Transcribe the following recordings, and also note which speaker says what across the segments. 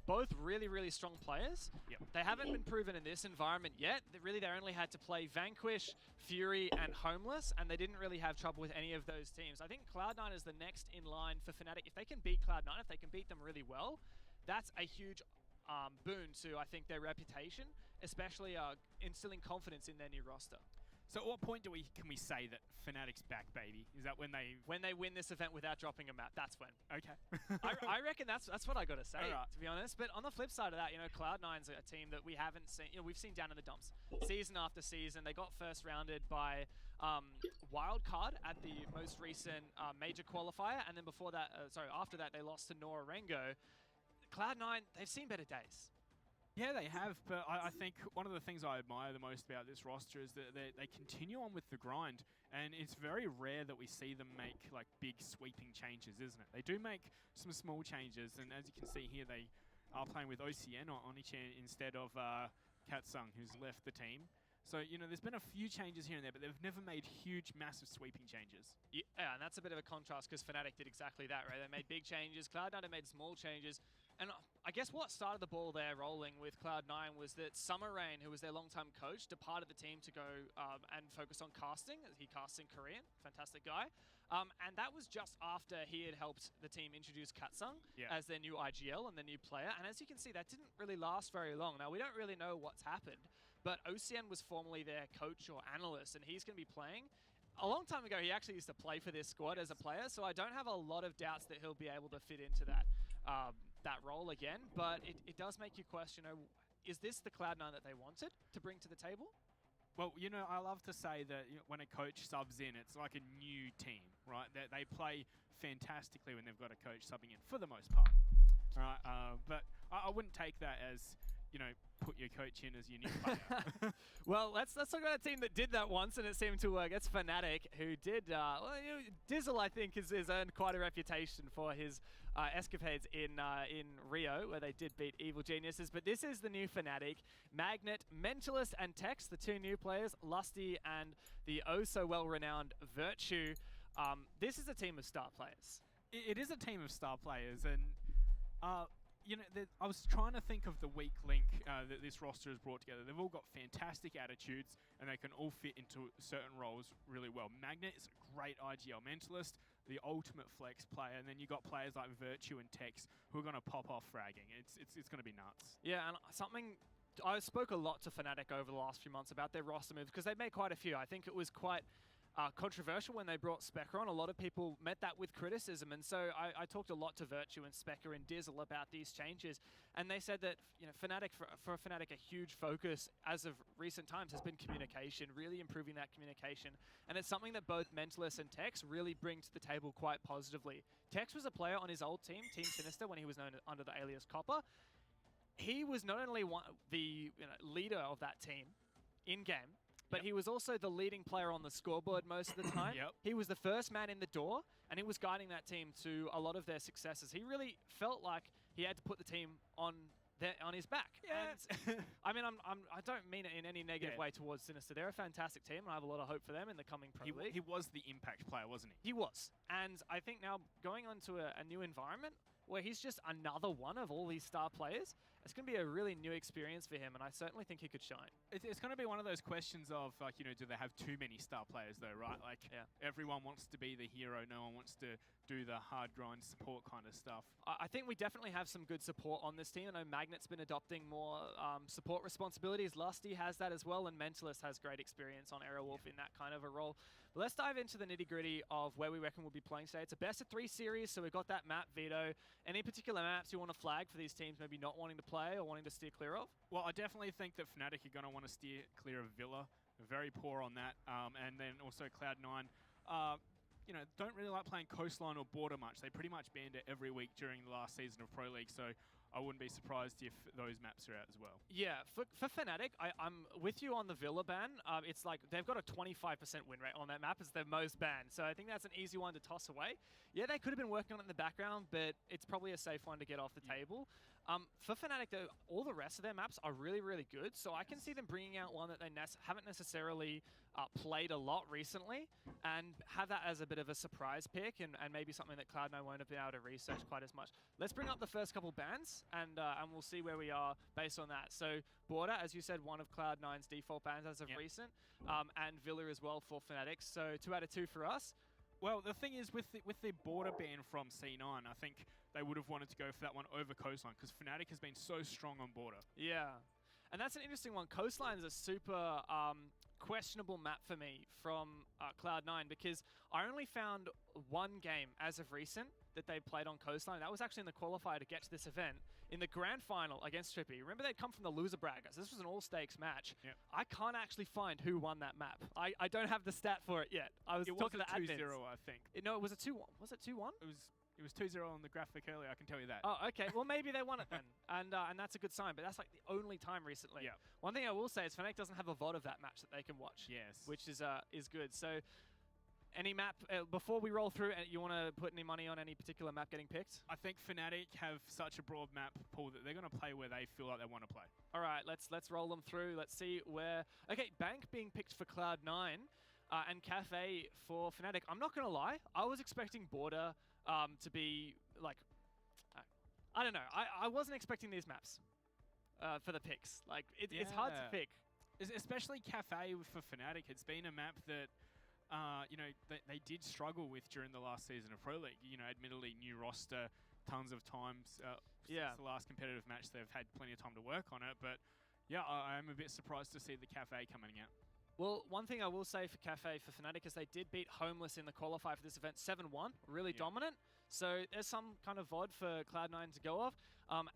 Speaker 1: both really, really strong players.
Speaker 2: Yep.
Speaker 1: They haven't been proven in this environment yet. They only had to play Vanquish, Fury, and Homeless, and they didn't really have trouble with any of those teams. I think Cloud9 is the next in line for Fnatic. If they can beat Cloud9, if they can beat them really well, that's a huge boon to, I think, their reputation, especially instilling confidence in their new roster.
Speaker 2: So at what point can we say that Fnatic's back, baby? Is that when they
Speaker 1: win this event without dropping a map? That's when.
Speaker 2: Okay.
Speaker 1: I reckon that's what I got to say,
Speaker 2: right.
Speaker 1: to be honest. But on the flip side of that, Cloud9's a team that we haven't seen. We've seen down in the dumps season after season. They got first rounded by Wildcard at the most recent major qualifier, and then before that, after that, they lost to Norengo. Cloud9, they've seen better days.
Speaker 2: Yeah, they have, but I think one of the things I admire the most about this roster is that they continue on with the grind, and it's very rare that we see them make like big sweeping changes, isn't it? They do make some small changes, and as you can see here, they are playing with OCN or Onichan instead of Katsung, who's left the team. So, there's been a few changes here and there, but they've never made huge, massive sweeping changes.
Speaker 1: Yeah, and that's a bit of a contrast because Fnatic did exactly that, right? They made big changes, Cloud9 made small changes. And I guess what started the ball there rolling with Cloud9 was that Summer Rain, who was their long-time coach, departed the team to go and focus on casting. He casts in Korean, fantastic guy. And that was just after he had helped the team introduce Katsung as their new IGL and their new player. And as you can see, that didn't really last very long. Now, we don't really know what's happened, but OCN was formerly their coach or analyst, and he's going to be playing. A long time ago, he actually used to play for this squad as a player, so I don't have a lot of doubts that he'll be able to fit into that that role again. But it does make you question, is this the Cloud9 that they wanted to bring to the table?
Speaker 2: Well, I love to say that when a coach subs in, it's like a new team, right? They play fantastically when they've got a coach subbing in, for the most part. Right? But I wouldn't take that as, put your coach in as your new player.
Speaker 1: Well, let's talk about a team that did that once and it seemed to work. It's Fnatic, who did, Dizzle, I think, has earned quite a reputation for his escapades in Rio, where they did beat Evil Geniuses. But this is the new Fnatic. Magnet, Mentalist, and Tex, the two new players, Lusty and the oh-so-well-renowned Virtue. This is a team of star players.
Speaker 2: It is a team of star players, and I was trying to think of the weak link that this roster has brought together. They've all got fantastic attitudes, and they can all fit into certain roles really well. Magnet is a great IGL mentalist, the ultimate flex player, and then you got players like Virtue and Tex who are going to pop off fragging. It's going to be nuts.
Speaker 1: Yeah, and something I spoke a lot to Fnatic over the last few months about their roster moves because they've made quite a few. I think it was quite controversial when they brought Specker on. A lot of people met that with criticism, and so I talked a lot to Virtue and Specker and Dizzle about these changes, and they said that Fnatic, for Fnatic, a huge focus as of recent times has been communication, really improving that communication, and it's something that both Mentalist and Tex really bring to the table quite positively. Tex was a player on his old team, Team Sinister, when he was known under the alias Copper. He was not only the leader of that team in-game, but he was also the leading player on the scoreboard most of the time. He was the first man in the door, and he was guiding that team to a lot of their successes. He really felt like he had to put the team on his back.
Speaker 2: Yeah.
Speaker 1: And, I mean, I don't mean it in any negative way towards Sinister. They're a fantastic team, and I have a lot of hope for them in the coming Pro League.
Speaker 2: He was the impact player, wasn't he?
Speaker 1: He was. And I think now going on to a new environment where he's just another one of all these star players, it's going to be a really new experience for him, and I certainly think he could shine.
Speaker 2: It's going to be one of those questions of, like, do they have too many star players, though, right? Like, everyone wants to be the hero. No one wants to do the hard grind support kind of stuff.
Speaker 1: I think we definitely have some good support on this team. I know Magnet's been adopting more support responsibilities. Lusty has that as well, and Mentalist has great experience on Aerowolf in that kind of a role. But let's dive into the nitty-gritty of where we reckon we'll be playing today. It's a best-of-3 series, so we've got that map, Vito. Any particular maps you want to flag for these teams maybe not wanting to play or wanting to steer clear of?
Speaker 2: Well, I definitely think that Fnatic are going to want to steer clear of Villa. They're very poor on that. And then also Cloud9. Don't really like playing Coastline or Border much. They pretty much banned it every week during the last season of Pro League, so I wouldn't be surprised if those maps are out as well.
Speaker 1: Yeah, for Fnatic, I'm with you on the Villa ban. It's like they've got a 25% win rate on that map as their most banned, so I think that's an easy one to toss away. Yeah, they could have been working on it in the background, but it's probably a safe one to get off the table. For Fnatic, though, all the rest of their maps are really, really good. So I can see them bringing out one that they haven't necessarily played a lot recently and have that as a bit of a surprise pick and maybe something that Cloud9 won't have been able to research quite as much. Let's bring up the first couple bans and we'll see where we are based on that. So Border, as you said, one of Cloud9's default bans as of recent, and Villa as well for Fnatic. So 2 out of 2 for us.
Speaker 2: Well, the thing is, with the Border ban from C9, I think they would have wanted to go for that one over Coastline because Fnatic has been so strong on Border.
Speaker 1: Yeah. And that's an interesting one. Coastline is a super questionable map for me from Cloud9 because I only found one game as of recent that they played on Coastline. That was actually in the qualifier to get to this event. In the grand final against Trippy, remember they'd come from the loser braggers. This was an all-stakes match.
Speaker 2: Yep.
Speaker 1: I can't actually find who won that map. I don't have the stat for it yet. I was talking to admins.
Speaker 2: 2-0, I think.
Speaker 1: No, it was a 2-1. Was it 2-1?
Speaker 2: It was 2-0 on the graphic earlier, I can tell you that.
Speaker 1: Oh, okay. Well, maybe they won it then. And that's a good sign, but that's like the only time recently.
Speaker 2: Yeah.
Speaker 1: One thing I will say is Fnatic doesn't have a VOD of that match that they can watch.
Speaker 2: Yes.
Speaker 1: Which is good. So any map, before we roll through, you want to put any money on any particular map getting picked?
Speaker 2: I think Fnatic have such a broad map pool that they're going to play where they feel like they want to play.
Speaker 1: All right, let's roll them through. Let's see where... Okay, Bank being picked for Cloud9 and Cafe for Fnatic. I'm not going to lie. I was expecting Border to be like... I don't know. I wasn't expecting these maps for the picks. Like, it's hard to pick.
Speaker 2: Especially Cafe for Fnatic. It's been a map that... they did struggle with during the last season of Pro League. You know, admittedly, new roster, tons of times. Since the last competitive match, they've had plenty of time to work on it. But yeah, I'm a bit surprised to see the Cafe coming out.
Speaker 1: Well, one thing I will say for Cafe for Fnatic is they did beat Homeless in the qualifier for this event 7-1, really dominant. So there's some kind of VOD for Cloud9 to go off.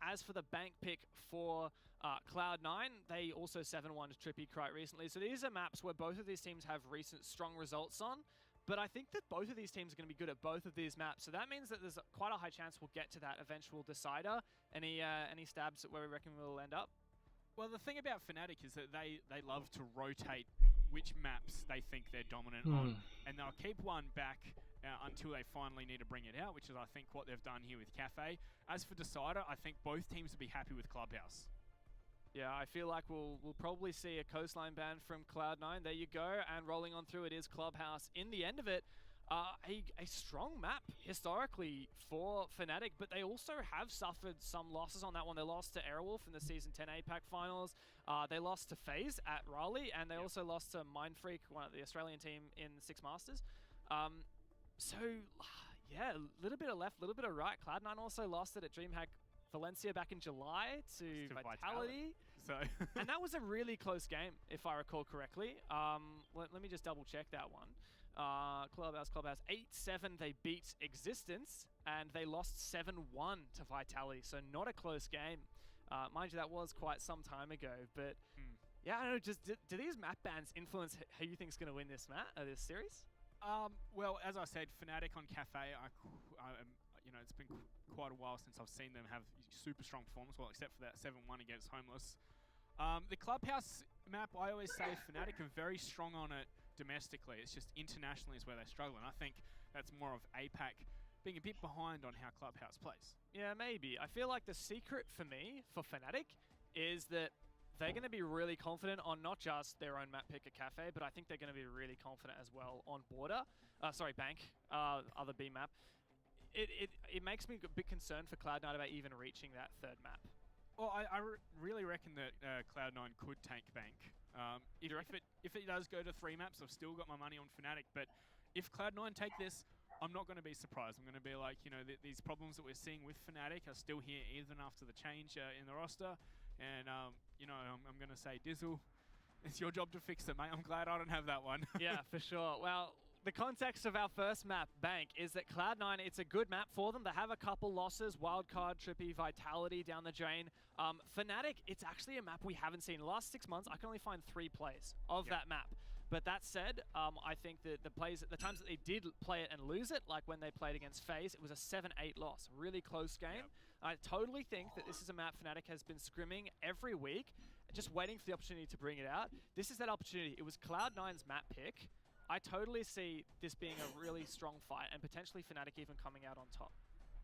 Speaker 1: As for the Bank pick for Cloud9, they also 7-1 to Trippy quite recently. So these are maps where both of these teams have recent strong results on. But I think that both of these teams are going to be good at both of these maps. So that means that there's quite a high chance we'll get to that eventual decider. Any stabs at where we reckon we'll end up?
Speaker 2: Well, the thing about Fnatic is that they love to rotate which maps they think they're dominant on. And they'll keep one back until they finally need to bring it out, which is, I think, what they've done here with Cafe. As for Decider, I think both teams will be happy with Clubhouse.
Speaker 1: Yeah, I feel like we'll probably see a Coastline ban from Cloud9. There you go. And rolling on through, it is Clubhouse. In the end of it, a strong map historically for Fnatic, but they also have suffered some losses on that one. They lost to Airwolf in the Season 10 APAC Finals. They lost to FaZe at Raleigh, and they also lost to Mindfreak, one of the Australian team in the Six Masters. So, yeah, a little bit of left, a little bit of right. Cloud9 also lost it at DreamHack Valencia back in July to Vitality.
Speaker 2: So
Speaker 1: and that was a really close game, if I recall correctly. Let me just double check that one. Clubhouse 8-7, they beat Existence, and they lost 7-1 to Vitality, so not a close game. Mind you, that was quite some time ago, but yeah, I don't know, just do these map bans influence who you think is going to win this this series?
Speaker 2: Well, as I said, Fnatic on Cafe, it's been quite a while since I've seen them have super strong performance, well, except for that 7-1 against Homeless. The Clubhouse map, I always say Fnatic are very strong on it domestically. It's just internationally is where they struggle, and I think that's more of APAC being a bit behind on how Clubhouse plays. Yeah,
Speaker 1: maybe. I feel like the secret for me, for Fnatic, is that they're going to be really confident on not just their own map pick at Cafe, but I think they're going to be really confident as well on Border. Bank, other B map. It makes me a bit concerned for Cloud9 about even reaching that third map.
Speaker 2: Well, I really reckon that Cloud9 could tank Bank. If it does go to 3 maps, I've still got my money on Fnatic. But if Cloud9 take this, I'm not going to be surprised. I'm going to be like, these problems that we're seeing with Fnatic are still here even after the change in the roster. And, I'm going to say, Dizzle, it's your job to fix it, mate. I'm glad I don't have that one.
Speaker 1: Yeah, for sure. Well, the context of our first map, Bank, is that Cloud9, it's a good map for them. They have a couple losses, Wildcard, Trippy, Vitality down the drain. Fnatic, it's actually a map we haven't seen. In the last 6 months, I can only find 3 plays of that map. But that said, I think that the times that they did play it and lose it, like when they played against FaZe, it was a 7-8 loss. Really close game. I totally think that this is a map Fnatic has been scrimming every week, just waiting for the opportunity to bring it out. This is that opportunity. It was Cloud9's map pick. I totally see this being a really strong fight and potentially Fnatic even coming out on top.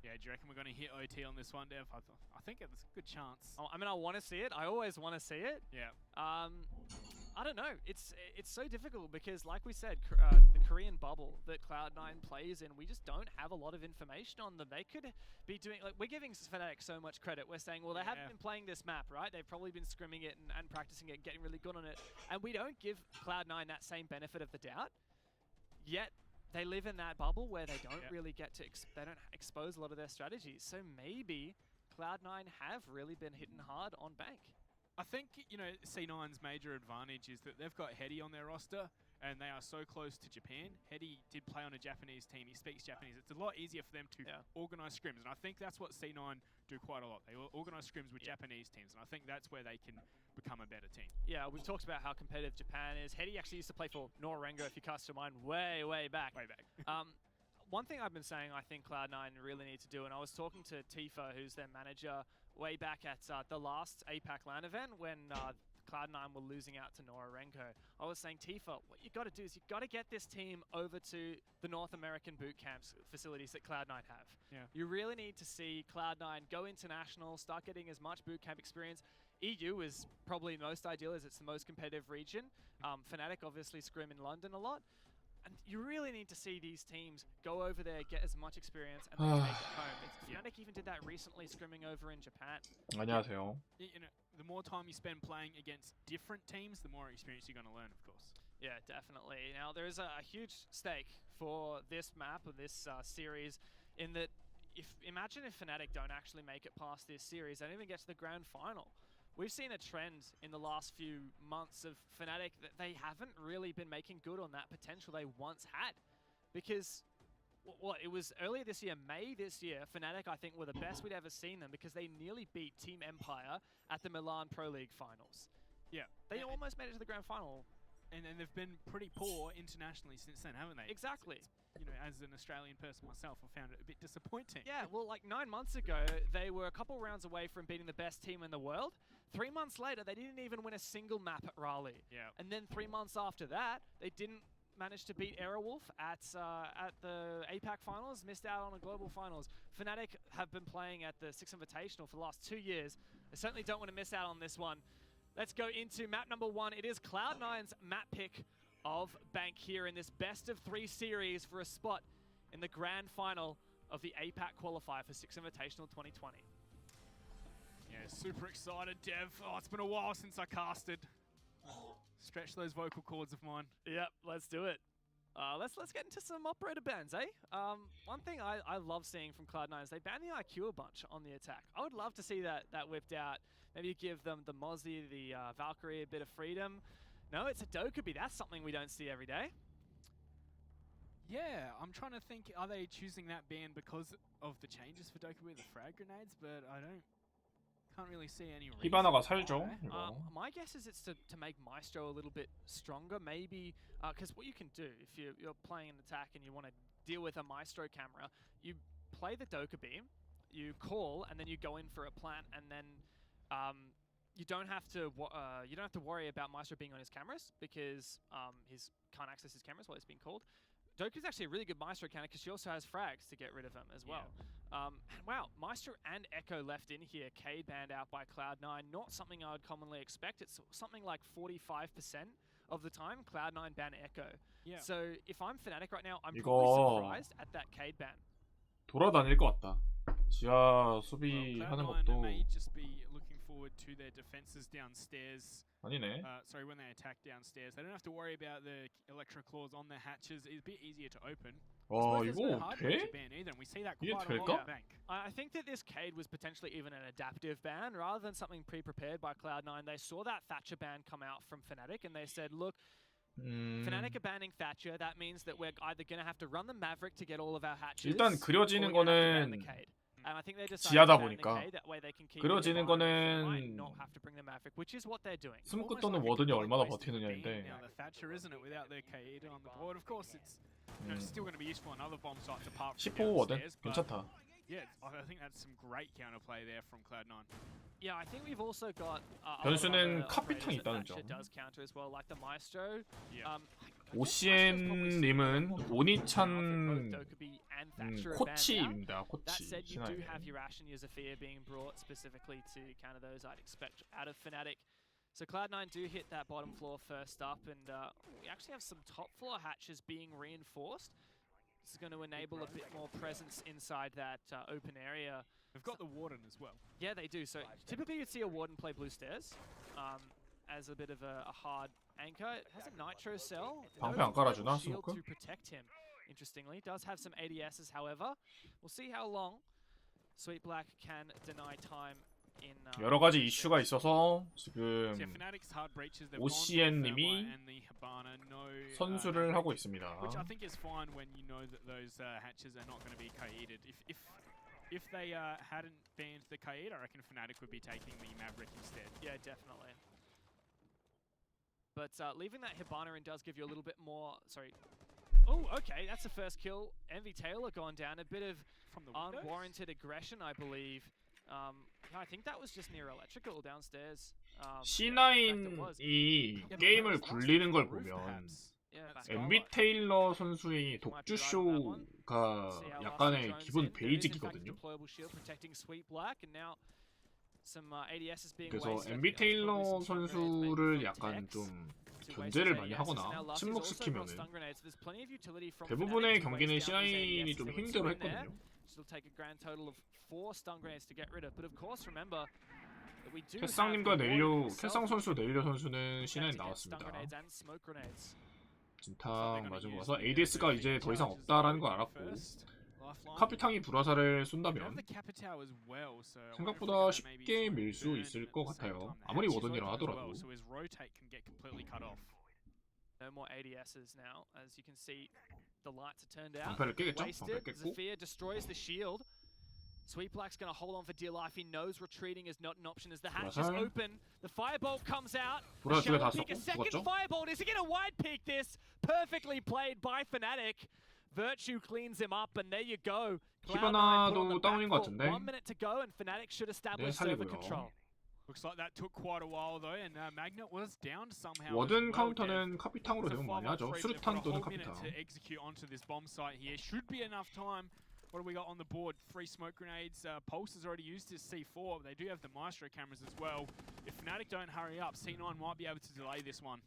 Speaker 2: Yeah, do you reckon we're going to hit OT on this one, Dev? I think it's a good chance.
Speaker 1: Oh, I mean, I want to see it. I always want to see it.
Speaker 2: Yeah.
Speaker 1: I don't know. It's so difficult because, like we said, the Korean bubble that Cloud9 plays in, we just don't have a lot of information on them. They could be doing, like, we're giving Fnatic so much credit. We're saying, well, they haven't been playing this map, right? They've probably been scrimming it and practicing it, getting really good on it. And we don't give Cloud9 that same benefit of the doubt. Yet they live in that bubble where they don't really get to, they don't expose a lot of their strategies. So maybe Cloud9 have really been hitting hard on Bank.
Speaker 2: I think, you know, C9's major advantage is that they've got Hedy on their roster, and they are so close to Japan. Hedy did play on a Japanese team. He speaks Japanese. It's a lot easier for them to organize scrims, and I think that's what C9 do quite a lot. They organize scrims with Japanese teams, and I think that's where they can become a better team. Yeah,
Speaker 1: we've talked about how competitive Japan is. Hedy actually used to play for Norengo, if you cast your mind, way back.
Speaker 2: Way back.
Speaker 1: One thing I've been saying I think Cloud9 really need to do, and I was talking to Tifa, who's their manager, way back at the last APAC LAN event when Cloud9 were losing out to Norengo. I was saying, Tifa, what you got to do is you got to get this team over to the North American boot camps facilities that Cloud9 have.
Speaker 2: Yeah.
Speaker 1: You really need to see Cloud9 go international, start getting as much boot camp experience. EU is probably most ideal as it's the most competitive region. Fnatic obviously scrim in London a lot. And you really need to see these teams go over there, get as much experience, and then take it home. Fnatic even did that recently, scrimming over in Japan.
Speaker 3: 안녕하세요.
Speaker 2: You know, the more time you spend playing against different teams, the more experience you're going to learn, of course.
Speaker 1: Yeah, definitely. Now, there is a huge stake for this map, or this series, in that imagine if Fnatic don't actually make it past this series, they don't even get to the grand final. We've seen a trend in the last few months of Fnatic that they haven't really been making good on that potential they once had. Because, it was earlier this year, May this year, Fnatic, I think, were the best we'd ever seen them because they nearly beat Team Empire at the Milan Pro League finals.
Speaker 2: Yeah.
Speaker 1: They almost made it to the grand final.
Speaker 2: And they've been pretty poor internationally since then, haven't they?
Speaker 1: Exactly.
Speaker 2: You know, as an Australian person myself, I found it a bit disappointing.
Speaker 1: Yeah, well, like 9 months ago, they were a couple rounds away from beating the best team in the world. 3 months later, they didn't even win a single map at Raleigh.
Speaker 2: Yeah.
Speaker 1: And then 3 months after that, they didn't manage to beat Aerowolf at the APAC finals, missed out on a global finals. Fnatic have been playing at the Six Invitational for the last 2 years. They certainly don't want to miss out on this one. Let's go into map number 1. It is Cloud9's map pick of Bank here in this best of 3 series for a spot in the grand final of the APAC Qualifier for Six Invitational 2020.
Speaker 2: Yeah, super excited, Dev. Oh, it's been a while since I casted. Stretch those vocal cords of mine.
Speaker 1: Yep, let's do it. Let's get into some operator bans, eh? One thing I love seeing from Cloud9 is they ban the IQ a bunch on the attack. I would love to see that whipped out. Maybe give them the Mozzie, the Valkyrie a bit of freedom. No, it's a Dokkaebi. That's something we don't see every day.
Speaker 2: Yeah, I'm trying to think, are they choosing that ban because of the changes for Dokkaebi, the frag grenades? But I can't really see any reason.
Speaker 3: 히바나가 살죠. 이거.
Speaker 1: My guess is it's to make Maestro a little bit stronger, maybe, because what you can do if you're playing an attack and you want to deal with a Maestro camera, you play the Dokkaebi, you call, and then you go in for a plant, and then you don't have to worry about Maestro being on his cameras because he can't access his cameras while he's being called. Doku's actually a really good Maestro counter because she also has frags to get rid of him as well. And wow, Maestro and Echo left in here. Cade banned out by Cloud9. Not something I would commonly expect. It's something like 45% of the time Cloud9 ban Echo.
Speaker 2: Yeah.
Speaker 1: So if I'm Fnatic right now, I'm
Speaker 3: 이거
Speaker 1: probably surprised at that Cade ban.
Speaker 3: 돌아다닐 것 같다. 지하 수비하는
Speaker 2: Cloud9
Speaker 3: 것도
Speaker 2: may just be looking forward to their defenses downstairs.
Speaker 3: 아니네.
Speaker 2: Sorry, when they attack downstairs, they don't have to worry about the Electro claws on the hatches. It's a bit easier to open.
Speaker 3: 이거 돼?
Speaker 2: Either, and we see that
Speaker 3: 이게
Speaker 2: quite a lot
Speaker 3: 될까?
Speaker 2: at Bank.
Speaker 1: I think that this Cade was potentially even an adaptive ban rather than something pre-prepared by Cloud9. They saw that Thatcher ban come out from Fnatic and they said, look, Fnatic are banning Thatcher. That means that we're either going to have to run the Maverick to get all of our hatches.
Speaker 3: 일단 그려지는
Speaker 1: or we're gonna have to ban the
Speaker 3: 거는
Speaker 1: Cade. And I think they decided
Speaker 3: 지하다
Speaker 1: to ban the
Speaker 3: 보니까
Speaker 1: Cade, that way they can keep
Speaker 3: 그려지는
Speaker 1: it in mind, they might
Speaker 3: 거는
Speaker 1: not have to bring the Maverick, which is what they're doing.
Speaker 3: 스모크
Speaker 2: Almost
Speaker 3: 또는
Speaker 2: like a
Speaker 3: 워든이
Speaker 2: complete
Speaker 3: 얼마나
Speaker 2: waste of
Speaker 3: 버티느냐인데
Speaker 2: being now the Thatcher, isn't it, without the Cade on the board? Of course, it's still going to be useful on other bomb sites apart from
Speaker 3: 10호 워든
Speaker 2: downstairs, but
Speaker 3: 괜찮다.
Speaker 2: yeah, I think that's some great counterplay there from Cloud9.
Speaker 1: Yeah, I think we've also got
Speaker 3: 변수는 카피탕 있다는 점.
Speaker 1: does counter as well, like the Maestro.
Speaker 2: Yeah.
Speaker 3: 오시엔님은 오니찬
Speaker 1: manufacture a ban down.
Speaker 3: 코치입니다.
Speaker 1: That
Speaker 3: 코치.
Speaker 1: said, you do
Speaker 3: 신화의.
Speaker 1: have your Ashen Year Zephyr being brought specifically to counter those I'd expect out of Fnatic. So Cloud9 do hit that bottom floor first up, and we actually have some top floor hatches being reinforced. This is going to enable a bit more presence inside that open area.
Speaker 2: They've got the Warden as well.
Speaker 1: Yeah, they do. So typically you'd see a Warden play blue stairs as a bit of a hard anchor. It has a Nitro cell.
Speaker 3: 방패 안 깔아주나,
Speaker 1: shield
Speaker 3: 스모크?
Speaker 1: to protect him. Interestingly, does have some ADSs. However, we'll see how long Sweet Black can deny time in.
Speaker 3: 여러 가지 이슈가 있어서 지금
Speaker 2: So yeah, Fnatic's hard breaches. They've
Speaker 3: OCN
Speaker 2: gone for the
Speaker 3: 님이
Speaker 2: Thermite and the Hibana. No,
Speaker 3: 선수를 하고 있습니다.
Speaker 2: which I think is fine when you know that those hatches are not going to be Kaided. If they hadn't banned the Kaid, I reckon Fnatic would be taking the Maverick instead.
Speaker 1: Yeah, definitely. But leaving that Hibana in does give you a little bit more. Sorry. Oh, okay, that's the first kill. Envy Taylor gone down. A bit of
Speaker 2: From the windows?
Speaker 1: unwarranted aggression, I believe. I think that was just near electrical downstairs.
Speaker 3: C9이 게임을 굴리는 걸 보면 MB 테일러 선수의 독주쇼가 약간의 기본 베이직이거든요. 그래서 MB 테일러 선수를 약간 좀 견제를 많이 하거나 침묵시키면은 대부분의 경기는 C9이 좀 힘들어 했거든요. 캐쌍님과 캐쌍 선수 네일려 선수는 C9 나왔습니다. 진탕 맞은 거 봐서 ADS가 이제 더 이상 없다라는 걸 알았고 카피탕이 불화살을 쏜다면 생각보다 쉽게 밀 수 있을 것 같아요. 아무리 워든이라 하더라도.
Speaker 1: No more ADSs now, as you can see, the lights are turned out.
Speaker 3: 방패를 깨겠죠? 방패
Speaker 1: Wasted.
Speaker 3: 깼고.
Speaker 1: Zephyr destroys the shield. Sweet Black's going to hold on for dear life. He knows retreating is not an option as the hatch is
Speaker 3: 불화살.
Speaker 1: open. The firebolt comes out.
Speaker 3: 불화살 두개 다
Speaker 1: Pick a
Speaker 3: 쏘고
Speaker 1: second
Speaker 3: 죽었죠?
Speaker 1: firebolt. Is he going to wide peek this? Perfectly played by Fnatic. Virtue cleans him up, and there you go.
Speaker 3: 히바나도 다운인 것 같은데.
Speaker 1: 1 minute to go, and Fnatic should establish
Speaker 3: 네,
Speaker 1: server
Speaker 3: 살리고요.
Speaker 1: control.
Speaker 2: Looks like that took quite a while though, and Magnet was down somehow.
Speaker 3: 워든
Speaker 2: as well,
Speaker 3: 카운터는 카피탕으로 되면 많이 하죠. 수류탄 또는 카피탕.
Speaker 2: to execute onto this bomb site here. Should be enough time. What do we got on the board? 3 smoke grenades. Pulse has already used his C4. They do have the Maestro cameras as well. If Fnatic don't hurry up, C9 might be able to delay this one.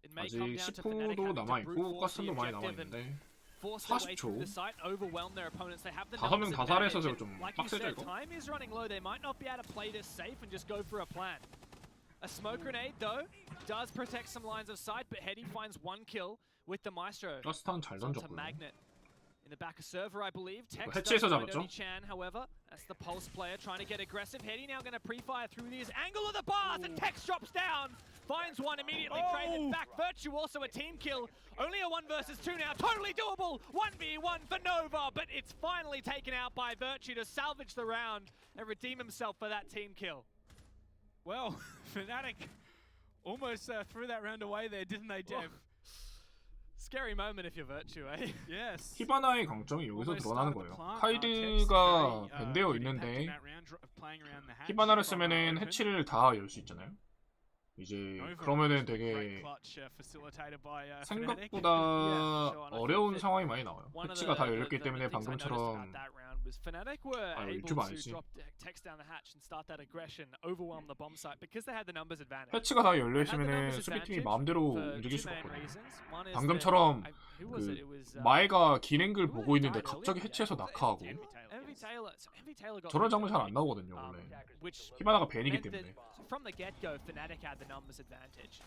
Speaker 1: It may
Speaker 3: 아직
Speaker 1: come down to Fnatic
Speaker 3: 10호도
Speaker 1: having to
Speaker 3: 남아있고
Speaker 1: brute force the
Speaker 3: 가스도 많이
Speaker 1: objective and
Speaker 3: 남아있는데
Speaker 1: force their way
Speaker 3: 40초.
Speaker 1: through the site, overwhelm their opponents. They have the
Speaker 3: 5명
Speaker 1: numbers
Speaker 3: 다
Speaker 1: advantage,
Speaker 3: 살해서
Speaker 1: and
Speaker 3: 좀
Speaker 1: like you
Speaker 3: 빡세죠
Speaker 1: said,
Speaker 3: 이거?
Speaker 1: time is running low. They might not be able to play this safe and just go for a plan. A smoke grenade though does protect some lines of sight, but Hetty finds 1 kill with the Maestro.
Speaker 3: 가스탄 잘
Speaker 1: Onto
Speaker 3: 던졌고요.
Speaker 1: Magnet. In the back of server, I believe. Tex
Speaker 3: 해치에서
Speaker 1: does find
Speaker 3: 잡았죠?
Speaker 1: Oni Chan, however. That's the Pulse player trying to get aggressive. Hetty now going to pre-fire through these. Angle of the bars, and Tex drops down. Finds one, immediately traded back. Virtue also a team kill. Only a 1 versus 2 now. Totally doable. 1v1 for Nova, but it's finally taken out by Virtue to salvage the round and redeem himself for that team kill.
Speaker 2: Well, Fnatic almost threw that round away there, didn't they, Dev?
Speaker 1: Scary moment if you're Virtue, eh?
Speaker 2: Yes.
Speaker 3: 히바나의 강점이 여기서
Speaker 2: Almost
Speaker 3: 드러나는
Speaker 2: started the
Speaker 3: 거예요.
Speaker 2: plant.
Speaker 3: 카이드가
Speaker 2: Tex
Speaker 3: 밴되어
Speaker 2: very,
Speaker 3: 있는데
Speaker 2: good impact in that round, playing around the hatch
Speaker 3: 히바나를
Speaker 2: from
Speaker 3: 쓰면은
Speaker 2: open.
Speaker 3: 해치를 다 열 수 있잖아요. 이제
Speaker 2: Nova
Speaker 3: 그러면은
Speaker 2: great
Speaker 3: 되게
Speaker 2: clutch, facilitated by Fnatic.
Speaker 3: 생각보다 어려운 상황이 많이 나와요. 해치가 다 열렸기 때문에 방금처럼 아, 유튜브 안 했지. 해치가 다 열려있으면은 수비팀이 마음대로 움직일 수가 없거든요. 방금처럼 그 마에가 긴 앵글 보고 있는데 갑자기 해치에서 낙하하고 저런 장면 잘 안 나오거든요 원래. 히바나가 벤이기 때문에.
Speaker 1: From the get-go, Fnatic had the numbers advantage.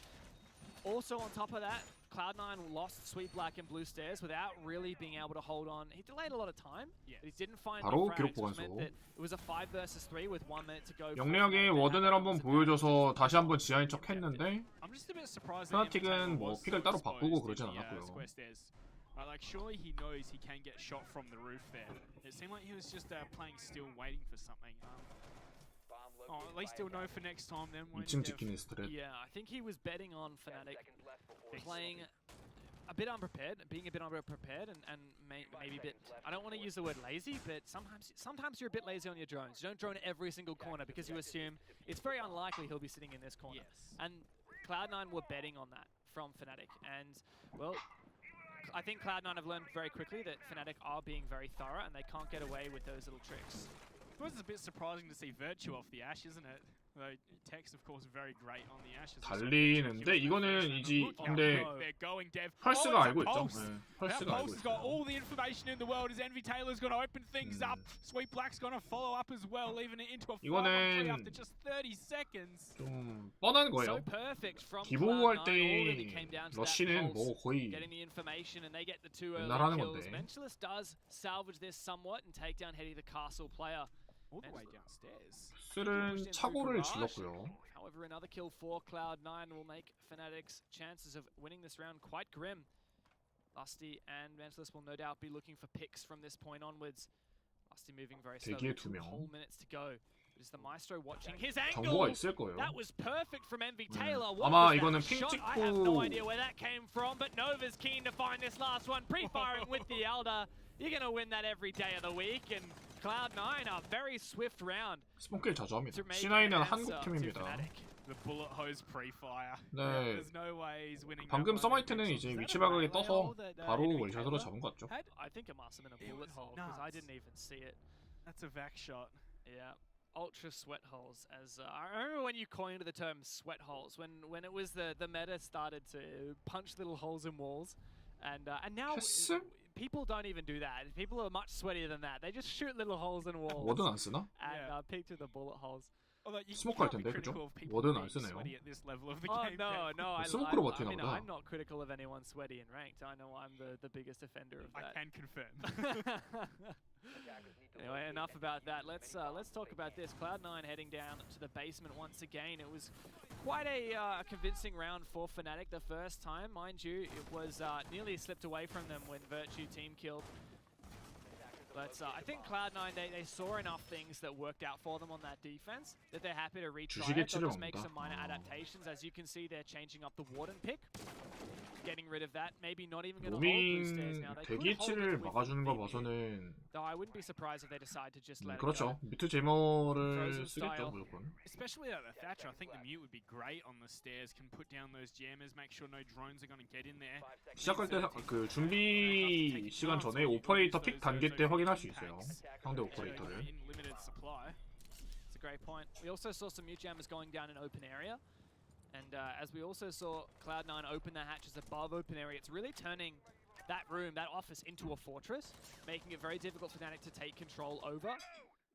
Speaker 1: Also on top of that, Cloud9 lost Sweet Black and Blue Stairs without really being able to hold on. He delayed a lot of time, but he didn't find
Speaker 3: 바로
Speaker 1: the
Speaker 3: 기록
Speaker 1: frags, which
Speaker 3: 보관소.
Speaker 1: meant that it was a 5 versus 3 with 1 minute to go.
Speaker 3: 영리하게 워든을 한번 보여줘서 다시 한번 지하인 척 했는데
Speaker 2: I'm just a bit surprised
Speaker 3: 페나틱은 뭐 픽을 따로 바꾸고 그러진 않았고요.
Speaker 2: Like surely he knows he can get shot from the roof there. It seemed like he was just playing still, waiting for something. Oh, at least he'll know for next time then.
Speaker 3: 2층 지키는 스트랩.
Speaker 1: Yeah, I think he was betting on Fnatic playing a bit unprepared, being a bit unprepared, and maybe a bit. I don't want to use the word lazy, but sometimes you're a bit lazy on your drones. You don't drone every single corner because you assume it's very unlikely he'll be sitting in this corner.
Speaker 2: Yes.
Speaker 1: And Cloud9 were betting on that from Fnatic, and well, I think Cloud9 have learned very quickly that Fnatic are being very thorough and they can't get away with those little tricks.
Speaker 2: I suppose it's a bit surprising to see Virtue off the Ashe, isn't it? Though Tex, of course, very great on the Ashes.
Speaker 3: 달리는데 이거는 근데 펄스가 알고 있죠. 네, 펄스가 알고
Speaker 2: 있어요. got all the information in the world as Envy Taylor's going to open things up. Sweet Black's going to follow up as well, leaving it into a 5-on-3 after just 30 seconds.
Speaker 3: 좀 뻔한 거예요. 기보할 때 러쉬는 뭐 거의 맨날 하는 건데.
Speaker 1: Mentalist does salvage this somewhat and take down Hetty the castle player.
Speaker 2: All the way downstairs.
Speaker 3: 쓸은 차고를 질렀고요.
Speaker 1: However, another kill for Cloud9 will make Fnatic's chances of winning this round quite grim. Lusty and Mentalist will no doubt be looking for picks from this point onwards. Lusty moving very slowly. 2 whole minutes to go. Is the Maestro watching his angle?
Speaker 3: 정보가 있을 거예요.
Speaker 1: That was perfect from Envy Taylor.
Speaker 3: 아마 이거는 핑
Speaker 1: I have no idea where that came from, but Nova's keen to find this last one. Pre-firing with the Elder. You're going to win that every day of the week, and Cloud9 a very swift round.
Speaker 3: 스폰킬 자주 합니다. C9은 한국 팀입니다.
Speaker 2: The bullet hose pre-fire.
Speaker 3: 네.
Speaker 2: There's no way he's winning.
Speaker 3: 방금 서마이트는 이제 위치 발각에 떠서 바로 월샷으로 잡은 것 같죠.
Speaker 1: I think it must have been a bullet hole because I didn't even see it.
Speaker 2: That's a vac shot.
Speaker 1: Yeah. Ultra sweat holes, as I remember when you coined the term sweat holes, when it was the meta started to punch little holes in walls, and now people don't even do that. People are much sweatier than that. They just shoot little holes in walls.
Speaker 3: 워든 안 쓰나?
Speaker 1: And peek through the bullet holes.
Speaker 3: 스모크 할 텐데, 그죠? 워든 안 쓰네요.
Speaker 1: No.
Speaker 3: 스모크로 버티나 보다.
Speaker 1: I'm not critical of anyone sweaty in ranked. I know I'm the biggest offender of that.
Speaker 2: I can confirm.
Speaker 1: Anyway, enough about that. Let's talk about this. Cloud9 heading down to the basement once again. It was quite a convincing round for Fnatic the first time. Mind you, it was nearly slipped away from them when Virtue team killed. But I think Cloud9, they saw enough things that worked out for them on that defense that they're happy to retry it. They'll just make some minor adaptations. As you can see, they're changing up the Warden pick. Getting rid of that, maybe not even going to hold blue stairs now.
Speaker 3: 대기치를 막아주는 거 봐서는
Speaker 1: Though I wouldn't be surprised if they decide to just let it
Speaker 3: 그렇죠. 뮤트 제머를 쓰겠죠, 무조건.
Speaker 2: Especially without the Thatcher, I think the mute would be great on the stairs. Can put down those jammers, make sure no drones are going to get in there.
Speaker 3: 시작할 때 그 준비 시간 전에 오퍼레이터 픽 단계 때 확인할 수 있어요. 상대 오퍼레이터를.
Speaker 1: It's a great point. We also saw some mute jammers going down in open area. And as we also saw Cloud9 open the hatches above open area, it's really turning that room, that office, into a fortress, making it very difficult for Fnatic to take control over,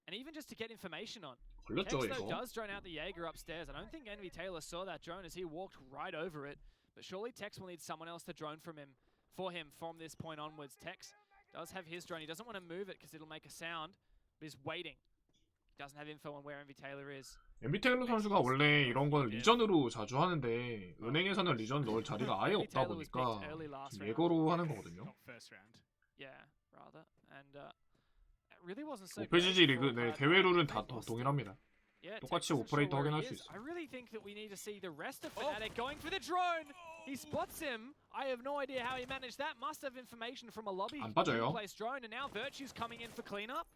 Speaker 1: and even just to get information on. Tex, though, does drone out the Jaeger upstairs. I don't think Envy Taylor saw that drone as he walked right over it, but surely Tex will need someone else to drone for him from this point onwards. Tex does have his drone. He doesn't want to move it because it'll make a sound, but he's waiting. He doesn't have info on where Envy Taylor is.
Speaker 3: 엔비 테일러 선수가 원래 이런 건 리전으로 자주 하는데 은행에서는 리전 넣을 자리가 아예 없다 보니까 예거로 하는 거거든요. 오페지지 리그 네, 대회 룰은 다 동일합니다. 똑같이 오퍼레이터 확인할 수 있어요.
Speaker 1: I really think that we need to see the rest of Fnatic going for the drone. He spots him. I have no idea how he managed that. Must have information from a lobby.
Speaker 3: 안 빠져요.
Speaker 1: Place drone, and now Virtue's coming in for cleanup.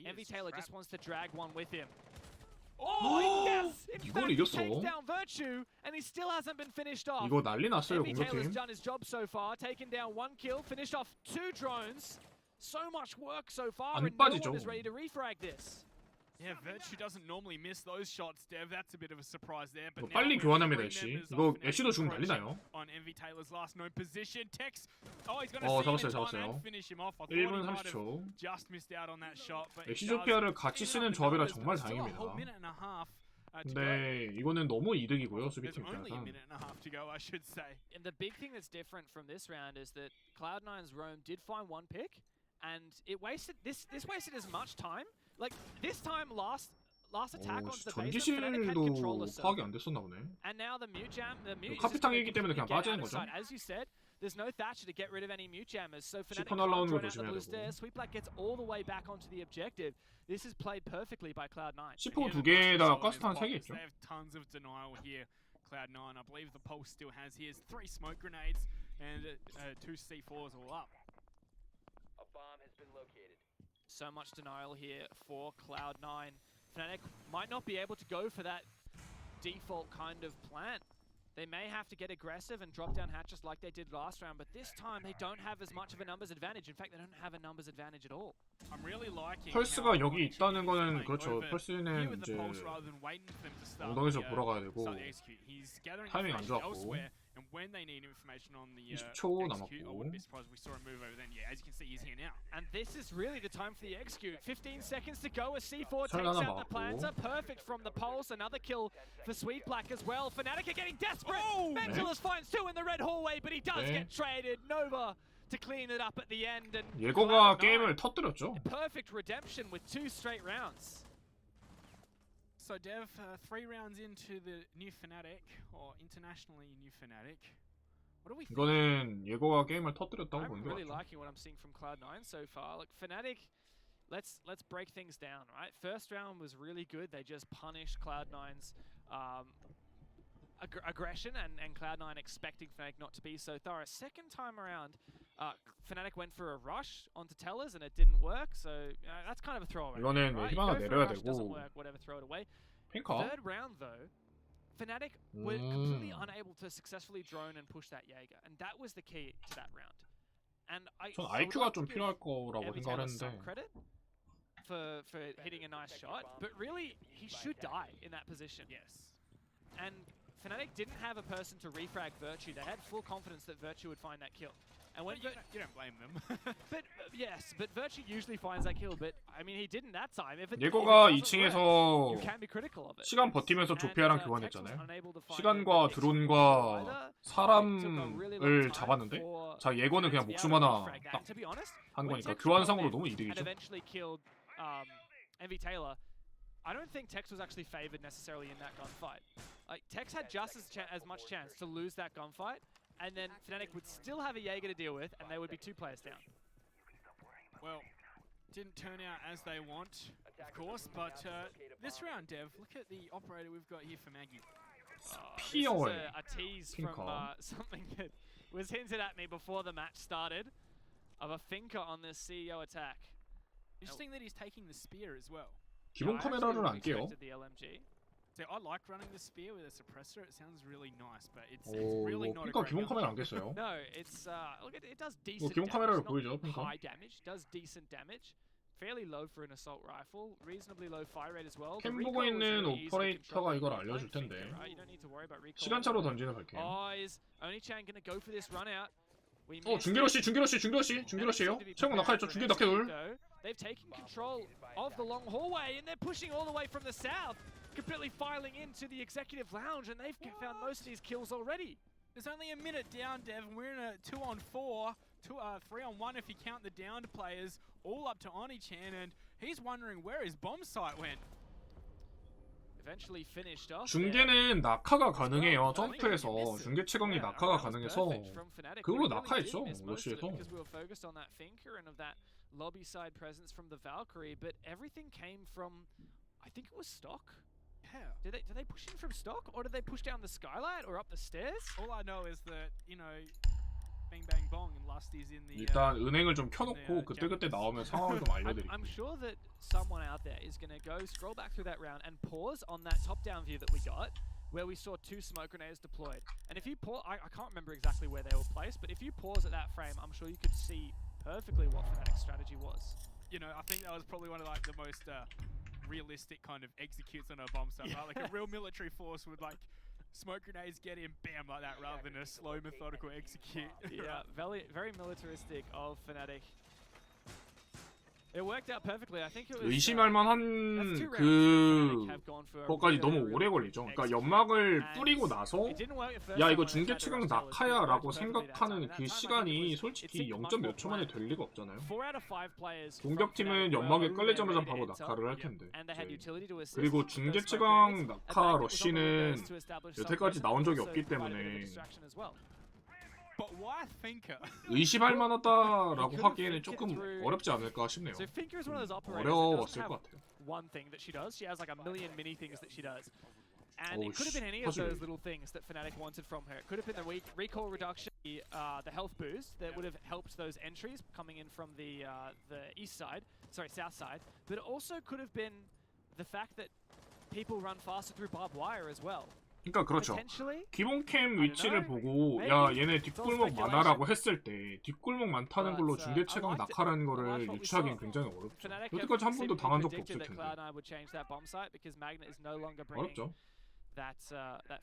Speaker 1: Envy Taylor just wants to drag one with him. Oh, yes! In fact, he takes down Virtue, and he still hasn't been finished off.
Speaker 3: 이거 난리 났어요,
Speaker 1: Envy Taylor's done his job so far, taken down 1 kill, finished off 2 drones. So much work so far, and no one is ready to refrag this.
Speaker 2: Yeah, Virtue doesn't normally miss those shots, Dev. That's a bit of a surprise there. But
Speaker 3: 빨리 교환합니다, 애쉬. 이거 애쉬도 지금 난리 나요.
Speaker 2: On Envy Taylor's last known position, Tex. Oh, he's going to see him in time and finish him off. I thought he might have just missed out on that shot. But
Speaker 3: 애쉬 조피아를 같이 쓰는 조합이라 정말 다행입니다. 네, 이거는 너무 이득이고요, 수비팀 입장에서.
Speaker 1: And the big thing that's different from this round is that Cloud9's roam did find 1 pick, and it wasted this wasted as much time. Like this time, last attack onto the base, Fnatic had control of
Speaker 3: 파악이 안 됐었나 보네.
Speaker 1: And now the mute jam, the mute
Speaker 3: 카피탕이기 때문에 그냥 빠지는 거죠.
Speaker 1: As you said, there's no Thatcher to get rid of any mute jammers, so Fnatic
Speaker 3: can't drone out
Speaker 1: the blue stairs. Sweetblack gets all the way back onto the objective. This is played perfectly by Cloud9.
Speaker 3: C4 2개에다가 가스탄 3개 있죠.
Speaker 2: They have tons of denial here. Cloud9, I believe the Pulse still has his 3 smoke grenades and 2 C4s all up.
Speaker 4: A bomb has been located.
Speaker 1: So much denial here for Cloud9. Fnatic might not be able to go for that default kind of plant. They may have to get aggressive and drop down hatches like they did last round, but this time they don't have as much of a numbers advantage. In fact, they don't have a numbers advantage at all.
Speaker 2: I'm really liking
Speaker 3: 펄스가 여기 있다는 거는 그렇죠. 펄스는 이제 엉덩이에서 몰아가야 되고 타이밍 안 좋았고 20초 남았고.
Speaker 1: And this is really the time for the execute. 15 seconds to go. A C4 takes
Speaker 3: 하나
Speaker 1: out the
Speaker 3: 남았고.
Speaker 1: planter. Perfect from the pulse. Another kill for Sweet Black as well. Fnatic are getting desperate. Mentalist finds two in the red hallway, but he does get traded. Nova to clean it up at the end. And
Speaker 3: 예고가 게임을 터뜨렸죠.
Speaker 1: perfect redemption with 2 straight rounds.
Speaker 2: So Dev, 3 rounds into the new Fnatic, or internationally new Fnatic. What do we think?
Speaker 3: 이거는 예고가 게임을 터뜨렸다고
Speaker 1: I'm
Speaker 3: 보는 게
Speaker 1: really
Speaker 3: 맞죠.
Speaker 1: liking what I'm seeing from Cloud9 so far. Look, Fnatic, let's break things down, right? First round was really good. They just punished Cloud9's aggression and Cloud9 expecting Fnatic not to be so thorough. Second time around, Fnatic went for a rush onto Tellers and it didn't work, so that's kind of a throwaway.
Speaker 3: 이거는
Speaker 1: right?
Speaker 3: 힘 하나
Speaker 1: Go for a
Speaker 3: 내려야
Speaker 1: rush, doesn't
Speaker 3: 되고.
Speaker 1: work, whatever, throw it away.
Speaker 3: 핑커.
Speaker 1: Third round though, Fnatic were completely unable to successfully drone and push that Jaeger, and that was the key to that round. And
Speaker 3: 전
Speaker 1: I would
Speaker 3: IQ가
Speaker 1: like to
Speaker 3: 좀
Speaker 1: give
Speaker 3: 필요할 거라고
Speaker 1: Evie
Speaker 3: 생각을
Speaker 1: Taylor some
Speaker 3: 했는데
Speaker 1: credit for hitting a nice shot, but really he should die in that position.
Speaker 2: Yes.
Speaker 1: And Fnatic didn't have a person to refrag Virtue. They had full confidence that Virtue would find that kill. And when
Speaker 2: You don't blame them.
Speaker 1: but yes, but Virtue usually finds that kill. But I mean, he didn't that time. If it
Speaker 3: 예고가
Speaker 1: doesn't
Speaker 3: 2층에서
Speaker 1: work, you can be critical of it.
Speaker 3: 시간 버티면서
Speaker 1: And,
Speaker 3: 조피아랑
Speaker 1: Tex was
Speaker 3: 교환했잖아요.
Speaker 1: unable to find
Speaker 3: 시간과
Speaker 1: the execute
Speaker 3: 드론과
Speaker 1: either. Took a really long
Speaker 3: 사람을
Speaker 1: time
Speaker 3: 잡았는데
Speaker 1: for
Speaker 3: 자 예고는 그냥
Speaker 1: Fnatic to be
Speaker 3: 목숨
Speaker 1: able to
Speaker 3: 하나
Speaker 1: refrag that.
Speaker 3: 딱
Speaker 1: And to be honest,
Speaker 3: 한
Speaker 1: when
Speaker 3: 거니까
Speaker 1: Tex
Speaker 3: 교환상으로
Speaker 1: went
Speaker 3: 너무
Speaker 1: in
Speaker 3: 이득이죠.
Speaker 1: and eventually killed Evie Taylor, I don't think Tex was actually favored necessarily in that gunfight. Like Tex had just as much chance to lose that gunfight, and then Fnatic would still have a Jaeger to deal with, and they would be 2 players down.
Speaker 2: Well, didn't turn out as they want, of course, but this round, Dev, look at the operator we've got here for Maggie.
Speaker 1: This is
Speaker 3: 피어의
Speaker 1: a tease from
Speaker 3: 핑커.
Speaker 1: something that was hinted at me before the match started, of a thinker on this CEO attack.
Speaker 2: Interesting that he's taking the spear as well.
Speaker 3: 기본
Speaker 1: I
Speaker 3: 카메라를
Speaker 1: actually
Speaker 3: 안 깨요.
Speaker 1: expected the LMG.
Speaker 2: So I like running the spear with a suppressor. It sounds really nice, but it's
Speaker 3: 오,
Speaker 2: really
Speaker 3: 이거
Speaker 2: not a
Speaker 3: 핑커
Speaker 2: great
Speaker 3: 기본
Speaker 2: gun.
Speaker 3: 카메라 안 깼어요.
Speaker 1: No, it's look, it does decent
Speaker 3: 기본
Speaker 1: damage.
Speaker 3: 카메라로
Speaker 1: Not
Speaker 3: 보이죠, 핑커?
Speaker 1: high damage, does decent damage. Fairly low for an assault rifle, reasonably low fire rate as well. The
Speaker 3: 캠
Speaker 1: recoil
Speaker 3: 보고
Speaker 1: was
Speaker 3: 있는
Speaker 1: really easy to
Speaker 3: 오퍼레이터가
Speaker 1: control.
Speaker 3: 이걸
Speaker 1: Don't
Speaker 3: 알려줄
Speaker 1: think
Speaker 3: 텐데.
Speaker 1: it, right? You don't need to worry about recoil.
Speaker 3: 시간차로 던지는 발캠.
Speaker 1: Oh, is Oni-chan gonna go for this run out? We
Speaker 3: 중기러시 중기러시예요. 최고 낙하했죠. 중기 낙하 둘.
Speaker 1: They've taken control of the long hallway and they're pushing all the way from the south, completely filing into the executive lounge, and they've found most of these kills already.
Speaker 2: There's only a minute down, Dev, and we're in a 2-on-4, 3-on-1 if you count the downed players, all up to Oni-chan, and he's wondering where his bomb site went.
Speaker 1: Eventually finished off.
Speaker 3: 중계는 낙하가 가능해요. 점프해서 중계 채광이 낙하가 가능해서 그걸로 낙하했죠. 러시에서.
Speaker 1: Because we were focused on that thinker and of that lobby side presence from the Valkyrie, but everything came from, I think it was stock.
Speaker 2: Yeah.
Speaker 1: Did they push in from stock, or did they push down the skylight or up the stairs?
Speaker 2: All I know is that, you know, bang bang bong and Lusty's in the
Speaker 3: 일단 은행을 좀 켜놓고 그때그때 나오면 상황을 좀 알려드릴게요.
Speaker 1: I'm sure that someone out there is going to go scroll back through that round and pause on that top-down view that we got, where we saw 2 smoke grenades deployed. And if you pause, I can't remember exactly where they were placed, but if you pause at that frame, I'm sure you could see perfectly what Fnatic's strategy was.
Speaker 2: You know, I think that was probably one of like the most realistic kind of executes on a bomb site, right? Like a real military force would like smoke grenades, get in, bam, like that, rather than a slow, methodical execute.
Speaker 1: Yeah, very militaristic of Fnatic. It worked out perfectly. I think it was.
Speaker 3: 의심할 만한 그거까지 너무 오래 걸리죠. 그러니까 연막을 뿌리고 나서 야 이거 중계 최강 낙하야라고 생각하는 그 시간이 솔직히 0. 몇 초 만에 될 리가 없잖아요. 공격팀은 연막에 끌리자마자 바로 낙하를 할 텐데. 그리고 중계 최강 낙하 러쉬는 여태까지 나온 적이 없기 때문에 의심할 만하다라고 하기에는 조금 어렵지 않을까 싶네요. 어려웠을 것 같아요.
Speaker 1: One thing that she does, she has like a million mini things that she does. And it could have been any of those little things that Fnatic wanted from her. It could have been the recoil reduction, the health boost that would have helped those entries coming in from the east side, sorry, south side. But it also could have been the fact that people run faster through barbed wire as well.
Speaker 3: 그러니까 그렇죠.
Speaker 1: potentially.
Speaker 3: 기본 캠 위치를
Speaker 1: know.
Speaker 3: 보고
Speaker 1: Maybe.
Speaker 3: 야 얘네
Speaker 1: It's all
Speaker 3: 뒷골목
Speaker 1: speculation.
Speaker 3: 많아라고 했을 때 뒷골목 많다는
Speaker 1: But,
Speaker 3: 걸로 중계 최강
Speaker 1: I liked it.
Speaker 3: 낙하라는
Speaker 1: I
Speaker 3: 거를
Speaker 1: liked what we
Speaker 3: 유추하기는
Speaker 1: saw.
Speaker 3: 굉장히 어렵죠.
Speaker 1: Fnatic
Speaker 3: 여태까지 한 번도
Speaker 1: seemingly
Speaker 3: 당한 적도
Speaker 1: predicted
Speaker 3: 없을
Speaker 1: that
Speaker 3: 텐데.
Speaker 1: Cloud9 would change that bomb site because Magnet is no longer bringing
Speaker 3: 어렵죠.
Speaker 1: that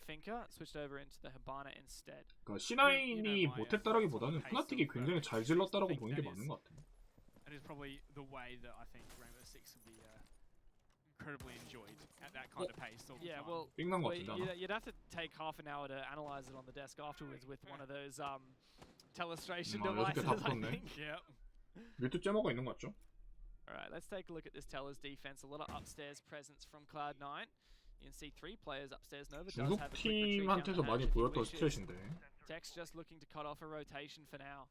Speaker 1: Finker, switched over into the Hibana instead.
Speaker 3: 그러니까 C9이 못했다라기보다는 푸나틱이 굉장히 잘 질렀다라고 보는 게 맞는 것 같아요.
Speaker 2: That is probably the way that I think Rainbow Six would be incredibly enjoyed at that kind of pace all the
Speaker 1: Yeah,
Speaker 2: time.
Speaker 1: well,
Speaker 3: 삥난 것 같은데 하나.
Speaker 1: you'd have to take half an hour to analyze it on the desk afterwards with one of those telestration
Speaker 3: 여섯 개
Speaker 1: devices,
Speaker 3: 다
Speaker 1: I
Speaker 3: 붙었네.
Speaker 1: think.
Speaker 2: Yep.
Speaker 3: 뮤트 째먹어 있는 것 같죠?
Speaker 1: Alright, let's take a look at this Teller's defense. A lot of upstairs presence from Cloud9. You can see 3 players upstairs. Nova does
Speaker 3: 중국
Speaker 1: have a quick retreat down
Speaker 3: 팀한테서
Speaker 1: the
Speaker 3: 많이
Speaker 1: hatch if he
Speaker 3: 보였던
Speaker 1: wishes.
Speaker 3: 스탯인데.
Speaker 1: Tex just looking to cut off a rotation for now.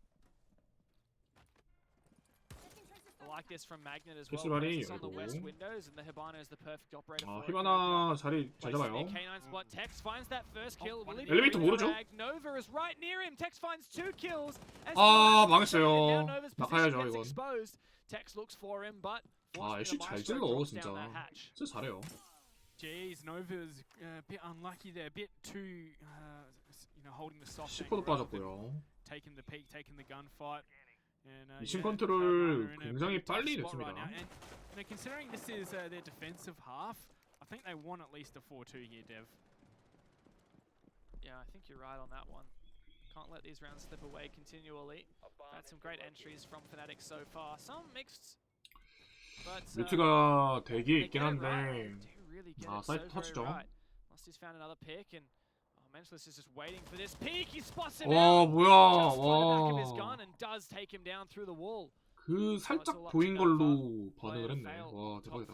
Speaker 1: I like this from Magnet as well.
Speaker 3: 패스발이
Speaker 1: Presence on the west
Speaker 3: 열고.
Speaker 1: windows, and the Hibana is the perfect operator for it.
Speaker 3: 히바나 자리 잘
Speaker 1: Placing
Speaker 3: 잡아요.
Speaker 1: their K9 spot. Tex finds that first kill. Will he be
Speaker 3: 엘리베이터
Speaker 1: able to
Speaker 3: 모르죠?
Speaker 1: drag? Nova is right near him. Tex finds 2 kills. And
Speaker 3: 아,
Speaker 1: still hasn't
Speaker 3: 망했어요.
Speaker 1: shot it. Now Nova's position
Speaker 3: 나가야죠,
Speaker 1: gets
Speaker 3: 이건.
Speaker 1: exposed. Tex looks for him, but
Speaker 3: 아,
Speaker 1: fortunately
Speaker 3: 애쉬
Speaker 1: the
Speaker 3: 잘
Speaker 1: Maestro
Speaker 3: 질러
Speaker 1: drops
Speaker 3: 진짜.
Speaker 1: down that hatch.
Speaker 3: 진짜 잘해요.
Speaker 2: Jeez, Nova's a bit unlucky there, a bit too, holding the soft
Speaker 3: 10%도 빠졌고요.
Speaker 2: taking the peak, taking the gunfight. And,
Speaker 3: 미친
Speaker 2: Cloud9
Speaker 3: 컨트롤
Speaker 2: are in a
Speaker 3: 굉장히
Speaker 2: pretty tough
Speaker 3: 빨리
Speaker 2: spot right
Speaker 3: 됐습니다.
Speaker 2: now. And considering this is their defensive half, I think they want at least a 4-2 here, Dev.
Speaker 1: Yeah, I think you're right on that one. Can't let these rounds slip away continually. Had some great entries from Fnatic so far. Some mixed, but
Speaker 3: 뮤트가 대기에
Speaker 1: they
Speaker 3: 있긴
Speaker 1: get it right.
Speaker 3: 한데
Speaker 1: They do really get
Speaker 3: 아,
Speaker 1: it
Speaker 3: 사이트
Speaker 1: so very
Speaker 3: 터치죠.
Speaker 1: right. Lusty's found another pick, and Mentalist is just waiting for this peek. He spots him
Speaker 3: 와
Speaker 1: out.
Speaker 3: 뭐야
Speaker 1: Just by the back of his gun
Speaker 3: 와
Speaker 1: and does take him down through the wall.
Speaker 3: 그 살짝 보인 걸로 반응을 했네. 와 대박이다.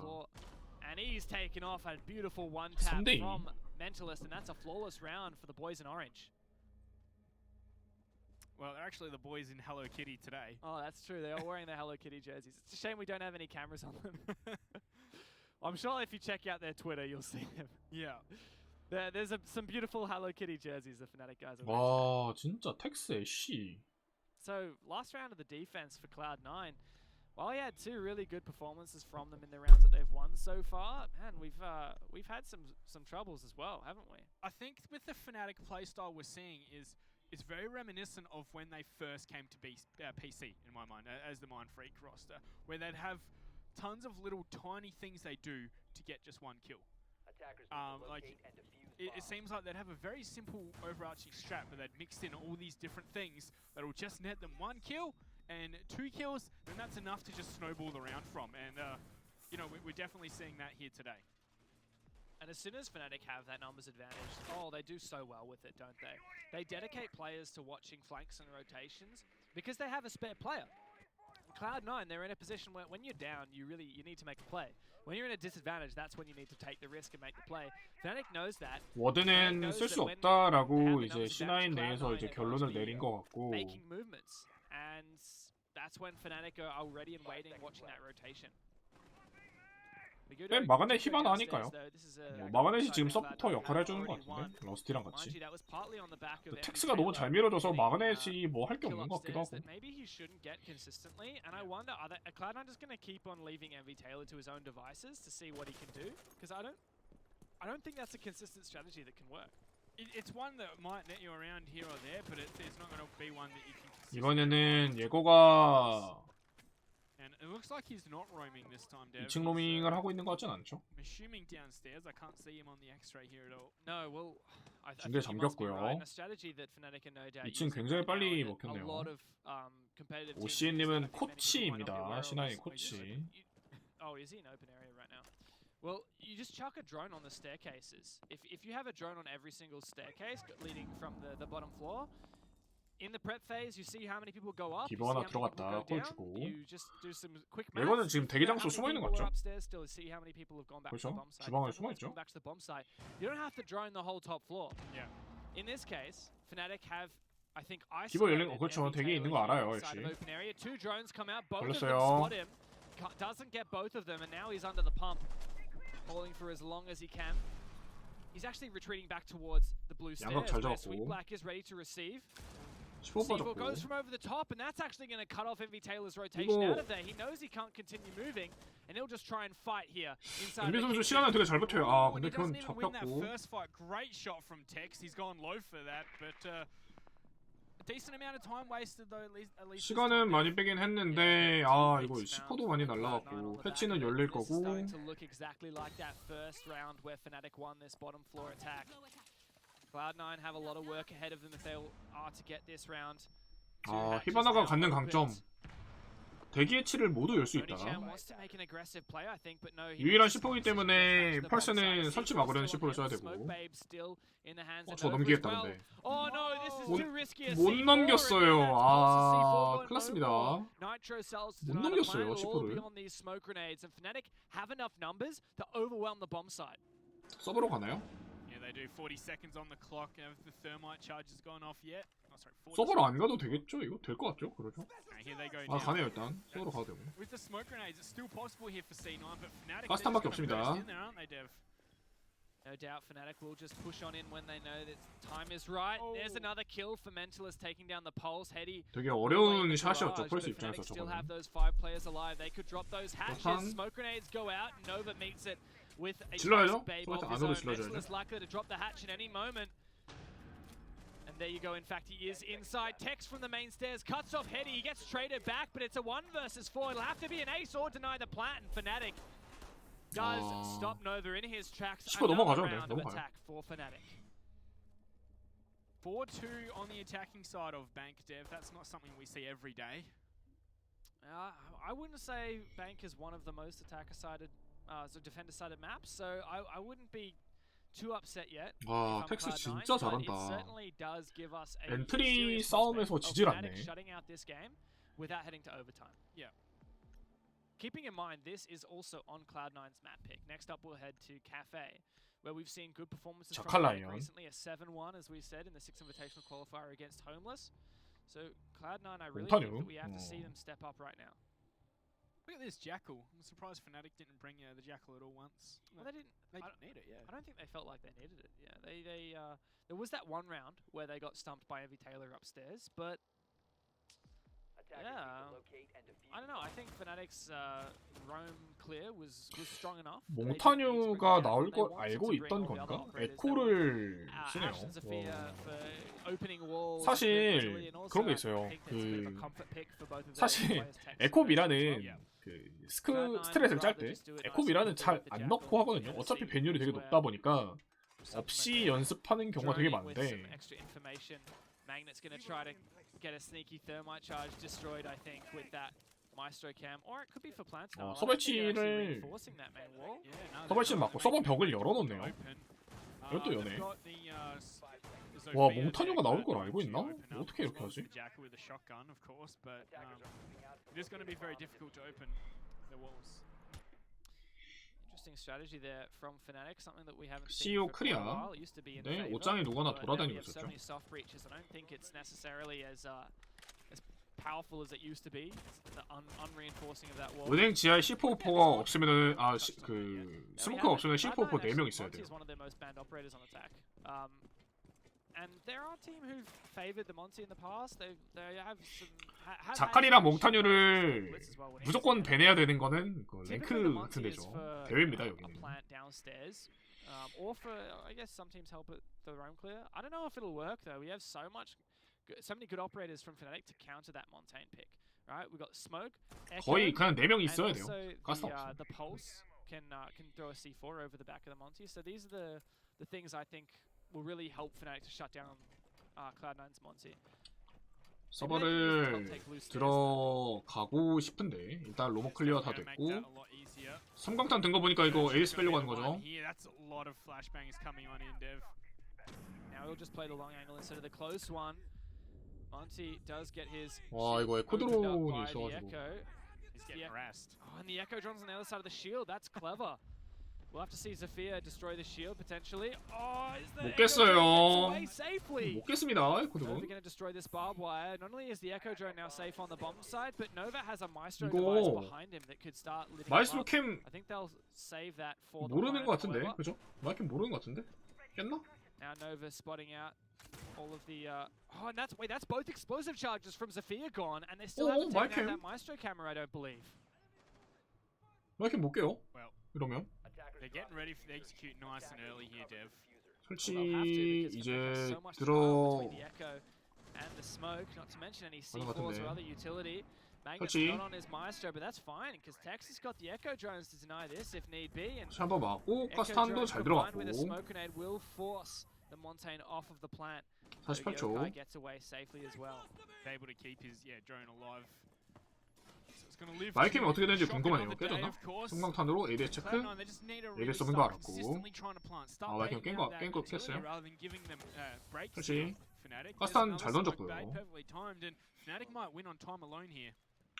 Speaker 1: And he's taken off a beautiful one tap
Speaker 3: 3대2.
Speaker 1: from Mentalist, and that's a flawless round for the boys in orange.
Speaker 2: Well, they're actually the boys in Hello Kitty today.
Speaker 1: Oh, that's true. They're all wearing their Hello Kitty jerseys. It's a shame we don't have any cameras on them. I'm sure if you check out their Twitter, you'll see them.
Speaker 2: Yeah.
Speaker 1: There's some beautiful Hello Kitty jerseys the Fnatic guys are wearing.
Speaker 3: 와 진짜 텍스 애쉬.
Speaker 1: So, last round of the defense for Cloud9. While he had 2 really good performances from them in the rounds that they've won so far, man, we've had some troubles as well, haven't we?
Speaker 2: I think with the Fnatic playstyle we're seeing is very reminiscent of when they first came to be PC, in my mind, as the Mind Freak roster, where they'd have tons of little tiny things they do to get just 1 kill. It seems like they'd have a very simple overarching strat, but they'd mix in all these different things that'll just net them 1 kill and 2 kills, then that's enough to just snowball the round from. And we're definitely seeing that here today.
Speaker 1: And as soon as Fnatic have that numbers advantage, they do so well with it, don't they? They dedicate players to watching flanks and rotations because they have a spare player. Cloud9, they're in a position where when you're down, you need to make a play. When you're in a disadvantage, that's when you need to take the risk and make the play. Fnatic knows that.
Speaker 3: 워드는 쓸 수 없다라고 이제 C9 내에서 이제 결론을 내린 것 같고.
Speaker 1: Making movements, and that's when Fnatic are ready and waiting, watching that rotation.
Speaker 3: 마그넷 히바나 하니까요. 마그넷이 지금 서포터 역할을 해주는 것 같은데 러스티랑 같이. 텍스가 너무 잘 밀어줘서 마그넷이 뭐 할 게 없는 것 같기도 하고.
Speaker 1: Maybe he shouldn't get consistently, and I wonder, are Cloud9 just going to keep on leaving MV Taylor to his own devices to see what he can do? Because I don't think that's a consistent strategy that can work.
Speaker 2: It's one that might net you around here or there, but it's not going to be one that you can.
Speaker 3: 이번에는 예고가
Speaker 2: And it looks like he's not roaming this time, Dev.
Speaker 3: 2층 로밍을 하고 있는 것 같진 않죠?
Speaker 2: I'm assuming downstairs. I can't see him on the X-ray here at all.
Speaker 1: No, well, I
Speaker 3: 중계
Speaker 1: think you must be
Speaker 3: 잠겼고요.
Speaker 1: right. A strategy that Fnatic are no doubt
Speaker 3: 2층
Speaker 1: using
Speaker 3: 굉장히
Speaker 1: right
Speaker 3: 빨리
Speaker 1: now,
Speaker 3: 먹혔네요.
Speaker 1: a lot of competitive teams
Speaker 3: 오시엔님은
Speaker 1: that I think many people might not be aware
Speaker 3: 코치입니다.
Speaker 1: of
Speaker 3: 신하의
Speaker 1: is-
Speaker 3: 코치.
Speaker 1: Oh, is he in open area right now? Well, you just chuck a drone on the staircases. If you have a drone on every single staircase leading from the bottom floor, in the prep phase, you see how many people go up.
Speaker 3: 기보 하나
Speaker 1: you see how many
Speaker 3: 들어갔다.
Speaker 1: people
Speaker 3: 골
Speaker 1: go down.
Speaker 3: 주고.
Speaker 1: You just do some quick math.
Speaker 3: 예고는 지금 대기 장소
Speaker 1: How many
Speaker 3: 숨어 있는 것
Speaker 1: people
Speaker 3: 같죠?
Speaker 1: are upstairs still, see how many people have gone back to
Speaker 3: 그렇죠.
Speaker 1: the bomb site.
Speaker 3: 주방에
Speaker 1: Everyone's
Speaker 3: 숨어 있죠.
Speaker 1: gone back to the bomb site. You don't have to drone the whole top floor.
Speaker 2: Yeah.
Speaker 1: In this case, Fnatic have, I think,
Speaker 3: 기보 열린
Speaker 1: isolated
Speaker 3: 그렇죠.
Speaker 1: MV
Speaker 3: 대기에 있는 거
Speaker 1: Taylor
Speaker 3: 알아요,
Speaker 1: inside
Speaker 3: 역시.
Speaker 1: of open area. 2 drones come out, both of them
Speaker 3: 걸렸어요.
Speaker 1: spot him. Doesn't get both of them, and now he's under the pump, holding for as long as he can. He's actually retreating back towards the blue stairs,
Speaker 3: 양각 잘
Speaker 1: where
Speaker 3: 잡았고.
Speaker 1: Sweet Black is ready to receive.
Speaker 3: 15
Speaker 1: C4
Speaker 3: 빠졌고.
Speaker 1: goes from over the top, and that's actually going to cut off MV Taylor's rotation out of there. He knows he can't continue moving, and he'll just try and fight here inside.
Speaker 3: MB 선수 시간을 되게 잘 버텨요. 아 근데 그건
Speaker 2: Win that
Speaker 3: 잡혔고.
Speaker 2: first fight. Great shot from Tex. He's gone low for that, but a decent amount of time wasted though. At least
Speaker 3: 시간은 많이 빼긴 했는데 아 이거 C4도 많이 날라갔고 패치는 열릴 거고.
Speaker 1: Starting to look exactly like that first round where Fnatic won this bottom floor attack. Cloud9 have a lot of work ahead of them if they are to get this round.
Speaker 3: 아 히바나가 갖는 강점. 대기의 치를 모두 열 수 있다. 유일한 C4이기 때문에 펄스는 설치 막으려는 C4를 써야 되고. 저 넘기겠다는데. 못 넘겼어요. 아 큰일 났습니다. 못 넘겼어요 C4를. 서버로 가나요?
Speaker 2: They do 40 seconds on the clock. Have the thermite charge has gone off yet? Oh, sorry,
Speaker 3: 서버로 안 가도 되겠죠? 이거 될 것 같죠? 그러죠?
Speaker 2: Here they go.
Speaker 3: 아 가네요 일단. 서버로 가도 되고.
Speaker 2: With the smoke grenades, it's still possible here for C9, but Fnatic.
Speaker 3: 가스탄밖에 없습니다.
Speaker 1: No doubt Fnatic will just push on in when they know that time is right. There's another kill for Mentalist taking down the pulse. Heady.
Speaker 3: 되게 어려운 샷이었죠. 펄스 입장에서
Speaker 1: still have
Speaker 3: 저거는.
Speaker 1: those 5 players alive. They could drop those hatches. Smoke grenades go out. Nova meets it with a
Speaker 3: 질러야죠.
Speaker 1: babe
Speaker 3: 소나타
Speaker 1: of his
Speaker 3: 안으로
Speaker 1: own.
Speaker 3: 질러줘야죠.
Speaker 1: Mentalist likely to drop the hatch in any moment. And there you go. In fact, he is inside. Tex from the main stairs cuts off Heady. He gets traded back, but it's a 1 versus 4. It'll have to be an ace or deny the plant. And Fnatic does stop Nova in his tracks.
Speaker 3: 넘어가죠.
Speaker 1: Another
Speaker 3: 네,
Speaker 1: round of
Speaker 3: 넘어가요.
Speaker 1: attack for Fnatic.
Speaker 2: 4-2 on the attacking side of Bank Dev. That's not something we see every day.
Speaker 1: I wouldn't say Bank is one of the most attacker-sided, so defender-sided maps. So I wouldn't be too upset yet.
Speaker 3: 와 텍스 진짜 잘한다.
Speaker 1: It certainly does give us a
Speaker 3: 엔트리 싸움에서 지질 않네.
Speaker 1: shutting out this game without heading to overtime.
Speaker 2: Yeah.
Speaker 1: Keeping in mind, this is also on Cloud9's map pick. Next up, we'll head to Cafe, where we've seen good performances from Bank recently. A 7-1, as we said, in the 6th Invitational Qualifier against Homeless. So Cloud9, I really think that we have to see them step up right now.
Speaker 2: Look at this Jackal. I'm surprised Fnatic didn't bring the Jackal at all once.
Speaker 1: Well, they didn't.
Speaker 2: They didn't need it, yeah.
Speaker 1: I don't think they felt like they needed it. Yeah, there was that one round where they got stumped by Evie Taylor upstairs, but yeah, I don't know. I think Fnatic's roam clear was strong enough.
Speaker 3: 몽타뉴가 나올 걸 알고 있던 건가? 에코를 쓰네요. 사실 그런 게 있어요. 사실 에코미라는 스트레스를 짤 때 에코미라는 잘 안 넣고 하거든요. 어차피 밴율이 되게 높다 보니까 없이 연습하는 경우가 되게 많은데.
Speaker 1: Magnet's gonna try to get a sneaky thermite charge destroyed, I think, with that Maestro cam, or it could be for plants.
Speaker 3: 서버치를 맞고 서버 벽을 열어놓네요. 이것도 연해. 와 몽타뉴가 나올 걸 알고 있나? 어떻게 이렇게 하지?
Speaker 1: Strategy there from Fnatic, something that we haven't
Speaker 3: CEO
Speaker 1: seen for quite a
Speaker 3: 크리아.
Speaker 1: while. It used to be in
Speaker 3: 네,
Speaker 1: favor,
Speaker 3: 옷장에 누구나
Speaker 1: but now we
Speaker 3: 돌아다니고
Speaker 1: have so
Speaker 3: 있었죠.
Speaker 1: many soft breaches. I don't think it's necessarily as powerful as it used to be. It's the unreinforcing of that wall.
Speaker 3: 은행 지하에 C4포가 없으면은 그 스모크가 없으면 C4포 4명 있어야 돼요.
Speaker 1: Monty is one of their most banned operators on attack. And there are teams who've favored the Monty in the past. They have some.
Speaker 3: 자칼이랑 몽타뉴를 무조건 밴해야 되는 거는 그 랭크 같은 데죠. 대회입니다 여기는.
Speaker 1: Or for, I guess some teams help it the roam clear. I don't know if it'll work though. We have so many good operators from Fnatic to counter that Montaigne pick. Right? We got Smoke, Echo,
Speaker 3: 거의 그냥 4명 있어야 돼요.
Speaker 1: also the Pulse can throw a C4 over the back of the Monty. So these are the things I think will really help Fnatic to shut down Cloud9's Monty.
Speaker 3: 서버를 들어가고 싶은데 일단 로모 클리어 다 됐고 3강탄 든 거 보니까 이거 에이스 빼려고 하는 거죠. 와 이거 에코 드론이 있어가지고
Speaker 1: and the Echo drones on the other side of the shield. That's clever. We'll have to see Zafir destroy the shield potentially.
Speaker 3: 못 깼어요. 못 깼습니다. 에코 드론.
Speaker 1: Nova going to destroy this barbed wire. Not only is the Echo drone now safe on the bomb side, but Nova has a Maestro device behind him that could start living.
Speaker 3: 마이스로 캠
Speaker 1: I think they'll save that for
Speaker 3: 모르는 것 같은데, 그죠? 마이캠 모르는 것 같은데? 깼나?
Speaker 1: Now Nova spotting out all of the. Oh, and that's both explosive charges from Zofia gone, and they still haven't taken out that Maestro camera, I don't believe.
Speaker 3: 마이캠 못 깨요?
Speaker 2: Well,
Speaker 3: 이러면
Speaker 2: they're getting ready for the execute nice and early here, Dev.
Speaker 3: 설치 이제
Speaker 1: 들어.
Speaker 3: 들어.
Speaker 1: And the smoke, not to mention any
Speaker 3: 맞는 것
Speaker 1: C4s or
Speaker 3: 같은데.
Speaker 1: other utility. Magnet's
Speaker 3: 설치.
Speaker 1: not on his Maestro, but that's fine because Texas got the Echo drones to deny this if need be. And
Speaker 3: 한번 맞고
Speaker 1: Echo
Speaker 3: 가스탄도
Speaker 1: drone
Speaker 3: 잘
Speaker 1: combined with a
Speaker 3: 들어갔고.
Speaker 1: smoke grenade will force the Montaigne off of the plant.
Speaker 3: 48초.
Speaker 1: Yokai gets away safely as well.
Speaker 2: Able to keep his drone alive. So it's gonna live.
Speaker 3: 마이캠이 어떻게 되는지
Speaker 2: Shock
Speaker 3: 궁금하네요.
Speaker 2: another day,
Speaker 3: 깨졌나?
Speaker 2: of course.
Speaker 3: 성광탄으로 ADS 체크.
Speaker 2: Cloud9, they just need to really
Speaker 3: ADS 써본 거
Speaker 2: start
Speaker 3: 알았고.
Speaker 2: consistently trying to plant. Start
Speaker 3: 마이캠
Speaker 2: baiting
Speaker 3: 깬
Speaker 2: out
Speaker 3: 거
Speaker 2: that
Speaker 3: 깼어요.
Speaker 2: utility rather than giving them breaks.
Speaker 3: 설치.
Speaker 2: Fnatic.
Speaker 3: 가스탄
Speaker 2: There's
Speaker 3: 잘
Speaker 2: another smoke
Speaker 3: 던졌고요.
Speaker 2: bait, perfectly timed, and Fnatic might win on time alone here.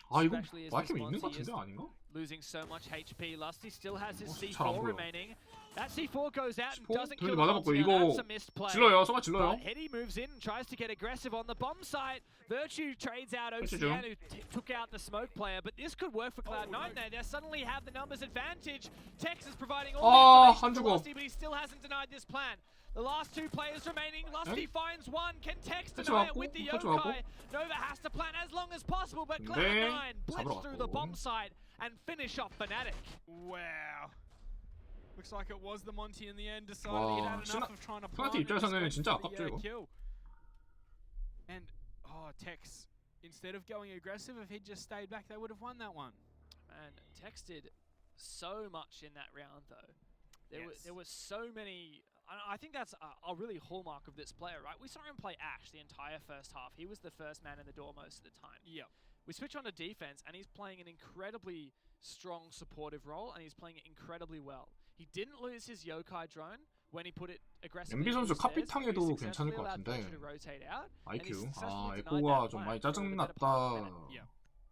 Speaker 3: 아 이거
Speaker 1: Especially as
Speaker 3: 마이캠이
Speaker 1: this
Speaker 3: 있는 것
Speaker 1: Monty
Speaker 3: 같은데 아닌가?
Speaker 1: Losing so much HP. Lusty still has his
Speaker 3: 잘안
Speaker 1: C4
Speaker 3: 보여.
Speaker 1: remaining. That C4 goes out and
Speaker 3: C4?
Speaker 1: doesn't kill
Speaker 3: 되게
Speaker 1: the
Speaker 3: 맞아봤고,
Speaker 1: Monty.
Speaker 3: 이거
Speaker 1: Now, that's a missed play.
Speaker 3: 질러요. 성아 질러요.
Speaker 1: But Hetty moves in and tries to get aggressive on the bomb site. Virtue trades out
Speaker 3: 설치
Speaker 1: OCN
Speaker 3: 중.
Speaker 1: who took out the smoke player, but this could work for Cloud9 there. They suddenly have the numbers advantage. Texas providing all
Speaker 3: 아,
Speaker 1: the
Speaker 3: 안
Speaker 1: information
Speaker 3: 죽어.
Speaker 1: to Lusty, but he still hasn't denied this plan. The last two players remaining. Lusty finds one. Can Tex
Speaker 3: 설치
Speaker 1: deny it
Speaker 3: 맞고,
Speaker 1: with the
Speaker 3: 설치 맞고.
Speaker 1: Yokai? Nova has to plan as long as possible, but
Speaker 3: 근데
Speaker 1: Cloud9 blitz
Speaker 3: 잡으러
Speaker 1: through the
Speaker 3: 갔고.
Speaker 1: bomb site and finish off Fnatic.
Speaker 2: Wow. Looks like it was the Monty in the end. Decided
Speaker 3: 와,
Speaker 2: he had enough of trying to plant.
Speaker 3: 스나티 입장에서는
Speaker 2: and
Speaker 3: 진짜
Speaker 2: went for
Speaker 3: 아깝죠,
Speaker 2: the,
Speaker 3: 이거.
Speaker 2: kill. And Tex, instead of going aggressive, if he'd just stayed back, they would have won that one.
Speaker 1: And Tex did so much in that round, though. There was so many. I think that's a really hallmark of this player, right? We saw him play Ash the entire first half. He was the first man in the door most of the time.
Speaker 2: Yeah.
Speaker 1: We switch on to defense, and he's playing an incredibly strong supportive role, and he's playing it incredibly well. He didn't lose his Yokai drone when he put it aggressively.
Speaker 3: MB 선수
Speaker 1: into the stairs,
Speaker 3: 카피탕에도
Speaker 1: but he
Speaker 3: 괜찮을
Speaker 1: successfully
Speaker 3: 것
Speaker 1: allowed
Speaker 3: 같은데.
Speaker 1: Vulture to rotate out, and he
Speaker 3: IQ. 아
Speaker 1: successfully denied
Speaker 3: 에코가
Speaker 1: that
Speaker 3: 좀
Speaker 1: plan
Speaker 3: 많이
Speaker 1: for the better part of a minute.
Speaker 3: 짜증났다.
Speaker 2: Yeah.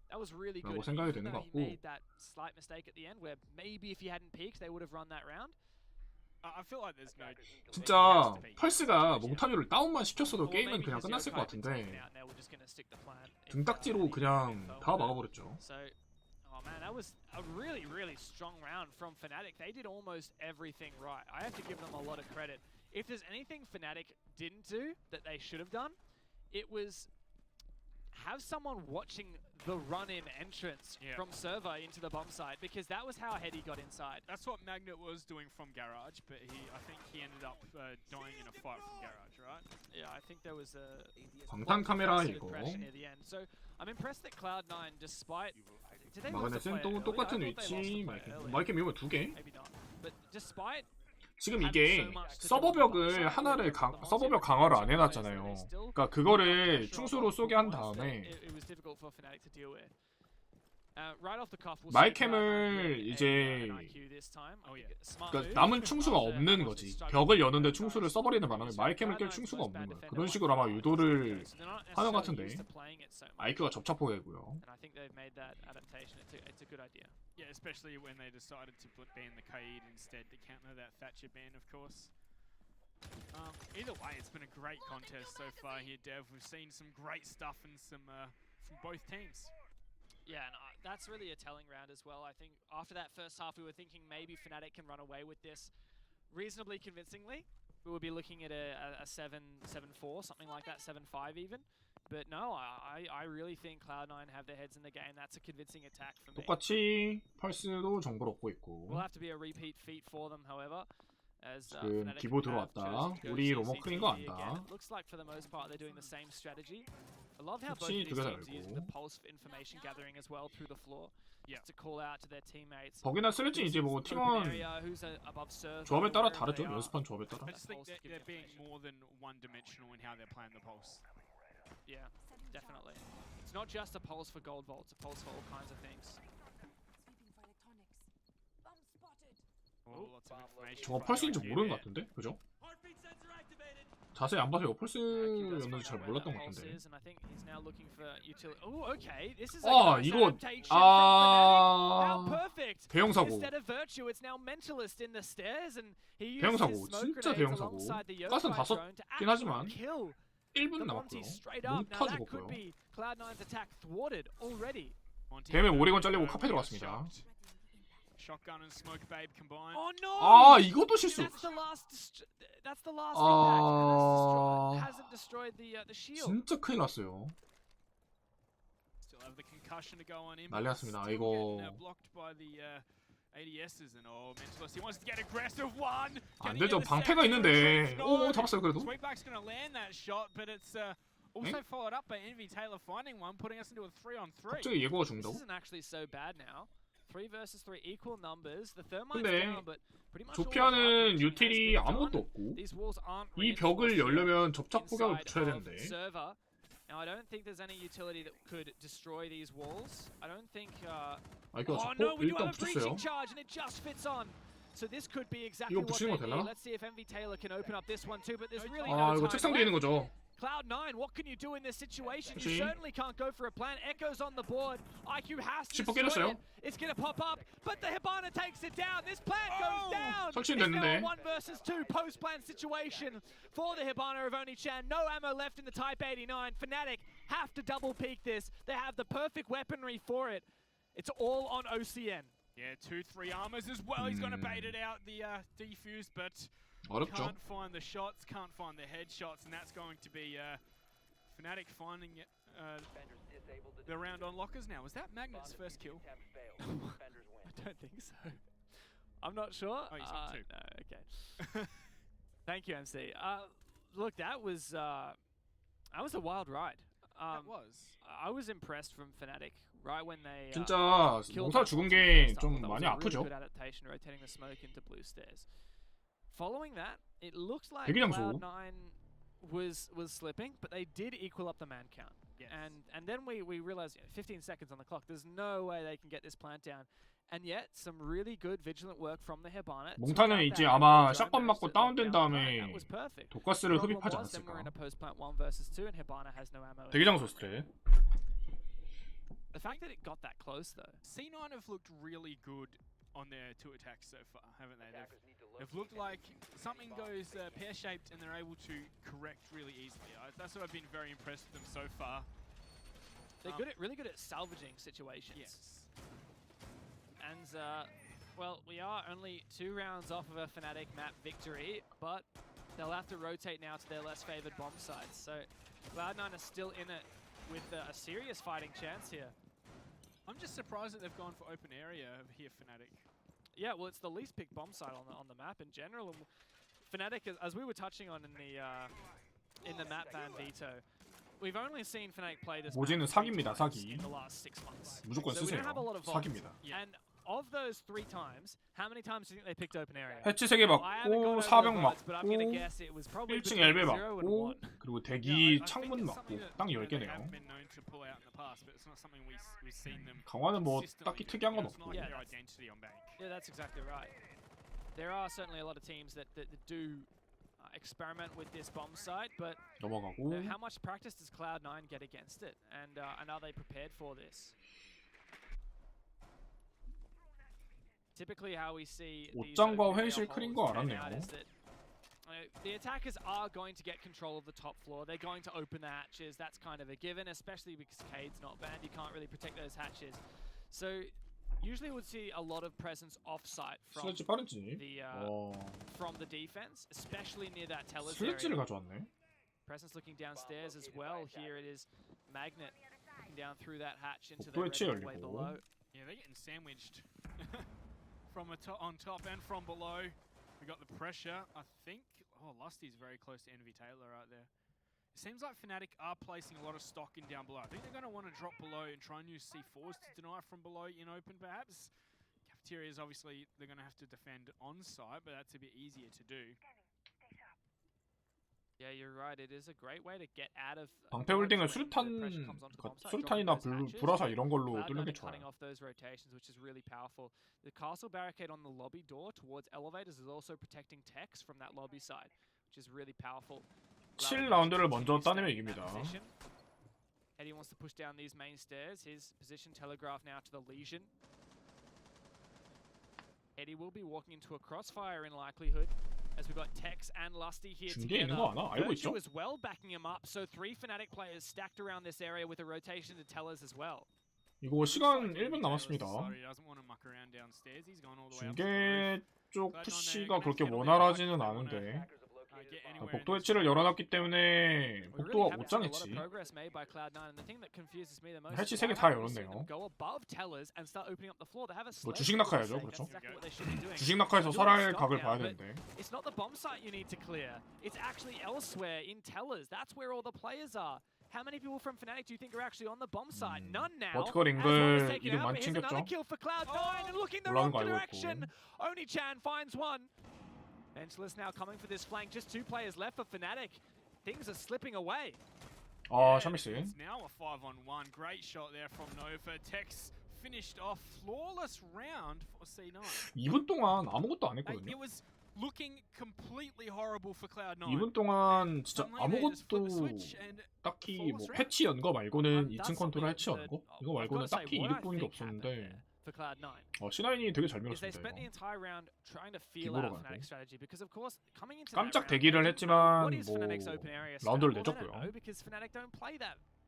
Speaker 1: That was really
Speaker 3: 라고
Speaker 1: good.
Speaker 3: 생각이
Speaker 1: Even
Speaker 3: 되는
Speaker 1: though
Speaker 3: 것
Speaker 1: he
Speaker 3: 같고.
Speaker 1: made that slight mistake at the end, where maybe if he hadn't peeked, they would have run that round.
Speaker 2: I feel like there's no.
Speaker 3: 진짜 펄스가 몽타뉴를 다운만 시켰어도 게임은 그냥 끝났을 것 같은데 등딱지로 그냥 다 막아버렸죠.
Speaker 1: So, oh man, that was a really, really strong round from Fnatic. They did almost everything right. I have to give them a lot of credit. If there's anything Fnatic didn't do that they should have done, it was have someone watching the run-in entrance from server into the bomb site, because that was how Hetty got inside.
Speaker 2: That's what Magnet was doing from Garage, but I think he ended up dying in a fight from Garage, right?
Speaker 1: Yeah, I think there was a
Speaker 3: 방탄 카메라
Speaker 1: defensive
Speaker 3: 이거
Speaker 1: aggression near the end. So I'm impressed that Cloud9, despite did they lose the
Speaker 3: 마그넷은
Speaker 1: player
Speaker 3: 또
Speaker 1: early?
Speaker 3: 똑같은
Speaker 1: I thought they lost the
Speaker 3: 위치
Speaker 1: player early.
Speaker 3: 마이캠 이거 두 개.
Speaker 1: Maybe not. But despite
Speaker 3: 지금 이게 서버벽을 하나를 서버벽 강화를 안 해놨잖아요. 그러니까 그거를 충수로 쏘게 한 다음에 마이캠을 이제 그러니까 남은 충수가 없는 거지. 벽을 여는데 충수를 써버리는 바람에 마이캠을 깰 충수가 없는 거야. 그런 식으로 아마 유도를 하는 것 같은데 IQ가 접착포개고요.
Speaker 2: Yeah, especially when they decided to ban the Kaid instead to counter that Thatcher ban, of course. Either way, it's been a great contest so far here, Dev. We've seen some great stuff and some from both teams.
Speaker 1: Yeah, and that's really a telling round as well. I think after that first half, we were thinking maybe Fnatic can run away with this reasonably convincingly. We would be looking at a 7-4, something like that, 7-5 even. But no, I really think Cloud9 have their heads in the game. That's a convincing attack for me.
Speaker 3: 똑같이 펄스도 정보를 얻고 있고.
Speaker 1: Will have to be a repeat feat for them, however. As
Speaker 3: 지금 기보 들어왔다. 우리 로머크린 거 안다.
Speaker 1: Looks like for the most part they're doing the same strategy. I love how both
Speaker 3: 그치,
Speaker 1: these
Speaker 3: 두 개 다
Speaker 1: teams are using the
Speaker 3: 알고.
Speaker 1: pulse information gathering as well through the floor. Just to call out to their teammates.
Speaker 3: 버기나 슬래지 이제 뭐 팀원 조합에 따라 다르죠. 연습한 조합에 따라.
Speaker 2: I just think they're being more than one-dimensional in how they're playing the pulse.
Speaker 1: Yeah, definitely. It's not just a pulse for gold vault, it's a pulse for all kinds of things.
Speaker 2: Lots of information.
Speaker 3: 저거 펄스인지 모르는 것 같은데? 그죠? 자세히 안 봐서 이거 펄스였는지 잘 몰랐던 것 같은데. 아 이거 대형 사고. 대형 사고 진짜 대형 사고. 가스는 다 썼긴 하지만 1분 남았고요. 몽타 죽었고요. 뱀에 오리건 잘리고 카페 들어갔습니다.
Speaker 2: Shotgun and Smoke Babe combined.
Speaker 1: Oh no!
Speaker 3: 아 이것도 실수.
Speaker 1: That's the last. That's the last impact. And that's hasn't destroyed the shield.
Speaker 3: 진짜 큰일 났어요.
Speaker 2: Still have the concussion to go on in.
Speaker 3: 난리 났습니다.
Speaker 2: Still
Speaker 3: 이거
Speaker 2: getting, blocked by the ADSs and Mentalist. He wants to get aggressive one.
Speaker 3: 안 되죠. 방패가 있는데. 오 잡았어요 그래도.
Speaker 2: Sweetback's gonna land that shot, but it's also followed up by Envy Taylor finding one, putting us into a 3-on-3.
Speaker 3: 갑자기 예고가
Speaker 1: This
Speaker 3: 죽는다고?
Speaker 1: isn't actually so bad now. 3 versus 3 equal numbers. The thermite's
Speaker 3: 근데
Speaker 1: down, but pretty much
Speaker 3: 조피아는 유틸이 아무것도 없고
Speaker 1: These walls aren't
Speaker 3: 이 벽을 열려면 접착
Speaker 1: inside
Speaker 3: 폭약을 붙여야
Speaker 1: of
Speaker 3: 되는데
Speaker 1: server. Now I don't think there's any utility that could destroy these walls. I don't think.
Speaker 3: 이거
Speaker 1: Oh no,
Speaker 3: 잡고
Speaker 1: we do
Speaker 3: 일단
Speaker 1: have a breaching
Speaker 3: 붙였어요.
Speaker 1: charge and it just fits on. So this could be exactly
Speaker 3: 이거
Speaker 1: what
Speaker 3: 붙이는
Speaker 1: they
Speaker 3: 거 되나?
Speaker 1: need. Let's see if Envy Taylor can open up this one too. But there's really
Speaker 3: 아
Speaker 1: no
Speaker 3: 이거
Speaker 1: time
Speaker 3: 책상 뒤에 있는
Speaker 1: left.
Speaker 3: 거죠.
Speaker 1: Cloud9, what can you do in this situation? You
Speaker 3: 그치.
Speaker 1: certainly can't go for a plan. Echo's on the board. IQ has to
Speaker 3: 슈퍼
Speaker 1: destroy
Speaker 3: 깨졌어요.
Speaker 1: it. It's going to pop up, but the Hibana takes it down. This plant goes down.
Speaker 3: 설치는
Speaker 1: It's now
Speaker 3: 됐는데.
Speaker 1: a 1 versus 2 post-plan situation for the Hibana of Oni-chan. No ammo left in the Type 89. Fnatic have to double peek this. They have the perfect weaponry for it. It's all on OCN.
Speaker 2: Yeah, 2-3 armors as well. He's gonna bait it out the defuse, but
Speaker 3: 어렵죠.
Speaker 2: can't find the shots, can't find the headshots, and that's going to be Fnatic finding the round on lockers now. Was that Magnet's first kill?
Speaker 1: I don't think so. I'm not sure.
Speaker 2: Oh, he's got 2.
Speaker 1: No, okay. Thank you, MC. Look, that was a wild ride.
Speaker 2: That was.
Speaker 1: I was impressed from Fnatic right when they
Speaker 3: 진짜
Speaker 1: killed
Speaker 3: 몽타
Speaker 1: us
Speaker 3: 죽은
Speaker 1: on
Speaker 3: 게
Speaker 1: first. I
Speaker 3: 좀
Speaker 1: thought that was
Speaker 3: 많이
Speaker 1: a really
Speaker 3: 아프죠.
Speaker 1: good adaptation, rotating the smoke into blue stairs. Following that, it looked like
Speaker 3: 대기장소.
Speaker 1: Cloud9 was slipping, but they did equal up the man count.
Speaker 2: Yes.
Speaker 1: And then we realized 15 seconds on the clock. There's no way they can get this plant down. And yet, some really good vigilant work from the Hibana.
Speaker 3: 몽타는 이제 아마 샷건 맞고 다운된 다음에 독가스를 흡입하지
Speaker 1: Then we're
Speaker 3: 않았을까.
Speaker 1: in a post plant 1 versus 2, and Hibana has no ammo.
Speaker 3: 대기장소 스트레.
Speaker 1: The fact that it got that close, though.
Speaker 2: C9 have looked really good on their 2 attacks so far, haven't they? They've looked like something goes pear-shaped and they're able to correct really easily. That's what I've been very impressed with them so far.
Speaker 1: They're really good at salvaging situations.
Speaker 2: Yes.
Speaker 1: And, well, we are only 2 rounds off of a Fnatic map victory, but they'll have to rotate now to their less favored bomb sites. So Cloud9 are still in it with a serious fighting chance here.
Speaker 2: I'm just surprised that they've gone for open area over here, Fnatic.
Speaker 1: Yeah, well, it's the least picked bomb site on the map in general. And Fnatic, as we were touching on in the map ban veto, we've only seen Fnatic play this
Speaker 3: 모제는
Speaker 1: map 3
Speaker 3: 사기입니다,
Speaker 1: times
Speaker 3: 사기.
Speaker 1: in the last 6 months.
Speaker 3: 무조건
Speaker 1: So we
Speaker 3: 쓰세요.
Speaker 1: don't have a lot of volume.
Speaker 3: 사기입니다.
Speaker 2: Yeah.
Speaker 1: And of those 3 times, how many times do you think they picked open area?
Speaker 3: 해치 3개
Speaker 1: I haven't
Speaker 3: 맞고
Speaker 1: gone over
Speaker 3: 4병
Speaker 1: the votes, but I'm gonna
Speaker 3: 맞고
Speaker 1: guess it was probably
Speaker 3: 1층
Speaker 1: between
Speaker 3: 엘베
Speaker 1: 0 and
Speaker 3: 맞고
Speaker 1: 1.
Speaker 3: 그리고
Speaker 2: Yeah,
Speaker 3: 대기
Speaker 2: I think
Speaker 3: 창문
Speaker 2: it's
Speaker 3: 맞고
Speaker 2: something that,
Speaker 3: 딱
Speaker 2: you know, they
Speaker 3: 10개네요.
Speaker 2: have been known to pull out in the past, but it's not something we've seen them
Speaker 3: 강화는 뭐
Speaker 2: consistently
Speaker 3: 딱히
Speaker 2: do.
Speaker 3: 특이한 건
Speaker 2: It's not
Speaker 3: 없고.
Speaker 2: like their identity on bank.
Speaker 1: Yeah, that's exactly right. There are certainly a lot of teams that do experiment with this bomb site, but
Speaker 3: 넘어가고
Speaker 1: how much practice does Cloud9 get against it? And are they prepared for this? Typically how we see these
Speaker 3: 옷장과
Speaker 1: open
Speaker 3: 회실
Speaker 1: area
Speaker 3: 크린
Speaker 1: holds
Speaker 3: 거
Speaker 1: pan
Speaker 3: 알았네요.
Speaker 1: out is that the attackers are going to get control of the top floor. They're going to open the hatches. That's kind of a given, especially because Cade's not banned. You can't really protect those hatches. So usually we'd see a lot of presence off-site from
Speaker 3: 슬래지 빠른지.
Speaker 1: from the defense, especially near that teller's
Speaker 3: 슬래지를
Speaker 1: area.
Speaker 3: 가져왔네.
Speaker 1: Presence looking downstairs as well. Here it is Magnet looking down through that hatch into the
Speaker 3: 복도에 치
Speaker 1: red way
Speaker 3: 열리고.
Speaker 1: below.
Speaker 2: Yeah, they're getting sandwiched from on top and from below. We got the pressure, I think. Oh, Lusty's very close to Envy Taylor right there. It seems like Fnatic are placing a lot of stock in down below. I think they're going to want to drop below and try and use C4s to deny from below in open, perhaps. Cafeterias, obviously, they're going to have to defend on site, but that's a bit easier to do.
Speaker 1: Yeah, you're right. It is a great way to get out of
Speaker 3: 방패 홀딩은 수류탄이나 불화살 이런 걸로 뚫는 게 좋아요.
Speaker 1: cutting off those rotations, which is really powerful. The castle barricade on the lobby door towards elevators is also protecting techs from that lobby side, which is really powerful.
Speaker 3: 7라운드를 먼저 따내면 이깁니다.
Speaker 1: Eddie wants to push down these main stairs. His position telegraphed now to the Legion. Eddie will be walking into a crossfire in likelihood, as we've got Tex and Lusty here
Speaker 3: 중계에 있는
Speaker 1: together.
Speaker 3: 거 아나? 알고 있죠?
Speaker 1: Virtue as well backing him up, so 3 Fnatic players stacked around this area with a rotation to tellers as well.
Speaker 3: 이거 시간 1분 남았습니다. 중계 쪽 푸시가 그렇게 원활하지는 않은데 복도 해치를 열어놨기 때문에 복도가 못 장했지. 해치 3개 다 열었네요. 뭐 주식 낙하야죠. 그렇죠. 주식 낙하에서 살할 각을 봐야 되는데.
Speaker 1: It's not the bomb site you need to clear. It's actually elsewhere in tellers. That's where all the players are. How many people from Fnatic do you think are actually on the bomb site? None now.
Speaker 3: 버티컬 잉글 이름 많이 챙겼죠.
Speaker 1: Kill for Cloud9 and looking the
Speaker 3: 올라가는
Speaker 1: wrong
Speaker 3: 거 알고
Speaker 1: direction.
Speaker 3: 있고.
Speaker 1: Oni-chan finds one. Mentalist now coming for this flank. Just 2 players left for Fnatic. Things are slipping away.
Speaker 3: 아, 샤미스.
Speaker 2: It's now a 5-on-1. Great shot there from Nova. Tex finished off flawless round for C9.
Speaker 3: 2분 동안 아무것도 안 했거든요.
Speaker 2: It was looking completely horrible for Cloud9.
Speaker 3: 2분 동안 진짜 아무것도 딱히 뭐 패치 연 거 말고는 2층 컨트롤 해치 연 거? 이거 말고는 딱히 이득 보는 게 없었는데 C9이 되게 잘 밀었습니다. 이거. 깜짝 대기를 했지만 뭐 라운드를 내줬고요.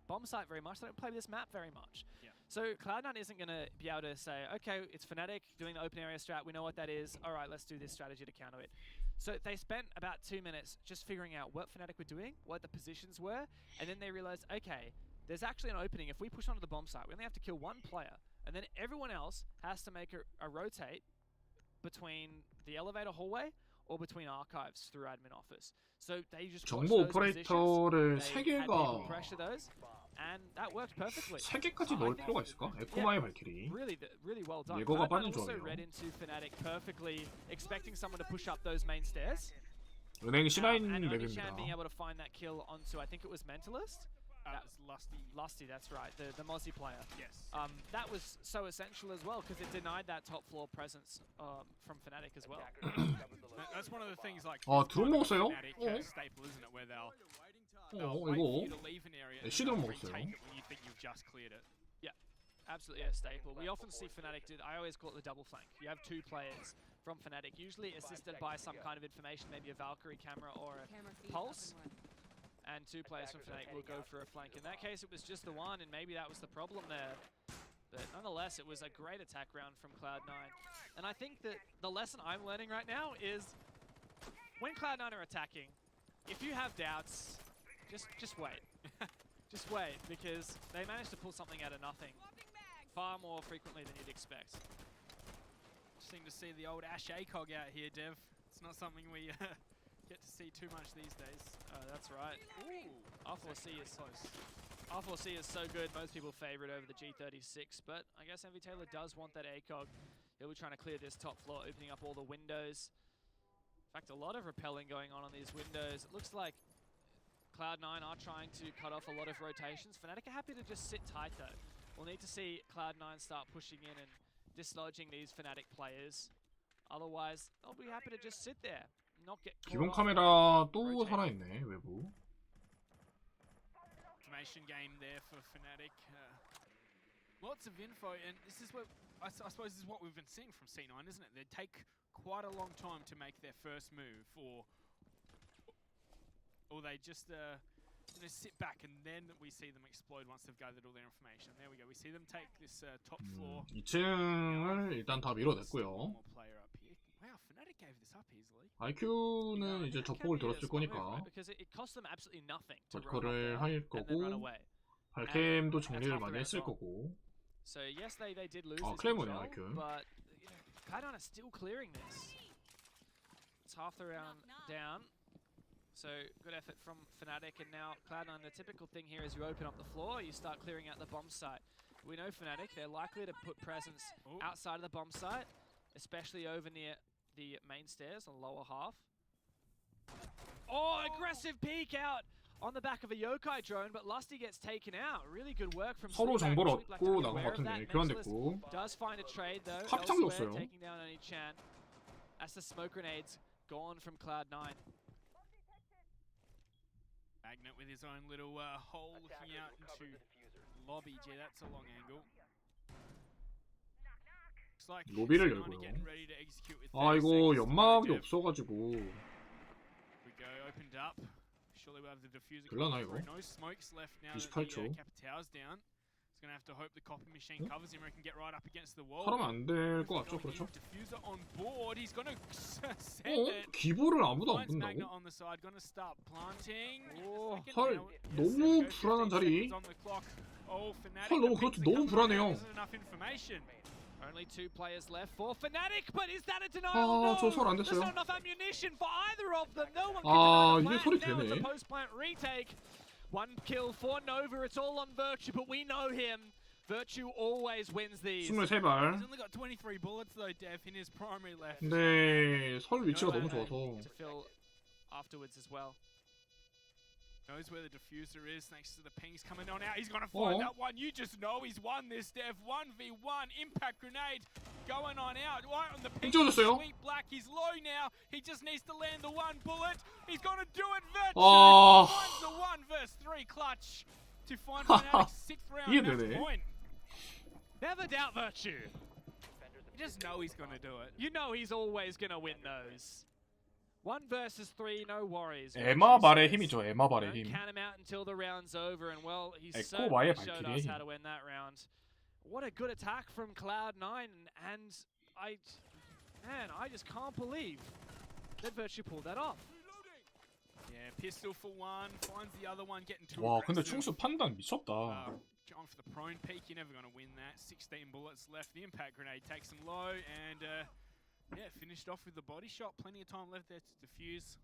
Speaker 1: Bomb site very much. They don't play this map very much. Yeah. So Cloud9 isn't going to be able to say, okay, it's Fnatic doing the open area strat. We know what that is. All right, let's do this strategy to counter it. So they spent about 2 minutes just figuring out what Fnatic were doing, what the positions were, and then they realized, okay, there's actually an opening. If we push onto the bomb site, we only have to kill 1 player, and then everyone else has to make a rotate between the elevator hallway or between archives through admin office. So they just
Speaker 3: 정보 오퍼레이터를 3개가
Speaker 1: pressure those. And that worked perfectly.
Speaker 3: 3개까지 넣을 필요가 있을까? 에코마의 발키리.
Speaker 1: Really well done.
Speaker 3: 예거가 빠진
Speaker 1: also
Speaker 3: 조합이에요.
Speaker 1: read into Fnatic perfectly, expecting someone to push up those main stairs.
Speaker 3: 은행 C9
Speaker 1: and
Speaker 3: 맵입니다.
Speaker 1: being able to find that kill onto, I think it was Mentalist.
Speaker 2: That was Lusty.
Speaker 1: Lusty, that's right, the Mozzie player.
Speaker 2: Yes.
Speaker 1: That was so essential as well because it denied that top floor presence from Fnatic as well.
Speaker 2: That's one of the things like.
Speaker 3: 드론 먹었어요?
Speaker 2: Staple, isn't it, where they'll
Speaker 3: 이거 애쉬도 먹었어요.
Speaker 1: Yeah, absolutely a staple. We often see Fnatic do. I always call it the double flank. You have 2 players from Fnatic, usually assisted by some kind of information, maybe a Valkyrie camera or a pulse. And 2 players from Fnatic will go for a flank. In that case, it was just the one, and maybe that was the problem there. But nonetheless, it was a great attack round from Cloud9. And I think that the lesson I'm learning right now is when Cloud9 are attacking, if you have doubts, just wait. Just wait, because they managed to pull something out of nothing far more frequently than you'd expect.
Speaker 2: Seem to see the old Ash ACOG out here, Dev. It's not something we get to see too much these days.
Speaker 1: That's right. R4C is close. R4C is so good, most people favor it over the G36, but I guess Envy Taylor does want that ACOG. He'll be trying to clear this top floor, opening up all the windows. In fact, a lot of repelling going on these windows. It looks like Cloud9 are trying to cut off a lot of rotations. Fnatic are happy to just sit tight though. We'll need to see Cloud9 start pushing in and dislodging these Fnatic players. Otherwise, they'll be happy to just sit there. Not get
Speaker 3: 기본 카메라 또 살아있네, 외부.
Speaker 2: Information game there for Fnatic. Lots of info, and this is what I suppose this is what we've been seeing from C9, isn't it? They take quite a long time to make their first move, or they just sit back and then we see them explode once they've gathered all their information. There we go. We see them take this top floor.
Speaker 3: 2층을 일단 다 밀어냈고요.
Speaker 2: Wow, Fnatic gave this up easily.
Speaker 3: IQ는 이제 저폭을 들었을 거니까 버티컬을 할 거고 발캠도 정리를 많이 했을 거고. 클레이모네요, IQ.
Speaker 1: Cloud9 are still clearing this. It's half the round down. So good effort from Fnatic, and now Cloud9, the typical thing here is you open up the floor, you start clearing out the bomb site. We know Fnatic, they're likely to put presence outside of the bomb site, especially over near the main stairs on the lower half. Oh, aggressive peek out on the back of a Yokai drone, but Lusty gets taken out. Really good work from
Speaker 3: 서로 정보를 얻고 나간 것 같은데 교환됐고.
Speaker 1: Does find a trade though.
Speaker 3: 합창도 없어요.
Speaker 1: Taking down Oni-chan. As the smoke grenades gone from Cloud9.
Speaker 2: Magnet with his own little hole looking out into lobby. Gee, that's a long angle. Looks like
Speaker 3: 로비를 열고요. 아 이거 연막이 없어가지고.
Speaker 2: We go opened up. Surely we'll have the diffuser.
Speaker 3: 될라나 이거?
Speaker 2: No smokes left now.
Speaker 3: 28초.
Speaker 2: Cap towers down. He's gonna have to hope the copy machine covers him or he can get right up against the wall.
Speaker 3: 사람은 안 될 것 같죠? 그렇죠?
Speaker 2: Diffuser on board. He's gonna send
Speaker 3: 어?
Speaker 2: it.
Speaker 3: 기보를 아무도 안
Speaker 2: Finds Magnet
Speaker 3: 본다고?
Speaker 2: on the side. Gonna start planting.
Speaker 3: 헐, 너무 불안한 자리. 헐, 너무 그렇죠. 너무 불안해요.
Speaker 1: Only 2 players left for Fnatic, but is that a denial?
Speaker 3: 아, 저 설 안
Speaker 1: There's
Speaker 3: 됐어요.
Speaker 1: not enough ammunition for either of them. No one can
Speaker 3: 아,
Speaker 1: deny the
Speaker 3: 이게 소리
Speaker 1: plant. Now it's a
Speaker 3: 되네.
Speaker 1: post-plant retake. 1 kill for Nova. It's all on Virtue, but we know him. Virtue always wins these.
Speaker 3: 23발.
Speaker 2: He's only got 23 bullets though, Dev, in his primary left.
Speaker 3: 근데 설 위치가
Speaker 1: No
Speaker 3: 너무
Speaker 1: ammo
Speaker 3: 좋아서
Speaker 1: to fill afterwards as well.
Speaker 2: Knows where the diffuser is thanks to the pings coming on out. He's gonna find that one. You just know he's won this, Dev. 1v1 impact grenade going on out. Right on the ping.
Speaker 3: 찍어줬어요.
Speaker 2: Sweet Black. He's low now. He just needs to land the 1 bullet. He's gonna do it. Virtue finds the 1 versus 3 clutch to find Fnatic's 6th round match point.
Speaker 1: Never doubt Virtue.
Speaker 2: You just know he's gonna do it.
Speaker 1: You know he's always gonna win those. 1 versus 3, no worries.
Speaker 3: 에마발의 힘이죠. 에마발의
Speaker 1: Don't
Speaker 3: 힘.
Speaker 1: count him out until the round's over, and well, he
Speaker 3: 에코와의
Speaker 1: certainly showed
Speaker 3: 발키리의
Speaker 1: us
Speaker 3: 힘.
Speaker 1: how to win that round. What a good attack from Cloud9, and I just can't believe that Virtue pulled that off.
Speaker 2: Yeah, pistol for 1, finds the other one, getting too
Speaker 3: 와, 근데
Speaker 2: aggressive.
Speaker 3: 충수 판단 미쳤다.
Speaker 2: Going for the prone peak, you're never gonna win that. 16 bullets left. The impact grenade takes him low, and yeah, finished off with the body shot. Plenty of time left there to defuse.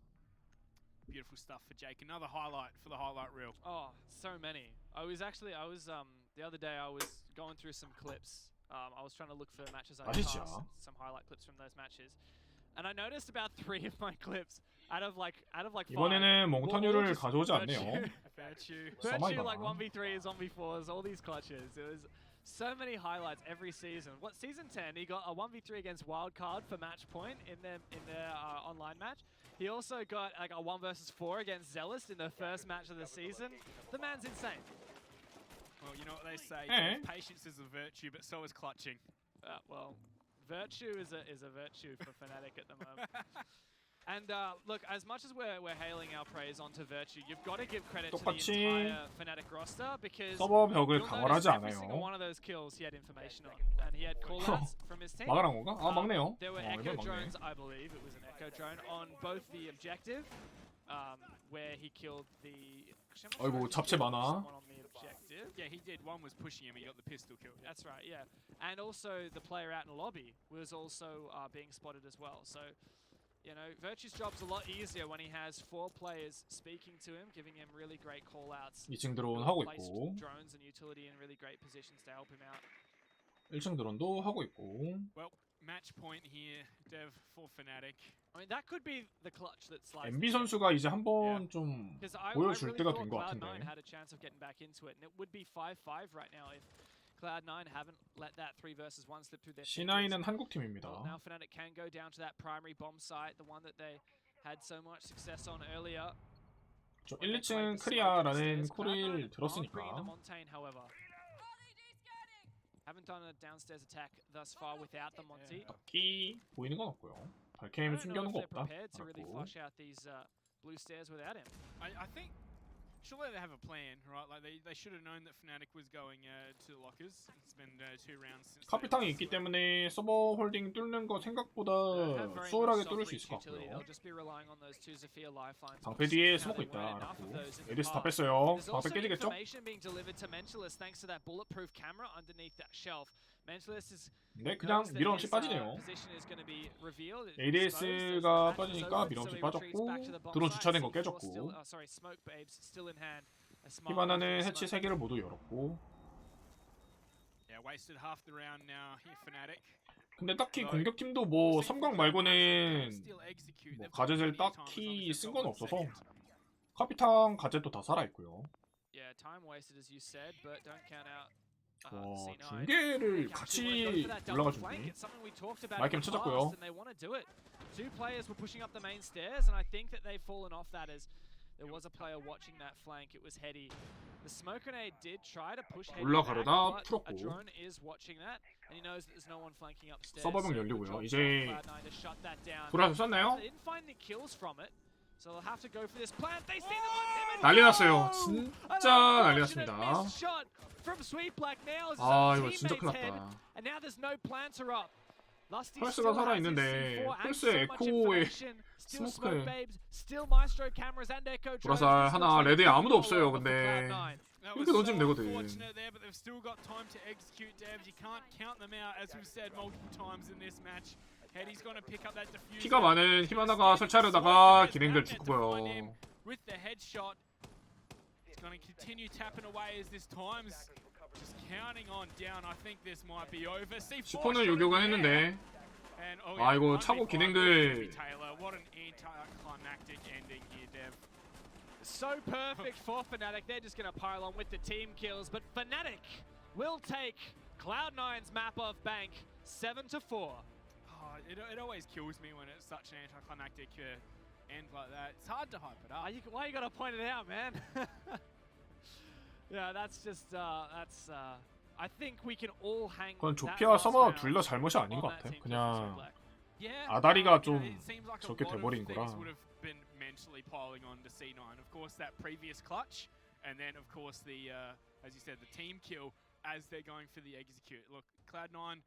Speaker 2: Beautiful stuff for Jake. Another highlight for the highlight reel.
Speaker 1: Oh, so many. I was the other day I was going through some clips. I was trying to look for matches I
Speaker 3: 맛있죠.
Speaker 1: passed, some highlight clips from those matches. And I noticed about 3 of my clips out of like 5.
Speaker 3: 이번에는 몽타뉴를 가져오지 않네요.
Speaker 2: Virtue.
Speaker 1: Virtue like 1v3s, 1v4s, all these clutches. It was so many highlights every season. What season 10? He got a 1v3 against Wildcard for match point in their online match. He also got like a 1 versus 4 against Zealous in the first match of the season. The man's insane.
Speaker 2: Well, you know what they say. Patience is a virtue, but so is clutching.
Speaker 1: Well, Virtue is a virtue for Fnatic at the moment. And look, as much as we're hailing our praise onto Virtue, you've got to give credit to the entire Fnatic roster because
Speaker 3: 서버 벽을
Speaker 1: you'll
Speaker 3: 강화하지
Speaker 1: notice every single
Speaker 3: 않아요.
Speaker 1: one of those kills he had information on, and he had callouts from his team.
Speaker 3: 막으란 건가? 아, 막네요.
Speaker 1: There were
Speaker 3: 이걸
Speaker 1: echo
Speaker 3: 막네.
Speaker 1: drones, I believe it was an echo drone on both the objective, where he killed the.
Speaker 3: 아이고, 잡채 많아.
Speaker 1: Someone on the objective.
Speaker 2: Yeah, he did. One was pushing him. He got the pistol kill.
Speaker 1: That's right, yeah. And also the player out in the lobby was also being spotted as well. So, you know, Virtue's job's a lot easier when he has 4 players speaking to him, giving him really great call-outs.
Speaker 3: 2층 드론 하고
Speaker 1: Placed
Speaker 3: 있고
Speaker 1: drones and utility in really great positions to help him out.
Speaker 3: 1층 드론도 하고 있고
Speaker 2: Well, match point here, Dev, for Fnatic.
Speaker 1: I mean, that could be the clutch that slides.
Speaker 3: MB 선수가 이제 한번 좀
Speaker 1: Because I
Speaker 3: 보여줄
Speaker 1: really
Speaker 3: 때가
Speaker 1: thought
Speaker 3: 된 것
Speaker 1: Cloud9
Speaker 3: 같은데.
Speaker 1: had a chance of getting back into it, and it would be 5-5 right now if Cloud9 haven't let that 3 versus 1 slip through their fingers.
Speaker 3: C9은 한국 팀입니다.
Speaker 1: Well, now Fnatic can go down to that primary bomb site, the one that they had so much success on earlier.
Speaker 3: 저 1, 2층 크리아라는 콜을 들었으니까
Speaker 1: Haven't done a downstairs attack thus far without the Monty.
Speaker 3: 딱히 보이는 건 없고요. 발캠 숨겨놓은 거 없다.
Speaker 1: prepared to really
Speaker 3: 알았고.
Speaker 1: flush out these blue stairs without him.
Speaker 2: I think surely they have a plan, right? Like they should have known that Fnatic was going to the lockers. It's been 2 rounds since.
Speaker 3: 카피탕이 있기 때문에 서버 홀딩 뚫는 거 생각보다 수월하게 뚫을 수 있을 것 같고요.
Speaker 1: They'll just be relying on those 2 Zephyr lifelines.
Speaker 3: 방패 뒤에 스모크 있다. 알았고. 에디스 다 뺐어요.
Speaker 1: There's
Speaker 3: 방패
Speaker 1: also
Speaker 3: 깨지겠죠?
Speaker 1: information being delivered to Mentalist thanks to that bulletproof camera underneath that shelf. Mentalist is
Speaker 3: 네, 그냥 밀어넣기 빠지네요. ADS가 빠지니까 밀어넣기 빠졌고 드론 주차된 거 깨졌고 히바나는 해치 3개를 모두 열었고
Speaker 2: Yeah, wasted half the round now here, Fnatic.
Speaker 3: 근데 딱히 공격팀도 뭐 섬광 말고는 뭐 가젯을 딱히 쓴 건 없어서 카피탕 가젯도 다 살아있고요. 중계를 같이 올라가 준비. 마이캠 찾았고요.
Speaker 1: 2 players were pushing up the main stairs, and I think that they've fallen off that as there was a player watching that flank. It was Heady. The smoke grenade did try to push Heady back,
Speaker 3: 올라가려다
Speaker 1: but
Speaker 3: 풀었고.
Speaker 1: a drone is watching that, and he knows that there's no one flanking upstairs.
Speaker 3: 서버병 열리고요. 이제
Speaker 1: Cloud9 to shut that down.
Speaker 3: 돌아서 쐈나요?
Speaker 1: They didn't find any kills from it. So they'll have to go for this plant. They see the one.
Speaker 3: 난리 났어요. 진짜 난리 났습니다.
Speaker 1: From Sweet Black nails.
Speaker 3: 아 이거 진짜 큰일 났다.
Speaker 1: And now there's no planter up.
Speaker 3: 펄스가 살아있는데 펄스의 에코에 스모크에 보라살 하나 레드에 아무도 없어요. 근데 이렇게 던지면 되거든. 피가 많은 히바나가 설치하려다가 기랭들 죽고요. 슈퍼는 요격은 했는데 아 이거 차고 기능들
Speaker 1: So perfect for Fnatic. They're just going to pile on with the team kills, but Fnatic will take Cloud9's map of Bank 7-4.
Speaker 2: Oh, it always kills me when it's such an anticlimactic end like that. It's hard to hype it up.
Speaker 1: Why you got to point it out, man? Yeah, that's just I think we can all hang.
Speaker 3: 그건 조피아 서머 둘 다 잘못이 아닌 것 같아. 그냥 아다리가 좀 저렇게 돼버린 거라.
Speaker 2: Mentally piling on to C9. Of course, that previous clutch, and then of course the, as you said, the team kill as they're going for the execute. Look, Cloud9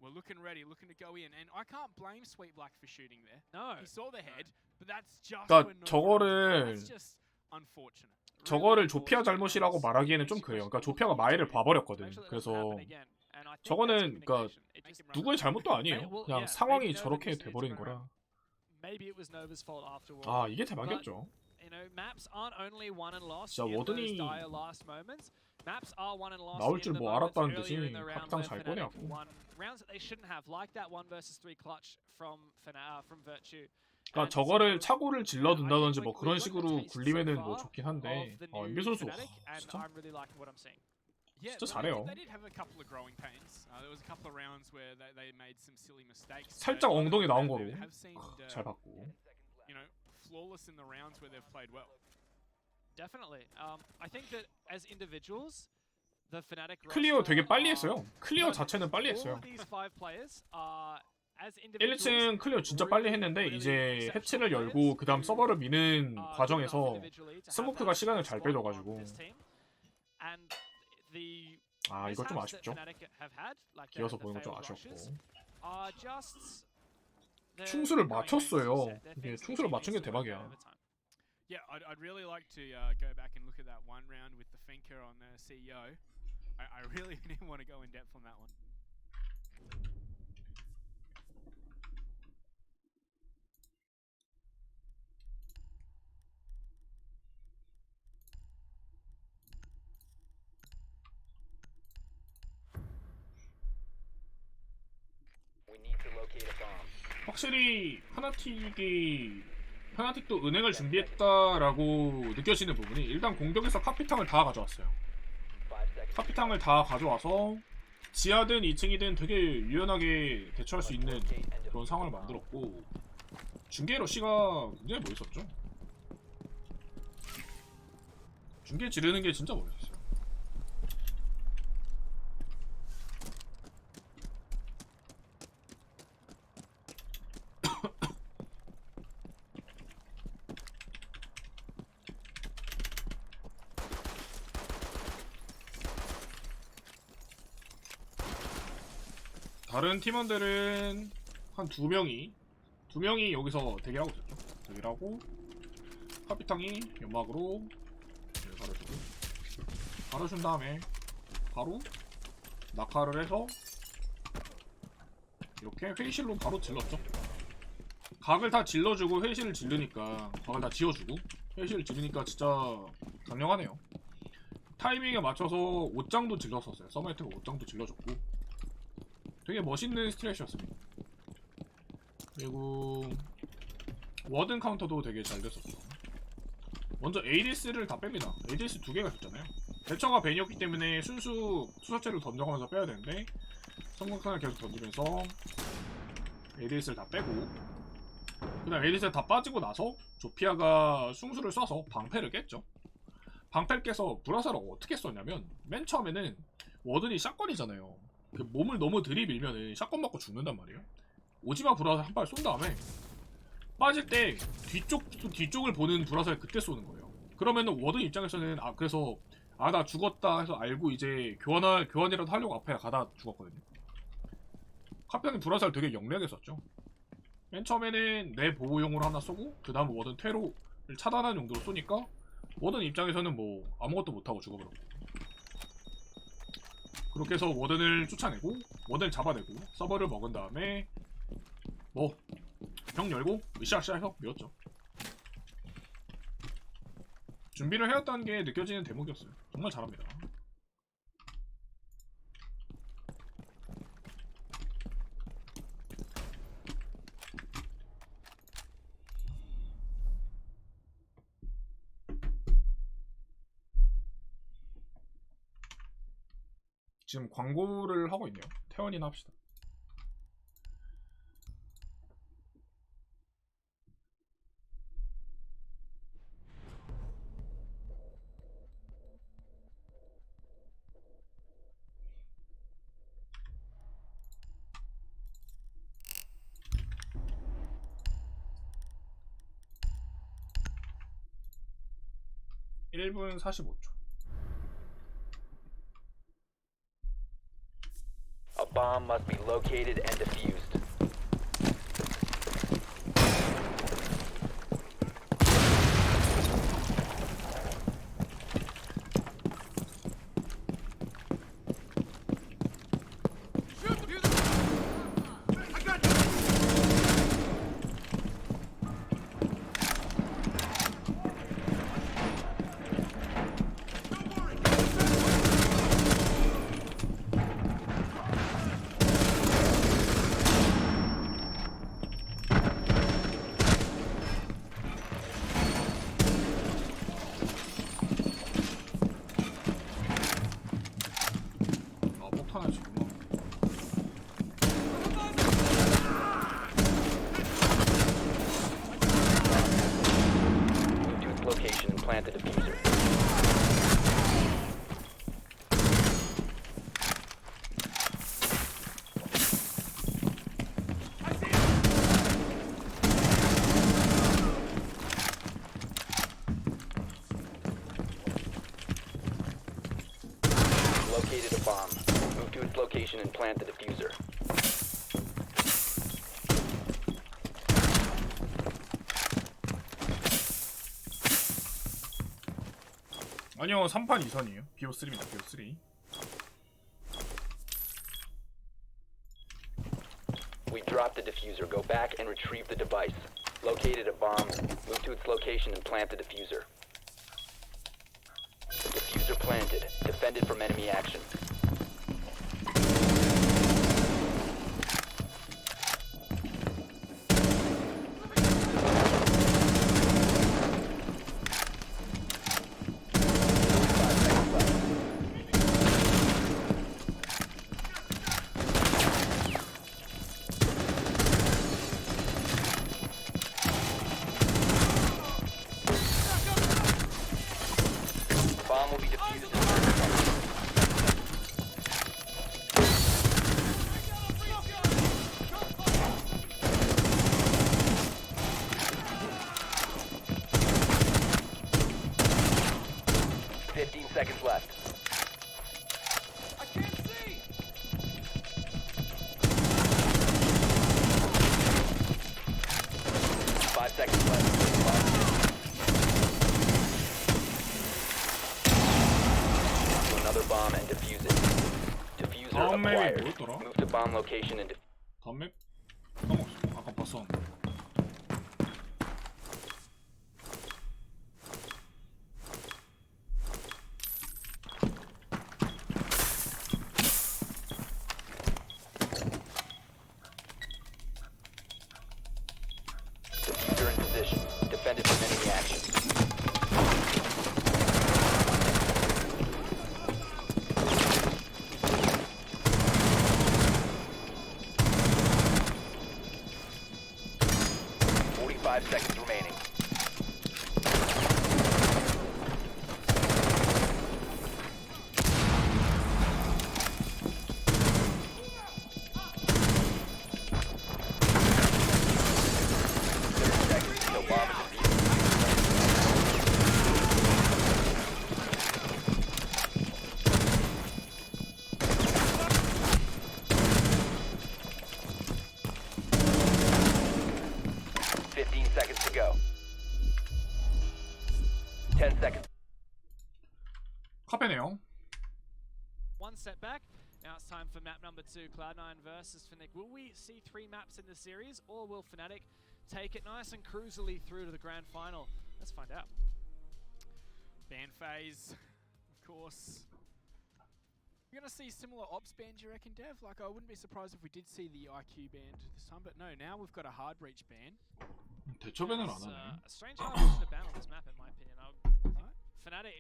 Speaker 2: were looking ready, looking to go in, and I can't blame Sweet Black for shooting there.
Speaker 1: No,
Speaker 2: he saw the head, but that's just
Speaker 3: that's
Speaker 2: just unfortunate.
Speaker 3: 저거를 조피아 잘못이라고 말하기에는 좀 그래요. 그러니까 조피아가 마이를 봐버렸거든. 그래서 저거는 그러니까 누구의 잘못도 아니에요. 그냥 상황이 저렇게 돼버리는 거라. 아 이게 대박이었죠. 진짜 워든이 나올 줄 뭐 알았다는 듯이 각장 잘 꺼내갖고. 그러니까 저거를 차고를 질러둔다든지 뭐 그런 식으로 굴리면은 뭐 좋긴 한데 임비 선수 진짜 진짜 잘해요. 살짝 엉덩이 나온 거로 잘 봤고. 클리어 되게 빨리 했어요. 클리어 자체는 빨리 했어요. 1층 클리어 진짜 빨리 했는데 이제 해치를 열고 그 다음 서버를 미는 과정에서 스모크가 시간을 잘 빼줘가지고 아 이거 좀 아쉽죠. 기어서 보는 건 좀 아쉬웠고 충수를 맞췄어요. 이게 충수를 맞춘 게 대박이야.
Speaker 2: Yeah, I'd really like to go back and look at that one round with the Finker on the CEO. I really didn't want to go in depth on that one.
Speaker 3: 확실히 파나틱도 은행을 준비했다라고 느껴지는 부분이 일단 공격에서 카피탕을 다 가져왔어요. 카피탕을 다 가져와서 지하든 2층이든 되게 유연하게 대처할 수 있는 그런 상황을 만들었고 중계 러시가 굉장히 멋있었죠. 중계 지르는 게 진짜 멋있었어요. 다른 팀원들은 한 두 명이 여기서 대기하고 있었죠. 대기하고 카피탕이 연막으로 가려주고 가려준 다음에 바로 낙하를 해서 이렇게 회의실로 바로 질렀죠. 각을 다 질러주고 회의실을 질르니까 각을 다 지어주고 회의실을 질르니까 진짜 강력하네요. 타이밍에 맞춰서 옷장도 질렀었어요. 서머히트가 옷장도 질러줬고 되게 멋있는 스트레이트였습니다. 그리고 워든 카운터도 되게 잘 됐었죠. 먼저 ADS를 다 뺍니다. ADS 2개가 있었잖아요. 대처가 벤이었기 때문에 순수 수사체를 던져가면서 빼야 되는데 성공탄을 계속 던지면서 ADS를 다 빼고 그 다음 ADS가 다 빠지고 나서 조피아가 숭수를 쏴서 방패를 깼죠. 방패를 깨서 브라사를 어떻게 썼냐면 맨 처음에는 워든이 샷건이잖아요. 그 몸을 너무 들이밀면은 샷건 맞고 죽는단 말이에요. 오지마 브라사 한 발 쏜 다음에 빠질 때 뒤쪽을 보는 불화살 그때 쏘는 거예요. 그러면은 워든 입장에서는 그래서 나 죽었다 해서 알고 이제 교환이라도 하려고 앞에 가다 죽었거든요. 카페는 불화살 되게 영리하게 썼죠. 맨 처음에는 내 보호용으로 하나 쏘고 그 다음 워든 퇴로를 차단하는 용도로 쏘니까 워든 입장에서는 뭐 아무것도 못하고 죽어버렸고, 그렇게 해서 워든을 쫓아내고 워든을 잡아내고 서버를 먹은 다음에 뭐 병 열고 으쌰으쌰 해서 밀었죠. 준비를 해왔다는 게 느껴지는 대목이었어요. 정말 잘합니다. 지금 광고를 하고 있네요. 태원이나 합시다. (1분 45초)
Speaker 4: A bomb must be located and defused.
Speaker 3: 폭탄 하시구나.
Speaker 4: Move to its location and plant the diffuser. Located a bomb. Move to its location and plant the diffuser.
Speaker 3: 아니요, 3판 2선이에요. BO3입니다. BO3.
Speaker 4: We dropped the diffuser. Go back and retrieve the device. Located a bomb. Move to its location and plant the diffuser. Diffuser planted. Defended from enemy action. Bomb will be defused. 15 seconds left.
Speaker 5: I can't see!
Speaker 4: 5 seconds left. To another bomb and defuse it. Diffuser
Speaker 3: 다음 맵이
Speaker 4: acquired.
Speaker 3: 뭐였더라?
Speaker 4: Move to bomb location and
Speaker 3: 다음 맵? 까먹었어. 아까 봤었는데.
Speaker 4: diffuser in position. Defended from enemy action. 10 seconds.
Speaker 3: 카페네요.
Speaker 1: One step back. Now it's time for map number 2, Cloud9 versus Fnatic. Will we see 3 maps in the series, or will Fnatic take it nice and cruisily through to the grand final? Let's find out.
Speaker 2: Ban phase, of course. We're going to see similar ops bans, you reckon, Dev? Like, I wouldn't be surprised if we did see the IQ banned this time, but no, now we've got a hard breach ban.
Speaker 3: 대처 밴을 안
Speaker 1: It's
Speaker 3: 하네.
Speaker 1: a strange version of ban on this map, in my opinion. Fnatic,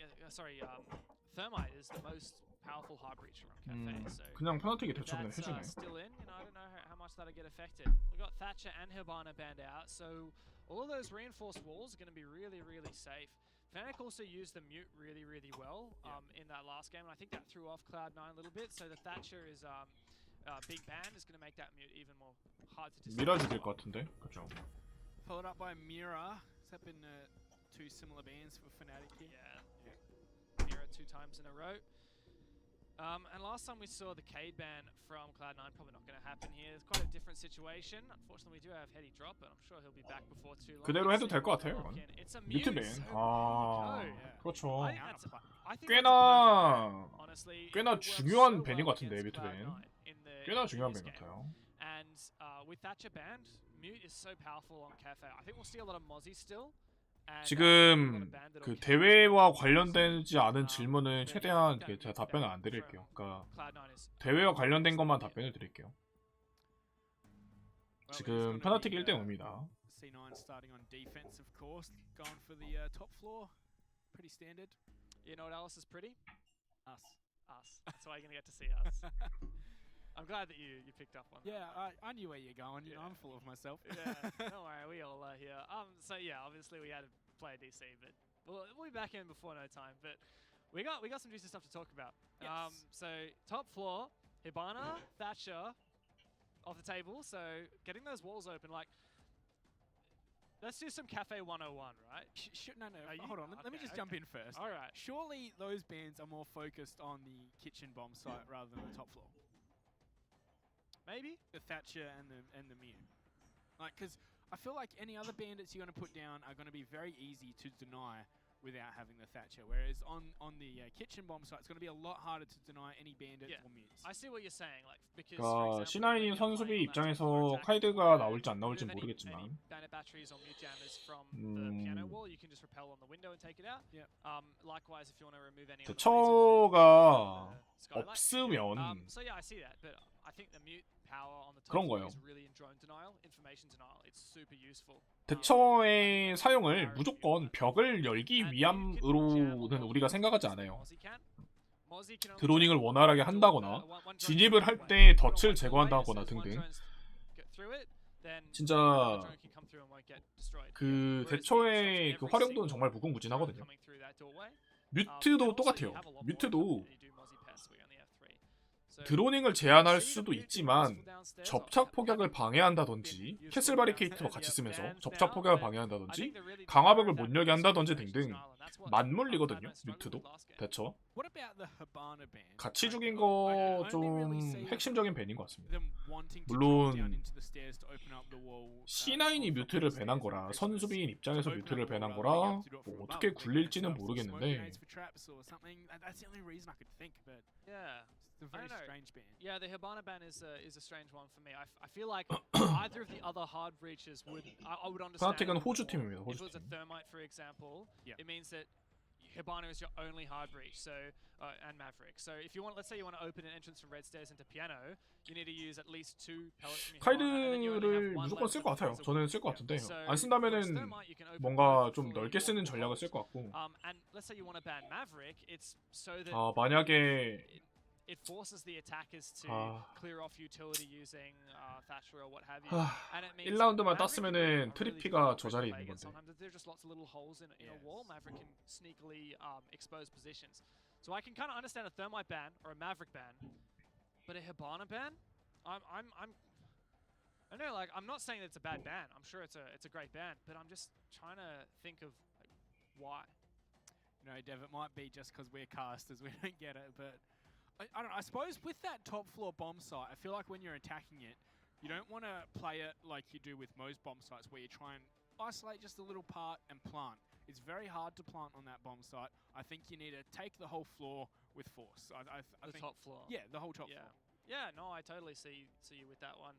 Speaker 1: Thermite is the most powerful hard breacher on Cafe, so
Speaker 3: 그냥 페널티기 대처 밴을
Speaker 1: that's
Speaker 3: 해주네.
Speaker 1: still in. You know, I don't know how much that'll get affected. We got Thatcher and Hibana banned out, so all of those reinforced walls are going to be really, really safe. Fnatic also used the mute really, really well in that last game, and I think that threw off Cloud9 a little bit. So the Thatcher is big ban is going to make that mute even more hard to
Speaker 3: 미라 죽일 것 같은데. 그렇죠.
Speaker 2: Followed up by Mira. Has that been 2 similar bans for Fnatic here?
Speaker 1: Yeah. Mira 2 times in a row. And last time we saw the Cade ban from Cloud9, probably not going to happen here. It's quite a different situation. Unfortunately, we do have Heady drop, but I'm sure he'll be back before too long.
Speaker 3: 그대로 해도 될 것 같아요. 이건.
Speaker 1: It's a
Speaker 3: 뮤트
Speaker 1: mute,
Speaker 3: 밴.
Speaker 1: so
Speaker 3: 아,
Speaker 1: there you go.
Speaker 3: 그렇죠.
Speaker 1: I think that's a perfect
Speaker 3: 꽤나
Speaker 1: ban, honestly.
Speaker 3: 꽤나
Speaker 1: It works
Speaker 3: 중요한
Speaker 1: so
Speaker 3: 밴인
Speaker 1: well
Speaker 3: 것 같은데
Speaker 1: against
Speaker 3: 뮤트 밴.
Speaker 1: Cloud9 in the
Speaker 3: 꽤나 중요한 밴
Speaker 1: previous game.
Speaker 3: 같아요.
Speaker 1: And with Thatcher banned, mute is so powerful on Cafe. I think we'll see a lot of Mozzie still. And,
Speaker 3: 지금 그 대회와 관련되지 않은 질문은 최대한 제가 답변을 안 드릴게요. 그러니까 대회와 관련된 것만 답변을 드릴게요. 지금 페널티 1대 5입니다.
Speaker 2: C9 starting on defense, of course, going for the top floor. Pretty standard.
Speaker 1: You know what else is pretty?
Speaker 2: Us.
Speaker 1: That's why you're gonna get to see us. I'm glad that you picked up on that.
Speaker 2: Yeah, I knew where you're going.
Speaker 1: Yeah.
Speaker 2: I'm full of myself.
Speaker 1: Yeah, don't worry, we all are here. So yeah, obviously we had to play DC, but we'll be back in before no time. But we got some juicy stuff to talk about.
Speaker 2: Yes.
Speaker 1: So top floor, Hibana, Thatcher, off the table. So getting those walls open, like, let's do some Cafe 101, right?
Speaker 2: No. Hold on. Let me just jump in first.
Speaker 1: All right.
Speaker 2: Surely those bans are more focused on the kitchen bomb site rather than the top floor.
Speaker 1: Maybe
Speaker 2: The Thatcher and the Mew. Like, because I feel like any other bandits you're going to put down are going to be very easy to deny without having the Thatcher. Whereas on the kitchen bomb site, it's going to be a lot harder to deny any bandits or Mutes.
Speaker 1: I see what you're saying. Like, because
Speaker 3: 그러니까 C9 선수비 입장에서 카이드가 나올지 안 나올지 모르겠지만
Speaker 1: bandit batteries or mute jammers from the piano wall, you can just repel on the window and take it out.
Speaker 2: Yeah.
Speaker 1: Likewise, if you want to remove any
Speaker 3: 대처가 없으면
Speaker 1: so yeah, I see that, but I think the mute power on the top
Speaker 3: 그런 거예요.
Speaker 1: is really in drone denial, information denial. It's super useful.
Speaker 3: 대처의 사용을 무조건 벽을 열기 위함으로는 우리가 생각하지 않아요. 드로닝을 원활하게 한다거나 진입을 할 때 덫을 제거한다거나 등등. 진짜 그 대처의 그 활용도는 정말 무궁무진하거든요. 뮤트도 똑같아요. 뮤트도 드로닝을 제한할 수도 있지만 접착 폭약을 방해한다든지 캐슬 바리케이트와 같이 쓰면서 접착 폭약을 방해한다든지 강화벽을 못 열게 한다든지 등등 맞물리거든요. 뮤트도 대처 같이 죽인 거 좀 핵심적인 밴인 것 같습니다. 물론 C9이 뮤트를 밴한 거라 선수비인 입장에서 뮤트를 밴한 거라 뭐 어떻게 굴릴지는 모르겠는데
Speaker 2: A very strange ban.
Speaker 1: Yeah, the Hibana ban is a strange one for me. I feel like either of the other hard breaches would I would understand.
Speaker 3: 페나틱은 호주 팀입니다.
Speaker 1: If it
Speaker 3: 호주
Speaker 1: was a
Speaker 3: 팀.
Speaker 1: Thermite, for example, it means that Hibana is your only hard breach. So and Maverick. So if you want, let's say you want to open an entrance from red stairs into piano, you need to use at least 2 pellets from your
Speaker 3: 카이드를 무조건 쓸 것 같아요. 저는 쓸 것 같은데 안 쓴다면은 뭔가 좀 넓게 쓰는 전략을 쓸 것 같고.
Speaker 1: And let's say you want to ban Maverick, it's so that
Speaker 3: 만약에
Speaker 1: it forces the attackers to clear off utility using Thatcher or what have you. And it means
Speaker 3: 1라운드만 땄으면은 트리피가 저 자리에 있는 건데.
Speaker 1: Sometimes there's just lots of little holes in a wall. Maverick can sneakily expose positions. So I can kind of understand a Thermite ban or a Maverick ban, but a Hibana ban, I don't know. Like, I'm not saying that it's a bad ban. I'm sure it's a great ban, but I'm just trying to think of like, why.
Speaker 2: You know, Dev, it might be just because we're casters, we don't get it, but. I don't know, I suppose with that top floor bomb site, I feel like when you're attacking it, you don't want to play it like you do with most bomb sites where you try and isolate just a little part and plant. It's very hard to plant on that bomb site. I think you need to take the whole floor with force. I
Speaker 1: The
Speaker 2: think,
Speaker 1: top floor.
Speaker 2: Yeah, the whole top floor.
Speaker 1: Yeah, no, I totally see you with that one.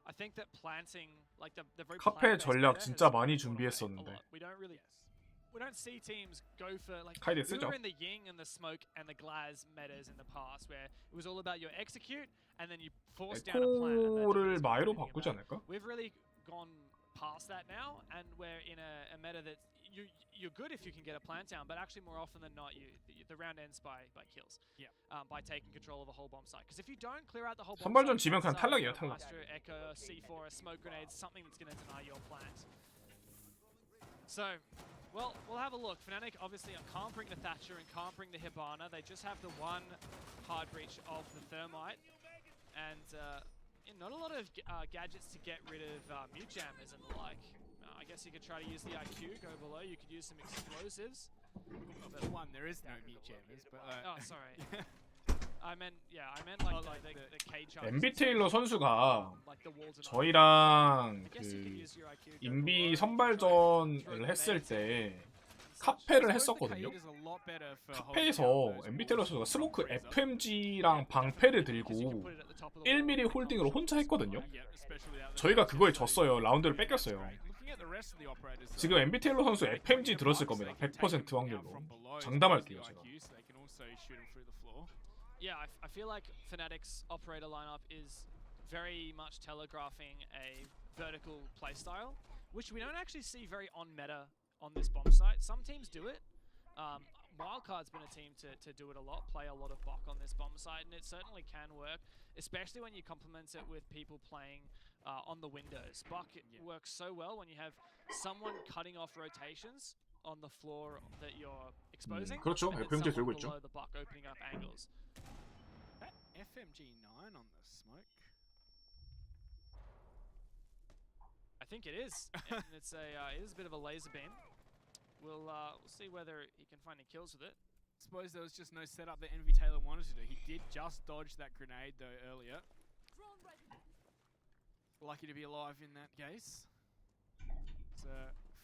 Speaker 1: I think that planting, like the very
Speaker 3: 카페
Speaker 1: plant-based
Speaker 3: 전략
Speaker 1: meta
Speaker 3: 진짜
Speaker 1: has
Speaker 3: 많이
Speaker 1: gone away a
Speaker 3: 준비했었는데.
Speaker 1: lot. We don't see teams go for like
Speaker 3: 카이드
Speaker 1: we
Speaker 3: 쓰죠.
Speaker 1: were in the Ying and the Smoke and the Glaz metas in the past where it was all about your execute and then you force down a plan. and that
Speaker 3: 에코를
Speaker 1: defense
Speaker 3: 마이로
Speaker 1: was
Speaker 3: 바꾸지
Speaker 1: about.
Speaker 3: 않을까?
Speaker 1: We've really gone past that now, and we're in a meta that you're good if you can get a plant down, but actually more often than not, the round ends by kills.
Speaker 2: Yeah.
Speaker 1: By taking control of a whole bomb site. Because if you don't clear out the whole bomb
Speaker 3: 선발전
Speaker 1: site,
Speaker 3: 지면 그냥
Speaker 1: chances are
Speaker 3: 탈락이에요,
Speaker 1: a
Speaker 3: 탈락.
Speaker 1: Maestro, Echo, a C4, a smoke grenade, something that's going to deny your plant. So, well, we'll have a look. Fnatic obviously can't bring the Thatcher and can't bring the Hibana. They just have the one hard breach of the Thermite. And not a lot of gadgets to get rid of mute jammers and the like. I guess you could try to use the IQ, go below. You could use some explosives.
Speaker 2: Well, for one, there is no mute jammers, but
Speaker 1: Oh, sorry. I meant like the K charges.
Speaker 3: MB 테일러 선수가
Speaker 1: Like the walls and
Speaker 3: 저희랑
Speaker 1: I guess you could
Speaker 3: 그
Speaker 1: use your IQ, go
Speaker 3: 인비
Speaker 1: below,
Speaker 3: 선발전을 했을 때 카페를 했었거든요. 카페에서 MB 테일러 선수가 스모크 FMG랑 방패를 들고 1mm 홀딩으로 혼자 했거든요. 저희가 그거에 졌어요. 라운드를 뺏겼어요. 지금 MB 테일러 선수 FMG 들었을 겁니다. 100% 확률로. 장담할게요, 제가.
Speaker 1: Yeah, I feel like Fnatic's operator lineup is very much telegraphing a vertical playstyle, which we don't actually see very on meta on this bomb site. Some teams do it. Wildcard's been a team to do it a lot, play a lot of Bok on this bomb site, and it certainly can work, especially when you complement it with people playing on the windows. Bok works so well when you have someone cutting off rotations on the floor that you're exposing.
Speaker 3: 그렇죠.
Speaker 1: and then
Speaker 3: FMG 들고
Speaker 1: someone
Speaker 3: 있죠.
Speaker 1: below the Bok opening up angles.
Speaker 2: FMG9 on the smoke.
Speaker 1: I think it is. And it is a bit of a laser beam. We'll see whether he can find any kills with it.
Speaker 2: Suppose there was just no setup that Envy Taylor wanted to do. He did just dodge that grenade though earlier. Lucky to be alive in that case. So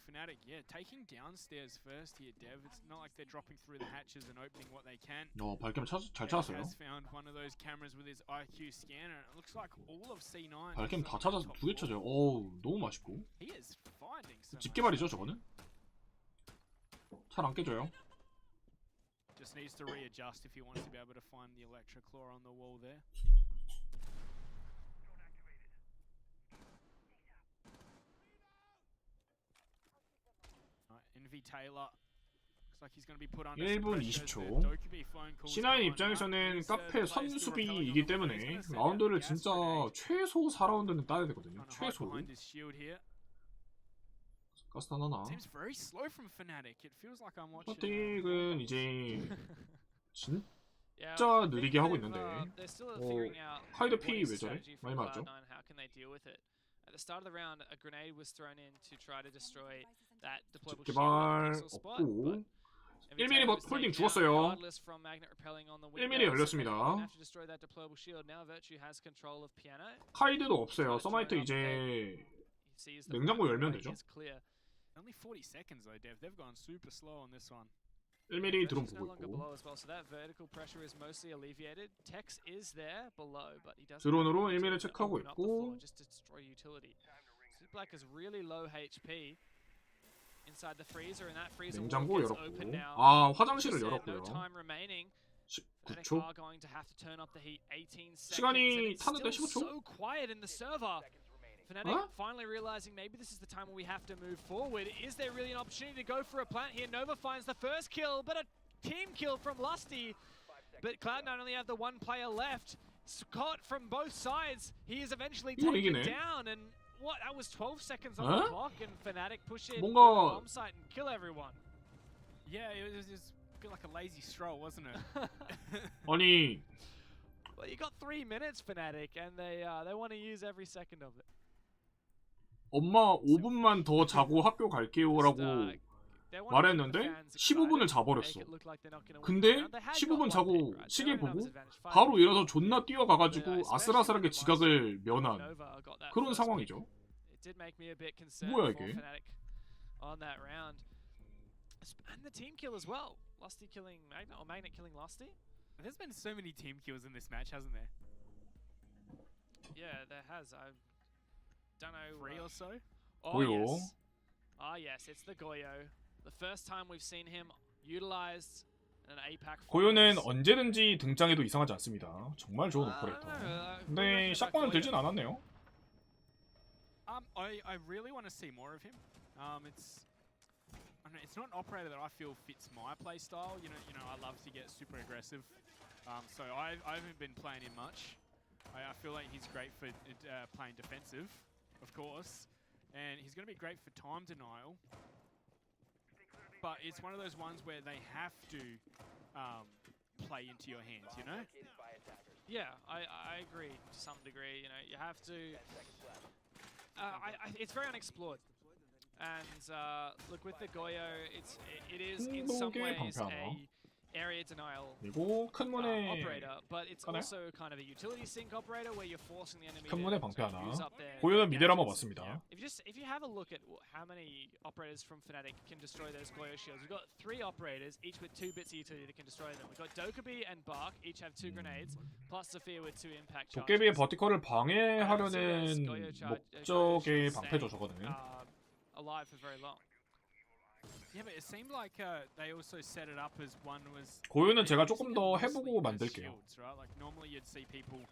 Speaker 2: Fnatic, yeah, taking downstairs first here, Dev. It's not like they're dropping through the hatches and opening what they can.
Speaker 3: 발캠 잘
Speaker 2: Dev
Speaker 3: 찾았어요.
Speaker 2: has found one of those cameras with his IQ scanner. It looks like all of C9.
Speaker 3: 발캠 다 찾아서 2개 찾아요. 어우, 너무 맛있고.
Speaker 2: He is finding so
Speaker 3: 집게발이죠, 저거는? 잘 안 깨져요.
Speaker 2: Just needs to readjust if he wants to be able to find the Electra Claw on the wall there. Envy Taylor looks like he's going to be put under
Speaker 3: 1분 20초. C9 입장에서는 카페 선수비이기 때문에 라운드를 진짜 최소 4라운드는 따야 되거든요. 최소. 가스탄 하나. 퍼틱은 이제 진짜 느리게 하고 있는데 카이드 P 왜 저래? 많이 맞죠?
Speaker 1: At the start of the round, a grenade was thrown in to try to destroy that deployable
Speaker 3: 집게발
Speaker 1: shield spot.
Speaker 3: 없고 1mm 홀딩 죽었어요. 1mm 열렸습니다. 카이드도 없어요. 서마이트 이제 냉장고 열면 되죠.
Speaker 2: Only 40 seconds though, Dev. They've gone super slow on this one.
Speaker 3: 1mm 드론 보고 있고 드론으로 1mm 체크하고 있고 냉장고 열었고 아 화장실을 열었고요. 19초 시간이 타는데 15초?
Speaker 1: Fnatic finally realizing maybe this is the time where we have to move forward. Is there really an opportunity to go for a plant here? Nova finds the first kill, but a team kill from Lusty. But Cloud9 only have the one player left. Scott from both sides. He is eventually taken down. And what? That was 12 seconds on the clock, and Fnatic push it to the bomb site and kill everyone.
Speaker 2: Yeah, it was just like a lazy stroll, wasn't it?
Speaker 3: 아니.
Speaker 1: Well, you got 3 minutes, Fnatic, and they want to use every second of it.
Speaker 3: 엄마 5분만 더 자고 학교 갈게요라고 말했는데 15분을 자버렸어. 근데 15분 자고 시계 보고 바로 일어서 존나 뛰어가가지고 아슬아슬하게 지각을 면한 그런 상황이죠. 뭐야 이게?
Speaker 1: And the team kill as well. Lusty killing Magnet, or Magnet killing Lusty.
Speaker 2: There's been so many team kills in this match, hasn't there?
Speaker 1: Yeah, there has. I don't know.
Speaker 2: 3 or so?
Speaker 1: Oh,
Speaker 3: Goyo.
Speaker 1: yes. Ah, yes, it's the Goyo. The first time we've seen him utilized in an APAC.
Speaker 3: 고요는 언제든지 등장해도 이상하지 않습니다. 정말 좋은 오퍼레이터. 근데 샷건을 들진 않았네요.
Speaker 2: I really want to see more of him. It's not an operator that I feel fits my play style. You know, I love to get super aggressive. So I haven't been playing him much. I feel like he's great for playing defensive, of course, and he's going to be great for time denial. But it's one of those ones where they have to play into your hands, you know?
Speaker 1: Yeah, I agree to some degree. You know, you have to. It's very unexplored. And look, with the Goyo, it is in some ways a area denial operator, but it's also kind of a utility sync operator where you're forcing the enemy
Speaker 3: 큰 문에
Speaker 1: to
Speaker 3: 방패 하나.
Speaker 1: use up their
Speaker 3: 고요는 미드를 한번
Speaker 1: gadgets.
Speaker 3: 봤습니다.
Speaker 1: If you have a look at how many operators from Fnatic can destroy those Goyo shields, we've got 3 operators, each with 2 bits of utility that can destroy them. We've got Dokkaebi and Bark, each have 2 grenades, plus Zofia with 2 impact charges.
Speaker 3: 도깨비의 버티컬을 방해하려는 목적의 방패죠, 저거는.
Speaker 1: Alive for very long.
Speaker 2: Yeah, but it seemed like they also set it up as one was.
Speaker 3: 고요는 제가 조금 더 해보고 만들게요.
Speaker 2: Shields, right? Like normally you'd see people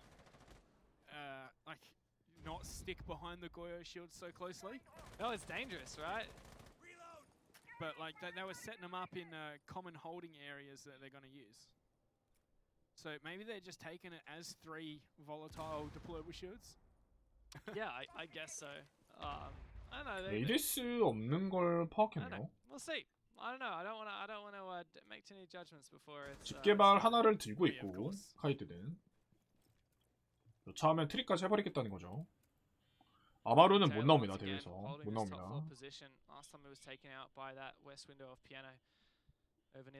Speaker 2: like not stick behind the Goyo shield so closely.
Speaker 1: Oh, it's dangerous, right?
Speaker 2: But like they were setting them up in common holding areas that they're going to use. So maybe they're just taking it as 3 volatile deployable shields.
Speaker 1: Yeah, I guess so. I don't know.
Speaker 3: 에이디스 없는 걸 파악했네요.
Speaker 1: We'll see. I don't know. I don't want to make too many judgments before it's.
Speaker 3: 집게발 하나를 들고 있고 카이드는 여차하면 트릭까지 해버리겠다는 거죠. 아마루는 못 나옵니다. 대회에서 못 나옵니다.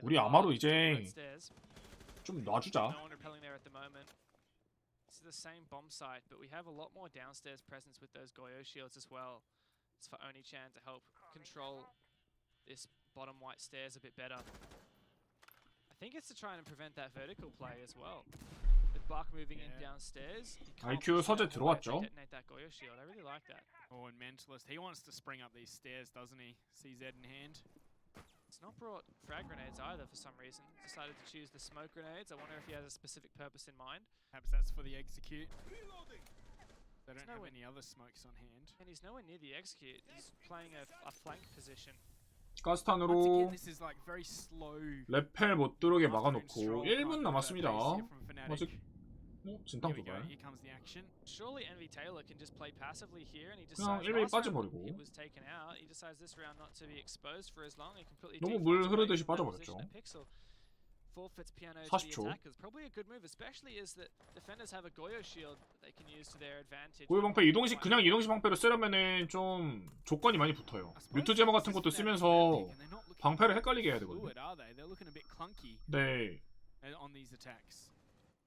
Speaker 3: 우리 아마루 이제 좀 놔주자.
Speaker 1: It's the same bomb site, but we have a lot more downstairs presence with those Goyo shields as well. It's for Oni-chan to help control this bottom white stairs a bit better. I think it's to try and prevent that vertical play as well. With Buck moving in downstairs,
Speaker 3: IQ 서재 들어왔죠.
Speaker 1: detonate that Goyo shield. I really like that.
Speaker 2: Oh, and Mentalist, he wants to spring up these stairs, doesn't he? CZ in hand.
Speaker 1: It's not brought frag grenades either for some reason. Decided to choose the smoke grenades. I wonder if he has a specific purpose in mind.
Speaker 2: Perhaps that's for the execute. They don't have any other smokes on hand.
Speaker 1: And he's nowhere near the execute. He's playing a flank position.
Speaker 3: 가스탄으로
Speaker 2: This is like very slow.
Speaker 3: 레펠 못 들어오게 막아놓고 1분 남았습니다. 아직 진탕 도발.
Speaker 2: Here comes the action.
Speaker 1: Surely Envy Taylor can just play passively here, and he
Speaker 3: 그냥
Speaker 1: decides
Speaker 3: 1배
Speaker 1: last round
Speaker 3: 빠져버리고.
Speaker 1: he was taken out. He decides this round not to be exposed for as long. He completely
Speaker 3: 너무
Speaker 1: defaults
Speaker 3: 물
Speaker 1: away
Speaker 3: 흐르듯이
Speaker 1: from that
Speaker 3: 빠져버렸죠.
Speaker 1: position at Pixel. Forfeits piano to
Speaker 3: 40초.
Speaker 1: the attackers. Probably a good move, especially as that defenders have a Goyo shield that they can use to their advantage.
Speaker 3: 고요 방패 이동식 그냥 이동식 방패로 쓰려면은 좀 조건이 많이 붙어요. 뮤트 제머 같은 것도 쓰면서 방패를 헷갈리게 해야 되거든요. 네.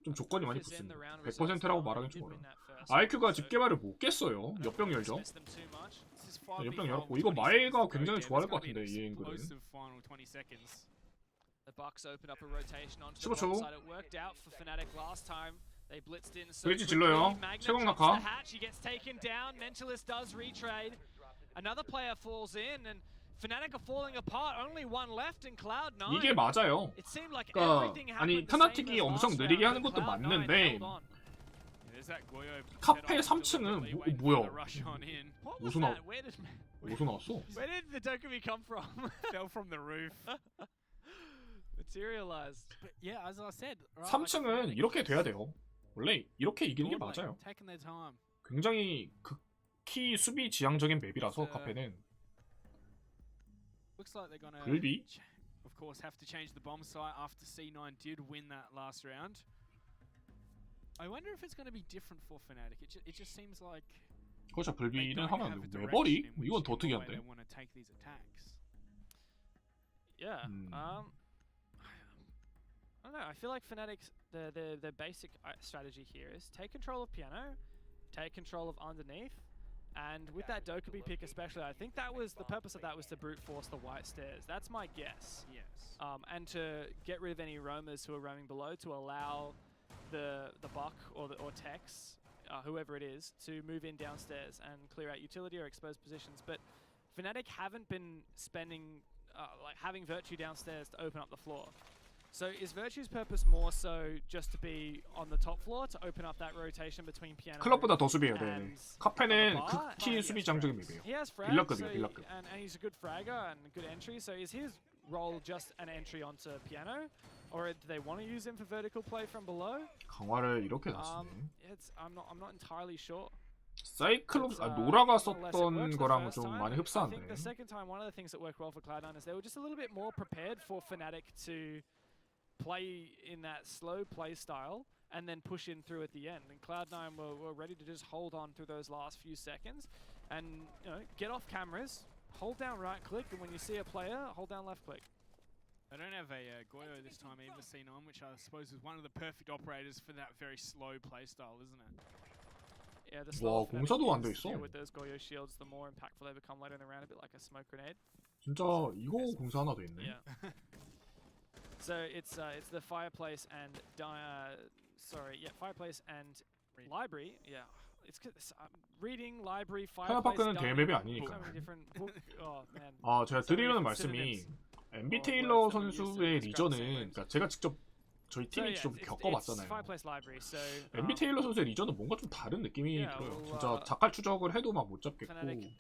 Speaker 3: 좀 조건이 많이 붙습니다. 100%라고 말하긴 좀 어려워. IQ가 집게발을 못 깼어요. 옆병 열죠. 네, 옆병 열었고 이거 마에가 굉장히 좋아할 것 같은데 이 앵글은. 15초. 브릿지 질러요. 최강 낙하.
Speaker 1: Fnatic are falling apart. Only one left in Cloud9.
Speaker 3: 이게 맞아요. 그러니까 아니 타나틱이 엄청 느리게 하는 것도 맞는데 카페 3층은 뭐야? 어디서 나왔어?
Speaker 1: Where did the Dokkaebi come from?
Speaker 2: Fell from the roof.
Speaker 1: Materialized.
Speaker 2: But yeah, as I said,
Speaker 3: 3층은 이렇게 돼야 돼요. 원래 이렇게 이기는 게 맞아요. 굉장히 극히 수비 지향적인 맵이라서 카페는.
Speaker 2: Looks like they're gonna,
Speaker 3: 불비?
Speaker 2: of course, have to change the bomb site after C9 did win that last round. I wonder if it's going to be different for Fnatic. It just seems like
Speaker 3: 그렇죠. 불비는 하면 매버리? 이건 더 특이한데.
Speaker 1: Yeah. I don't know. I feel like Fnatic's the basic strategy here is take control of piano, take control of underneath, And with that Dokkaebi pick especially, I think that was the purpose of that was to brute force the white stairs. That's my guess.
Speaker 2: Yes.
Speaker 1: And to get rid of any roamers who are roaming below to allow the buck or Tex, whoever it is, to move in downstairs and clear out utility or exposed positions. But Fnatic haven't been spending, like having Virtue downstairs to open up the floor. So is Virtue's purpose more so just to be on the top floor to open up that rotation between piano?
Speaker 3: 클럽보다 더 수비해야 돼.
Speaker 1: and
Speaker 3: 카페는
Speaker 1: the bar?
Speaker 3: 극히 수비장적인 맵이에요.
Speaker 1: He has frag,
Speaker 3: 빌라급이에요,
Speaker 1: so
Speaker 3: 빌라급.
Speaker 1: and he's a good fragger and a good entry. So is his role just an entry onto piano, or do they want to use him for vertical play from below?
Speaker 3: 강화를 이렇게 놨네.
Speaker 1: I'm not entirely sure.
Speaker 3: 사이클롭스,
Speaker 1: But,
Speaker 3: 노라가
Speaker 1: more or less it
Speaker 3: 썼던
Speaker 1: worked the
Speaker 3: 거랑은
Speaker 1: first
Speaker 3: 좀
Speaker 1: time.
Speaker 3: 많이
Speaker 1: I think
Speaker 3: 흡사한데.
Speaker 1: the second time, one of the things that worked well for Cloud9 is they were just a little bit more prepared for Fnatic to play in that slow play style and then push in through at the end. And Cloud9 were ready to just hold on through those last few seconds and get off cameras, hold down right click, and when you see a player, hold down left click.
Speaker 2: They don't have a Goyo this time either, C9, which I suppose is one of the perfect operators for that very slow playstyle, isn't it?
Speaker 1: Yeah, the
Speaker 3: 와,
Speaker 1: slower Fnatic
Speaker 3: 공사도 안 돼
Speaker 1: is,
Speaker 3: 있어.
Speaker 1: with those Goyo shields, the more impactful they become later in the round, a bit like a smoke grenade.
Speaker 3: 진짜 이거 공사 하나 더 있네.
Speaker 1: Yeah. So it's the fireplace and fireplace and library. Yeah, it's reading, library, fireplace.
Speaker 3: 파이어파크는
Speaker 1: dining,
Speaker 3: 대맵이
Speaker 1: so
Speaker 3: 아니니까.
Speaker 1: many different book. Oh man.
Speaker 3: 제가 드리려는 말씀이 MB 테일러 선수의 리전은, 그러니까 제가 직접 저희 팀이 직접 겪어봤잖아요.
Speaker 1: Fireplace library. So
Speaker 3: MB 테일러 선수의 리전은 뭔가 좀 다른 느낌이
Speaker 1: Yeah,
Speaker 3: 들어요.
Speaker 1: well,
Speaker 3: 진짜 자칼 추적을 해도 막 못 잡겠고
Speaker 1: Fnatic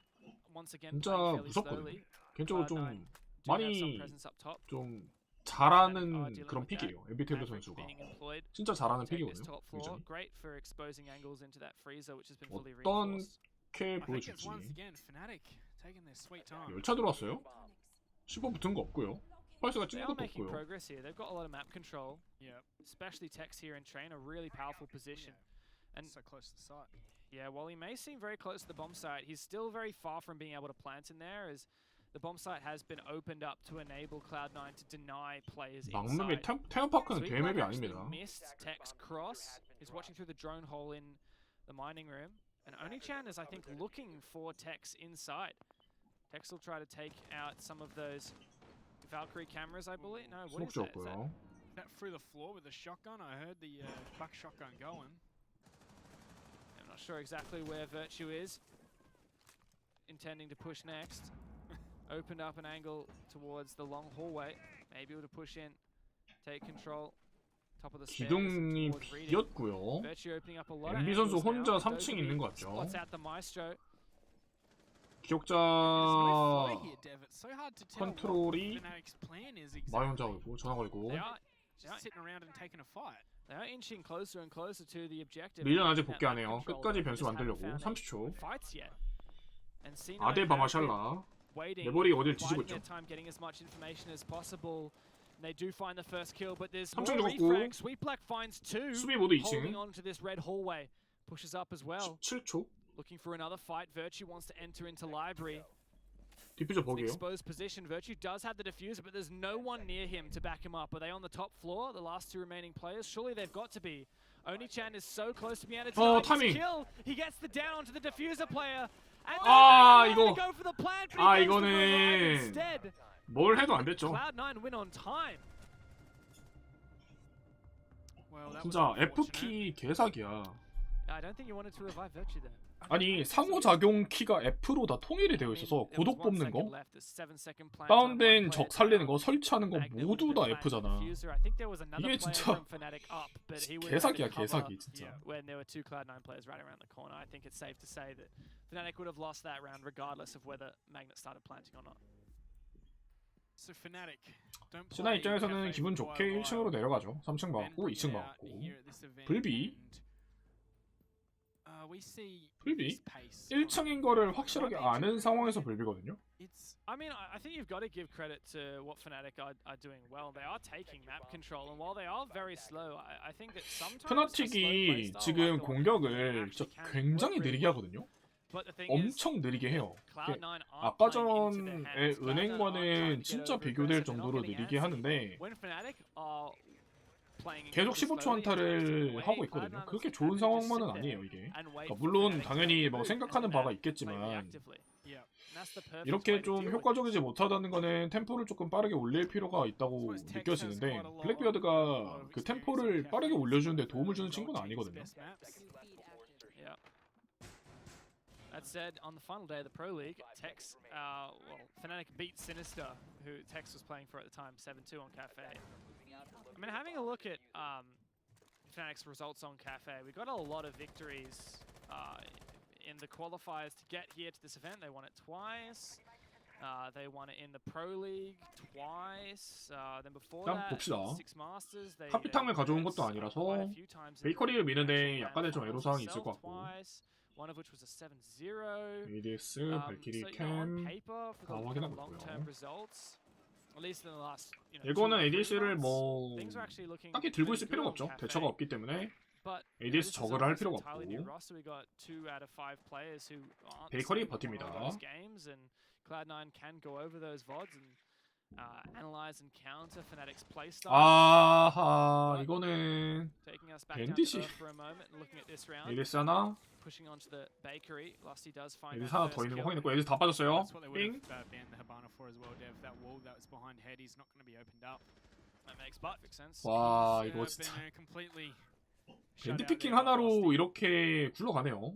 Speaker 1: once again
Speaker 3: 진짜
Speaker 1: playing fairly
Speaker 3: 무섭거든요.
Speaker 1: slowly.
Speaker 3: 개인적으로 좀
Speaker 1: do have some
Speaker 3: 많이
Speaker 1: presence up top.
Speaker 3: 좀 잘하는
Speaker 1: dealing
Speaker 3: 그런
Speaker 1: with that.
Speaker 3: 픽이에요. MB 테일러
Speaker 1: Maverick
Speaker 3: 선수가
Speaker 1: being employed
Speaker 3: 진짜 잘하는
Speaker 1: to take this
Speaker 3: 픽이거든요.
Speaker 1: top floor.
Speaker 3: 리전이.
Speaker 1: Great for exposing angles into that freezer, which has been fully
Speaker 3: 어떤
Speaker 1: reinforced.
Speaker 3: 게
Speaker 2: I think it's
Speaker 3: 보여줄지.
Speaker 2: once again Fnatic taking their sweet time.
Speaker 3: 열차 들어왔어요. 10번 붙은 거 없고요. 스파이스가
Speaker 1: They
Speaker 3: 찍은
Speaker 1: are
Speaker 3: 것도
Speaker 1: making
Speaker 3: 없고요.
Speaker 1: progress here. They've got a lot of map control,
Speaker 2: Yep.
Speaker 1: especially Tex here and Train, a really powerful position. And
Speaker 2: So close to the site.
Speaker 1: yeah, while he may seem very close to the bomb site, he's still very far from being able to plant in there, as the bomb site has been opened up to enable Cloud9 to deny players
Speaker 3: 막맵이
Speaker 1: inside.
Speaker 3: 테마파크는
Speaker 1: Sweet
Speaker 3: 대맵이
Speaker 1: Black actually
Speaker 3: 아닙니다.
Speaker 1: missed Tex cross. He's watching through the drone hole in the mining room, and Oni-chan is, I think, looking for Tex inside. Tex will try to take out some of those Valkyrie cameras, I believe. No, what
Speaker 3: 스모크
Speaker 1: is that? Is that
Speaker 3: 줬고요.
Speaker 2: That through the floor with the shotgun. I heard the buck shotgun going.
Speaker 1: I'm not sure exactly where Virtue is intending to push next. Opened up an angle towards the long hallway. Maybe able to push in, take control. Top of the stairs.
Speaker 3: 기둥이
Speaker 1: towards reading.
Speaker 3: 비었고요.
Speaker 1: Virtue opening up a lot of
Speaker 3: MB 선수
Speaker 1: angles
Speaker 3: 혼자
Speaker 1: now.
Speaker 3: 3층에 있는 것 같죠.
Speaker 1: Spots out the Maestro.
Speaker 3: 기억자
Speaker 2: There's no fly here, Dev. It's so hard to tell what
Speaker 3: 컨트롤이
Speaker 2: Fnatic's plan is
Speaker 3: 마이 혼자
Speaker 2: exactly.
Speaker 3: 걸고 전화 걸고.
Speaker 1: They are
Speaker 2: Just sitting around and taking a fight.
Speaker 1: They are inching closer and closer to the objective.
Speaker 3: 밀련 아직
Speaker 1: That
Speaker 3: 복귀 안 해요.
Speaker 1: control,
Speaker 3: 끝까지
Speaker 1: they
Speaker 3: 변수
Speaker 1: just haven't
Speaker 3: 만들려고.
Speaker 1: found
Speaker 3: 30초.
Speaker 1: fights yet. And C9
Speaker 3: 아데바마
Speaker 1: have been
Speaker 3: 샬라.
Speaker 1: waiting,
Speaker 3: 네버리 어딜 뒤지고
Speaker 1: biding their
Speaker 3: 있죠.
Speaker 1: time, getting as much information as possible. And they do find the first kill, but there's
Speaker 3: 3층
Speaker 1: more
Speaker 3: 죽었고.
Speaker 1: refrags. Sweet Black finds two,
Speaker 3: 수비 모두
Speaker 1: holding
Speaker 3: 2층.
Speaker 1: on to this red hallway. Pushes up as well.
Speaker 3: 17초.
Speaker 1: Looking for another fight. Virtue wants to enter into library.
Speaker 3: 디퓨저
Speaker 1: An
Speaker 3: 버기에요.
Speaker 1: exposed position. Virtue does have the diffuser, but there's no one near him to back him up. Are they on the top floor? The last two remaining players? Surely they've got to be. Oni-chan is so close to being able to deny
Speaker 3: 타이밍.
Speaker 1: this kill. He gets the down onto the diffuser player. And
Speaker 3: 이거.
Speaker 1: go for the plant, but he goes for the revive
Speaker 3: 이거는
Speaker 1: instead.
Speaker 3: 뭘 해도 안 됐죠.
Speaker 1: Cloud9 win on time.
Speaker 2: Well, that was
Speaker 3: 진짜
Speaker 2: unfortunate.
Speaker 3: F키 개사기야.
Speaker 1: I don't think you wanted to revive Virtue there.
Speaker 3: 아니 상호작용 키가 F로 다 통일이 되어 있어서 고독 뽑는 거, 다운된 적 살리는 거, 설치하는 거 모두 다 F잖아. 이게 진짜 개사기야 개사기 진짜.
Speaker 1: When there were two Cloud9 players right around the corner, I think it's safe to say that Fnatic would have lost that round regardless of whether Magnet started planting or not.
Speaker 2: So Fnatic don't
Speaker 3: 신화
Speaker 2: play
Speaker 3: 입장에서는
Speaker 2: cafe
Speaker 3: 기분
Speaker 2: for
Speaker 3: 좋게
Speaker 2: quite a
Speaker 3: 1층으로
Speaker 2: while.
Speaker 3: 내려가죠. 3층
Speaker 2: Then
Speaker 3: 막았고
Speaker 2: bring
Speaker 3: 2층
Speaker 2: it out
Speaker 3: 막았고.
Speaker 2: here at this event
Speaker 3: 불비.
Speaker 2: and, we see
Speaker 3: 불비
Speaker 2: this pace
Speaker 3: 1층인 거를 확실하게 아는 상황에서 불비거든요.
Speaker 2: It's
Speaker 1: I mean, I think you've got to give credit to what Fnatic are doing well. They are taking map control, and while they are very slow, I think that sometimes
Speaker 3: 푸나틱이 지금 공격을 진짜 굉장히 느리게 하거든요. 엄청 느리게 해요. 아까 전에 은행과는 진짜 비교될 정도로 느리게 하는데 계속 15초 한타를 하고 있거든요. 그렇게 좋은 상황만은 아니에요 이게. 그러니까 물론 당연히 뭐 생각하는 바가 있겠지만 이렇게 좀 효과적이지 못하다는 거는 템포를 조금 빠르게 올릴 필요가 있다고 느껴지는데 블랙비어드가 그 템포를 빠르게 올려주는데 도움을 주는 친구는 아니거든요.
Speaker 1: That said, on the final day of the Pro League, Tex, Fnatic beat Sinister, who Tex was playing for at the time, 7-2 on Cafe. I mean, having a look at Fnatic's results on Cafe, we got a lot of victories in the qualifiers to get here to this event. They won it twice. They won it in the Pro League twice. Then before that,
Speaker 3: 봅시다.
Speaker 1: Six Masters.
Speaker 3: 카피탕을 가져온 것도 아니라서 베이커리를 미는데 약간의 좀 애로사항이 있을 것 같고.
Speaker 1: One of which was a 7-0.
Speaker 3: ADS, 발키리 캠 다 확인하고 있고요. 이거는 ADS를 뭐 딱히 들고 있을 필요가 없죠. 대처가 없기 때문에 ADS 저그를 할 필요가 없고 베이커리 버팁니다. 아하, 이거는 밴딧이 ADS 하나 ADS 하나 더 있는 거 확인했고 ADS 다 빠졌어요. 삥. 와, 이거 진짜 밴드 피킹 하나로 이렇게 굴러가네요.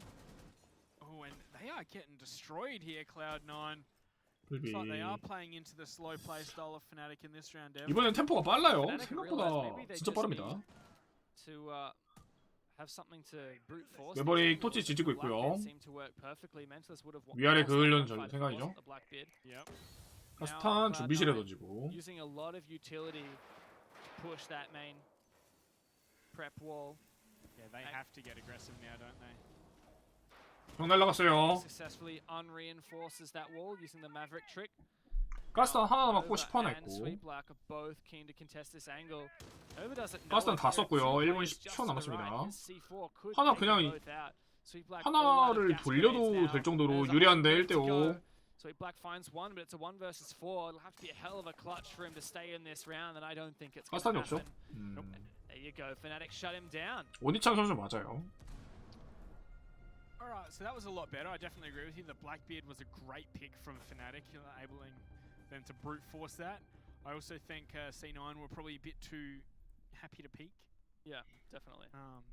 Speaker 3: 이번엔 템포가 빨라요. 생각보다 진짜 빠릅니다. 메버릭 토치 지지고 있고요. 위아래 그으려는 생각이죠. 카스탄 준비실에 던지고 형 날라갔어요. 가스탄 하나 맞고 10 하나 했고 가스탄 다 썼고요. 1분 10초 남았습니다. 하나 그냥 하나를 돌려도 될 정도로 유리한데 1대5. 가스탄이 없죠? 오니찬 선수 맞아요.
Speaker 2: Alright, so that was a lot better. I definitely agree with you. The Blackbeard was a great pick from Fnatic, enabling them to brute force that. I also think C9 were probably a bit too happy to peak.
Speaker 1: Yeah, definitely.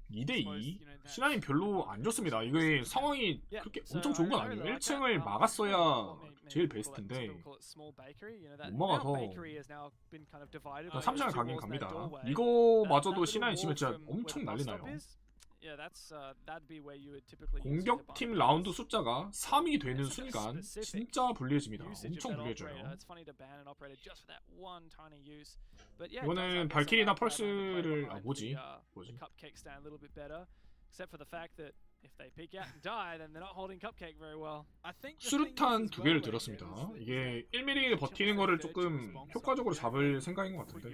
Speaker 3: 2대2. C9 별로 안 좋습니다. 이게 상황이 그렇게 엄청 좋은 건 아니에요. 1층을 막았어야 제일 베스트인데 못 막아서 3층을 가긴 갑니다. 이거마저도 C9 치면 진짜 엄청 난리나요. 공격팀 라운드 숫자가 3이 되는 순간 진짜 불리해집니다. 엄청 불리해져요. 이거는 발키리나 펄스를 뭐지? 수류탄 2개를 들었습니다. 이게 1mm를 버티는 거를 조금 효과적으로 잡을 생각인 것 같은데.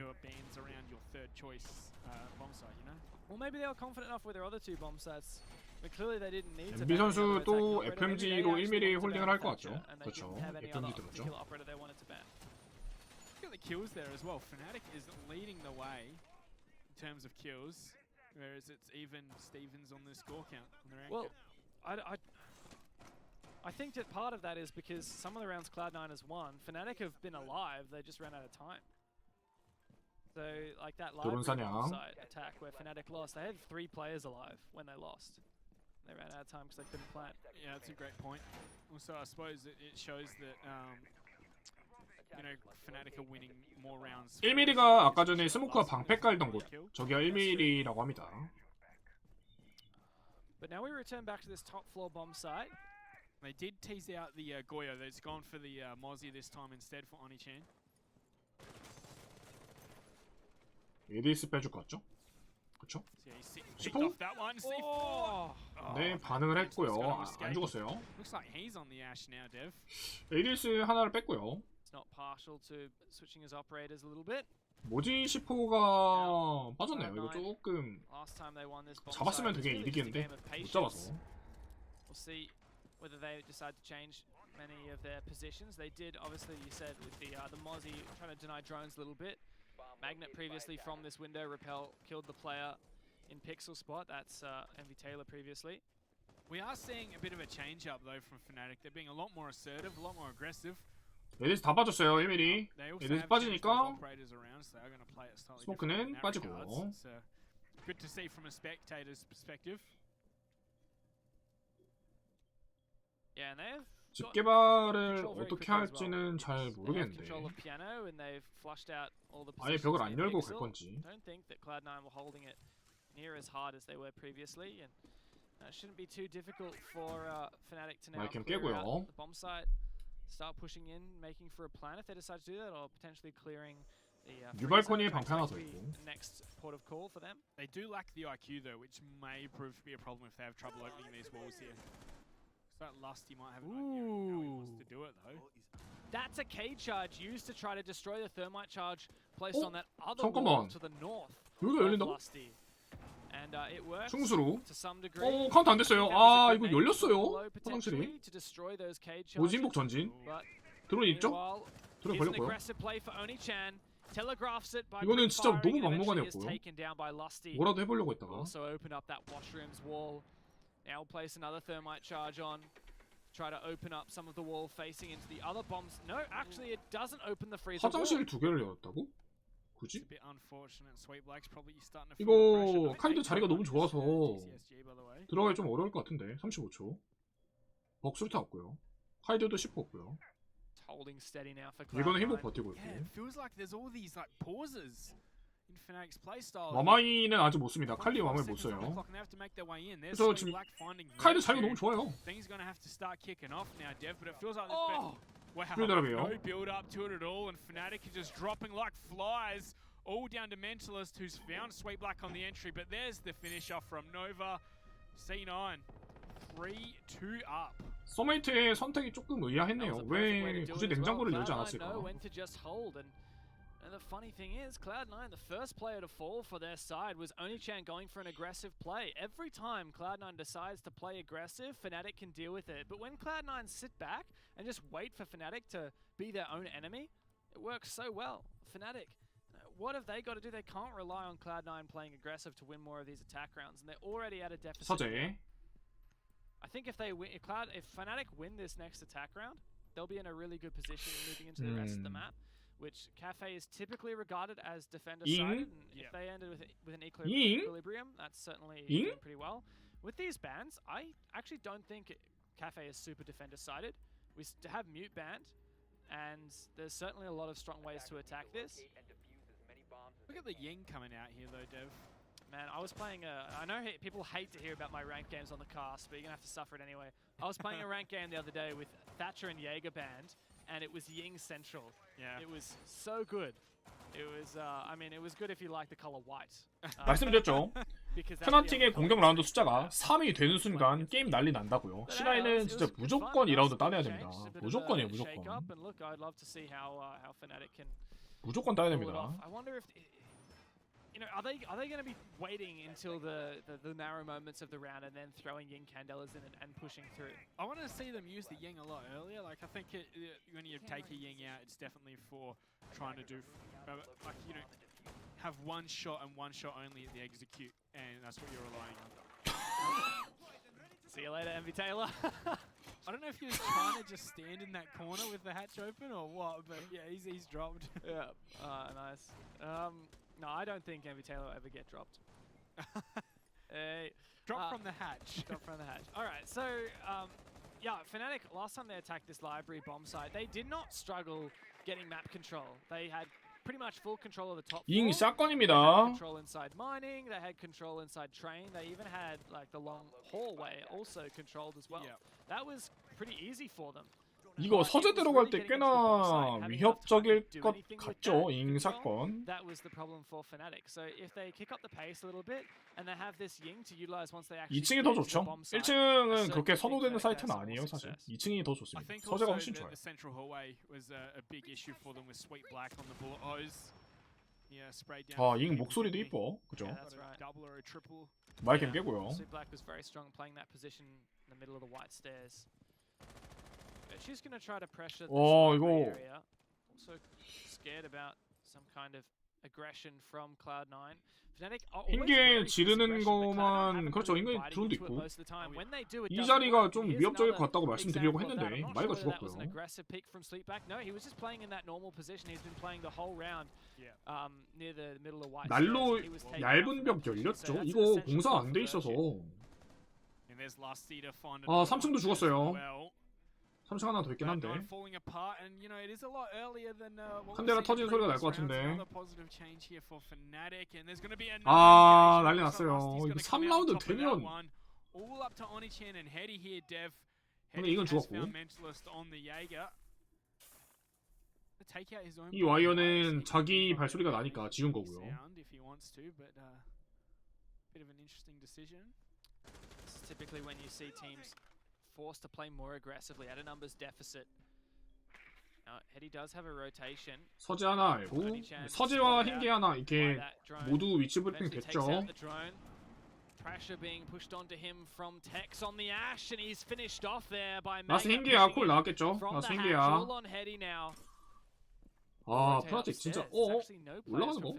Speaker 1: Well, maybe they were confident enough with their other two bomb sites. But clearly they didn't need to.
Speaker 3: MB 선수 또 FMG로 1mm 홀딩을 할 것 같죠. 그렇죠. FMG 들었죠.
Speaker 2: Look at the kills there as well. Fnatic is leading the way in terms of kills, whereas it's even Stevens on the score count on their anchor.
Speaker 1: Well, I think that part of that is because some of the rounds Cloud9 has won. Fnatic have been alive. They just ran out of time. So, like that live side attack where Fnatic lost, they had 3 players alive when they lost. They ran out of time because they couldn't plant.
Speaker 2: Yeah, that's a great point. Also, I suppose it shows that you know, Fnatic are winning more rounds.
Speaker 3: 1mm가 아까 전에 스모크와 방패 깔던 곳. 저기가 1mm라고 합니다.
Speaker 1: But now we return back to this top floor bomb site.
Speaker 2: They did tease out the Goyo. They've gone for the Mozzie this time instead for Oni-chan.
Speaker 3: ADS 빼줄 것 같죠? 그쵸? 10호? 네, 반응을 했고요. 안 죽었어요. ADS 하나를 뺐고요. 모지 10호가 빠졌네요. 이거 조금 잡았으면 되게 이득이었는데 못 잡아서.
Speaker 1: Whether they decide to change many of their positions, they did obviously. You said with the Mozzie trying to deny drones a little bit. Magnet previously from this window. Repel killed the player in pixel spot. That's MV Taylor previously.
Speaker 2: We are seeing a bit of a change up though from Fnatic. They're being a lot more assertive, a lot more aggressive.
Speaker 3: 에디스 다 빠졌어요 1mm.
Speaker 2: They also
Speaker 3: 에디스
Speaker 2: have changed those
Speaker 3: 빠지니까
Speaker 2: operators around, so they're going to play it slightly
Speaker 3: 스모크는
Speaker 2: different in that
Speaker 3: 빠지고.
Speaker 2: regards. It's good to see from a spectator's perspective.
Speaker 1: Yeah, and they've
Speaker 3: 집 개발을 어떻게 할지는 잘 모르겠는데 아예 벽을 안 열고 갈 건지.
Speaker 1: Don't think that Cloud9 were holding it near as hard as they were previously, and shouldn't be too difficult for Fnatic to now clear out the bomb site, start pushing in, making for a plan if they decide to do that, or potentially clearing the
Speaker 3: 뉴발코니에 방패 하나 더 있고.
Speaker 1: next port of call for them.
Speaker 2: They do lack the IQ though, which may prove to be a problem if they have trouble opening these walls here. That Lusty might have an idea of how he wants to do it though.
Speaker 1: That's a K charge used to try to destroy the thermite charge placed on that other
Speaker 3: 잠깐만.
Speaker 1: wall to the north.
Speaker 3: 여기가 열린다고?
Speaker 1: Lusty. And it works
Speaker 3: 충수로.
Speaker 1: to some degree.
Speaker 3: 카운트 안 됐어요. 아 이거 열렸어요. 화장실이.
Speaker 1: To destroy those K charges.
Speaker 3: 오진복 전진.
Speaker 1: But
Speaker 3: 드론 있죠?
Speaker 1: meanwhile,
Speaker 3: 드론
Speaker 1: here's an
Speaker 3: 걸렸고요.
Speaker 1: aggressive play for Oni-chan. Telegraphs it by
Speaker 3: 이거는 진짜 너무
Speaker 1: firing and eventually is
Speaker 3: 막무가내였고요.
Speaker 1: taken down by Lusty.
Speaker 3: 뭐라도 해보려고 했다가.
Speaker 1: Also open up that washrooms wall. Now place another thermite charge on. Try to open up some of the wall facing into the other bombs. No, actually it doesn't open the freezer wall.
Speaker 3: 화장실 두 개를 열었다고? 굳이?
Speaker 2: It's a bit unfortunate. Sweet Black's probably starting to feel
Speaker 3: 이거
Speaker 2: the pressure.
Speaker 3: 카이드 자리가 너무 좋아서
Speaker 2: TCSG, by the way.
Speaker 3: 들어가기 좀 어려울 것 같은데. 35초. 벅술타 없고요. 카이드도 10호 없고요.
Speaker 1: Holding steady now for
Speaker 3: 이거는 힘으로
Speaker 1: Cloud9.
Speaker 3: 버티고
Speaker 2: Yeah,
Speaker 3: 있고.
Speaker 2: it feels like there's all these like pauses in Fnatic's playstyle.
Speaker 3: 와마이는 아직 못 씁니다. 칼리 와마이 못 써요. 그래서 지금 카이드 자리가 너무 좋아요.
Speaker 2: Things gonna have to start kicking off now, Dev. But it feels like
Speaker 1: Oh!
Speaker 2: wow,
Speaker 3: 드랍이에요.
Speaker 2: no build up to it at all, and Fnatic are just dropping like flies, all down to Mentalist, who's found Sweet Black on the entry. But there's the finish off from Nova. C9, 3-2 up.
Speaker 3: 서메이트의 선택이 조금 의아했네요. 왜 굳이 냉장고를 열지 않았을까?
Speaker 1: And the funny thing is, Cloud9, the first player to fall for their side was Oni-chan going for an aggressive play. Every time Cloud9 decides to play aggressive, Fnatic can deal with it. But when Cloud9 sit back and just wait for Fnatic to be their own enemy, it works so well. Fnatic, what have they got to do? They can't rely on Cloud9 playing aggressive to win more of these attack rounds, and they're already at a deficit.
Speaker 3: 서재.
Speaker 1: I think if they win, if Fnatic win this next attack round, they'll be in a really good position moving into the rest of the map, which Cafe is typically regarded as defender-sided, and if they ended with an equilibrium, that's certainly doing pretty well. With these bans, I actually don't think Cafe is super defender-sided. We have mute banned, and there's certainly a lot of strong ways to attack this.
Speaker 2: Look at the Ying coming out here though, Dev.
Speaker 1: Man, I was playing I know people hate to hear about my ranked games on the cast, but you're going to have to suffer it anyway. I was playing a ranked game the other day with Thatcher and Jaeger banned, and it was Ying Central.
Speaker 2: Yeah.
Speaker 1: It was so good. It was, I mean, it was good if you like the color white.
Speaker 3: 말씀드렸죠. 페나틱의 공격 라운드 숫자가 3이 되는 순간 게임 난리 난다고요. C9은 진짜 무조건 2라운드 따내야 됩니다. 무조건이에요, 무조건. 무조건 따야 됩니다.
Speaker 1: I wonder if, you know, are they going to be waiting until the narrow moments of the round and then throwing Ying Candelas in and pushing through?
Speaker 2: I want to see them use the Ying a lot earlier. Like, I think when you take a Ying out, it's definitely for trying to do, like, you know, have one shot and one shot only at the execute, and that's what you're relying on.
Speaker 1: See you later, MV Taylor.
Speaker 2: I don't know if he was trying to just stand in that corner with the hatch open or what, but yeah, he's dropped.
Speaker 1: Yeah, nice. No, I don't think MV Taylor will ever get dropped.
Speaker 2: Drop from the hatch.
Speaker 1: Drop from the hatch. All right, so yeah, Fnatic, last time they attacked this library bomb site, they did not struggle getting map control. They had pretty much full control of the top
Speaker 3: 잉
Speaker 1: floor.
Speaker 3: 샷건입니다.
Speaker 1: They had control inside mining. They had control inside train. They even had like the long hallway also controlled as well.
Speaker 2: Yeah.
Speaker 1: That was pretty easy for them.
Speaker 3: 이거 서재 들어갈 때 꽤나 위협적일 것 같죠, 잉 사건.
Speaker 1: That was the problem for Fnatic. So if they kick up the pace a little bit and they have this Ying to utilize once they actually
Speaker 3: 2층이 더 좋죠. 1층은 그렇게 선호되는 사이트는 아니에요, 사실. 2층이 더 좋습니다. 서재가 훨씬 좋아요.
Speaker 2: The central hallway was a big issue for them with Sweet Black on the bullet hose. Yeah, sprayed down.
Speaker 3: 잉 목소리도 이뻐, 그죠?
Speaker 1: Yeah, that's right.
Speaker 2: Double or a triple.
Speaker 3: 마이크는 깨고요.
Speaker 1: Sweet Black was very strong playing that position in the middle of the white stairs. She's going to try to pressure the
Speaker 3: 이거
Speaker 1: area. Also scared about some kind of aggression from Cloud9. Fnatic
Speaker 3: 흰개 지르는 것만 그렇죠. 흰개 드론도 있고 이 자리가 좀 위협적일 것 같다고 말씀드리려고 했는데 마이가 죽었고요. 날로 얇은 벽 열렸죠. 이거 공사 안 돼 있어서 아 3층도 죽었어요. 3층 하나 더 있긴 한데 한 대가 터진 소리가 날 것 같은데 아 난리 났어요. 이거 3라운드 되면 근데 이건 죽었고 이 와이어는 자기 발소리가 나니까 지운 거고요.
Speaker 1: Forced to play more aggressively at a numbers deficit. Now, Heady does have a rotation.
Speaker 3: 서재 하나 알고 서재와 흰개 하나 이렇게 모두 위치 브리핑 됐죠.
Speaker 1: Pressure being pushed onto him from Tex on the Ash, and he's finished off there by
Speaker 3: 나스 흰개야. 콜 나왔겠죠. 나스 흰개야. 아 프라틱 진짜 올라가는 거?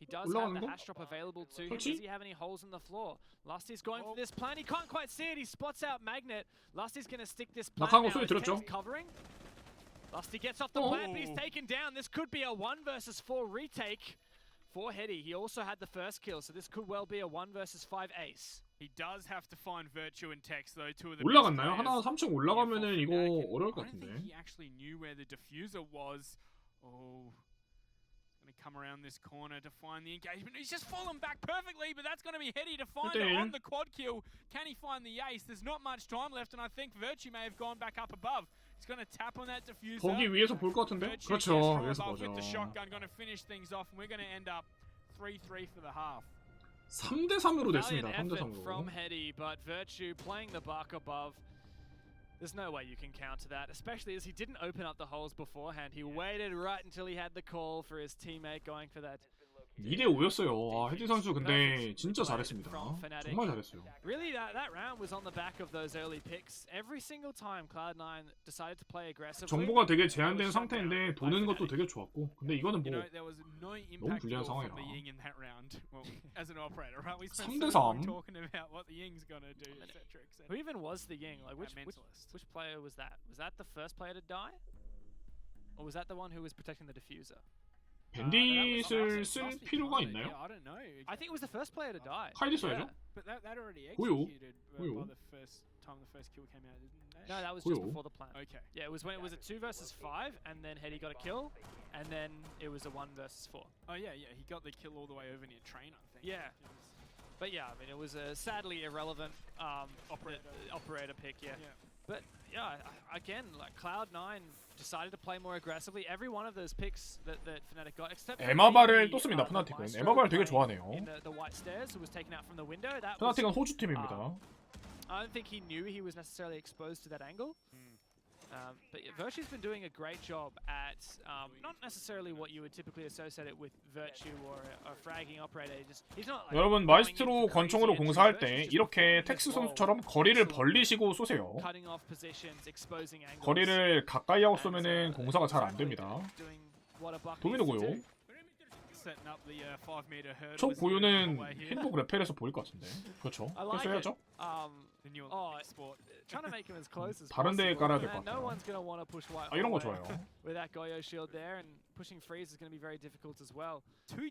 Speaker 1: He does have the hash drop available to him. Does he have any holes in the floor? Lusty's going for this plant. He can't quite see it. He spots out Magnet. Lusty's going to stick this plant now. Tex covering. Lusty gets off the plant, but he's taken down. This could be a 1 versus 4 retake for Heady. He also had the first kill, so this could well be a 1 versus 5 ace.
Speaker 2: He does have to find Virtue and Tex though. Two of the
Speaker 3: 올라갔나요? 하나 3층 올라가면은 이거 어려울 것 같은데.
Speaker 2: I don't think he actually knew where the diffuser was. Come around this corner to find the engagement. He's just fallen back perfectly, but that's going to be Heady to find it on the quad kill. Can he find the ace? There's not much time left, and I think Virtue may have gone back up above. He's going to tap on that diffuser.
Speaker 3: 거기 위에서 볼 것 같은데? 그렇죠. 위에서 보죠.
Speaker 2: With the shotgun, going to finish things off, and we're going to end up 3-3 for the half.
Speaker 3: 3대 3으로 됐습니다. 3대 3으로.
Speaker 1: From Heady, but Virtue playing the buck above. There's no way you can counter that, especially as he didn't open up the holes beforehand. He waited right until he had the call for his teammate going for that.
Speaker 3: 2대 5였어요. 아, 헤디 선수 근데 진짜 잘했습니다. 정말 잘했어요.
Speaker 1: Really, that round was on the back of those early picks. Every single time Cloud9 decided to play aggressively.
Speaker 3: 정보가 되게 제한된 상태인데 도는 것도 되게 좋았고. 근데 이거는 뭐 너무 불리한 상황이라. 3대 3.
Speaker 1: Who even was the Ying? Like which player was that? Was that the first player to die? Or was that the one who was protecting the diffuser?
Speaker 3: 밴딧을 쓸 필요가 있나요?
Speaker 1: I think it was the first player to die.
Speaker 3: 카이드 써야죠.
Speaker 2: 고요.
Speaker 1: No, that was just before the plant. Okay. Yeah, it was when it was a 2 versus 5, and then Heady got a kill, and then it was a 1 versus 4.
Speaker 2: Oh yeah, he got the kill all the way over near train, I think.
Speaker 1: Yeah. But yeah, I mean, it was a sadly irrelevant operator pick, yeah. But yeah, again, like Cloud9 decided to play more aggressively. Every one of those picks that Fnatic got, except
Speaker 3: 에마발을 또 씁니다. 프나틱은 에마발 되게 좋아하네요.
Speaker 1: The white stairs who was taken out from the window.
Speaker 3: 프나틱은 호주 팀입니다.
Speaker 1: I don't think he knew he was necessarily exposed to that angle. But Virtue's been doing a great job at not necessarily what you would typically associate it with Virtue or a fragging operator. He's not. Like,
Speaker 3: 여러분 마이스트로 권총으로 공사할 때 이렇게 텍스 선수처럼 거리를 벌리시고 쏘세요. 거리를 가까이 하고 쏘면은 공사가 잘 안 됩니다. 도미노고요. 첫 고유는 핸드 레펠에서 보일 것 같은데. 그렇죠. 그래서 해야죠. 다른 데에 깔아야 될 것 같아요. 아, 이런 거 좋아요.
Speaker 1: With that Goyo shield there and pushing freeze is going to be very difficult as well.
Speaker 2: Two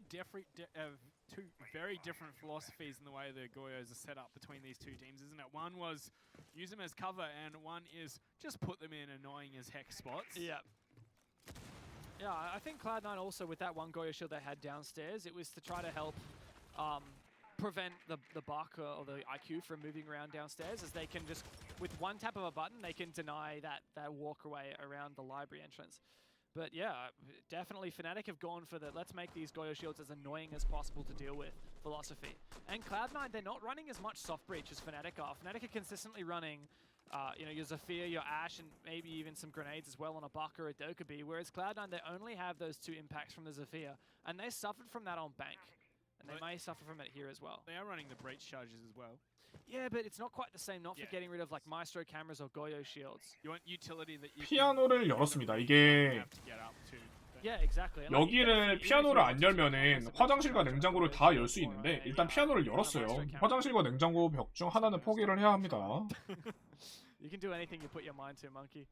Speaker 2: very different philosophies in the way the Goyos are set up between these two teams, isn't it? One was use them as cover, and one is just put them in annoying as heck spots.
Speaker 1: Yeah. Yeah, I think Cloud9 also, with that one Goyo shield they had downstairs, it was to try to help prevent the buck or the IQ from moving around downstairs, as they can just, with one tap of a button, they can deny that walkway around the library entrance. But yeah, definitely Fnatic have gone for the let's make these Goyo shields as annoying as possible to deal with philosophy. And Cloud9, they're not running as much soft breach as Fnatic are. Fnatic are consistently running your Zephyr, your Ash, and maybe even some grenades as well on a Buck or a Dokkaebi, whereas Cloud9, they only have those 2 impacts from the Zephyr, and they suffered from that on Bank. And they may suffer from it here as well.
Speaker 2: They are running the breach charges as well.
Speaker 1: Yeah, but it's not quite the same, not for getting rid of like Maestro cameras or Goyo shields.
Speaker 2: You want utility that you
Speaker 3: 피아노를 열었습니다. 이게
Speaker 1: Yeah, exactly. And like,
Speaker 3: 여기를 피아노를 안 열면은 화장실과 냉장고를 다 열 수 있는데 일단 피아노를 열었어요. 화장실과 냉장고 벽 중 하나는 포기를 해야 합니다.
Speaker 1: You can do anything you put your mind to, monkey.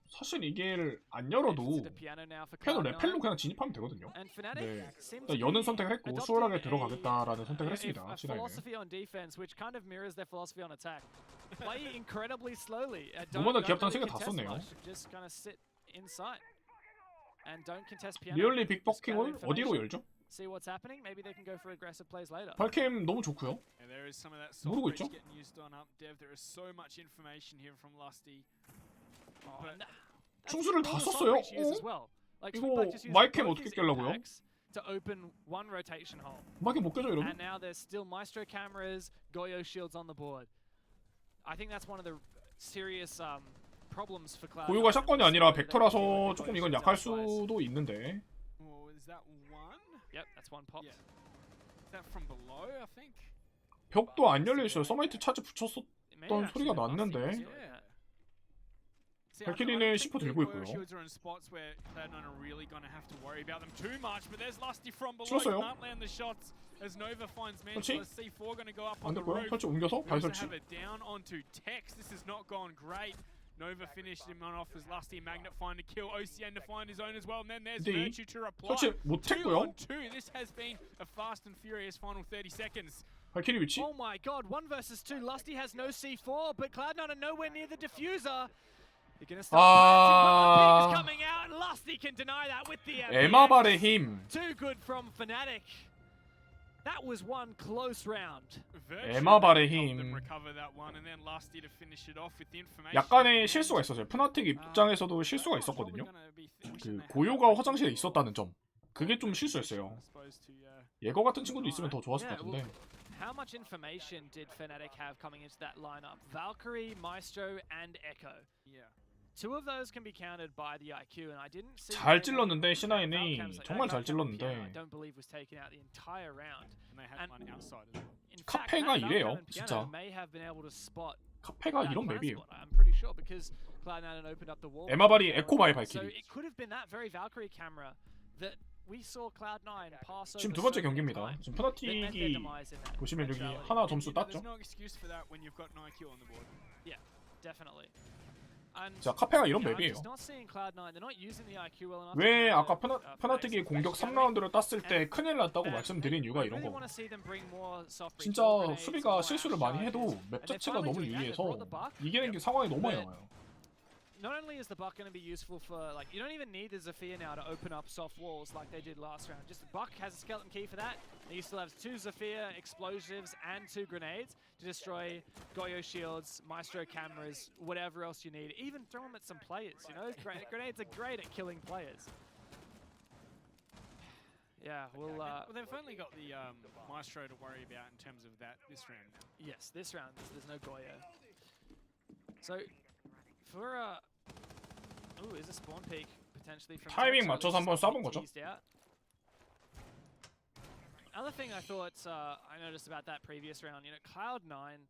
Speaker 3: 사실 이게 안 열어도 피아노 레펠로 그냥 진입하면 되거든요. 네, 일단 여는 선택을 했고 수월하게 들어가겠다라는 선택을 했습니다. 시나이는. 노마드 기합탄 3개 다 썼네요. 리얼리 빅버킹을 어디로 열죠? 발캠 너무 좋고요. 모르고 있죠? 충수를 다 썼어요? 이거 마이캠 어떻게 깰라고요? 마이캠 못 깨죠, 여러분? 고유가 샷건이 아니라 벡터라서 조금 이건 약할 수도 있는데. 벽도 안 열려있어요. 서마이트 차지 붙였었던 소리가 났는데. 발키리는 C4 들고 있고요. 찔렀어요. 설치? 안 됐고요. 설치 옮겨서 바이 설치.
Speaker 2: Nova finished him off as Lusty Magnet find a kill. OCN to find his own as well. And then there's
Speaker 3: D.
Speaker 2: Virtue to reply.
Speaker 3: 설치 못했고요.
Speaker 2: 2-on-2. This has been a fast and furious final 30 seconds.
Speaker 3: 발키리 위치.
Speaker 1: Oh my god, 1 versus 2. Lusty has no C4, but Cloud9 are nowhere near the diffuser. They're gonna start planting, but the ping is coming out, and Lusty can deny that with the
Speaker 3: 에마발의 힘.
Speaker 1: Too good from Fnatic. That was one close round.
Speaker 3: 에마발의 힘. 약간의 실수가 있었어요. 푸나틱 입장에서도 실수가 있었거든요. 그 고요가 화장실에 있었다는 점. 그게 좀 실수였어요. 예거 같은 친구도 있으면 더 좋았을 것 같은데.
Speaker 1: How much information did Fnatic have coming into that lineup? Valkyrie, Maestro, and Echo. Two of those can be counted by the IQ, and I didn't see.
Speaker 3: 잘 찔렀는데 C9이 정말 잘 찔렀는데.
Speaker 1: I don't believe was taken out the entire round.
Speaker 3: 카페가 이래요, 진짜. 카페가 이런 맵이에요. 에마발이 에코바의 발키리. 지금 두 번째 경기입니다. 지금 푸나틱이 보시면 여기 하나 점수 땄죠? 자, 카페가 이런 맵이에요. 왜 아까 푸나틱이 공격 3라운드를 땄을 때 큰일 났다고 말씀드린 이유가 이런 거. 진짜 수비가 실수를 많이 해도 맵 자체가 너무 유리해서 이기는 게 상황이 너무 많이 나와요.
Speaker 1: Not only is the Buck going to be useful for, like, you don't even need the Zephyr now to open up soft walls like they did last round. Just the Buck has a skeleton key for that. And you still have 2 Zephyr explosives and 2 grenades to destroy Goyo shields, Maestro cameras, whatever else you need. Even throw them at some players, you know? Grenades are great at killing players. Yeah, well,
Speaker 2: they've only got the Maestro to worry about in terms of that this round.
Speaker 1: Yes, this round there's no Goyo. So for is a spawn peek potentially from
Speaker 3: 타이밍 맞춰서 한번 쏴본 거죠.
Speaker 1: Another thing I thought I noticed about that previous round, you know, Cloud9,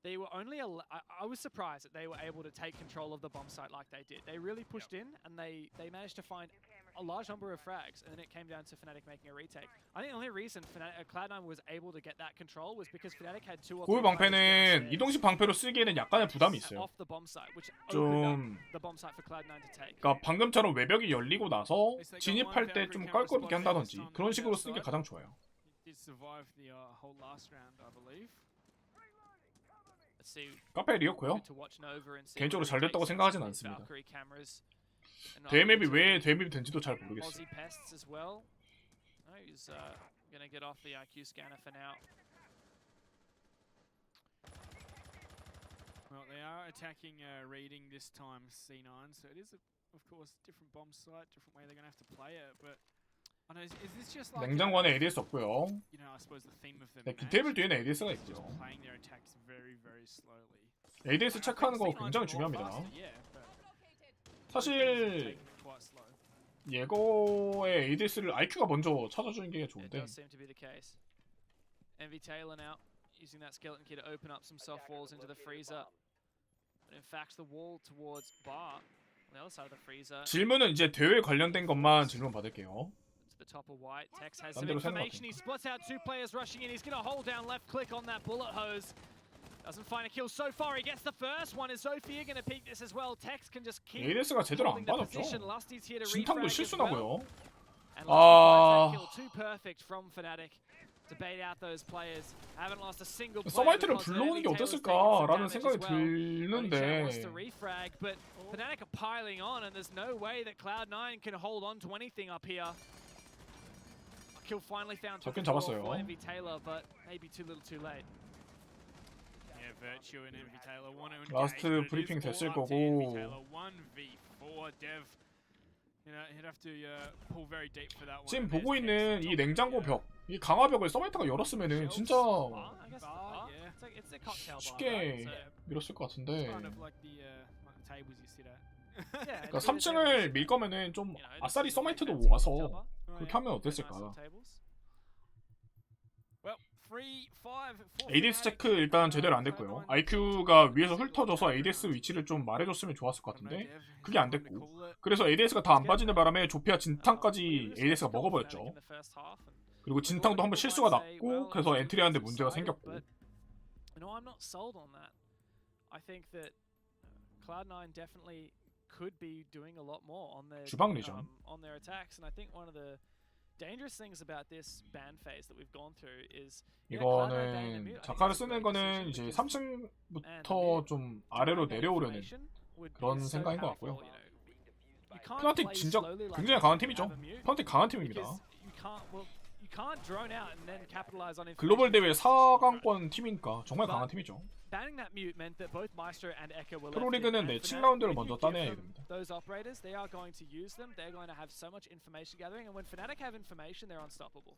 Speaker 1: they were only I was surprised that they were able to take control of the bomb site like they did. They really pushed in and they managed to find a large number of frags, and then it came down to Fnatic making a retake. I think the only reason Cloud9 was able to get that control was because Fnatic had 2 or 3
Speaker 3: 고유 방패는 이동식 방패로 쓰기에는 약간의 부담이 있어요.
Speaker 1: off the bomb site, which
Speaker 3: 좀
Speaker 1: the bomb site for Cloud9 to take.
Speaker 3: 그러니까 방금처럼 외벽이 열리고 나서 진입할 때 좀 껄끄럽게 한다든지 그런 식으로 쓰는 게 가장 좋아요. 카페 리었고요. 개인적으로 잘 됐다고 생각하진 않습니다. 대맵이 왜 대맵이 된지도 잘 모르겠어요.
Speaker 2: Well, they are attacking reading this time C9, so it is of course different bomb site, different way they're going to have to play it, but I know, is this just like
Speaker 3: 냉장고 안에 ADS 없고요.
Speaker 2: You know, I suppose the theme of the
Speaker 3: 네, 뒷테이블 뒤에는 ADS가 있고요.
Speaker 2: playing their attacks very, very slowly.
Speaker 3: ADS 체크하는 거 굉장히 중요합니다. 사실 예거의 ADS를 IQ가 먼저 찾아주는 게 좋은데.
Speaker 1: MV Taylor now using that skeleton key to open up some soft walls into the freezer. But in fact, the wall towards Bar the other side of the freezer.
Speaker 3: 질문은 이제 대회 관련된 것만 질문 받을게요.
Speaker 1: The top of white. Tex has
Speaker 3: 딴
Speaker 1: some
Speaker 3: 데로 새는 것
Speaker 1: information. He splits out two players rushing in. He's going to hold down left click on that bullet hose. Doesn't find a kill so far. He gets the first one. Is Sophia going to peek this as well? Tex can just keep
Speaker 3: ADS가 제대로 안
Speaker 1: holding the
Speaker 3: 받았죠.
Speaker 1: position. Lusty's here to
Speaker 3: 진탕도
Speaker 1: refrag as
Speaker 3: 실수나고요.
Speaker 1: well. And Lusty finds that kill. Too perfect from Fnatic to bait out those players. Haven't lost a single player.
Speaker 3: 서바이트를
Speaker 1: because
Speaker 3: 불러오는 게
Speaker 1: Taylor's
Speaker 3: 어땠을까라는
Speaker 1: taken some
Speaker 3: 생각이
Speaker 1: damage as well.
Speaker 3: 드는데
Speaker 1: wants to refrag, but Fnatic are piling on, and there's no way that Cloud9 can hold on to anything up here. Kill finally found
Speaker 3: 잡긴
Speaker 1: for
Speaker 3: 잡았어요.
Speaker 1: Envy Taylor, but maybe too little, too late.
Speaker 2: Yeah, Virtue and Envy Taylor want to engage,
Speaker 3: 라스트
Speaker 2: but it
Speaker 3: 브리핑
Speaker 2: is all
Speaker 3: 됐을
Speaker 2: up to
Speaker 3: 거고.
Speaker 2: Envy Taylor. 1v4 Dev. You know, he'd have to pull very deep for that one.
Speaker 3: 지금
Speaker 2: And there's
Speaker 3: 보고 있는
Speaker 2: Tex
Speaker 3: 이
Speaker 2: on top of
Speaker 3: 냉장고
Speaker 2: the,
Speaker 3: 벽, 이 강화벽을 서바이트가 열었으면은 진짜
Speaker 1: I guess
Speaker 2: yeah.
Speaker 1: it's a cocktail bar,
Speaker 3: 쉽게
Speaker 1: right?
Speaker 3: 밀었을 것
Speaker 2: It's
Speaker 3: 같은데.
Speaker 2: kind of like the tables you sit at.
Speaker 1: Yeah,
Speaker 3: 그러니까 3층을 밀 거면은 좀 아싸리 서마이트도 와서 그렇게 하면 어땠을까?
Speaker 2: Well, 3, 5, 4
Speaker 3: ADS 체크 일단 제대로 안 됐고요. IQ가 위에서 훑어져서 ADS 위치를 좀 말해줬으면 좋았을 것 같은데 그게 안 됐고, 그래서 ADS가 다 안 빠지는 바람에 조피아 진탕까지 ADS가 먹어버렸죠. 그리고 진탕도 한번 실수가 났고, 그래서 엔트리하는데 문제가 생겼고.
Speaker 1: No, I'm not sold on that. I think that Cloud9 definitely could be doing a lot more on their
Speaker 3: 주방 리전.
Speaker 1: on their attacks, and I think one of the dangerous things about this ban phase that we've gone through is
Speaker 3: 이거는 자카를 쓰는 거는 이제 3층부터 좀 아래로 내려오려는 그런 생각인 것 같고요. 페나틱 진짜 굉장히 강한 팀이죠. 페나틱 강한 팀입니다. 글로벌 대회 4강권 팀이니까 정말 강한 팀이죠. 프로리그는 네, 7라운드를 먼저 따내야 됩니다.
Speaker 1: Those operators, they are going to use them. They're going to have so much information gathering, and when Fnatic have information, they're unstoppable.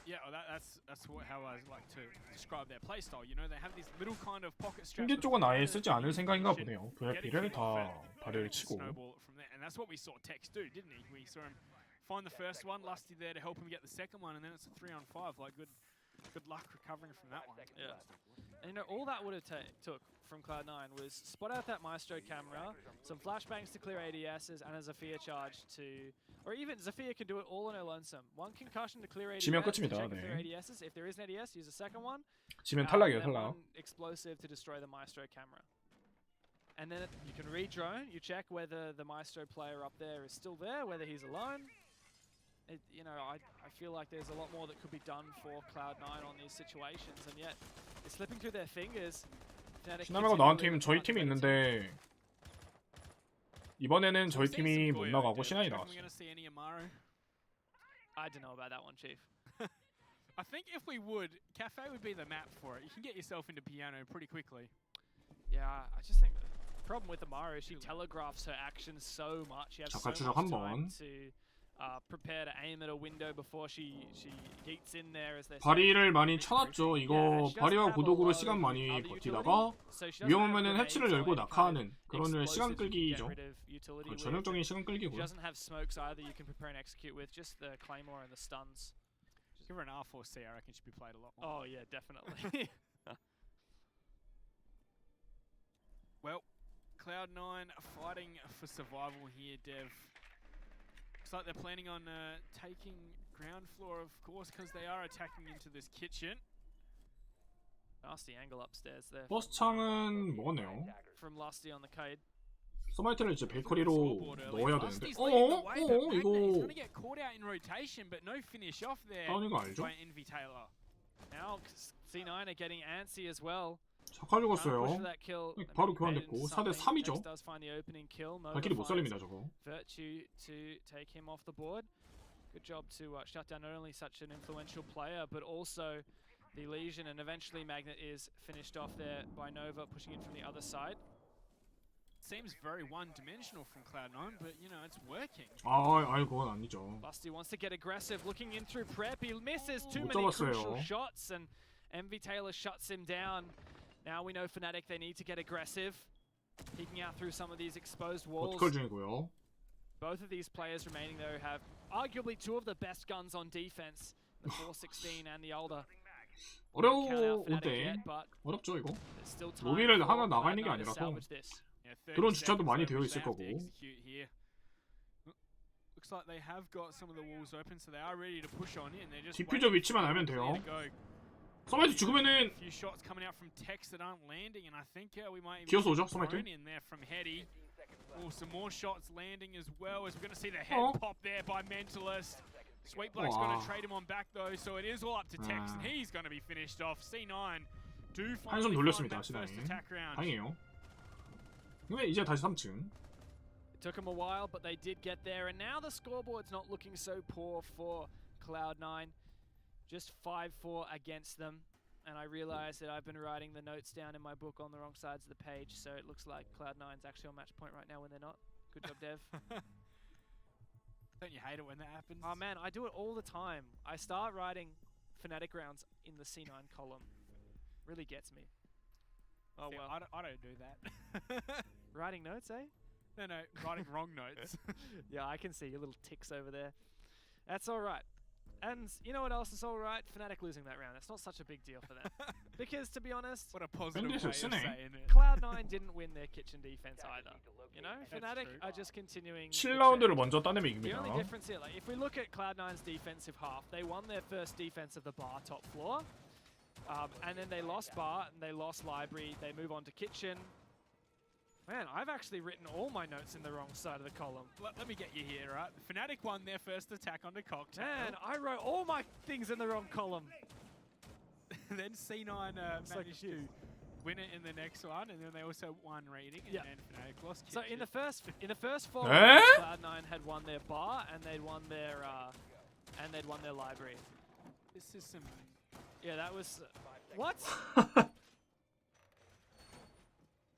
Speaker 2: Yeah, well, that's how I like to describe their playstyle. You know, they have this little kind of pocket strategy.
Speaker 3: 흰기 쪽은 아예 쓰지 않을 생각인가 보네요. VIP를 다 발을 치고.
Speaker 2: And that's what we saw Tex do, didn't he? We saw him find the first one, Lusty there to help him get the second one, and then it's a 3-on-5. Like good luck recovering from that one.
Speaker 1: Yeah. And you know, all that would have took from Cloud9 was spot out that Maestro camera, some flashbangs to clear ADSs, and a Zafir charge to... Or even Zafir can do it all on her lonesome. One concussion to clear ADS,
Speaker 3: 지면
Speaker 1: to
Speaker 3: 끝입니다.
Speaker 1: check if
Speaker 3: 네.
Speaker 1: there are ADSs. If there is an ADS, use a second one.
Speaker 3: 지면 탈락이에요,
Speaker 1: And then
Speaker 3: 탈락.
Speaker 1: one explosive to destroy the Maestro camera. And then you can re-drone, you check whether the Maestro player up there is still there, whether he's alone. You know, I feel like there's a lot more that could be done for Cloud9 on these situations, and yet it's slipping through their fingers.
Speaker 3: 신나면고 나온 팀 저희 팀이 있는데 이번에는 저희 팀이 못 나가고 신한이 나왔어요.
Speaker 1: I don't know about that one, Chief.
Speaker 2: I think if we would, Cafe would be the map for it. You can get yourself into piano pretty quickly.
Speaker 1: Yeah, I just think the problem with Amaru is she telegraphs her actions so much. She has so much
Speaker 3: 추적 한 번.
Speaker 1: time to prepare to aim at a window before she yeets in there, as they say.
Speaker 3: 바리를 많이 쳐놨죠. 이거 바리와 고독으로 시간 많이 버티다가 위험하면은 해치를 열고 낙하하는 그런 시간 끌기죠. 그 전형적인 시간
Speaker 1: She
Speaker 3: 끌기고요.
Speaker 1: doesn't have smokes either. You can prepare and execute with just the claymore and the stuns.
Speaker 2: Give her an R4C, I reckon she'd be played a lot more.
Speaker 1: Oh yeah, definitely.
Speaker 2: Well, Cloud9 fighting for survival here, Dev. Looks like they're planning on taking ground floor, of course, because they are attacking into this kitchen.
Speaker 1: Nasty angle upstairs there
Speaker 3: 버스 창은 먹었네요.
Speaker 1: from Lusty on the Cade.
Speaker 3: 서마이트를 이제 베이커리로 넣어야 되는데.
Speaker 2: Lusty's leading the way, but Magnet is
Speaker 3: 이거
Speaker 2: going to get caught out in rotation, but no finish off there
Speaker 3: 다운인 거 알죠?
Speaker 2: by Envy Taylor.
Speaker 1: Now C9 are getting antsy as well.
Speaker 3: 자카 죽었어요. 바로 교환됐고 4대 3이죠. 발길이 못 살립니다 저거.
Speaker 1: Virtue to take him off the board. Good job to shut down not only such an influential player, but also the Legion, and eventually Magnet is finished off there by Nova, pushing in from the other side.
Speaker 2: Seems very one-dimensional from Cloud9, but you know it's working.
Speaker 3: 아이 그건 아니죠.
Speaker 1: Lusty wants to get aggressive, looking in through prep. He misses too
Speaker 3: 못
Speaker 1: many
Speaker 3: 잡았어요.
Speaker 1: crucial shots, and Envy Taylor shuts him down. Now we know Fnatic, they need to get aggressive, peeking out through some of these exposed walls.
Speaker 3: 버티컬 중이고요.
Speaker 1: Both of these players remaining though have arguably two of the best guns on defense, the 416 and the older.
Speaker 3: 어려울 때 어렵죠 이거. 로비를 하나 나가 있는 게 아니라서. 드론 주차도 많이 되어 있을 거고.
Speaker 2: Looks like they have got some of the walls open, so they are ready to push on in. They're just
Speaker 3: 디퓨저 위치만 알면 돼요. 서마이트 죽으면은
Speaker 2: few shots coming out from techs that aren't landing, and I think we might even
Speaker 3: 기어서 오죠,
Speaker 2: thrown
Speaker 3: 서마이트.
Speaker 2: in there from Heady. Oh, some more shots landing as well, as we're going to see the head pop there by Mentalist. Sweet Black's going to trade him on back though, so it is all up to Tex, and he's going to be finished off. C9 do
Speaker 3: 한숨
Speaker 2: finally find
Speaker 3: 돌렸습니다,
Speaker 2: that first
Speaker 3: C9.
Speaker 2: attack round.
Speaker 3: 다행이에요. 근데 이제 다시 3층.
Speaker 1: It took them a while, but they did get there, and now the scoreboard's not looking so poor for Cloud9. Just 5-4 against them, and I realize that I've been writing the notes down in my book on the wrong sides of the page, so it looks like Cloud9's actually on match point right now when they're not. Good job, Dev.
Speaker 2: Don't you hate it when that happens?
Speaker 1: Oh man, I do it all the time. I start writing Fnatic rounds in the C9 column. Really gets me. Oh
Speaker 2: See,
Speaker 1: well.
Speaker 2: I don't do that.
Speaker 1: Writing notes, eh?
Speaker 2: No, writing wrong notes.
Speaker 1: Yeah, I can see your little ticks over there. That's alright. And you know what else is alright? Fnatic losing that round. That's not such a big deal for them. Because to be honest,
Speaker 2: What a positive way of saying it.
Speaker 1: Cloud9 didn't win their kitchen defense either. You know, Fnatic
Speaker 2: true.
Speaker 1: are just continuing.
Speaker 3: 7라운드를 먼저 따내면
Speaker 1: The
Speaker 3: 이깁니다.
Speaker 1: only difference here, like if we look at Cloud9's defensive half, they won their first defense of the bar top floor. And then they lost bar and they lost library. They move on to kitchen. Man, I've actually written all my notes in the wrong side of the column.
Speaker 2: Let me get you here, right? Fnatic won their first attack onto Cocktail.
Speaker 1: Man, I wrote all my things in the wrong column.
Speaker 2: Then C9
Speaker 1: It's like
Speaker 2: managed to win it in the next one, and then they also won rating, and then Fnatic lost.
Speaker 1: So in the first 4
Speaker 3: Eh?
Speaker 1: rounds, Cloud9 had won their bar and they'd won their library.
Speaker 2: This is some.
Speaker 1: Yeah, that was what?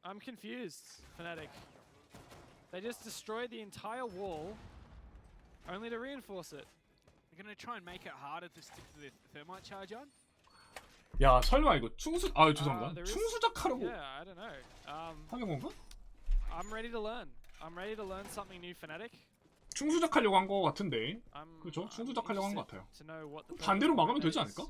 Speaker 1: I'm confused, Fnatic. They just destroyed the entire wall, only to reinforce it.
Speaker 2: They're going to try and make it harder to stick to the thermite charge on.
Speaker 3: 야 설마 이거 충수 죄송합니다.
Speaker 1: there is-
Speaker 3: 충수작하라고
Speaker 1: Yeah, I don't know.
Speaker 3: 하는 건가?
Speaker 1: I'm ready to learn. I'm ready to learn something new, Fnatic.
Speaker 3: 충수작하려고 한 거 같은데.
Speaker 1: I'm,
Speaker 3: 그렇죠?
Speaker 1: I'm
Speaker 3: 충수작하려고 한 거 같아요.
Speaker 1: interested to know what the
Speaker 3: 반대로
Speaker 1: purpose
Speaker 3: 막으면
Speaker 1: of
Speaker 3: 되지
Speaker 1: that
Speaker 3: 않을까?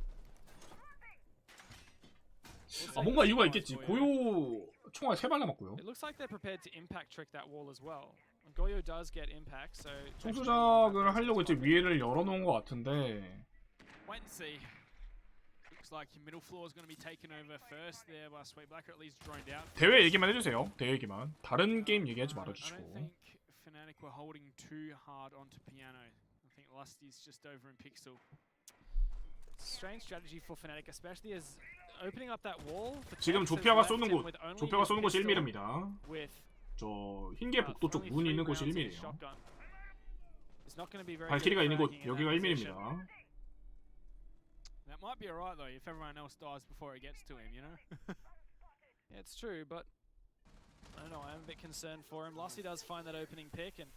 Speaker 1: is.
Speaker 3: 아 뭔가 이유가 있겠지. 고요 총알 3발 남았고요.
Speaker 1: It looks like they're prepared to impact trick that wall as well. And Goyo does get impact, so
Speaker 3: 충수작을 하려고 이제 위에를 열어놓은 거 같은데.
Speaker 2: Wait and see. Looks like your middle floor is going to be taken over first there by Sweet Black, or at least droned out.
Speaker 3: 대회 얘기만 해주세요. 대회 얘기만. 다른 게임 얘기하지
Speaker 2: I
Speaker 3: 말아주시고.
Speaker 2: don't think Fnatic were holding too hard onto Piano. I think Lusty's just over in Pixel.
Speaker 1: strange strategy for Fnatic, especially as opening up that wall.
Speaker 3: 지금 조피아가 쏘는 곳, 조피아가 쏘는 곳이 1mm입니다.
Speaker 1: With
Speaker 3: 저 흰개 복도 쪽 문 있는 곳이 1mm예요.
Speaker 1: 발키리가
Speaker 3: 발키리가 있는 곳 여기가 1mm입니다.
Speaker 2: That might be alright though, if everyone else dies before it gets to him, you know?
Speaker 1: Yeah, it's true, but I don't know, I'm a bit concerned for him. Lusty does find that opening pick, and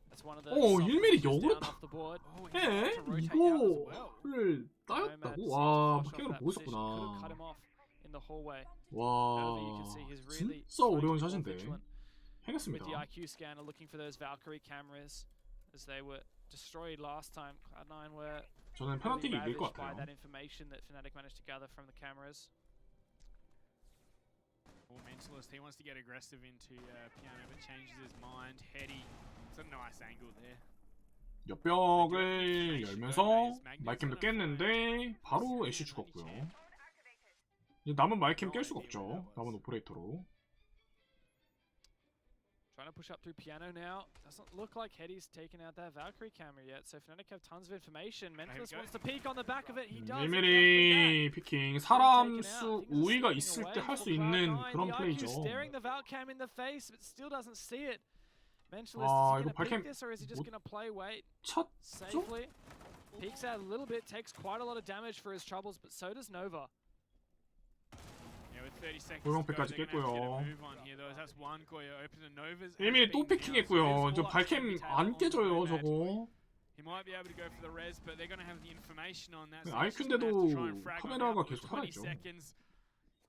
Speaker 1: that's one of the
Speaker 3: 오,
Speaker 1: soft
Speaker 3: 1mm
Speaker 1: pushes
Speaker 3: 역으로
Speaker 1: down off the board.
Speaker 2: Oh,
Speaker 3: 해?
Speaker 2: to rotate out as well.
Speaker 3: 이거를 따였다고? 와, 박혜경을 보고 있었구나.
Speaker 1: Cut him off in the hallway.
Speaker 3: 와,
Speaker 1: really
Speaker 3: 진짜 어려운
Speaker 1: trying to
Speaker 3: 샷인데
Speaker 1: be vigilant
Speaker 3: 해냈습니다.
Speaker 1: with the IQ scanner, looking for those Valkyrie cameras, as they were destroyed last time. Cloud9 were
Speaker 3: 저는
Speaker 1: really
Speaker 3: 페널티가 이길 것
Speaker 1: ravaged by
Speaker 3: 같아요.
Speaker 1: that information that Fnatic managed to gather from the cameras.
Speaker 2: Well, Mentalist, he wants to get aggressive into Piano, but changes his mind. Heady, it's a nice angle there.
Speaker 3: 옆벽을 열면서 마이캠도 깼는데 바로 애쉬 죽었고요. 이제 남은 마이캠 깰 수가 없죠. 남은 오퍼레이터로.
Speaker 1: Trying to push up through Piano now. Doesn't look like Heady's taken out that Valkyrie camera yet, so Fnatic have tons of information. Mentalist wants to peek on the back of it. He does.
Speaker 3: 1mm 피킹. 사람 수 우위가 있을 때 할 수 있는 그런 플레이죠.
Speaker 1: Staring the Valcam in the face, but still doesn't see it. Mentalist,
Speaker 3: 아,
Speaker 1: is he
Speaker 3: 이거
Speaker 1: gonna
Speaker 3: 발캠
Speaker 1: peek this, or is he just gonna play wait
Speaker 3: 찼죠?
Speaker 1: safely? Peeks out a little bit, takes quite a lot of damage for his troubles, but so does Nova.
Speaker 2: Yeah, with 30 seconds
Speaker 3: 고용패까지
Speaker 2: to go, they're gonna
Speaker 3: 깼고요.
Speaker 2: have to get a move on here, though. That's one Goyo open to Nova's.
Speaker 3: 1mm 또 피킹했고요. 저 발캠 안 깨져요, 저거.
Speaker 2: He might be able to go for the res, but they're going to have the information on that.
Speaker 3: IQ인데도 카메라가 계속 살아있죠.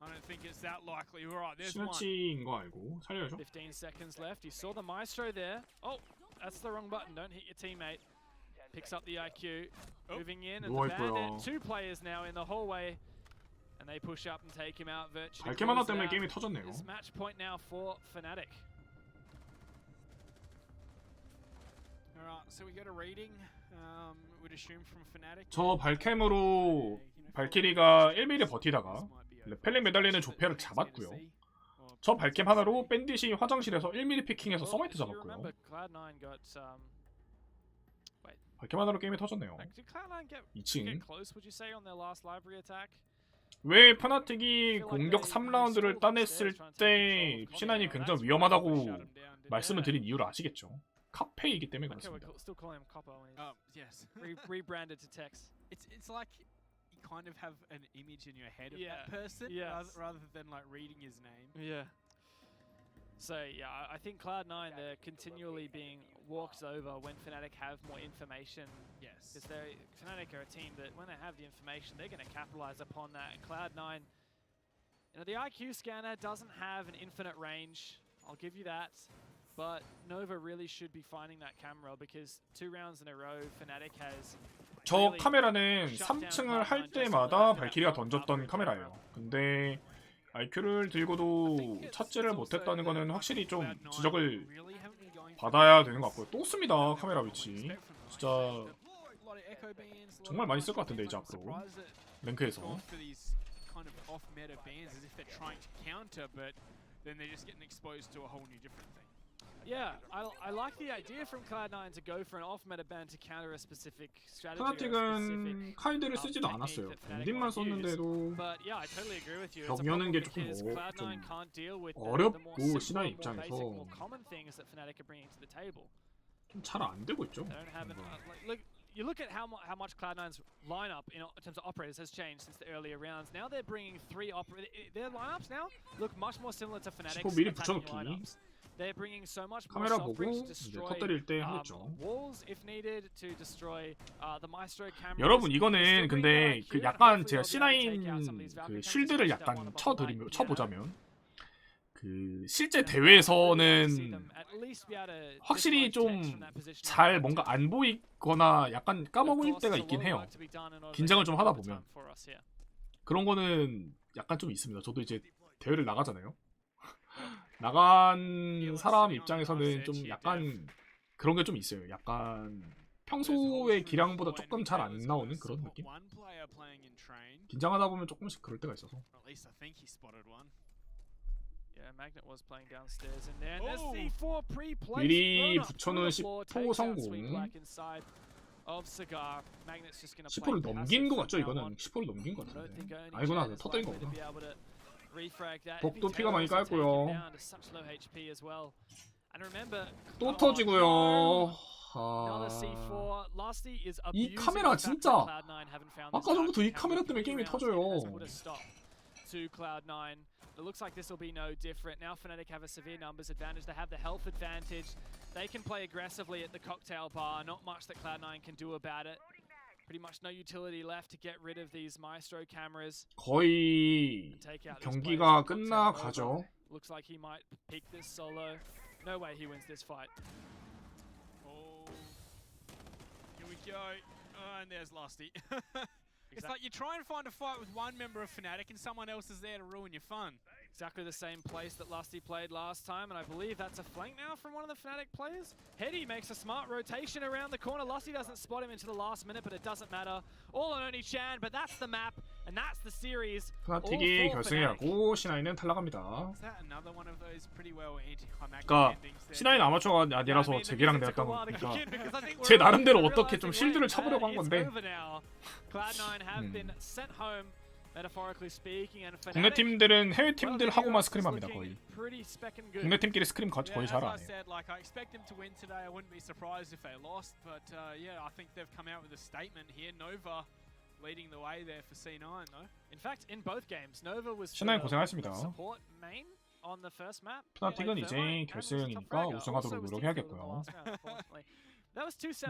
Speaker 2: I don't think it's that likely. All right, there's one.
Speaker 3: 시너치인 거 알고 살려야죠.
Speaker 1: 15 seconds left. You saw the Maestro there. Oh, that's the wrong button. Don't hit your teammate. Picks up the IQ. Moving in, and the
Speaker 3: 누워있고요.
Speaker 1: Bandit. 2 players now in the hallway. And and they push up and take him out virtually.
Speaker 3: 발캠 하나 때문에 게임이 터졌네요.
Speaker 1: It's match point now for Fnatic.
Speaker 2: Alright, so we get a reading. Would assume from Fnatic.
Speaker 3: 저 발캠으로 발키리가 1mm 버티다가 레펠링 매달리는 조페를 잡았고요. 저 발캠 하나로 밴딧이 화장실에서 1mm 피킹해서 서마이트 잡았고요. 발캠 하나로 게임이 터졌네요. 2층. 왜 푸나틱이 공격 3라운드를 따냈을 때 C9이 굉장히 위험하다고 말씀을 드린 이유를 아시겠죠? 카페이기 때문에 그렇습니다.
Speaker 1: Rebranded to text.
Speaker 2: It's like you kind of have an image in your head of
Speaker 1: Yeah.
Speaker 2: that person
Speaker 1: Yes.
Speaker 2: rather than like reading his name.
Speaker 1: Yeah. So yeah, I think Cloud9 they're continually being walked over when Fnatic have more information.
Speaker 2: Yes.
Speaker 1: Because Fnatic are a team that when they have the information, they're going to capitalize upon that. And Cloud9, you know, the IQ scanner doesn't have an infinite range. I'll give you that. But Nova really should be finding that camera because 2 rounds in a row, Fnatic has.
Speaker 3: 저 카메라는 3층을 할 때마다 발키리가 던졌던 카메라예요. 근데 IQ를 들고도 찾지를 못했다는 거는 확실히 좀 지적을 받아야 되는 것 같고요. 또 씁니다, 카메라 위치. 진짜 정말 많이 쓸 것 같은데 이제 앞으로 랭크에서.
Speaker 1: Yeah, I like the idea from Cloud9 to go for an off-meta ban to counter a specific strategy.
Speaker 3: 푸나틱은 카이드를 쓰지도 않았어요. 엔딩만 썼는데도 벽 여는 게 조금 좀 어렵고 C9 입장에서 좀 잘 안 되고 있죠.
Speaker 1: You look at how much Cloud9's lineup in terms of operators has changed since the earlier rounds. Now they're bringing 3 their lineups now look much more similar to Fnatic's attacking lineups. They're bringing so much more
Speaker 3: 카메라
Speaker 1: soft
Speaker 3: 보고
Speaker 1: bricks to
Speaker 3: 이제
Speaker 1: destroy
Speaker 3: 터뜨릴 때 하겠죠.
Speaker 1: walls if needed to destroy the Maestro cameras.
Speaker 3: 여러분 이거는 근데 그 약간 제가 C9 그 쉴드를 약간 쳐보자면 그 실제 대회에서는 확실히 좀 잘 뭔가 안 보이거나 약간 까먹을 때가 있긴 해요. 긴장을 좀 하다 보면 그런 거는 약간 좀 있습니다. 저도 이제 대회를 나가잖아요. 나간 사람 입장에서는 좀 약간 그런 게 좀 있어요. 약간 평소의 기량보다 조금 잘 안 나오는 그런 느낌? 긴장하다 보면 조금씩 그럴 때가 있어서. 미리 붙여놓은 10호 성공. 10호를 넘긴 거 같죠? 이거는 10호를 넘긴 거 같은데. 아니구나, 터뜨린 거구나. 복도 피가 많이 깔고요. 또 터지고요. 이 카메라 진짜 아까 전부터 이 카메라 때문에 게임이 터져요.
Speaker 1: It looks like this will be no different. Now Fnatic have a severe numbers advantage. They have the health advantage. They can play aggressively at the cocktail bar. Not much that Cloud9 can do about it. Pretty much no utility left to get rid of these Maestro cameras.
Speaker 3: 거의 경기가 끝나가죠.
Speaker 1: Looks like he might peak this solo. No way he wins this fight.
Speaker 2: Oh, here we go. Oh, and there's Lusty. It's like you try and find a fight with one member of Fnatic and someone else is there to ruin your fun.
Speaker 1: Exactly the same place that Lusty played last time, and I believe that's a flank now from one of the Fnatic players. Heady makes a smart rotation around the corner. Lusty doesn't spot him until the last minute, but it doesn't matter. All on only Chan, but that's the map, and that's the series.
Speaker 3: 푸나틱이 결승이라고 C9은 탈락합니다. 그러니까 C9 아마추어가 아니라서 제기랑 내가 따고 그러니까 제 나름대로 어떻게 좀 실드를 쳐보려고 한 건데 국내 팀들은 해외 팀들하고만 스크림합니다 거의. 국내 팀끼리 스크림 거의 잘 안 해요.
Speaker 2: Leading the way there for C9 though.
Speaker 1: In fact, in both games, Nova was
Speaker 3: C9 고생하셨습니다.
Speaker 1: support main on the first map.
Speaker 3: 푸나틱은 이제 결승이니까 우승하도록 노력해야겠고요.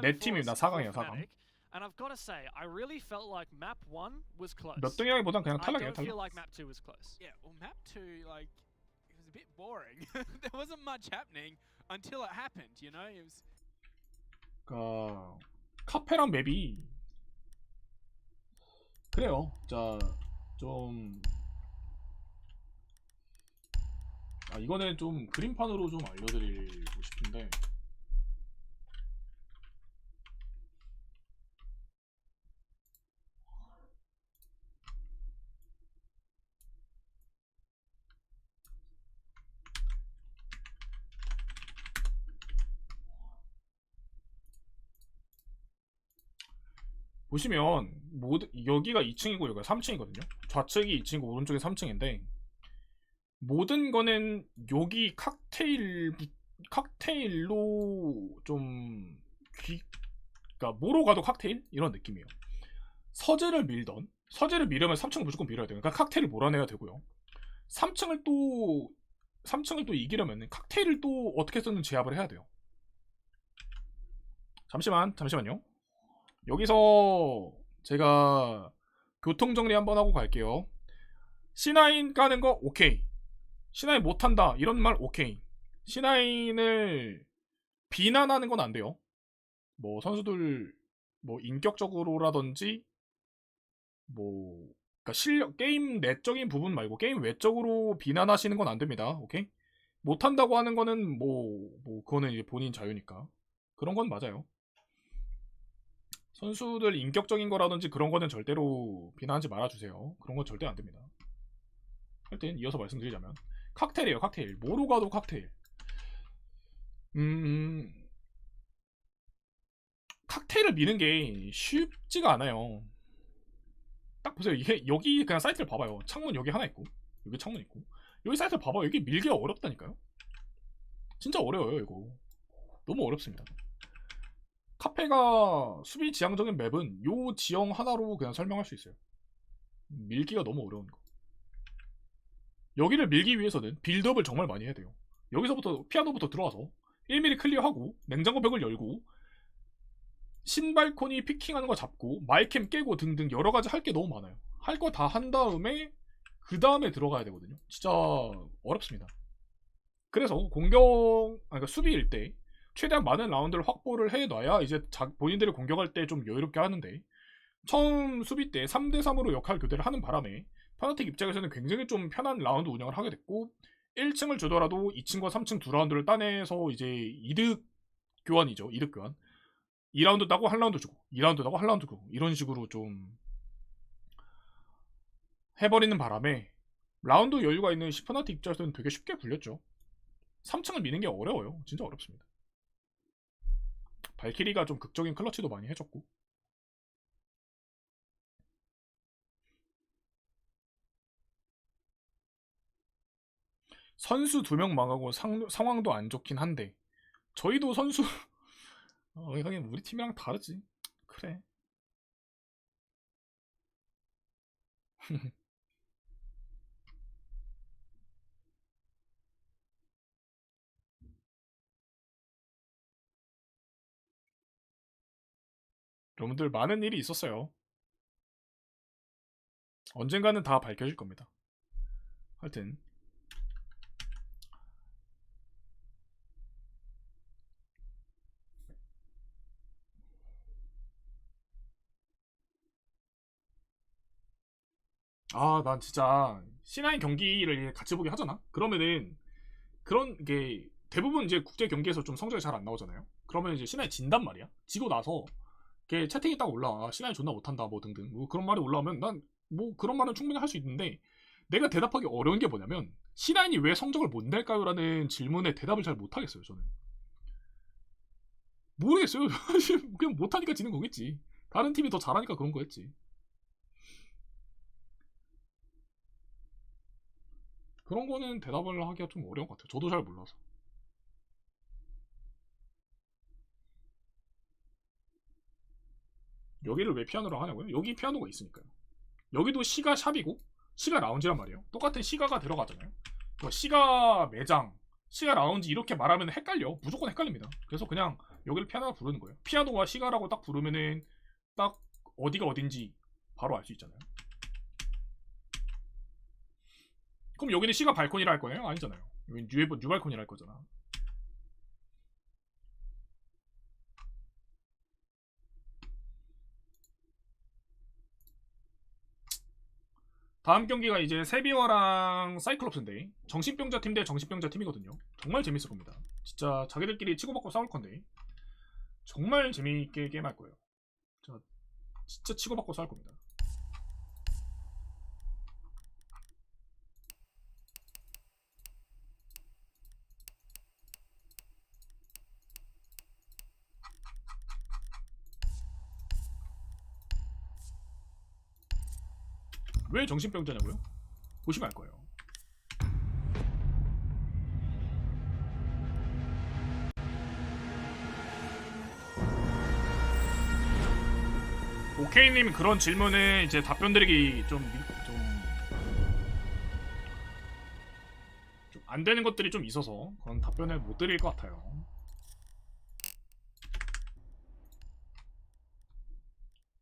Speaker 3: 내 팀입니다. 4강이에요, 4강.
Speaker 1: And I've got to say, I really felt like map 1 was close.
Speaker 3: 몇 등이라기보단 그냥 탈락이에요,
Speaker 1: I don't
Speaker 3: 탈락.
Speaker 1: feel like map 2 was close.
Speaker 2: Yeah, well map 2 like it was a bit boring. There wasn't much happening until it happened, you know? It was
Speaker 3: 카페랑 맵이 그래요. 자 좀 이거는 좀 그림판으로 좀 알려드리고 싶은데, 보시면 여기가 2층이고 여기가 3층이거든요. 좌측이 2층이고 오른쪽이 3층인데, 모든 거는 여기 칵테일로 좀 그러니까 뭐로 가도 칵테일 이런 느낌이에요. 서재를 밀려면 3층을 무조건 밀어야 돼요. 그러니까 칵테일을 몰아내야 되고요. 3층을 또 이기려면 칵테일을 또 어떻게 쓰는 제압을 해야 돼요. 잠시만요. 여기서 제가 교통정리 한번 하고 갈게요. C9 까는 거 오케이. C9 못한다 이런 말 오케이. C9을 비난하는 건 안 돼요. 뭐 선수들 뭐 인격적으로라든지 뭐 그러니까 실력 게임 내적인 부분 말고 게임 외적으로 비난하시는 건 안 됩니다. 오케이? 못한다고 하는 거는 뭐 그거는 이제 본인 자유니까 그런 건 맞아요. 선수들 인격적인 거라든지 그런 거는 절대로 비난하지 말아주세요. 그런 건 절대 안 됩니다. 하여튼 이어서 말씀드리자면 칵테일이에요. 칵테일. 뭐로 가도 칵테일. 칵테일을 미는 게 쉽지가 않아요. 딱 보세요. 이게 여기 그냥 사이트를 봐봐요. 창문 여기 하나 있고 여기 창문 있고 여기 사이트를 봐봐요. 여기 밀기가 어렵다니까요. 진짜 어려워요. 이거 너무 어렵습니다. 카페가 수비 지향적인 맵은 요 지형 하나로 그냥 설명할 수 있어요. 밀기가 너무 어려운 거. 여기를 밀기 위해서는 빌드업을 정말 많이 해야 돼요. 여기서부터 피아노부터 들어와서 1mm 클리어하고 냉장고 벽을 열고 신발코니 피킹하는 거 잡고 마이캠 깨고 등등 여러가지 할 게 너무 많아요. 할 거 다 한 다음에 그 다음에 들어가야 되거든요. 진짜 어렵습니다. 그래서 그러니까 수비일 때 최대한 많은 라운드를 확보를 해놔야 이제 본인들이 공격할 때 좀 여유롭게 하는데, 처음 수비 때 3대3으로 역할 교대를 하는 바람에 파나틱 입장에서는 굉장히 좀 편한 라운드 운영을 하게 됐고, 1층을 주더라도 2층과 3층 두 라운드를 따내서 이제 이득 교환이죠. 이득 교환. 2라운드 따고 한 라운드 주고 2라운드 따고 한 라운드 주고 이런 식으로 좀 해버리는 바람에 라운드 여유가 있는 시프나틱 입장에서는 되게 쉽게 굴렸죠. 3층을 미는 게 어려워요. 진짜 어렵습니다. 발키리가 좀 극적인 클러치도 많이 해줬고, 선수 2명 망하고 상황도 안 좋긴 한데 저희도 선수 하긴 우리 팀이랑 다르지. 그래. 여러분들 많은 일이 있었어요. 언젠가는 다 밝혀질 겁니다. 하여튼 난 진짜 C9 경기를 같이 보기 하잖아. 그러면은 그런 게 대부분 이제 국제 경기에서 좀 성적이 잘 안 나오잖아요. 그러면 이제 C9 진단 말이야. 지고 나서 채팅이 딱 올라와. C9 존나 못한다 뭐 등등 뭐 그런 말이 올라오면 난 뭐 그런 말은 충분히 할 수 있는데, 내가 대답하기 어려운 게 뭐냐면 C9이 왜 성적을 못 낼까요? 라는 질문에 대답을 잘 못하겠어요. 저는 모르겠어요. 그냥 못하니까 지는 거겠지. 다른 팀이 더 잘하니까 그런 거겠지. 그런 거는 대답을 하기가 좀 어려운 것 같아요. 저도 잘 몰라서. 여기를 왜 피아노로 하냐고요? 여기 피아노가 있으니까요. 여기도 C가 샵이고 C가 라운지란 말이에요. 똑같은 C가가 들어가잖아요. C가 매장, C가 라운지 이렇게 말하면 헷갈려. 무조건 헷갈립니다. 그래서 그냥 여기를 피아노가 부르는 거예요. 피아노와 C가라고 딱 부르면은 딱 어디가 어딘지 바로 알 수 있잖아요. 그럼 여기는 C가 발코니라 할 거예요? 아니잖아요. 여기는 뉴 발코니라 할 거잖아. 다음 경기가 이제 세비와랑 사이클롭스인데 정신병자 팀 대 정신병자 팀이거든요. 정말 재밌을 겁니다. 진짜 자기들끼리 치고받고 싸울 건데 정말 재미있게 게임할 거예요. 진짜 치고받고 싸울 겁니다. 왜 정신병자냐고요? 보시면 알 거예요. 오케이님 그런 질문에 이제 답변 드리기 좀 안 되는 것들이 좀 있어서 그런 답변을 못 드릴 것 같아요.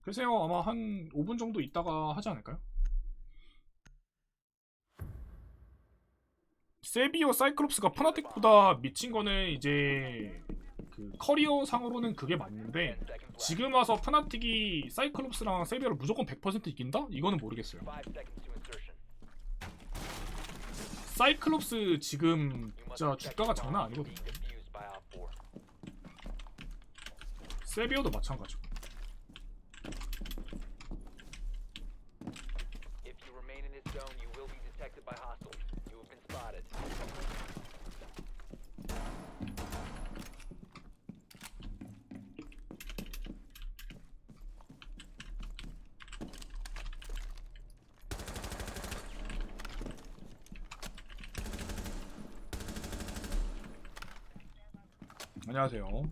Speaker 3: 글쎄요, 아마 한 5분 정도 있다가 하지 않을까요? 세비오 사이클롭스가 프나틱보다 미친 거는 이제 그 커리어 상으로는 그게 맞는데 지금 와서 프나틱이 사이클롭스랑 세비오를 무조건 100% 이긴다? 이거는 모르겠어요. 사이클롭스 지금 진짜 주가가 장난 아니거든요. 세비오도 마찬가지고. 안녕하세요.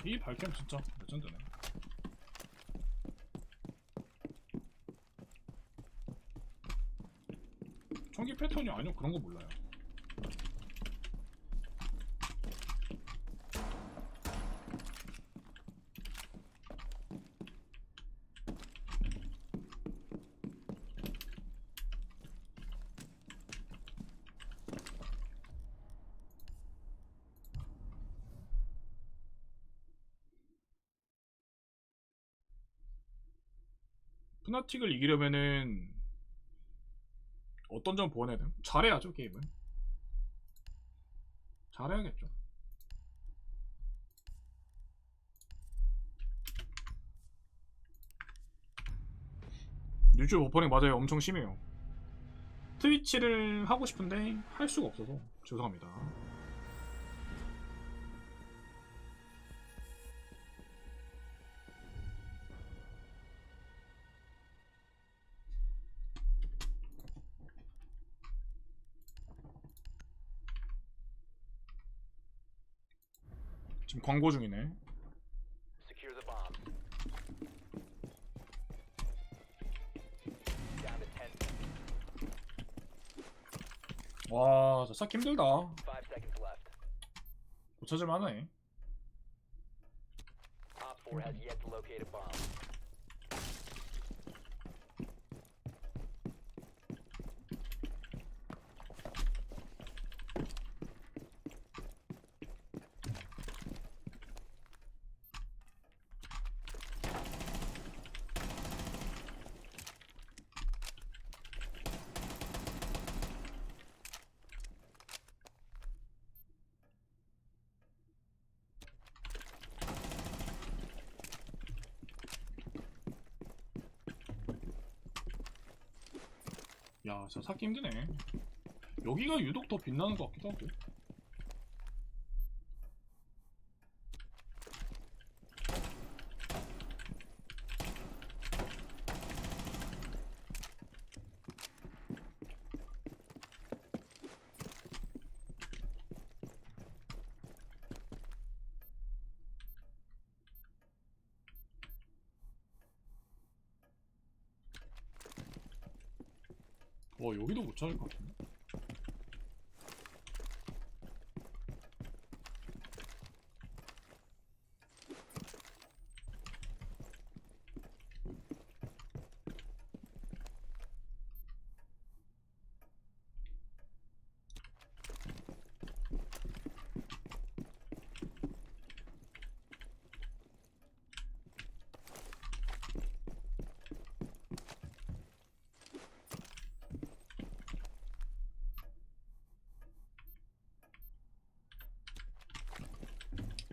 Speaker 3: 이 발캠 진짜 레전드네. 총기 패턴이 아니요 그런 거 몰라요. 푸나틱을 이기려면은 어떤 점 보완해야 돼요? 잘해야죠, 게임은. 잘해야겠죠. 유튜브 오퍼닝 맞아요. 엄청 심해요. 트위치를 하고 싶은데 할 수가 없어서 죄송합니다. 지금 광고 중이네. 와, 저 쌓기 힘들다. 못 찾을만하네. 야, 저 찾기 힘드네. 여기가 유독 더 빛나는 것 같기도 하고. 여기도 못 찾을 것 같은데.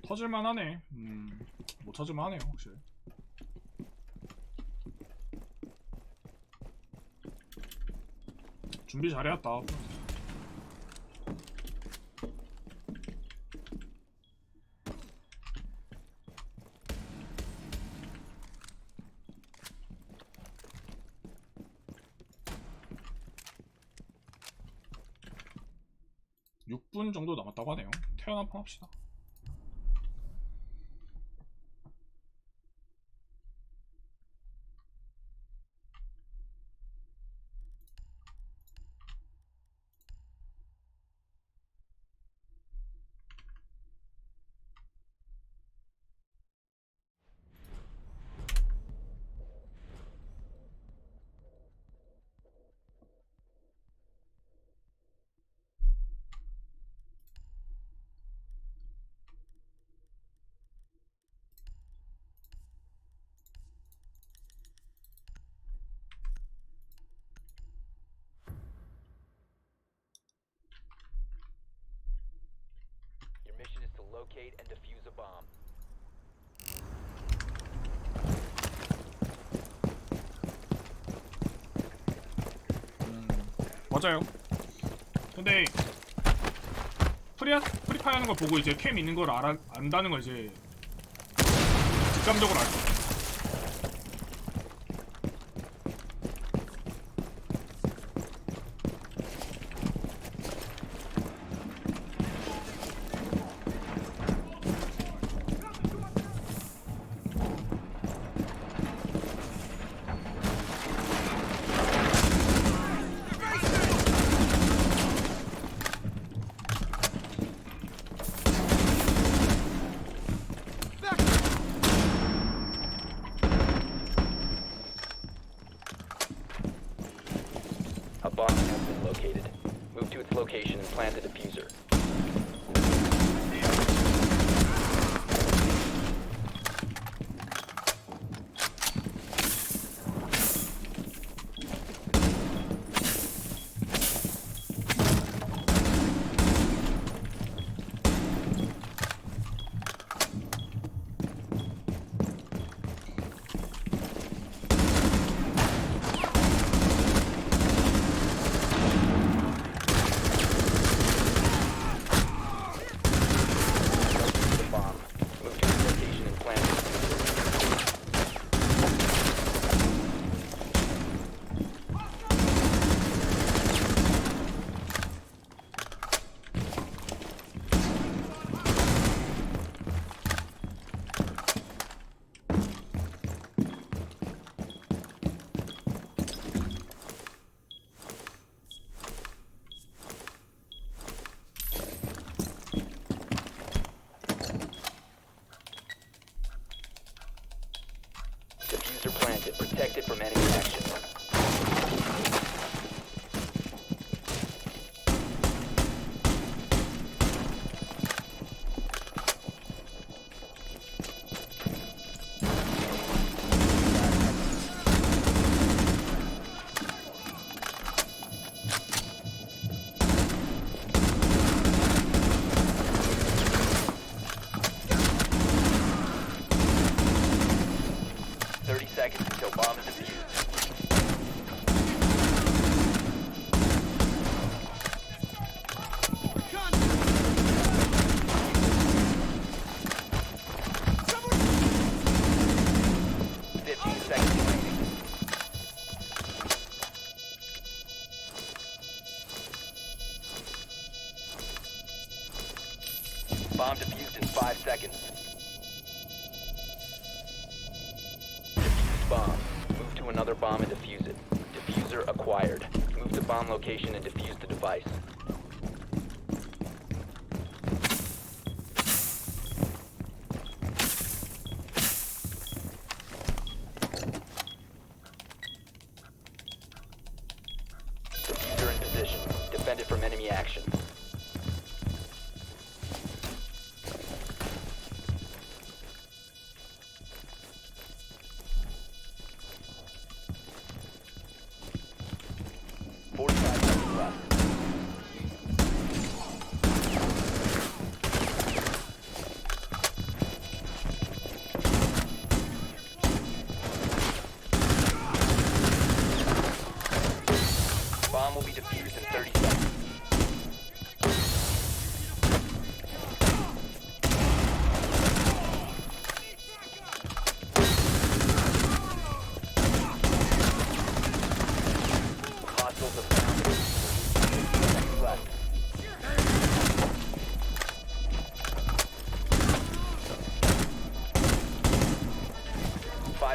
Speaker 3: 터질만 하네. 못 터질만 하네요, 확실히. 준비 잘해왔다. 6분 정도 남았다고 하네요. 태연 한판 합시다.
Speaker 4: Your mission is to locate and defuse a bomb.
Speaker 3: 맞아요. 근데 프리파이 하는 걸 보고 이제 캠 있는 걸 안다는 걸 이제 직감적으로 알죠.
Speaker 4: A bomb has been located. Move to its location and plant the diffuser. Diffuser planted. Protected from enemy action. Seconds until bomb is defused. 15 seconds remaining. Bomb defused in 5 seconds. Bomb. Move to another bomb and defuse it. Diffuser acquired. Move to bomb location and defuse the device. Diffuser in position. Defend it from enemy action. Left.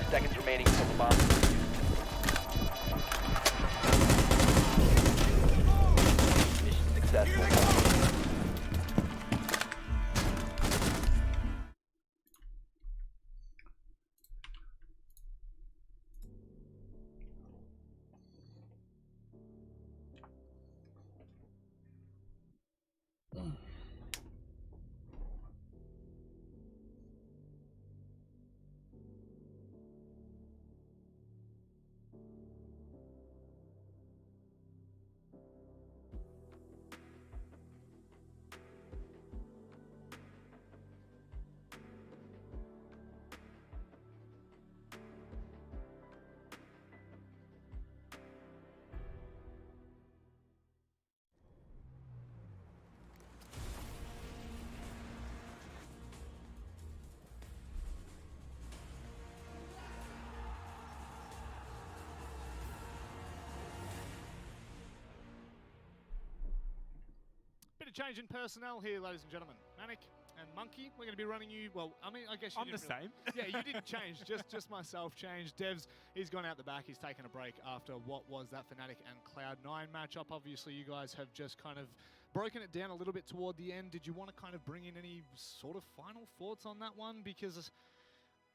Speaker 4: seconds remaining until the bomb is defused. Mission successful.
Speaker 6: Bit of change in personnel here, ladies and gentlemen. Manic and Monkey, we're going to be running you. Well, I mean, I guess you
Speaker 2: I'm the same.
Speaker 6: Yeah, you didn't change. Just myself changed. Devs, he's gone out the back. He's taken a break after what was that Fnatic and Cloud9 matchup. Obviously, you guys have just kind of broken it down a little bit toward the end. Did you want to kind of bring in any sort of final thoughts on that one? Because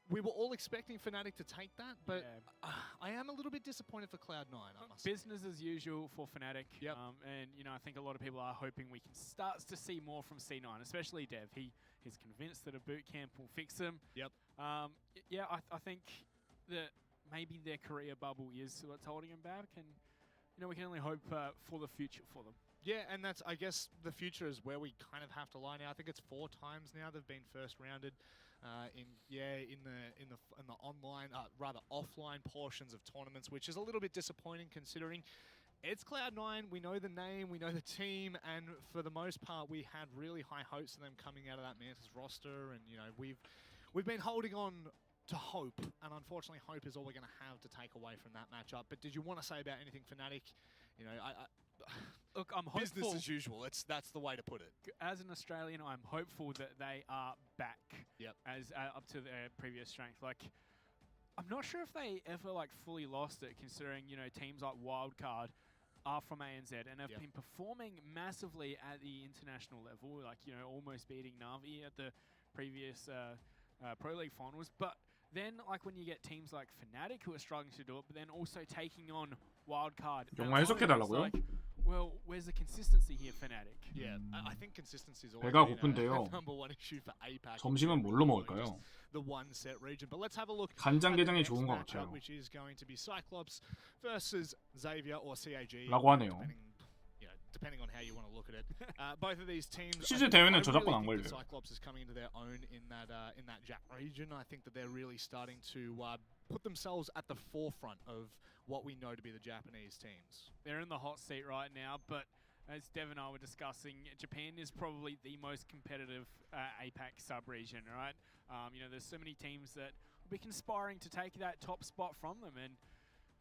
Speaker 6: we were all expecting Fnatic to take that, but I am a little bit disappointed for Cloud9.
Speaker 2: Business as usual for Fnatic.
Speaker 6: Yep.
Speaker 2: And you know, I think a lot of people are hoping we can start to see more from C9, especially Dev. He's convinced that a boot camp will fix him.
Speaker 6: Yep.
Speaker 2: Yeah, I think that maybe their career bubble is what's holding him back, and you know, we can only hope for the future for them.
Speaker 6: Yeah, and that's, I guess, the future is where we kind of have to lie now. I think it's 4 times now they've been first rounded in the online, rather offline portions of tournaments, which is a little bit disappointing considering it's Cloud9. We know the name, we know the team, and for the most part, we had really high hopes of them coming out of that Mantis roster, and you know, we've been holding on to hope, and unfortunately, hope is all we're going to have to take away from that matchup. But did you want to say about anything Fnatic? You know,
Speaker 2: Look, I'm hopeful.
Speaker 6: Business as usual. That's the way to put it.
Speaker 2: As an Australian, I'm hopeful that they are back.
Speaker 6: Yep.
Speaker 2: As up to their previous strength. Like, I'm not sure if they ever like fully lost it, considering you know teams like Wildcard are from ANZ and have been performing massively at the international level. Like you know, almost beating Na'Vi at the previous Pro League finals. But then, like when you get teams like Fnatic who are struggling to do it, but then also taking on Wildcard.
Speaker 3: 영화 해석해달라고요?
Speaker 2: Well, where's the consistency here, Fnatic?
Speaker 6: Yeah, I think consistency is always
Speaker 3: 배가
Speaker 6: been
Speaker 3: 고픈데요.
Speaker 6: number one issue for APAC.
Speaker 3: 점심은 뭘로 먹을까요?
Speaker 6: The one set region. But let's have a look
Speaker 3: 간장게장이
Speaker 6: at the
Speaker 3: 좋은 것
Speaker 6: next matchup,
Speaker 3: 같아요.
Speaker 6: which is going to be Cyclops versus Xavier or CAG.
Speaker 3: 라고 하네요.
Speaker 6: Depending on how you want to look at it. Both of these teams.
Speaker 3: 시즌 대회는
Speaker 6: I
Speaker 3: 저작권
Speaker 6: really
Speaker 3: 안
Speaker 6: think that
Speaker 3: 걸려요.
Speaker 6: Cyclops is coming into their own in that Jack region. I think that they're really starting to put themselves at the forefront of what we know to be the Japanese teams.
Speaker 2: They're in the hot seat right now, but as Dev and I were discussing, Japan is probably the most competitive APAC sub-region, right? You know, there's so many teams that will be conspiring to take that top spot from them, and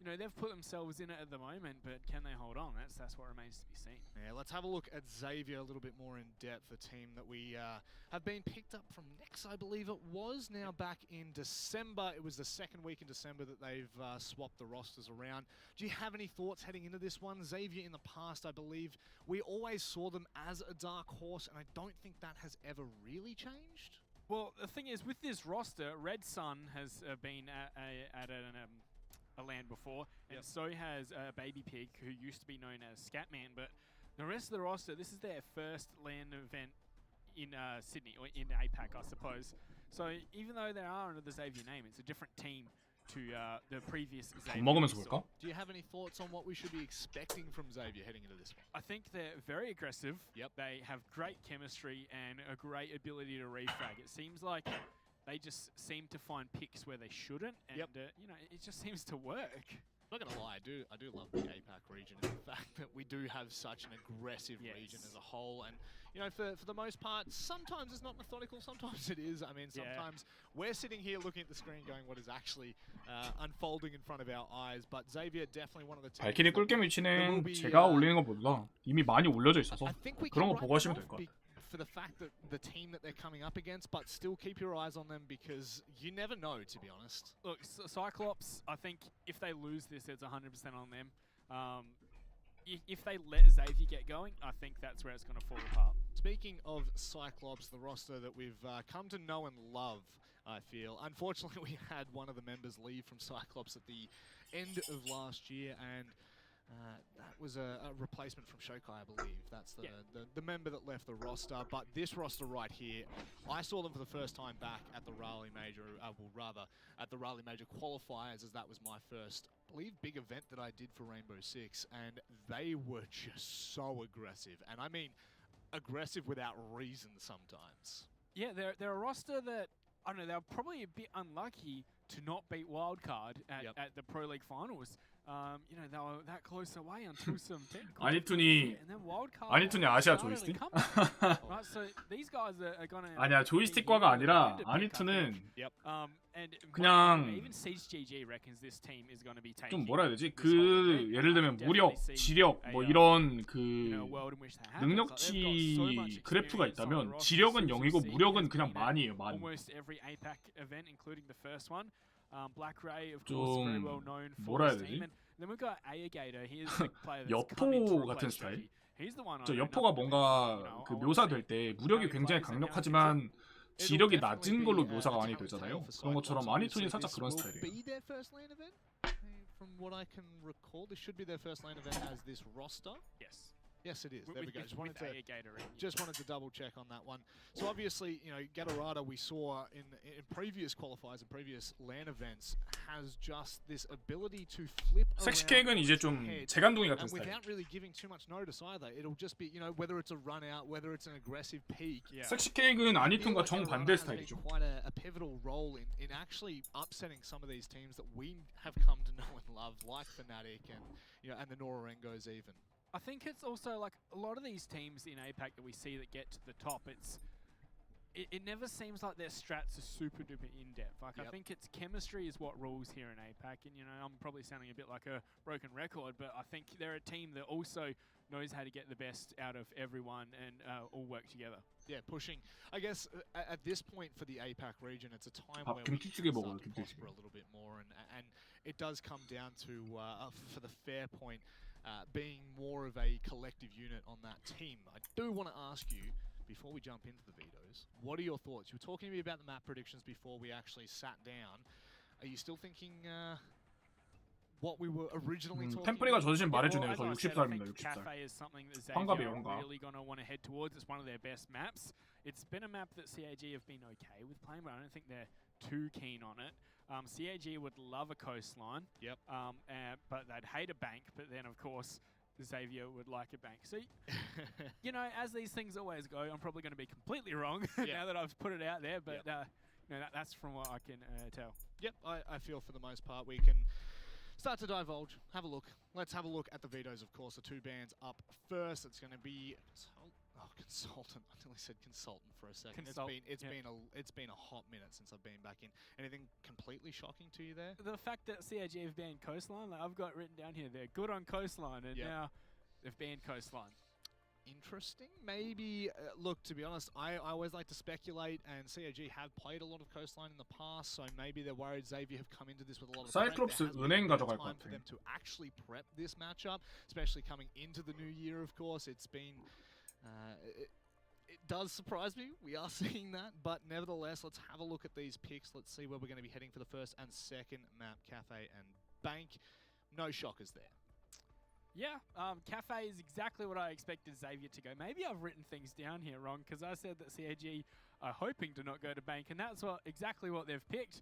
Speaker 2: you know, they've put themselves in it at the moment, but can they hold on? That's what remains to be seen.
Speaker 6: Yeah, let's have a look at Xavier a little bit more in depth, a team that we have been picked up from Nex, I believe it was, now back in December. It was the second week in December that they've swapped the rosters around. Do you have any thoughts heading into this one? Xavier in the past, I believe, we always saw them as a dark horse, and I don't think that has ever really changed.
Speaker 2: Well, the thing is, with this roster, Red Sun has been at a LAN before, and so has Baby Pig, who used to be known as Scatman, but the rest of the roster, this is their first LAN event in Sydney, or in APAC, I suppose. So even though they are under the Xavier name, it's a different team to the previous Xavier.
Speaker 3: 먹으면서 볼까?
Speaker 6: Do you have any thoughts on what we should be expecting from Xavier heading into this one?
Speaker 2: I think they're very aggressive.
Speaker 6: Yep.
Speaker 2: They have great chemistry and a great ability to refrag. It seems like they just seem to find picks where they shouldn't, and you know, it just seems to work.
Speaker 6: I'm not gonna lie, I do love the APAC region and the fact that we do have such an aggressive region as a whole. And you know, for the most part, sometimes it's not methodical, sometimes it is. I mean, sometimes we're sitting here looking at the screen, going, "What is actually unfolding in front of our eyes?" But Xavier definitely one of the teams.
Speaker 3: 발키리 꿀잼 위치는 제가 올리는 것보다 이미 많이 올려져 있어서 그런 거 보고 하시면 될 것 같아요.
Speaker 6: for the fact that the team that they're coming up against, but still keep your eyes on them because you never know, to be honest.
Speaker 2: Look, Cyclops, I think if they lose this, it's 100% on them. If they let Xavier get going, I think that's where it's going to fall apart.
Speaker 6: Speaking of Cyclops, the roster that we've come to know and love, I feel. Unfortunately, we had one of the members leave from Cyclops at the end of last year, and that was a replacement from Shokai, I believe. That's the member that left the roster. But this roster right here, I saw them for the first time back at the Raleigh Major, well, rather, at the Raleigh Major Qualifiers, as that was my first, I believe, big event that I did for Rainbow Six, and they were just so aggressive. And I mean, aggressive without reason sometimes.
Speaker 2: Yeah, they're a roster that, I don't know, they're probably a bit unlucky to not beat Wildcard at the Pro League Finals. You know, they were that close away until some technical
Speaker 3: 아니툰이
Speaker 2: and then Wildcard
Speaker 3: 아니툰이 아시아 조이스틱?
Speaker 2: right, so these guys are gonna
Speaker 3: 아니야, 조이스틱과가 아니라 아니툰은 그냥
Speaker 2: even CGG reckons this team is going to be
Speaker 3: 좀
Speaker 2: taking
Speaker 3: 뭐라 해야 되지? 그 예를 들면 무력, 지력 뭐 이런 그 능력치 그래프가 있다면 지력은 0이고 무력은 그냥 만이에요, 만.
Speaker 2: Almost every APAC event, including the first one. Black Ray, of course, very well known for
Speaker 3: 뭐라 해야
Speaker 2: his
Speaker 3: 되지?
Speaker 2: team. And then we've got Aagator. He's the player that's
Speaker 3: 여포
Speaker 2: come in to
Speaker 3: 같은
Speaker 2: replace
Speaker 3: 스타일?
Speaker 2: Tricky. He's the one.
Speaker 3: 저 여포가 뭔가 그 묘사될 때 무력이 굉장히 강력하지만 지력이 낮은 걸로 묘사가 많이 되잖아요. 그런 것처럼 아니툰이 살짝 그런 스타일이에요.
Speaker 6: From what I can recall, this should be their first lane event as this roster.
Speaker 2: Yes.
Speaker 6: Yes, it is. There we go. Just wanted to double check on that one. So obviously, you know, Gatorada we saw in previous qualifiers and previous LAN events has just this ability to flip
Speaker 3: 섹시케이크는 이제 좀 재간둥이 같은 스타일.
Speaker 6: Without really giving too much notice either. It'll just be, you know, whether it's a run out, whether it's an aggressive peak.
Speaker 3: 섹시케이크는 아니툰과 정반대 스타일이죠.
Speaker 6: Quite a pivotal role in actually upsetting some of these teams that we have come to know and love, like Fnatic and, you know, and the Norarengos even.
Speaker 2: I think it's also like a lot of these teams in APAC that we see that get to the top, it never seems like their strats are super duper in depth. Like I think it's chemistry is what rules here in APAC, and you know I'm probably sounding a bit like a broken record, but I think they're a team that also knows how to get the best out of everyone and all work together.
Speaker 6: Yeah, pushing. I guess at this point for the APAC region, it's a time where we can start to prosper a little bit more, and it does come down to for the fair point. Being more of a collective unit on that team. I do want to ask you, before we jump into the vetoes, what are your thoughts? You were talking to me about the map predictions before we actually sat down. Are you still thinking what we were originally talking
Speaker 3: 템플이가 저 대신
Speaker 2: about?
Speaker 3: 말해주네요. 저 60살입니다, 60살.
Speaker 2: Cafe is something that
Speaker 3: 환갑이에요,
Speaker 2: Xavier
Speaker 3: 환갑.
Speaker 2: are really going to want to head towards. It's one of their best maps. It's been a map that CAG have been okay with playing, but I don't think they're too keen on it. CAG would love a coastline.
Speaker 6: Yep.
Speaker 2: But they'd hate a bank. But then, of course, Xavier would like a bank. So, you know, as these things always go, I'm probably going to be completely wrong now that I've put it out there. But you know, that's from what I can tell.
Speaker 6: Yep, I feel for the most part we can start to divulge. Have a look. Let's have a look at the vetoes, of course. The two bands up first. It's going to be Consultant. I nearly said consultant for a second. It's been a hot minute since I've been back in. Anything completely shocking to you there?
Speaker 2: The fact that CAG have banned Coastline, like I've got written down here, they're good on Coastline, and now they've banned Coastline.
Speaker 6: Interesting. Maybe, look, to be honest, I always like to speculate, and CAG have played a lot of Coastline in the past, so maybe they're worried Xavier have come into this with a lot of
Speaker 3: 사이클롭스 은행 가져갈 것
Speaker 6: time for
Speaker 3: 같아.
Speaker 6: them to actually prep this matchup, especially coming into the new year, of course. It's been... It does surprise me. We are seeing that, but nevertheless, let's have a look at these picks. Let's see where we're going to be heading for the first and second map, Cafe and Bank. No shockers there.
Speaker 2: Yeah, Cafe is exactly what I expected Xavier to go. Maybe I've written things down here wrong, because I said that CAG are hoping to not go to Bank, and that's exactly what they've picked.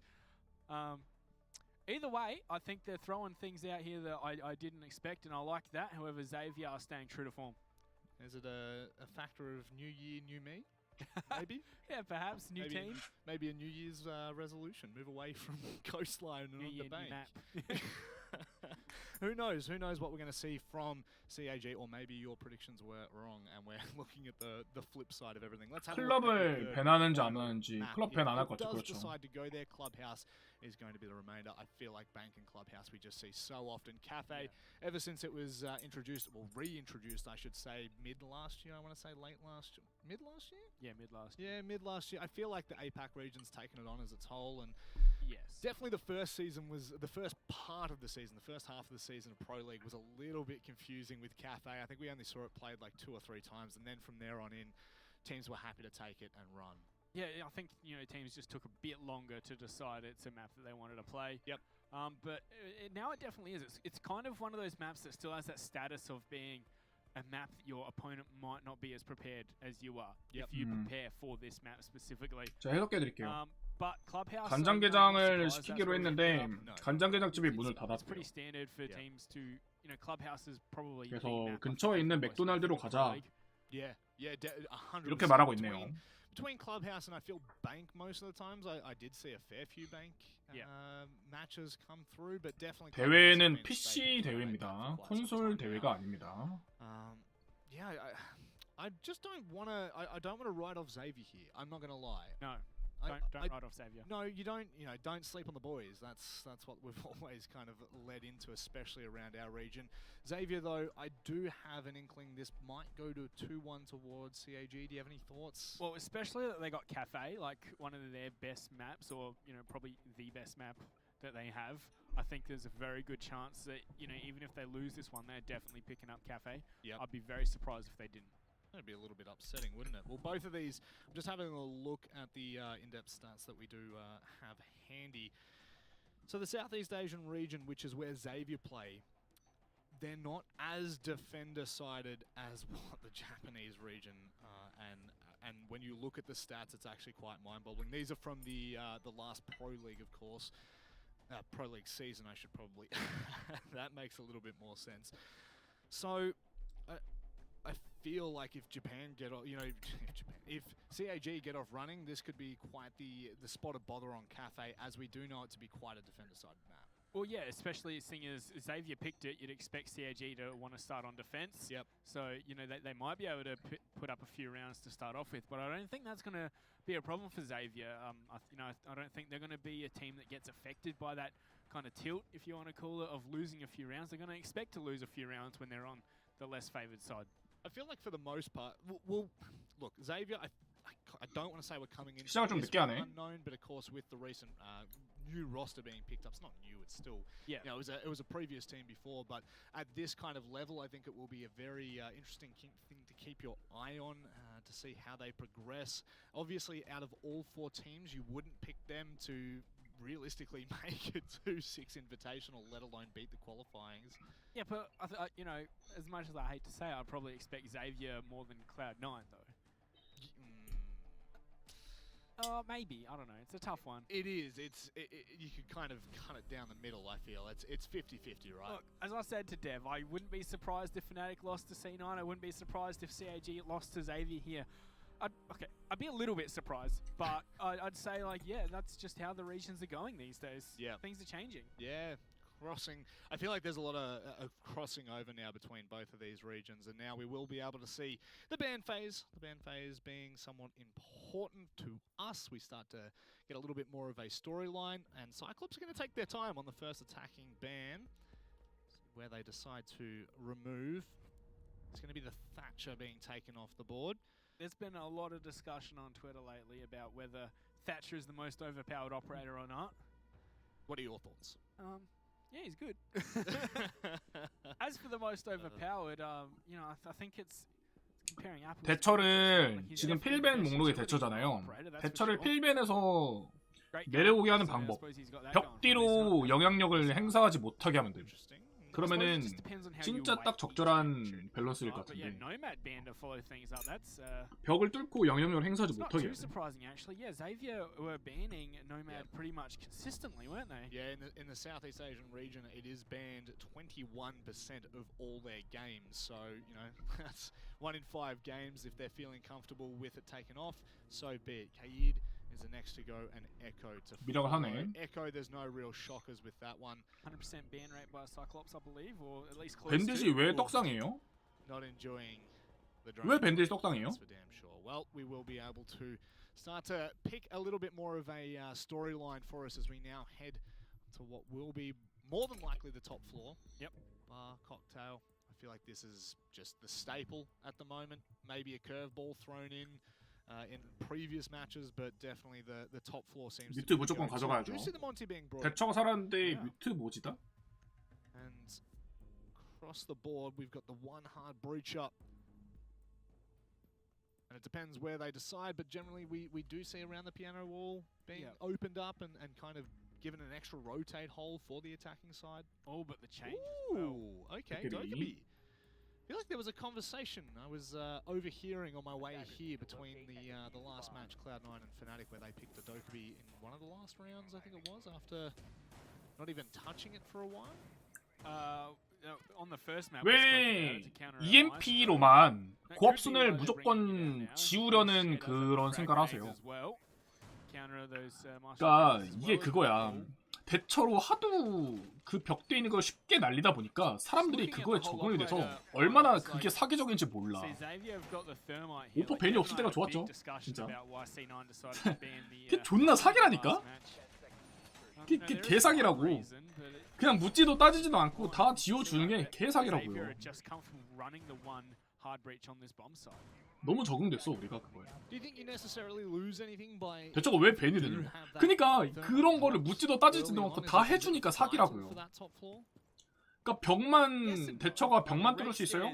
Speaker 2: Either way, I think they're throwing things out here that I didn't expect, and I like that. However, Xavier are staying true to form.
Speaker 6: Is it a factor of new year, new me? Maybe?
Speaker 2: Yeah, perhaps. New team.
Speaker 6: Maybe a New Year's resolution. Move away from Coastline and
Speaker 2: new
Speaker 6: on
Speaker 2: year,
Speaker 6: the Bank.
Speaker 2: New map.
Speaker 6: who knows? Who knows what we're going to see from CAG, or maybe your predictions were wrong, and we're looking at the flip side of everything. Let's have a look at
Speaker 3: 클럽을 밴하는지 안 하는지 클럽 밴 안 할 것 같죠.
Speaker 6: If it does
Speaker 3: 그렇죠.
Speaker 6: decide to go there, Clubhouse is going to be the remainder. I feel like Bank and Clubhouse we just see so often. Cafe, ever since it was introduced, well, reintroduced, I should say, mid last year. I want to say mid last year.
Speaker 2: Yeah, mid last.
Speaker 6: Yeah, mid last year. I feel like the APAC region's taken it on as its whole, and
Speaker 2: Yes.
Speaker 6: definitely the first part of the season, the first half of the season of Pro League was a little bit confusing with Cafe. I think we only saw it played like 2 or 3 times, and then from there on in, teams were happy to take it and run.
Speaker 2: Yeah, I think teams just took a bit longer to decide it's a map that they wanted to play.
Speaker 6: Yep.
Speaker 2: But now it definitely is. It's kind of one of those maps that still has that status of being a map that your opponent might not be as prepared as you are if you prepare for this map specifically.
Speaker 3: 자, 해석해 드릴게요.
Speaker 2: But Clubhouse
Speaker 3: 간장게장을 시키기로 했는데 간장게장집이 문을
Speaker 2: It's pretty
Speaker 3: 닫았대요.
Speaker 2: standard for teams to, Clubhouse is probably the
Speaker 3: 그래서
Speaker 2: map
Speaker 3: 근처에 있는 맥도날드로 가자.
Speaker 6: Yeah, 100%.
Speaker 3: 이렇게 말하고 있네요.
Speaker 6: Between Clubhouse and I feel Bank most of the times, I did see a fair few Bank matches come through, but definitely
Speaker 3: 대회는 PC 대회입니다. 콘솔 대회가 아닙니다.
Speaker 6: Yeah, I just don't want to. I don't want to write off Xavier here. I'm not gonna lie.
Speaker 2: No. Don't write off Xavier.
Speaker 6: No, you don't. Don't sleep on the boys. That's what we've always kind of led into, especially around our region. Xavier, though, I do have an inkling this might go to 2-1 towards CAG. Do you have any thoughts?
Speaker 2: Well, especially that they got Cafe, like one of their best maps, or probably the best map that they have. I think there's a very good chance that even if they lose this one, they're definitely picking up Cafe.
Speaker 6: Yep.
Speaker 2: I'd be very surprised if they didn't.
Speaker 6: That'd be a little bit upsetting, wouldn't it? Well, both of these, I'm just having a look at the in-depth stats that we do have handy. So the Southeast Asian region, which is where Xavier play, they're not as defender-sided as what the Japanese region and when you look at the stats, it's actually quite mind-boggling. These are from the last Pro League, of course. Pro League season, I should probably... that makes a little bit more sense. So... I feel like if Japan get off, if CAG get off running, this could be quite the spot of bother on Cafe, as we do know it to be quite a defender-sided map.
Speaker 2: Well, yeah, especially seeing as Xavier picked it, you'd expect CAG to want to start on defense.
Speaker 6: Yep.
Speaker 2: So, they might be able to put up a few rounds to start off with, but I don't think that's going to be a problem for Xavier. I don't think they're going to be a team that gets affected by that kind of tilt, if you want to call it, of losing a few rounds. They're going to expect to lose a few rounds when they're on the less favoured side.
Speaker 6: I feel like for the most part, look, Xavier, I don't want to say we're coming in
Speaker 3: 시작을 좀 늦게 하네.
Speaker 6: unknown, but of course with the recent new roster being picked up, it's not new, it's still,
Speaker 2: it
Speaker 6: was a previous team before, but at this kind of level, I think it will be a very interesting thing to keep your eye on to see how they progress. Obviously, out of all 4 teams, you wouldn't pick them to realistically make it to 6 Invitational, let alone beat the qualifyings.
Speaker 2: Yeah, but as much as I hate to say, I'd probably expect Xavier more than Cloud9, though. Maybe, I don't know. It's a tough one.
Speaker 6: It is. You could kind of cut it down the middle. I feel it's 50-50, right?
Speaker 2: Look, as I said to Dev, I wouldn't be surprised if Fnatic lost to C9. I wouldn't be surprised if CAG lost to Xavier here. I'd be a little bit surprised, but I'd say that's just how the regions are going these days.
Speaker 6: Yeah,
Speaker 2: things are changing.
Speaker 6: Yeah, crossing. I feel like there's a lot of crossing over now between both of these regions, and now we will be able to see the ban phase. The ban phase being somewhat important to us. We start to get a little bit more of a storyline, and Cyclops are going to take their time on the first attacking ban, where they decide to remove. It's going to be the Thatcher being taken off the board.
Speaker 2: There's been a lot of discussion on Twitter lately about whether Thatcher is the most overpowered operator or not.
Speaker 6: What are your thoughts?
Speaker 2: Yeah, he's good. As for the most overpowered, I think it's comparing apples.
Speaker 3: 대철은 지금 필벤 목록에 대처잖아요. 대철을 필벤에서 내려오게 하는 방법. 벽 뒤로 영향력을 행사하지 못하게 하면 돼요. 그러면은 진짜 딱 적절한 밸런스일 것 같은데 벽을 뚫고 영향력을 행사하지 못하게 해요.
Speaker 2: Yeah, Xavier were banning Nomad pretty much consistently, weren't they?
Speaker 6: Yeah, in the Southeast Asian region, it is banned 21% of all their games. So, that's 1 in 5 games. If they're feeling comfortable with it taken off, so be it. Kaid is the next to go, and Echo to
Speaker 3: 미라가
Speaker 6: follow.
Speaker 3: 하네.
Speaker 6: Echo, there's no real shockers with that one.
Speaker 2: 100% ban rate by Cyclops, I believe, or at least close
Speaker 3: 밴드지
Speaker 2: to.
Speaker 3: 왜 떡상이에요?
Speaker 6: Not enjoying the
Speaker 3: 왜
Speaker 6: drone.
Speaker 3: 밴드지 떡상이에요?
Speaker 6: That's for damn sure. Well, we will be able to start to pick a little bit more of a storyline for us as we now head to what will be more than likely the top floor.
Speaker 2: Yep.
Speaker 6: Bar, cocktail. I feel like this is just the staple at the moment. Maybe a curveball thrown in previous matches, but definitely the top floor seems
Speaker 3: 뮤트
Speaker 6: to be
Speaker 3: 무조건
Speaker 6: going. So
Speaker 3: 가져가야죠.
Speaker 6: do you see the Monty being brought?
Speaker 3: 대처가 살았는데
Speaker 6: Yeah.
Speaker 3: 뮤트 뭐지다?
Speaker 6: And across the board, we've got the one hard breach up. And it depends where they decide, but generally we do see around the piano wall being opened up and kind of given an extra rotate hole for the attacking side.
Speaker 2: Oh, but the change.
Speaker 6: Ooh, okay,
Speaker 3: Dokkaebi.
Speaker 6: Dokkaebi. I feel like there was a conversation I was overhearing on my way here between the last match, Cloud9 and Fnatic, where they picked the Dokkaebi in one of the last rounds, I think it was, after not even touching it for a while.
Speaker 2: On the first map,
Speaker 3: 왜 EMP로만 고업순을 무조건 지우려는 그런 생각을 하세요? 그러니까 이게 그거야. 대처로 하도 그 벽대 있는 걸 쉽게 날리다 보니까 사람들이 그거에 적응이 돼서 얼마나 그게 사기적인지 몰라. 오퍼 벤이 없을 때가 좋았죠. 진짜. 그게 존나 사기라니까? 그게 개사기라고. 그냥 묻지도 따지지도 않고 다 지워주는 게 개사기라고요. 너무 적응됐어 우리가 그거에. 대처가 왜 벤이 되냐. 그니까 그런 거를 묻지도 따지지도 않고 다 해주니까 사기라고요. 그니까 벽만 대처가 벽만 뚫을 수 있어요?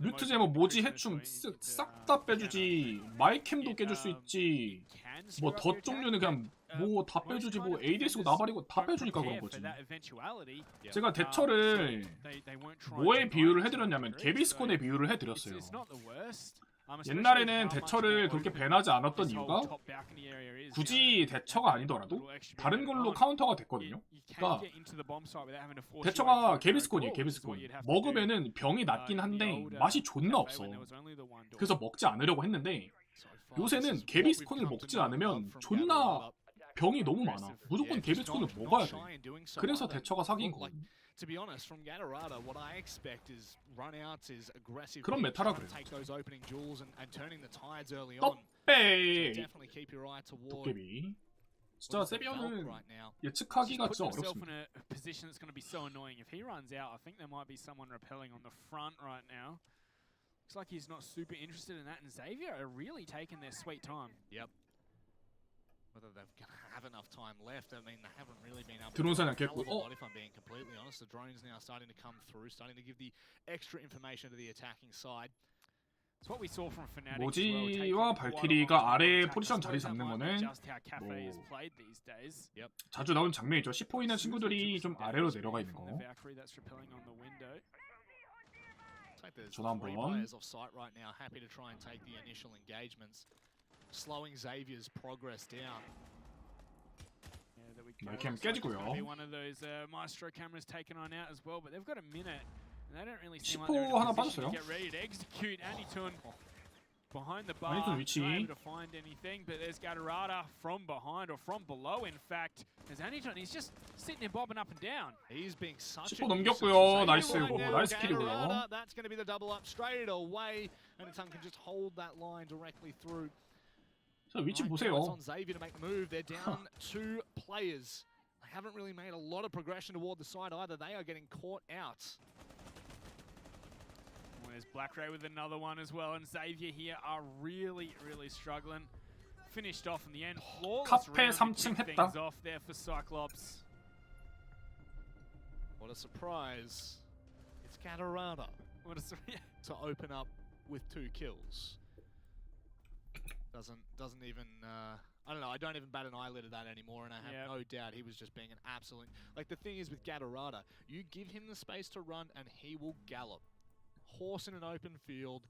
Speaker 3: 뮤트 제모 모지 해충 싹 다 빼주지. 마이캠도 깨줄 수 있지. 뭐 덧 종류는 그냥 뭐 다 빼주지. 뭐 ADS고 나발이고 다 빼주니까 그런 거지. 제가 대처를 뭐에 비유를 해드렸냐면 개비스콘에 비유를 해드렸어요. 옛날에는 대처를 그렇게 밴하지 않았던 이유가 굳이 대처가 아니더라도 다른 걸로 카운터가 됐거든요. 그러니까 대처가 개비스콘이에요. 개비스콘. 먹으면은 병이 낫긴 한데 맛이 존나 없어. 그래서 먹지 않으려고 했는데 요새는 개비스콘을 먹지 않으면 존나 병이 너무 많아. 무조건 개비스콘을 먹어야 돼. 그래서 대처가 사기인 거고.
Speaker 6: To be honest, from Gatorada, what I expect is runouts, is aggressive.
Speaker 3: 그런 메타라 그래요.
Speaker 6: Take those opening jewels and turning the tides early on.
Speaker 3: 떡배
Speaker 6: Definitely keep your eye toward.
Speaker 3: 도깨비. 진짜 세비언은 예측하기가 진짜 어렵습니다.
Speaker 2: Position that's going to be so annoying if he runs out. I think there might be someone repelling on the front right now. Looks like he's not super interested in that, and Xavier are really taking their sweet time.
Speaker 6: Yep. Whether they're going to have enough time left, I mean, they haven't really been able to
Speaker 3: 드론
Speaker 6: do a
Speaker 3: 사냥했고.
Speaker 6: hell of a lot, if I'm being completely honest. The drones now starting to come through, starting to give the extra information to the attacking side.
Speaker 2: It's what we saw from Fnatic.
Speaker 3: 모지와 발키리가 아래 포지션 자리 잡는 거는 뭐 자주 나오는 장면이죠. 10호 있는 친구들이 좀 아래로 내려가 있는 거. 전화 한번.
Speaker 6: Slowing Xavier's progress down.
Speaker 3: 마이캠 깨지고요.
Speaker 2: One of those Maestro cameras taken on out as well, but they've got a minute, and they don't really seem
Speaker 3: 10호
Speaker 2: like they're in
Speaker 3: 하나
Speaker 2: a position
Speaker 3: 빠졌어요.
Speaker 2: to get ready to execute. Anytun behind the bar,
Speaker 3: 아니툰 위치.
Speaker 2: not able to find anything, but there's Gatorada from behind or from below. In fact, there's Anytun. He's just sitting there bobbing up and down.
Speaker 6: He's being such
Speaker 3: 10호 넘겼고요. 나이스 나이스 킬이고요.
Speaker 6: That's going to be the double up straight away, and Anytun can just hold that line directly through.
Speaker 3: 자, 위치
Speaker 6: It's
Speaker 3: 보세요.
Speaker 6: on Xavier to make the move. They're down 2 players. They haven't really made a lot of progression toward the side either. They are getting caught out.
Speaker 2: Well, there's Black Ray with another one as well, and Xavier here are really struggling. Finished off in the end. Flawless
Speaker 3: 카페
Speaker 2: round
Speaker 3: 3층
Speaker 2: to kick
Speaker 3: 했다.
Speaker 2: things off there for Cyclops.
Speaker 6: What a surprise. It's Gatorada
Speaker 2: What a
Speaker 6: to open up with 2 kills. Doesn't even I don't know, I don't even bat an eyelid at that anymore, and I have no doubt he was just being an absolute, like, the thing is with Gatorada, you give him the space to run and he will gallop. Horse in an open field,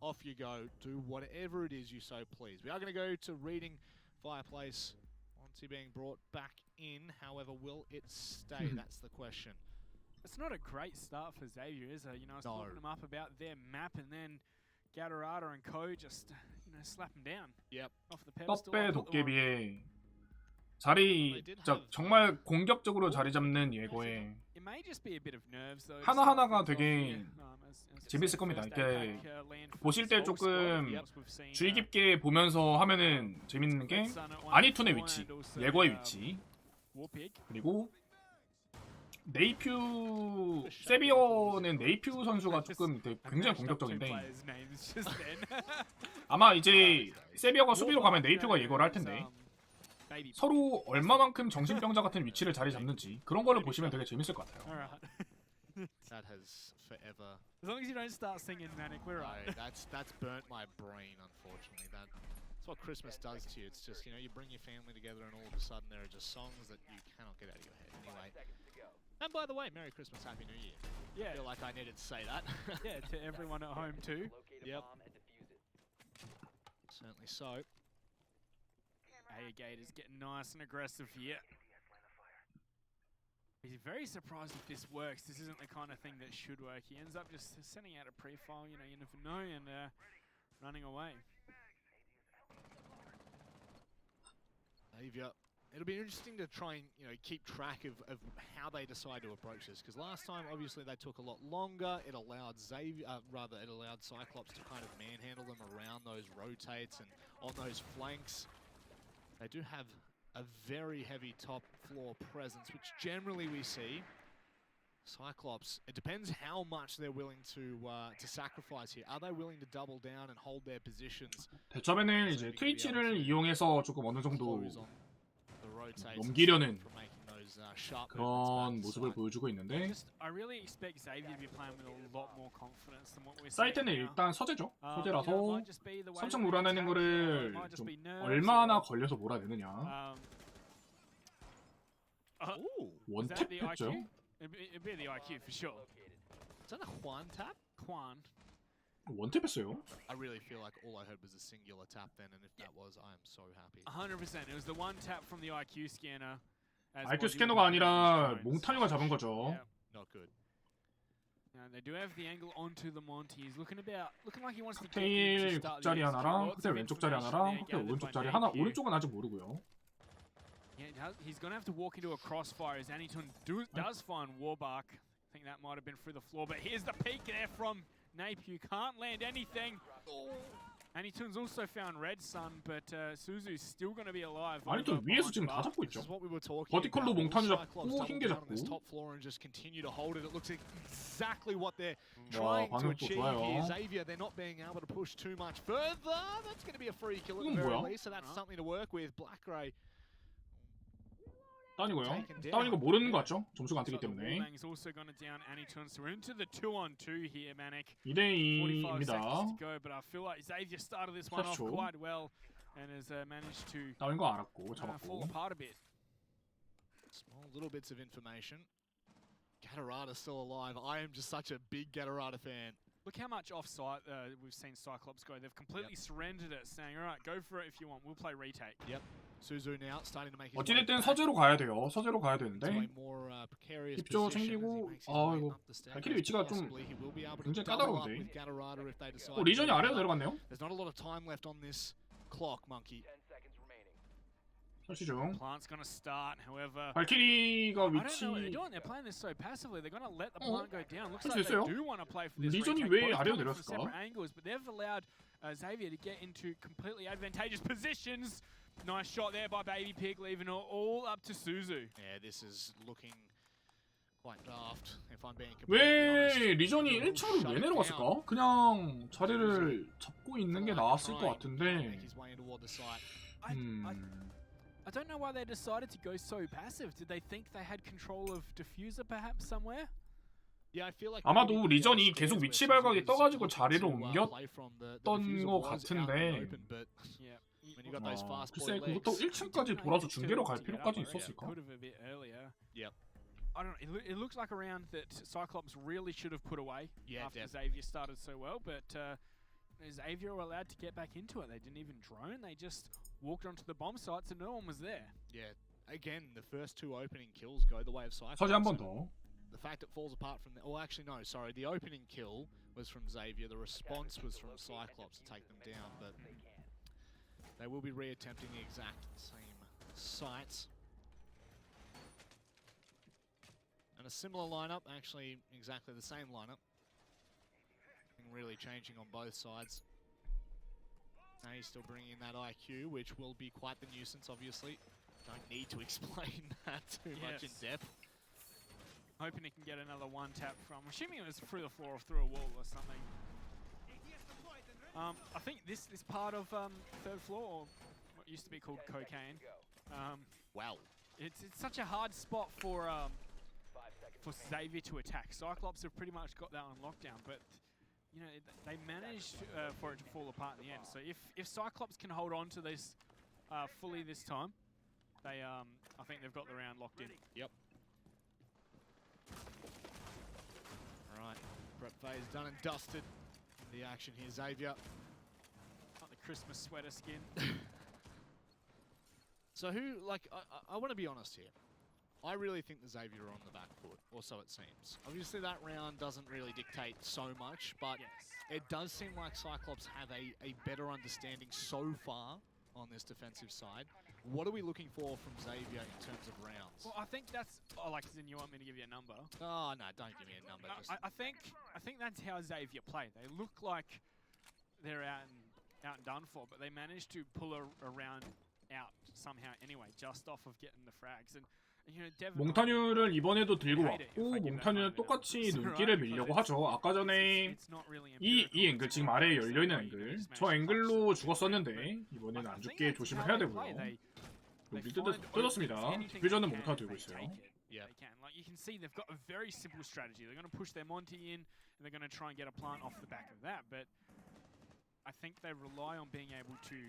Speaker 6: off you go, do whatever it is you so please. We are going to go to reading Fireplace. Monty being brought back in, however, will it stay? That's the question.
Speaker 2: It's not a great start for Xavier, is it? You know, I was talking them up about their map, and then Gatorada and Co just, slap him down.
Speaker 6: Yep.
Speaker 2: Off the pedestal.
Speaker 3: 떡배
Speaker 2: I'll put the one-
Speaker 3: 도깨비의 자리 진짜 정말 공격적으로 자리 잡는 예고에
Speaker 2: It may just be a bit of nerves though.
Speaker 3: 하나하나가
Speaker 2: Some things
Speaker 3: 되게
Speaker 2: off here. As
Speaker 3: 재밌을 겁니다.
Speaker 2: first
Speaker 3: 이렇게
Speaker 2: APAC, land for
Speaker 3: 보실 때
Speaker 2: this whole squad.
Speaker 3: 조금
Speaker 2: Yep, we've seen,
Speaker 3: 주의 깊게 보면서 하면은 재밌는 게 아니툰의 위치, 예고의 위치,
Speaker 2: Warpig.
Speaker 3: 그리고 네이퓨 세비어는 네이퓨 선수가 조금 되게 굉장히 공격적인데 아마 이제 세비어가 수비로 가면 네이퓨가 예고를 할 텐데 서로 얼마만큼 정신병자 같은 위치를 자리 잡는지 그런 거를 보시면 되게 재밌을 것 같아요.
Speaker 2: Alright.
Speaker 6: That has forever.
Speaker 2: As long as you don't start singing Manic, we're right.
Speaker 6: That's burnt my brain, unfortunately. That's what Christmas does to you. It's just, you know, you bring your family together and all of a sudden there are just songs that you cannot get out of your head. Anyway. And by the way, Merry Christmas, Happy New Year.
Speaker 2: Yeah.
Speaker 6: I feel like I needed to say that.
Speaker 2: Yeah, to everyone at home too.
Speaker 6: Yep. Certainly so.
Speaker 2: Gators getting nice and aggressive here. He's very surprised if this works. This isn't the kind of thing that should work. He ends up just sending out a pre-file, you know, you never know, and running away.
Speaker 6: It'll be interesting to try and, you know, keep track of how they decide to approach this, because last time obviously they took a lot longer. It allowed it allowed Cyclops to kind of manhandle them around those rotates and on those flanks. They do have a very heavy top floor presence, which generally we see. Cyclops, it depends how much they're willing to sacrifice here. Are they willing to double down and hold their positions?
Speaker 3: 대처에는 이제 트위치를 이용해서 조금 어느 정도
Speaker 6: Close on the rotates
Speaker 3: 넘기려는
Speaker 6: for making those sharp
Speaker 3: 그런
Speaker 6: movements
Speaker 3: 모습을
Speaker 6: back to
Speaker 3: 보여주고 있는데
Speaker 2: I really expect Xavier to be playing with a lot more confidence than what we're seeing
Speaker 3: 사이트는
Speaker 2: now.
Speaker 3: 일단 서재죠.
Speaker 2: You know, it
Speaker 3: 서재라서
Speaker 2: might just be the way
Speaker 3: 삼성
Speaker 2: that they
Speaker 3: 몰아내는
Speaker 2: attack,
Speaker 3: 거를
Speaker 2: it might just
Speaker 3: 좀
Speaker 2: be nerves
Speaker 3: 얼마나
Speaker 2: or,
Speaker 3: 걸려서 몰아내느냐.
Speaker 6: Ooh,
Speaker 2: is that
Speaker 3: 원탭
Speaker 2: the
Speaker 3: 했죠.
Speaker 2: IQ? It'd be the IQ for sure.
Speaker 6: is that a Juan tap?
Speaker 2: Quan.
Speaker 3: 원탭 했어요.
Speaker 6: I really feel like all I heard was a singular tap then, and if that was, I am so happy.
Speaker 2: 100%. It was the one tap from the IQ scanner. as
Speaker 3: IQ
Speaker 2: Wazzy
Speaker 3: 스캐너가
Speaker 2: was
Speaker 3: 아니라
Speaker 2: destroying.
Speaker 3: 몽타뉴가 잡은 거죠.
Speaker 2: Yeah.
Speaker 6: Not good.
Speaker 2: Now they do have the angle onto the Monty. He's looking like he wants to get
Speaker 3: 칵테일
Speaker 2: in to start
Speaker 3: 국자리
Speaker 2: the
Speaker 3: 하나랑
Speaker 2: lots
Speaker 3: 칵테일
Speaker 2: of
Speaker 3: 왼쪽 자리
Speaker 2: information
Speaker 3: 하나랑
Speaker 2: there
Speaker 3: 칵테일
Speaker 2: gathered
Speaker 3: 오른쪽
Speaker 2: by
Speaker 3: 자리 하나.
Speaker 2: APAC.
Speaker 3: 오른쪽은 아직 모르고요.
Speaker 2: Yeah, he's going to have to walk into a crossfire as Aniton does find Warbark. I think that might have been through the floor, but here's the peek there from Napier. Can't land anything. Aniton's also found Red Sun, but Suzu's still going to be alive.
Speaker 3: 아니 또
Speaker 2: over
Speaker 3: 위에서
Speaker 2: behind
Speaker 3: 지금 다
Speaker 2: bar.
Speaker 3: 잡고
Speaker 6: This
Speaker 3: 있죠.
Speaker 6: is what we were talking
Speaker 3: 버티컬로
Speaker 6: about.
Speaker 3: 몽타뉴
Speaker 6: All
Speaker 3: 잡고,
Speaker 6: Cyclops
Speaker 3: 흰개
Speaker 6: double down on this
Speaker 3: 잡고.
Speaker 6: top floor and just continue to hold it. It looks exactly what they're
Speaker 3: 와,
Speaker 6: trying to
Speaker 3: 방금 또
Speaker 6: achieve
Speaker 3: 좋아요.
Speaker 6: here. Xavier, they're not being able to push too much further. That's going to be a free kill at the
Speaker 3: 이건
Speaker 6: very
Speaker 3: 뭐야?
Speaker 6: least, so that's something to work with. Black Ray.
Speaker 3: 다운이고요.
Speaker 6: Taken down.
Speaker 3: 다운인 거 모르는 거 같죠? 점수가 안 뜨기
Speaker 2: So the
Speaker 3: 때문에.
Speaker 2: Warbang's also going to down Aniton, so we're into the 2-on-2 here, Manic.
Speaker 3: 2대
Speaker 2: 45 seconds2입니다. to go, but I feel like Xavier started this one off
Speaker 3: 40초.
Speaker 2: quite well and has managed to
Speaker 3: 다운인 거 알았고
Speaker 2: fall
Speaker 3: 잡았고.
Speaker 2: apart a bit.
Speaker 6: Small little bits of information. Gatorada still alive. I am just such a big Gatorada fan.
Speaker 2: Look how much off-site we've seen Cyclops go. They've completely surrendered it, saying, all right, go for it if you want. We'll play retake.
Speaker 6: Suzu now starting to make his way
Speaker 3: 어찌됐든
Speaker 6: back
Speaker 3: 서재로 가야 돼요. 서재로 가야
Speaker 6: to a
Speaker 3: 되는데
Speaker 6: more precarious
Speaker 3: 입조
Speaker 6: position as he
Speaker 3: 챙기고,
Speaker 6: makes his
Speaker 3: 아,
Speaker 6: way
Speaker 3: 이거
Speaker 6: up the staircase.
Speaker 3: 발키리 위치가 좀
Speaker 6: Possibly he will be able to
Speaker 3: 굉장히
Speaker 6: double up
Speaker 3: 까다로운데.
Speaker 6: with Gatorada if they decide
Speaker 3: 또
Speaker 6: to
Speaker 3: 리전이
Speaker 6: go
Speaker 3: 아래로
Speaker 6: that.
Speaker 3: 내려갔네요.
Speaker 6: There's not a lot of time left on this clock, Monkey.
Speaker 3: 설치 중.
Speaker 2: Plant's going to start, however.
Speaker 3: 발키리가
Speaker 2: I don't
Speaker 3: 위치
Speaker 2: know what they're doing. They're playing this so passively. They're going to let the
Speaker 3: 어?
Speaker 2: plant go down. Looks
Speaker 3: 할수
Speaker 2: like
Speaker 3: 있어요?
Speaker 2: they do want to play for this
Speaker 3: 리전이
Speaker 2: retake.
Speaker 3: 왜
Speaker 2: Both
Speaker 3: 아래로
Speaker 2: coming from
Speaker 3: 내렸을까?
Speaker 2: separate angles, but they've allowed Xavier to get into completely advantageous positions. Nice shot there by Baby Pig, leaving it all up to Suzu.
Speaker 6: Yeah, this is looking quite daft, if I'm being completely honest.
Speaker 3: 왜 리전이 1층으로 왜 내려갔을까? 그냥 자리를 잡고 있는 게 나았을 것 같은데.
Speaker 6: Make his way in toward the site.
Speaker 2: I don't know why they decided to go so passive. Did they think they had control of diffuser perhaps somewhere?
Speaker 6: Yeah, I feel like
Speaker 3: 아마도
Speaker 6: maybe the
Speaker 3: 리전이
Speaker 6: scares
Speaker 3: 계속
Speaker 6: where
Speaker 3: 위치
Speaker 6: Suzu
Speaker 3: 발각이
Speaker 6: was
Speaker 3: 떠가지고
Speaker 6: looking
Speaker 3: 자리를
Speaker 6: to, play from the
Speaker 3: 옮겼던
Speaker 6: diffuser
Speaker 3: 것
Speaker 6: was out in the
Speaker 3: 같은데.
Speaker 6: open, but
Speaker 2: Yeah.
Speaker 6: when you got those fast
Speaker 3: 글쎄
Speaker 6: boy
Speaker 3: 그것도
Speaker 6: legs.
Speaker 3: 1층까지 돌아서 중계로 갈 필요까지 있었을까?
Speaker 2: Could have a bit earlier.
Speaker 6: Yep.
Speaker 2: I don't know. It looks like a round that Cyclops really should have put away
Speaker 6: Yeah,
Speaker 2: after
Speaker 6: definitely.
Speaker 2: Xavier started so well, but Xavier were allowed to get back into it. They didn't even drone. They just walked onto the bomb sites and no one was there.
Speaker 6: Yeah. Again, the first two opening kills go the way of Cyclops.
Speaker 3: 서재 한 번 더.
Speaker 6: The fact it falls apart from well, actually no, sorry. The opening kill was from Xavier. The response was from Cyclops to take them down. But They will be reattempting the exact same sites. And a similar lineup, actually exactly the same lineup. Really changing on both sides. Now he's still bringing in that IQ, which will be quite the nuisance, obviously. Don't need to explain that too much in depth.
Speaker 2: Hoping he can get another one tap from, assuming it was through the floor or through a wall or something. I think this part of third floor, or what used to be called cocaine.
Speaker 6: Wow.
Speaker 2: It's such a hard spot for Xavier to attack. Cyclops have pretty much got that on lockdown, but you know they managed for it to fall apart in the end. So if Cyclops can hold on to this fully this time, they I think they've got the round locked in.
Speaker 6: Yep. All right, prep phase done and dusted. The action here, Xavier.
Speaker 2: Like the Christmas sweater skin.
Speaker 6: So who, like, I want to be honest here. I really think the Xavier are on the back foot, or so it seems. Obviously that round doesn't really dictate so much, but it does seem like Cyclops have a better understanding so far on this defensive side. What are we looking for from Xavier in terms of rounds?
Speaker 2: Well, I think that's. Oh, like, then you want me to give you a number?
Speaker 6: Oh no, don't give me a number.
Speaker 2: I think that's how Xavier play. They look like they're out and done for, but they managed to pull a round out somehow anyway, just off of getting the frags. And you know,
Speaker 3: 몽타뉴를 이번에도 들고 왔고 몽타뉴는 똑같이 눈길을 밀려고 하죠. 아까 전에 이 앵글, 지금 아래에 열려있는 앵글, 저 앵글로 죽었었는데 이번에는 안 죽게 조심을 해야 되고요. 여기 뜯었습니다. 디퓨저는 몽타 들고 있어요.
Speaker 2: Yeah. They can. Like, you can see they've got a very simple strategy. They're going to push their Monty in, and they're going to try and get a plant off the back of that. But I think they rely on being able to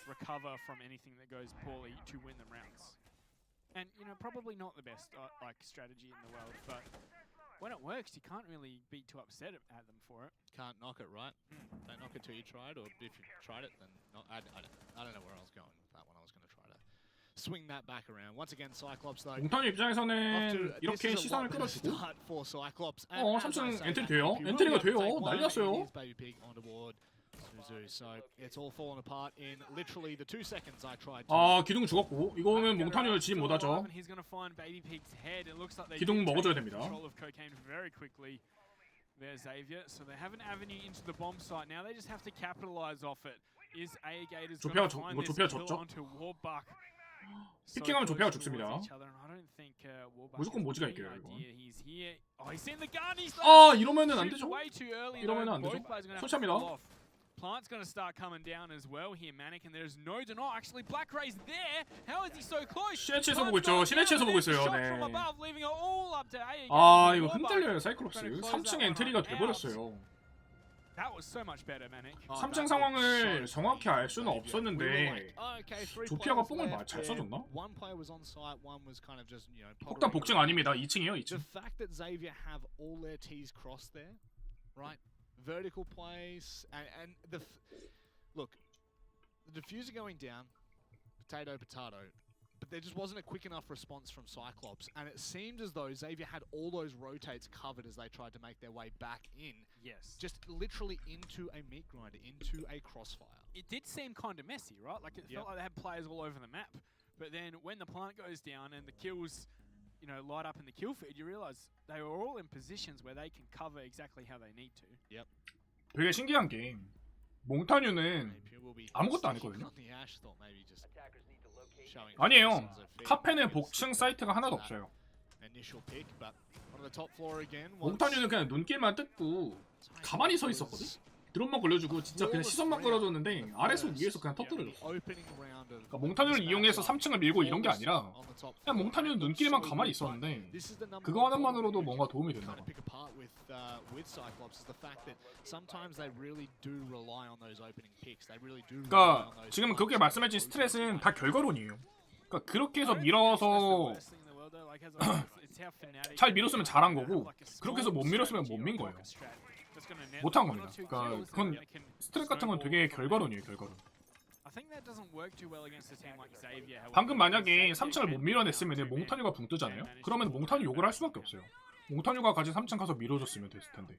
Speaker 2: recover from anything that goes poorly to win the rounds. And, you know, probably not the best like strategy in the world, but when it works, you can't really be too upset at them for it.
Speaker 6: Can't knock it, right? Don't knock it till you try it, or if you tried it, then not. I don't know where I was going with that one. I was going to try to swing that back around. Once again, Cyclops though.
Speaker 3: 몽타뉴 입장에서는 이렇게 시선을 끌어주고. 삼층 엔트리 돼요. 엔트리가 돼요. 난리 났어요.
Speaker 6: So it's all fallen apart in literally the 2 seconds I tried to.
Speaker 3: 아, 기둥 죽었고 이거는 몽타뉴를 진입 못하죠. 기둥 먹어줘야 됩니다.
Speaker 2: There's Xavier, so they have an avenue into the bomb site. Now they just have to capitalize off it. Is A Gators going to find this kill onto Warbuck?
Speaker 3: 피킹하면 조피아가 죽습니다. 무조건 모지가 이겨요 이거. 아, 이러면은 안 되죠. 이러면은 안 되죠. 설치합니다.
Speaker 2: Plant's going to start coming down as well here, Manic, and there's no denial. Actually, Black Ray's there. How is he so close?
Speaker 3: 시네치에서 보고 있죠. 시네치에서 보고 있어요. 네. 아, 이거 흔들려요, 사이클롭스. 3층 엔트리가 돼버렸어요.
Speaker 2: That was so much better, Manic.
Speaker 3: 3층 상황을 정확히 알 수는 없었는데 조피아가 뽕을 잘 써줬나? 폭탄 복층 아닙니다. 2층이에요, 2층.
Speaker 6: The fact that Xavier have all their T's crossed there, right? Vertical plays and look, the diffuser going down, potato, but there just wasn't a quick enough response from Cyclops, and it seemed as though Xavier had all those rotates covered as they tried to make their way back in.
Speaker 2: Yes.
Speaker 6: Just literally into a meat grinder, into a crossfire.
Speaker 2: It did seem kind of messy, right? Like it felt like they had players all over the map, but then when the plant goes down and the kills, you know, light up in the kill feed, you realize they were all in positions where they can cover exactly how they need to.
Speaker 6: Yep.
Speaker 3: 되게 신기한 게 몽타뉴는 아무것도 안 했거든요. 아니에요. 카페는 복층 사이트가 하나도 없어요. 몽타뉴는 그냥 눈길만 뜯고 가만히 서 있었거든. 드론만 걸려주고 진짜 그냥 시선만 끌어줬는데 아래서 위에서 그냥 터뜨려줬어. 그러니까 몽타뉴를 이용해서 3층을 밀고 이런 게 아니라 그냥 몽타뉴는 눈길만 가만히 있었는데 그거 하나만으로도 뭔가 도움이 된다. 그러니까 지금 그렇게 말씀해준 스트레스는 다 결과론이에요. 그러니까 그렇게 해서 밀어서 잘 밀었으면 잘한 거고 그렇게 해서 못 밀었으면 못 민 거예요. 못한 겁니다. 그러니까 그건 스트레스 같은 건 되게 결과론이에요, 결과론. 방금 만약에 3층을 못 밀어냈으면 몽타뉴가 붕 뜨잖아요? 그러면 몽타뉴 욕을 할 수밖에 없어요. 몽타뉴가 가진 3층 가서 밀어줬으면 됐을 텐데.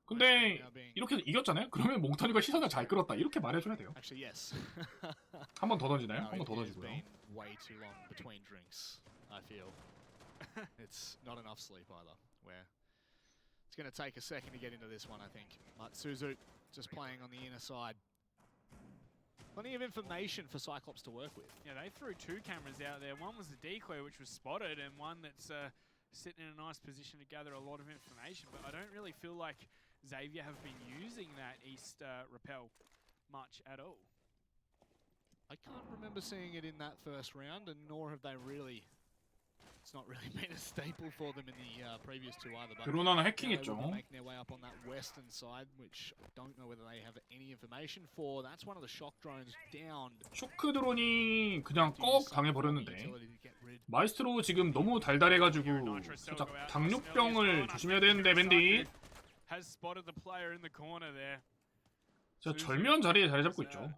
Speaker 3: 근데 이렇게 이겼잖아요? 그러면 몽타뉴가 시선을 잘 끌었다 이렇게 말해줘야 돼요.
Speaker 6: Actually, yes.
Speaker 3: 한 번 더 던지나요?
Speaker 6: No,
Speaker 3: 한 번 더
Speaker 6: it has
Speaker 3: 던지고요.
Speaker 6: been way too long between drinks, I feel. It's not enough sleep either. Where it's going to take a second to get into this one, I think. But Suzu just playing on the inner side. Plenty of information for Cyclops to work with.
Speaker 2: Yeah, they threw 2 cameras out there. One was the decoy, which was spotted, and one that's sitting in a nice position to gather a lot of information. But I don't really feel like Xavier have been using that East rappel much at all.
Speaker 6: I can't remember seeing it in that first round, and nor have they really. It's not really been a staple for them in the previous 2 either. But
Speaker 3: 드론하나
Speaker 6: they will
Speaker 3: 해킹했죠.
Speaker 6: be making their way up on that western side, which I don't know whether they have any information for. That's one of the shock drones downed.
Speaker 3: 쇼크 드론이 그냥 꺽 당해버렸는데 마이스트로 지금 너무 달달해가지고 살짝 당뇨병을 조심해야 되는데 밴디
Speaker 2: Has spotted the player in the corner there.
Speaker 3: 자, 절묘한 자리에 자리 잡고 있죠.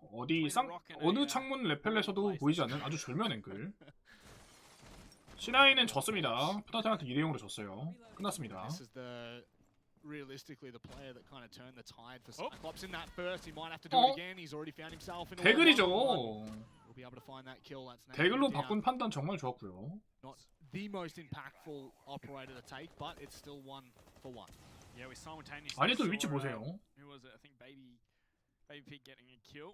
Speaker 3: 어느 창문 레펠에서도 보이지 않는 아주 절묘한 앵글. C9은 졌습니다. 푸타한테 2대0으로 졌어요. 끝났습니다.
Speaker 6: This is the realistically the player that kind of turned the tide for Cyclops in that first. He might have to do it again. He's already found himself in a
Speaker 3: 대글이죠.
Speaker 6: We'll be able to find that kill. That's
Speaker 3: 대글로 바꾼 판단 정말 좋았고요.
Speaker 6: Not the most impactful operator to take, but it's still 1 for 1.
Speaker 2: Yeah, we simultaneously.
Speaker 3: 아니또 위치 보세요.
Speaker 2: Who was it? I think Baby Pig getting a kill.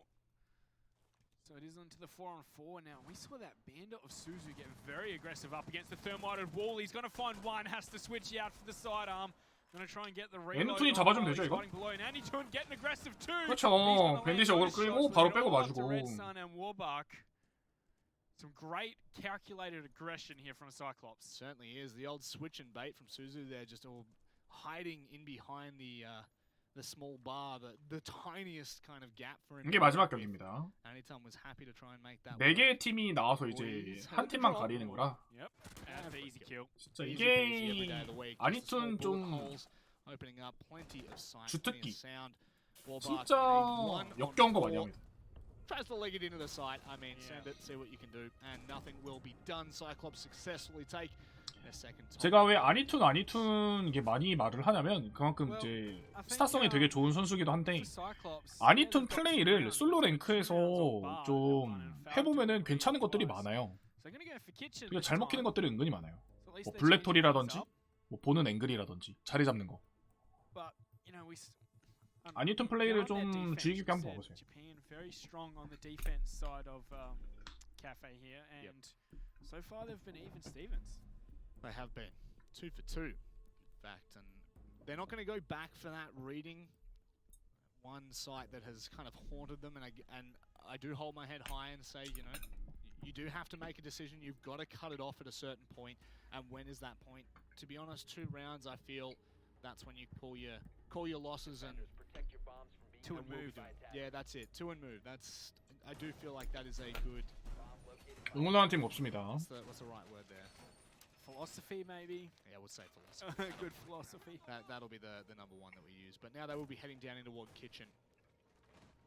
Speaker 2: So it is onto the 4-on-4 now. We saw that Bandit of Suzu get very aggressive up against the thermite wall. He's going to find one, has to switch out for the sidearm. Going to try and get the reload.
Speaker 3: 앤투니 잡아주면 되죠 이거?
Speaker 2: Anitun getting aggressive too.
Speaker 3: 그렇죠. 밴딧이 어그로 끌고 바로 빼고 봐주고.
Speaker 2: Some great calculated aggression here from Cyclops.
Speaker 6: Certainly is. The old switch and bait from Suzu there, just all hiding in behind the small bar, the tiniest kind of gap for him.
Speaker 3: 이게 마지막 경기입니다.
Speaker 6: Anytime was happy to try and make that.
Speaker 3: 4개의 팀이 나와서 이제 한 팀만 가리는 거라.
Speaker 2: Yep. And the easy kill.
Speaker 3: 진짜 이게 아니툰 좀 주특기. 진짜 역겨운 거 많이 합니다.
Speaker 6: Tries to leg it into the site. I mean, send it, see what you can do, and nothing will be done. Cyclops successfully take their second time.
Speaker 3: 제가 왜 아니툰 이게 많이 말을 하냐면 그만큼 이제 스타성이 되게 좋은 선수기도 한데 아니툰 플레이를 솔로 랭크에서 좀 해보면은 괜찮은 것들이 많아요. 그러니까 잘 먹히는 것들이 은근히 많아요. 뭐 블랙톨이라든지 뭐 보는 앵글이라든지 자리 잡는 거. 아니툰 플레이를 좀 주의 깊게 한번 봐보세요.
Speaker 2: Very strong on the defense side of Cafe here, and so far they've been even Stevens.
Speaker 6: They have been 2 for 2, in fact, and they're not going to go back for that reading. One site that has kind of haunted them, and I do hold my head high and say, you know, you do have to make a decision. You've got to cut it off at a certain point, and when is that point? To be honest, 2 rounds, I feel that's when you call your losses and.
Speaker 2: 2 and move.
Speaker 6: Yeah, that's it. 2 and move. That's. I do feel like that is a good.
Speaker 3: 응원하는 팀 없습니다.
Speaker 6: What's the right word there?
Speaker 2: Philosophy, maybe.
Speaker 6: Yeah, we'll say philosophy.
Speaker 2: Good philosophy.
Speaker 6: That'll be the number 1 that we use. But now they will be heading down into Ward Kitchen.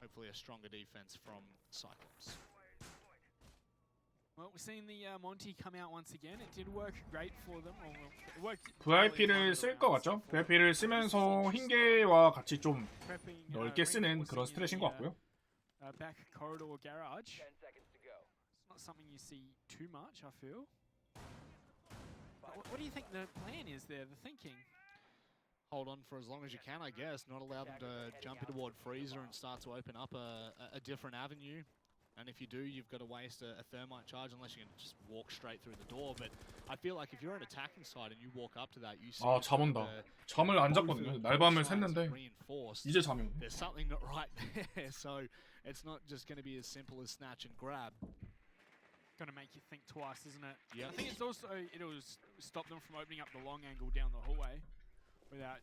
Speaker 6: Hopefully, a stronger defense from Cyclops.
Speaker 2: Well, we've seen the Monty come out once again. It did work great for them. It worked.
Speaker 3: VIP를 쓸 것 같죠? VIP를 쓰면서 흰개와 같이 좀 넓게 쓰는 그런 스트레스인 것 같고요.
Speaker 2: Back corridor garage. It's not something you see too much, I feel. What do you think the plan is there? The thinking.
Speaker 6: Hold on for as long as you can, I guess. Not allow them to jump into Ward Freezer and start to open up a different avenue. And if you do, you've got to waste a thermite charge unless you can just walk straight through the door. But I feel like if you're an attacking side and you walk up to that, you see
Speaker 3: 잠 온다. 잠을 안 잤거든요. 날밤을 샜는데 이제 잠이 오네.
Speaker 6: There's something not right there. So it's not just going to be as simple as snatch and grab.
Speaker 2: Going to make you think twice, isn't it?
Speaker 6: Yeah.
Speaker 2: I think it's also it'll stop them from opening up the long angle down the hallway without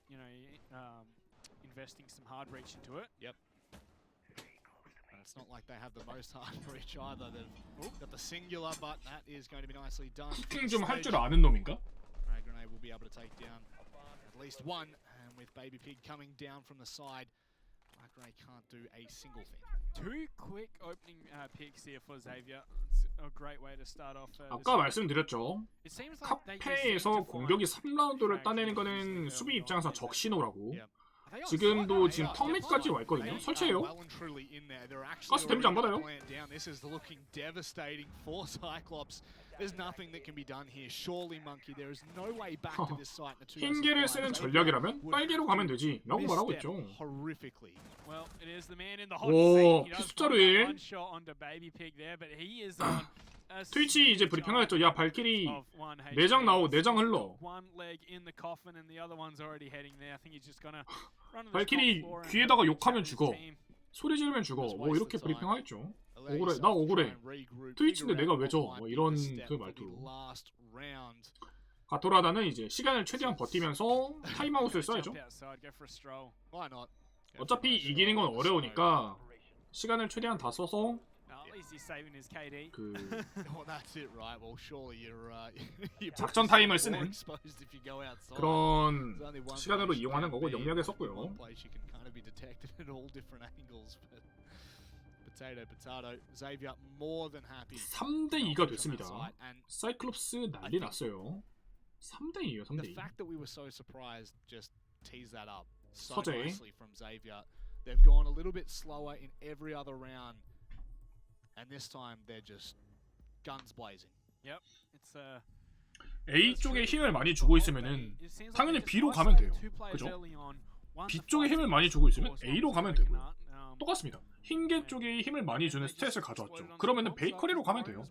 Speaker 2: investing some hard reach into it.
Speaker 6: Yep. It's not like they have the most hard reach either. They've got the singular, but that is going to be nicely done.
Speaker 3: 킹 좀 할 줄 아는 놈인가?
Speaker 6: Frag grenade will be able to take down at least 1, and with Baby Pig coming down from the side, Frag grenade can't do a single thing.
Speaker 2: 2 quick opening picks here for Xavier. It's a great way to start off.
Speaker 3: 아까 말씀드렸죠. 카페에서 공격이 3라운드를 따내는 거는 수비 입장에서 적신호라고. 지금도 지금 턱 밑까지 와 있거든요. 설치해요. 가스 데미지 안 받아요. 흰개를 쓰는 전략이라면 빨개로 가면 되지 라고 말하고 있죠. 오, 피숫자로 1. 트위치 이제 브리핑을 했죠. 야, 발키리 내장 나오, 내장 흘러. 발키리 귀에다가 욕하면 죽어. 소리 지르면 죽어. 뭐 이렇게 브리핑 하겠죠. 억울해, 나 억울해. 트위치인데 내가 왜 져? 뭐 이런 그 말투로. 가토라다는 이제 시간을 최대한 버티면서 타임아웃을 써야죠. 어차피 이기는 건 어려우니까 시간을 최대한 다 써서 그 작전 타임을 쓰는 그런 시간으로 이용하는 거고 영리하게 썼고요. 3대2가 됐습니다. 사이클롭스 난리 났어요. 3대2예요. 3대2. 서재.
Speaker 6: They've gone a little bit slower in every other round, and this time they're just guns blazing.
Speaker 2: Yep, it's
Speaker 3: A 쪽에 힘을 많이 주고 있으면은 당연히 B로 가면 돼요. 그죠? B 쪽에 힘을 많이 주고 있으면 A로 가면 되고요. 똑같습니다. 흰개 쪽에 힘을 많이 주는 스탯을 가져왔죠. 그러면은 베이커리로 가면 돼요.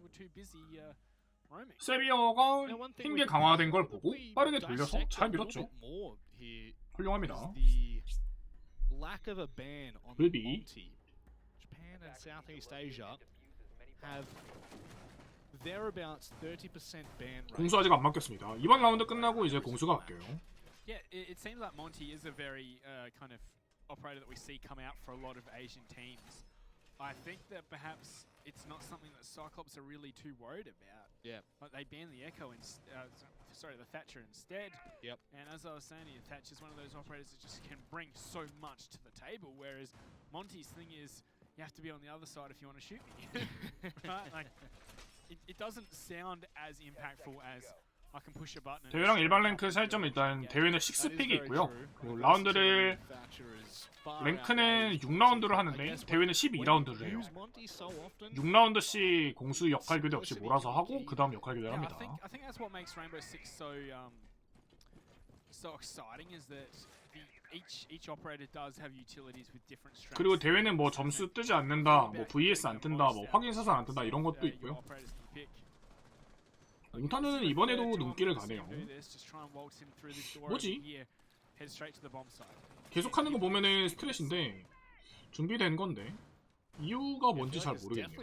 Speaker 3: 세비어가 흰개 강화된 걸 보고 빠르게 돌려서 잘 밀었죠. 훌륭합니다. 르비
Speaker 6: Japan and Southeast Asia have thereabouts 30% ban rate.
Speaker 3: 공수 아직 안 맡겼습니다. 이번 라운드 끝나고 이제 공수가 바뀌어요.
Speaker 2: Yeah, it seems like Monty is a very kind of operator that we see come out for a lot of Asian teams. I think that perhaps it's not something that Cyclops are really too worried about.
Speaker 6: Yeah.
Speaker 2: Like they ban the Echo and the Thatcher instead.
Speaker 6: Yep.
Speaker 2: And as I was saying, Thatcher's one of those operators that just can bring so much to the table, whereas Monty's thing is you have to be on the other side if you want to shoot me. Right? Like it doesn't sound as impactful as I can push a button.
Speaker 3: 대회랑 일반 랭크 차이점은 일단 대회는 6픽이 있고요. 라운드를 랭크는 6라운드를 하는데 대회는 12라운드를 해요. 6라운드씩 공수 역할 교대 없이 몰아서 하고 그 다음 역할 교대를 합니다.
Speaker 2: I think that's what makes Rainbow Six so exciting is that each operator does have utilities with different strengths.
Speaker 3: 그리고 대회는 뭐 점수 뜨지 않는다, 뭐 VS 안 뜬다, 뭐 확인 사살 안 뜬다 이런 것도 있고요. 몽타누는 이번에도 눈길을 가네요. 뭐지? 계속하는 거 보면은 스트레스인데 준비된 건데 이유가 뭔지 잘 모르겠네요.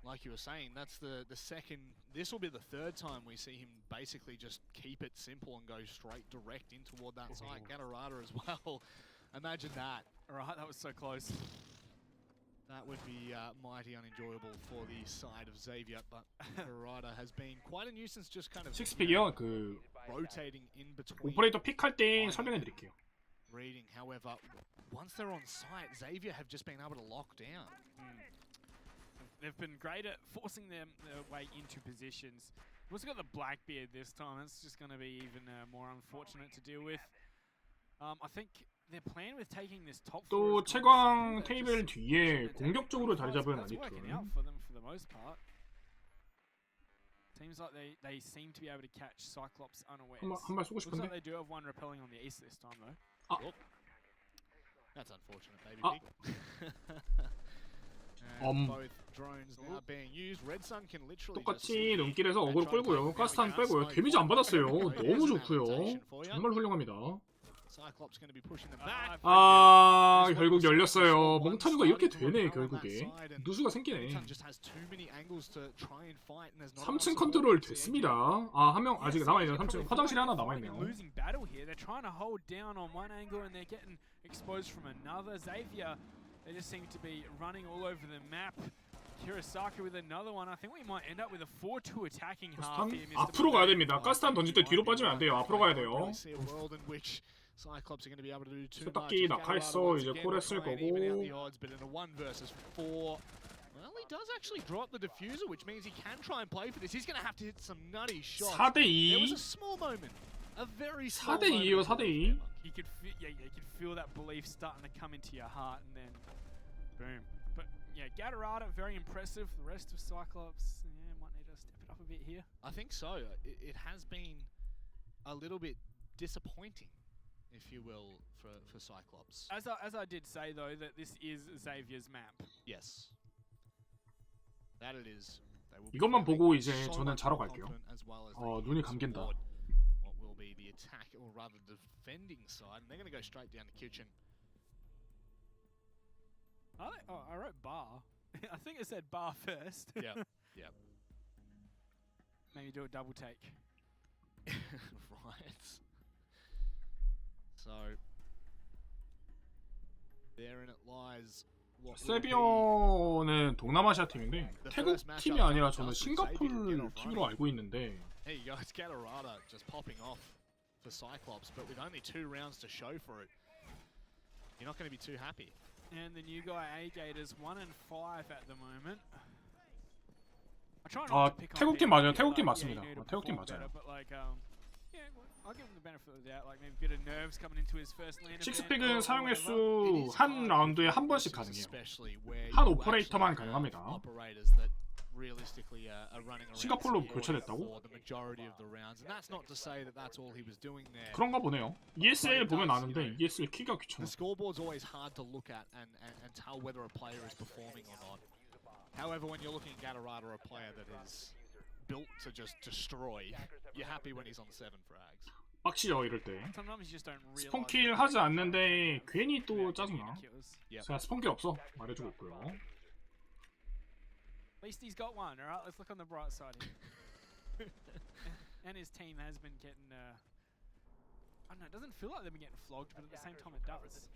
Speaker 6: Like you were saying, that's the second. This will be the third time we see him basically just keep it simple and go straight direct in toward that side. Gatorada as well. Imagine that.
Speaker 2: Alright, that was so close.
Speaker 6: That would be mighty unenjoyable for the side of Xavier, but Gatorada has been quite a nuisance, just kind of
Speaker 3: 식스픽이요. 그
Speaker 6: rotating in between.
Speaker 3: 오퍼레이터 픽할 때 설명해 드릴게요.
Speaker 6: Reading, however, once they're on site, Xavier have just been able to lock down.
Speaker 2: They've been great at forcing their way into positions. We've also got the Blackbeard this time. That's just going to be even more unfortunate to deal with. I think their plan with taking this top
Speaker 3: 또 채광 테이블 뒤에 공격적으로 자리 잡은 아니투.
Speaker 2: Seems like they seem to be able to catch Cyclops unawares.
Speaker 3: 한 발 쏘고 싶은데.
Speaker 2: Looks like they do have one repelling on the east this time though.
Speaker 6: That's unfortunate, baby pig.
Speaker 3: 똑같이 눈길에서 어그로 끌고요. 가스탄 빼고요. 데미지 안 받았어요. 너무 좋고요. 정말 훌륭합니다. 아, 결국 열렸어요. 몽타뉴가 이렇게 되네. 결국에 누수가 생기네. 3층 컨트롤 됐습니다. 아, 한 명 아직 남아있네요. 3층 화장실에 하나 남아있네요.
Speaker 2: They just seem to be running all over the map. Hirosaka with another one. I think we might end up with a 4-2 attacking half here.
Speaker 3: 앞으로 가야 됩니다. 가스탄 던질 때 뒤로 빠지면 안 돼요. 앞으로 가야 돼요. 세탁기 낙하했어. 이제 콜 했을 거고.
Speaker 6: Well, he does actually drop the diffuser, which means he can try and play for this. He's going to have to hit some nutty shots.
Speaker 3: 4대2.
Speaker 6: There was a small moment a very small
Speaker 3: 4대 2예요, 4대 2.
Speaker 2: You could you could feel that belief starting to come into your heart, and then boom. But yeah, Gatorada, very impressive. The rest of Cyclops, yeah, might need to step it up a bit here.
Speaker 6: I think so. It has been a little bit disappointing, if you will, for Cyclops.
Speaker 2: As I did say though, that this is Xavier's map.
Speaker 6: Yes. That it is. They will be
Speaker 3: 이것만
Speaker 6: feeling
Speaker 3: 보고 이제
Speaker 6: so
Speaker 3: 저는
Speaker 6: much
Speaker 3: 자러
Speaker 6: more
Speaker 3: 갈게요.
Speaker 6: confident as well as
Speaker 3: 눈이
Speaker 6: they can
Speaker 3: 감긴다.
Speaker 6: support what will be the attack, or rather defending side, and they're going to go straight down the kitchen.
Speaker 2: I wrote bar. I think it said bar first.
Speaker 6: Yep. Yep.
Speaker 2: Maybe do a double take.
Speaker 6: Right. So therein it lies. What will be
Speaker 3: 세비어는 동남아시아 팀인데 태국 팀이 아니라 저는 싱가포르 팀으로 알고 있는데
Speaker 6: There you go, it's Gatorada just popping off for Cyclops, but with only 2 rounds to show for it, you're not going to be too happy.
Speaker 2: And the new guy A-Gators 1 and 5 at the moment. I try
Speaker 3: 아,
Speaker 2: not to pick on
Speaker 3: 태국 팀
Speaker 2: people
Speaker 3: 맞아요.
Speaker 2: and be
Speaker 3: 태국 팀
Speaker 2: like,
Speaker 3: 맞습니다.
Speaker 2: yeah, you need to
Speaker 3: 태국 팀
Speaker 2: perform
Speaker 3: 맞아요.
Speaker 2: better, but like, yeah, well, I'll give him the benefit of the doubt. Like maybe a bit of nerves coming into his first land.
Speaker 3: 식스팩은 사용 횟수
Speaker 6: It is
Speaker 3: 한
Speaker 6: hard
Speaker 3: 라운드에
Speaker 6: with
Speaker 3: 한 번씩
Speaker 6: defenses,
Speaker 3: 가능해요.
Speaker 6: especially where
Speaker 3: 한
Speaker 6: you
Speaker 3: 오퍼레이터만
Speaker 6: actually have
Speaker 3: 가능합니다.
Speaker 6: operators that realistically are running around
Speaker 3: 싱가포르로
Speaker 6: supporting
Speaker 3: 교체됐다고?
Speaker 6: for the majority of the rounds, and that's not to say that that's all he was doing there.
Speaker 3: 그런가 보네요. ESL 보면 아는데 ESL 키가 귀찮아.
Speaker 6: The scoreboard's always hard to look at and tell whether a player is performing or not. However, when you're looking at Gatorada, or a player that is built to just destroy, you're happy when he's on 7 frags.
Speaker 3: 빡치죠 이럴 때.
Speaker 2: Sometimes you just don't realize.
Speaker 3: 스폰킬 하지 않는데 괜히 또 짜증나.
Speaker 6: Yep.
Speaker 3: 제가 스폰킬 없어 말해주고 있고요.
Speaker 2: At least he's got one, alright? Let's look on the bright side here. And his team has been getting, I don't know, it doesn't feel like they've been getting flogged, but at the same time it does.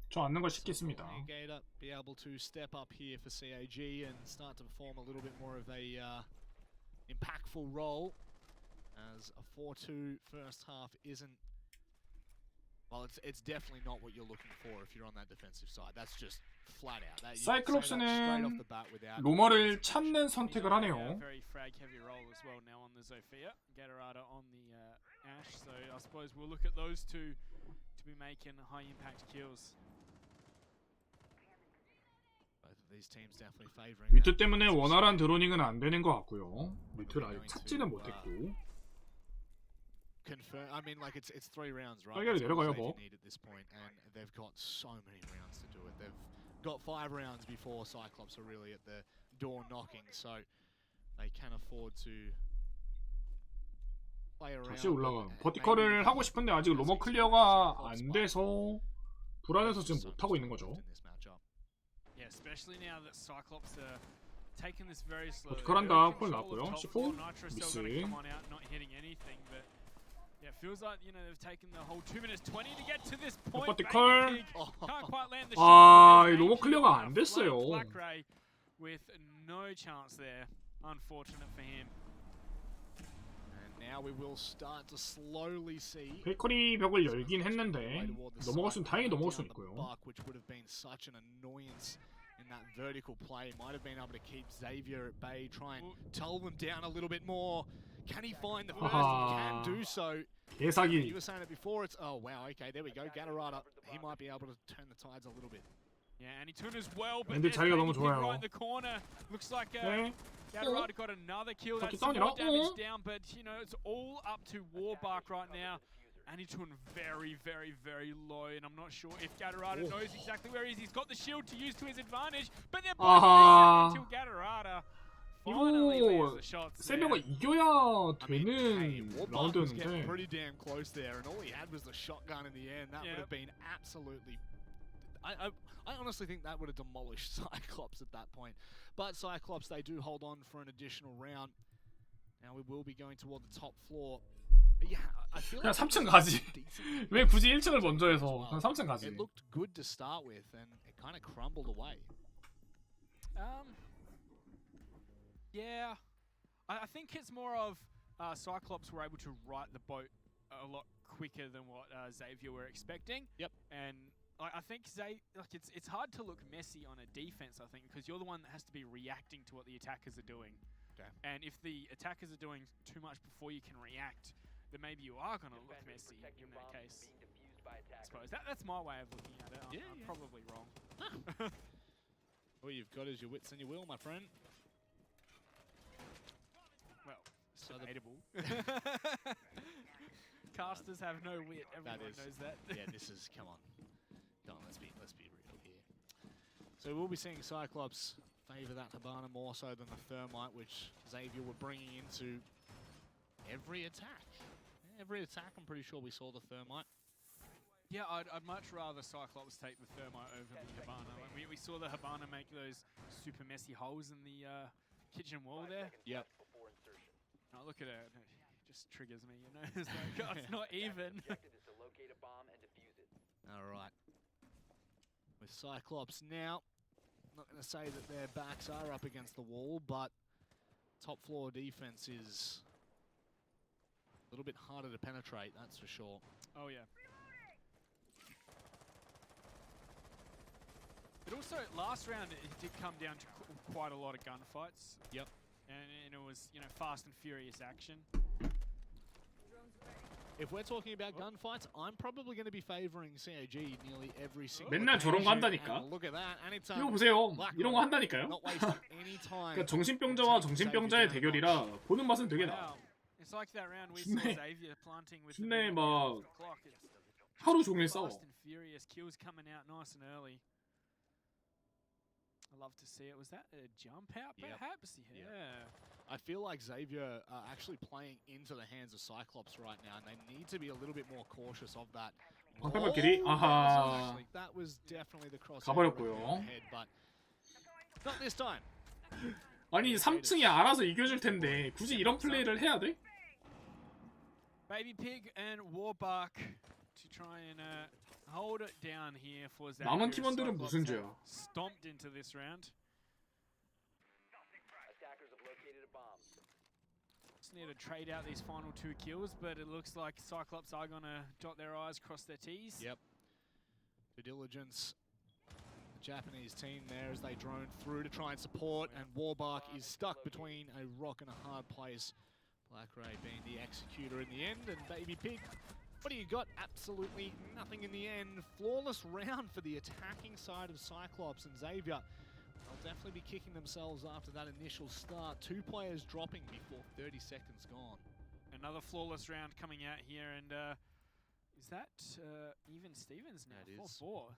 Speaker 3: 저 앉는 걸 시켰습니다.
Speaker 6: Gator be able to step up here for CAG and start to perform a little bit more of a impactful role, as a 4-2 first half isn't. Well, it's definitely not what you're looking for if you're on that defensive side. That's just flat out. That, you can say that straight off
Speaker 3: 사이클롭스는
Speaker 6: the bat without
Speaker 3: 로머를 찾는 선택을
Speaker 2: Yeah,
Speaker 3: 하네요.
Speaker 2: very frag heavy roll as well now on the Zofia. Gatorada on the Ash, so I suppose we'll look at those two to be making high impact kills.
Speaker 6: both of these teams definitely favoring.
Speaker 3: 뮤트 때문에 원활한 드로닝은 안 되는 것 같고요. 뮤트를 아직 찾지는 못했고.
Speaker 6: Confirm. I mean, like it's 3 rounds, right?
Speaker 3: 빨리
Speaker 6: That's all
Speaker 3: 내려가요,
Speaker 6: they
Speaker 3: 뭐.
Speaker 6: need at this point, and they've got so many rounds to do it. They've got 5 rounds before Cyclops are really at the door knocking, so they can afford to play around.
Speaker 3: 다시 올라가.
Speaker 6: and
Speaker 3: 버티컬을
Speaker 6: maybe
Speaker 3: 하고 싶은데 아직 로머 클리어가 안 돼서 불안해서 지금 못 하고 있는 거죠.
Speaker 6: in this matchup.
Speaker 2: Yeah, especially now that Cyclops are taking this very slowly.
Speaker 3: 버티컬 한다. 콜 나왔고요. C4
Speaker 2: Nitro
Speaker 3: 미스.
Speaker 2: still gonna come on out, not hitting anything, but yeah, it feels like, you know, they've taken the whole 2 minutes 20 to get to this point.
Speaker 3: 버티컬.
Speaker 2: Can't quite land the
Speaker 3: 아,
Speaker 2: shot.
Speaker 3: 이 로머 클리어가 안 됐어요.
Speaker 2: Black Ray with no chance there. Unfortunate for him.
Speaker 6: And now we will start to slowly see.
Speaker 3: 베이커리 벽을 열긴 했는데 넘어갈 수는 다행히 넘어갈 수는 있고요.
Speaker 6: Which would have been such an annoyance in that vertical play. Might have been able to keep Xavier at bay, try and tull them down a little bit more. Can he find the first? He can do so.
Speaker 3: 개사기.
Speaker 6: You were saying it before. It's oh wow. Okay, there we go. Gatorada. He might be able to turn the tides a little bit.
Speaker 2: Yeah, and he turned as well, but
Speaker 3: 근데
Speaker 2: there's
Speaker 3: 자리가 너무
Speaker 2: Baby Pig
Speaker 3: 좋아요.
Speaker 2: right in the corner. Looks like
Speaker 3: 네.
Speaker 2: Gatorada got another kill.
Speaker 3: 바퀴
Speaker 2: That's some
Speaker 3: 다운이라.
Speaker 2: more damage down, but you know it's all up to Warbark right now. And he's doing very, very, very low, and I'm not sure if Gatorada knows exactly where he is. He's got the shield to use to his advantage, but they're both
Speaker 3: 아하.
Speaker 2: missing until Gatorada finally lands the shots there.
Speaker 3: 세명가 이겨야
Speaker 6: Hey,
Speaker 3: 되는
Speaker 6: Warbark was getting
Speaker 3: 라운드였는데
Speaker 6: pretty damn close there, and all he had was the shotgun in the end. That would have been absolutely. I honestly think that would have demolished Cyclops at that point. But Cyclops, they do hold on for an additional round. Now we will be going toward the top floor. Yeah, I feel
Speaker 3: 그냥
Speaker 6: like
Speaker 3: 3층
Speaker 6: it was
Speaker 3: 가지.
Speaker 6: decent
Speaker 3: 왜 굳이 1층을 먼저 해서
Speaker 6: as well.
Speaker 3: 그냥 3층 가지.
Speaker 6: It looked good to start with, and it kind of crumbled away.
Speaker 2: Yeah, I think it's more of Cyclops were able to right the boat a lot quicker than what Xavier were expecting.
Speaker 6: Yep.
Speaker 2: And I think it's hard to look messy on a defense, I think, because you're the one that has to be reacting to what the attackers are doing.
Speaker 6: Okay.
Speaker 2: And if the attackers are doing too much before you can react, then maybe you are going to look messy in that case. I suppose that's my way of looking at it. I'm probably wrong.
Speaker 6: All you've got is your wits and your will, my friend.
Speaker 2: Well, it's debatable. Casters have no wit. Everyone knows that.
Speaker 6: Yeah, this is come on. Let's be real here. So we'll be seeing Cyclops favour that Hibana more so than the Thermite, which Xavier were bringing into every attack. Every attack, I'm pretty sure we saw the Thermite.
Speaker 2: Yeah, I'd much rather Cyclops take the Thermite over the Hibana. Like we saw the Hibana make those super messy holes in the kitchen wall there.
Speaker 6: Yep.
Speaker 2: Oh, look at it. It just triggers me, you know? It's like, God, it's not even.
Speaker 6: All right. With Cyclops now, not going to say that their backs are up against the wall, but top floor defense is a little bit harder to penetrate, that's for sure.
Speaker 2: Oh, yeah. But also, last round, it did come down to quite a lot of gunfights.
Speaker 6: Yep.
Speaker 2: And it was, you know, fast and furious action.
Speaker 6: If we're talking about gunfights, I'm probably going to be favouring CAG nearly every single
Speaker 3: 맨날 저런 거 한다니까.
Speaker 6: Look at that.
Speaker 3: 이거 보세요. 이런 거 한다니까요.
Speaker 6: Not wasting any time.
Speaker 3: 그러니까 정신병자와 정신병자의 대결이라 보는 맛은 되게 나.
Speaker 2: It's like that round we saw Xavier planting with
Speaker 3: 준내
Speaker 2: the
Speaker 3: 막
Speaker 2: clock.
Speaker 3: 하루 종일 싸워.
Speaker 2: Fast and furious kills coming out nice and early. I love to see it. Was that a jump out, perhaps? Yeah.
Speaker 6: I feel like Xavier are actually playing into the hands of Cyclops right now, and they need to be a little bit more cautious of that.
Speaker 3: 방패발길이 아하.
Speaker 6: That was definitely the cross.
Speaker 3: 가버렸고요.
Speaker 6: But not this time.
Speaker 3: 아니 3층이 알아서 이겨줄 텐데 굳이 이런 플레이를 해야 돼?
Speaker 2: Baby Pig and Warbark to try and hold it down here for Xavier.
Speaker 3: 남은 팀원들은 무슨 죄야?
Speaker 2: Stomped into this round. Just need to trade out these final 2 kills, but it looks like Cyclops are going to dot their I's, cross their T's.
Speaker 6: Yep. Due diligence. The Japanese team there as they drone through to try and support, and Warbark is stuck between a rock and a hard place. Black Ray being the executor in the end, and Baby Pig, what do you got? Absolutely nothing in the end. Flawless round for the attacking side of Cyclops, and Xavier, they'll definitely be kicking themselves after that initial start. 2 players dropping before 30 seconds gone.
Speaker 2: Another flawless round coming out here, and is that even Stevens now?
Speaker 6: That is.
Speaker 2: 4-4.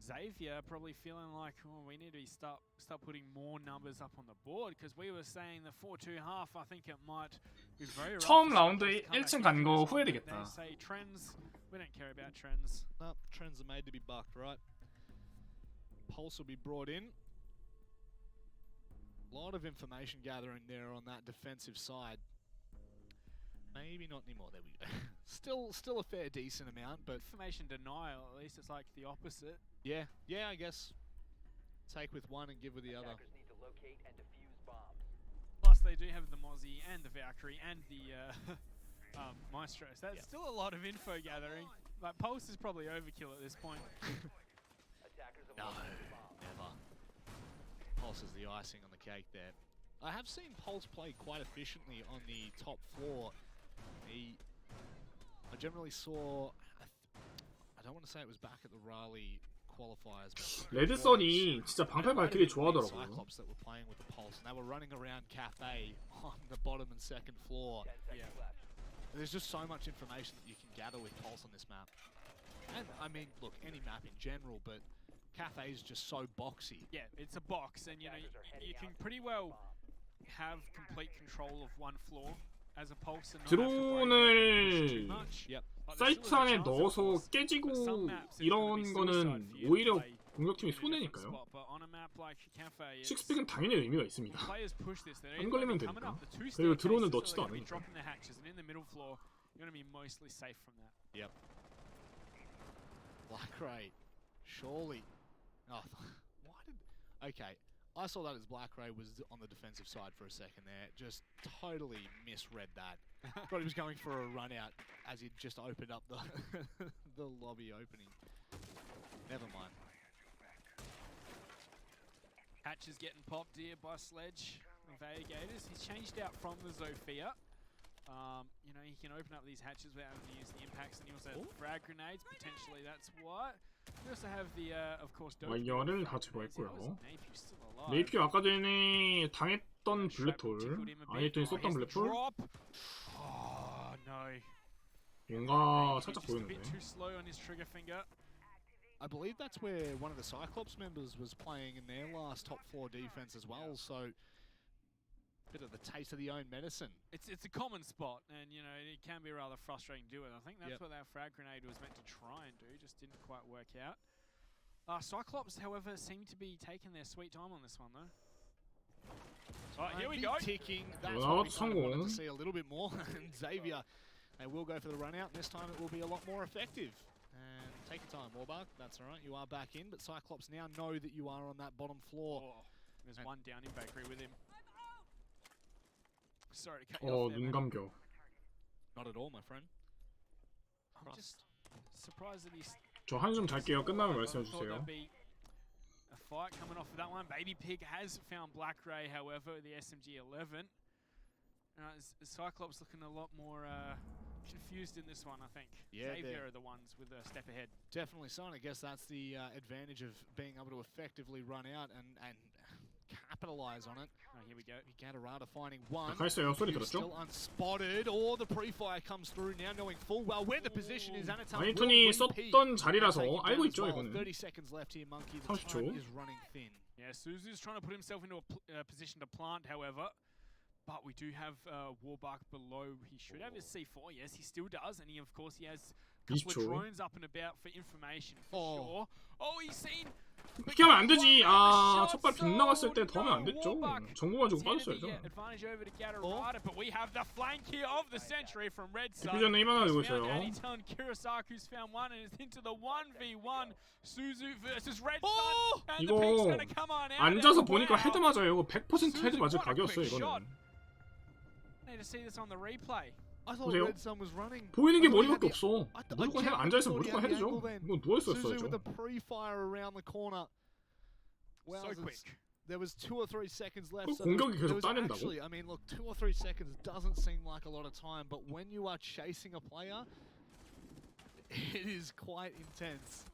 Speaker 2: Xavier probably feeling like, oh, we need to start putting more numbers up on the board, because we were saying the 4-2 half, I think it might be very rough.
Speaker 3: 처음 라운드에 1층 간 거 후회되겠다.
Speaker 2: They say trends, we don't care about trends.
Speaker 6: No, trends are made to be bucked, right? Pulse will be brought in. A lot of information gathering there on that defensive side. Maybe not anymore, there we go. Still a fair decent amount, but
Speaker 2: information denial, at least it's like the opposite.
Speaker 6: Yeah, I guess. Take with one and give with the other.
Speaker 2: Plus they do have the Mozzie and the Valkyrie and the Maestro. So that's still a lot of info gathering. Like Pulse is probably overkill at this point.
Speaker 6: No, never. Pulse is the icing on the cake there. I have seen Pulse play quite efficiently on the top floor. I generally saw, I don't want to say it was back at the Raleigh qualifiers, but
Speaker 3: 레드선이 진짜 방패 발길이 좋아하더라고요.
Speaker 6: Cyclops that were playing with the Pulse, and they were running around Cafe on the bottom and second floor.
Speaker 2: Yeah.
Speaker 6: There's just so much information that you can gather with Pulse on this map. And I mean, look, any map in general, but Cafe is just so boxy.
Speaker 2: Yeah, it's a box, and you know you can pretty well have complete control of one floor as a Pulse and not have to too much.
Speaker 3: 드론을 사이트 안에 넣어서 깨지고 이런 거는 오히려 공격팀이 손해니까요. 식스픽은 당연히 의미가 있습니다. 안 걸리면 되니까. 그리고 드론을 넣지도 않으니까.
Speaker 6: Yep. Black Ray, surely. Oh, why did? Okay, I saw that as Black Ray was on the defensive side for a second there. Just totally misread that. Thought he was going for a run out as he'd just opened up the the lobby opening. Never mind.
Speaker 2: Hatches getting popped here by Sledge of Gators. He's changed out from the Zofia. You know, he can open up these hatches without having to use the impacts, and he also has frag grenades. Potentially, that's what. We also have the, of course,
Speaker 3: 와이어를 다 제거했고요. 네이피 아까 전에 당했던 블랙홀, 아니했더니 썼던 블랙홀. 뭔가 살짝 보였는데.
Speaker 6: I believe that's where one of the Cyclops members was playing in their last top floor defense as well. So. Bit of the taste of the own medicine.
Speaker 2: It's a common spot, and you know it can be rather frustrating to do it. I think that's what that frag grenade was meant to try and do, just didn't quite work out. Cyclops, however, seem to be taking their sweet time on this one, though. Alright, here we go.
Speaker 6: Ticking. That's what we kind of wanted to see a little bit more. And Xavier, they will go for the run out. And this time it will be a lot more effective. And take your time, Warbuck. That's all right. You are back in, but Cyclops now know that you are on that bottom floor.
Speaker 2: There's one down in Bakery with him. Sorry to cut you off there,
Speaker 3: 눈 감겨.
Speaker 6: Not at all, my friend.
Speaker 2: I'm just surprised that he's.
Speaker 3: 저 한숨 잘게요. 끝나면 말씀해 주세요.
Speaker 2: A fight coming off of that one. Baby Pig has found Black Ray, however, the SMG-11. Cyclops looking a lot more confused in this one, I think.
Speaker 6: Yeah,
Speaker 2: Xavier are the ones with a step ahead.
Speaker 6: Definitely so, and I guess that's the advantage of being able to effectively run out and capitalize on it.
Speaker 2: Here we go.
Speaker 6: Gatorada finding one.
Speaker 3: Still
Speaker 6: unspotted. Or the pre-fire comes through now, knowing full well where the position is.
Speaker 3: 아니톤이 썼던 자리라서 알고 있죠 이거는.
Speaker 6: 30 seconds left here, Monkey. The time is running thin.
Speaker 2: Yeah, Suzu's trying to put himself into a position to plant, however. But we do have Warbuck below. He should have his C4. Yes, he still does, and of course he has a couple of drones up and about for information for sure. Oh, he's seen.
Speaker 3: 그렇게 하면 안 되지. 아, 첫발 빗나갔을 때 더 하면 안 됐죠. 정보 가지고 빠졌어야죠.
Speaker 2: But we have the flank here of the century from Red Sun.
Speaker 3: 디비전은 이만 하고 있어요.
Speaker 2: Anyton Kirisaku's found one and is into the 1v1. Suzu versus Red Sun. And the pick's gonna come on out.
Speaker 3: 앉아서 보니까 헤드 맞아요. 이거 100% 헤드 맞을 각이었어요, 이거는.
Speaker 2: Need to see this on the replay.
Speaker 6: I thought Red Sun was running.
Speaker 3: 보이는 게 머리밖에 없어. 무조건 앉아있으면 무조건 헤드죠. 이건 누워있었어야죠.
Speaker 6: Suzu with the pre-fire around the corner. Well,
Speaker 2: so quick.
Speaker 6: There was 2 or 3 seconds left. So
Speaker 3: 공격이 계속 따낸다고?
Speaker 6: actually, I mean, look, 2 or 3 seconds doesn't seem like a lot of time, but when you are chasing a player, it is quite intense.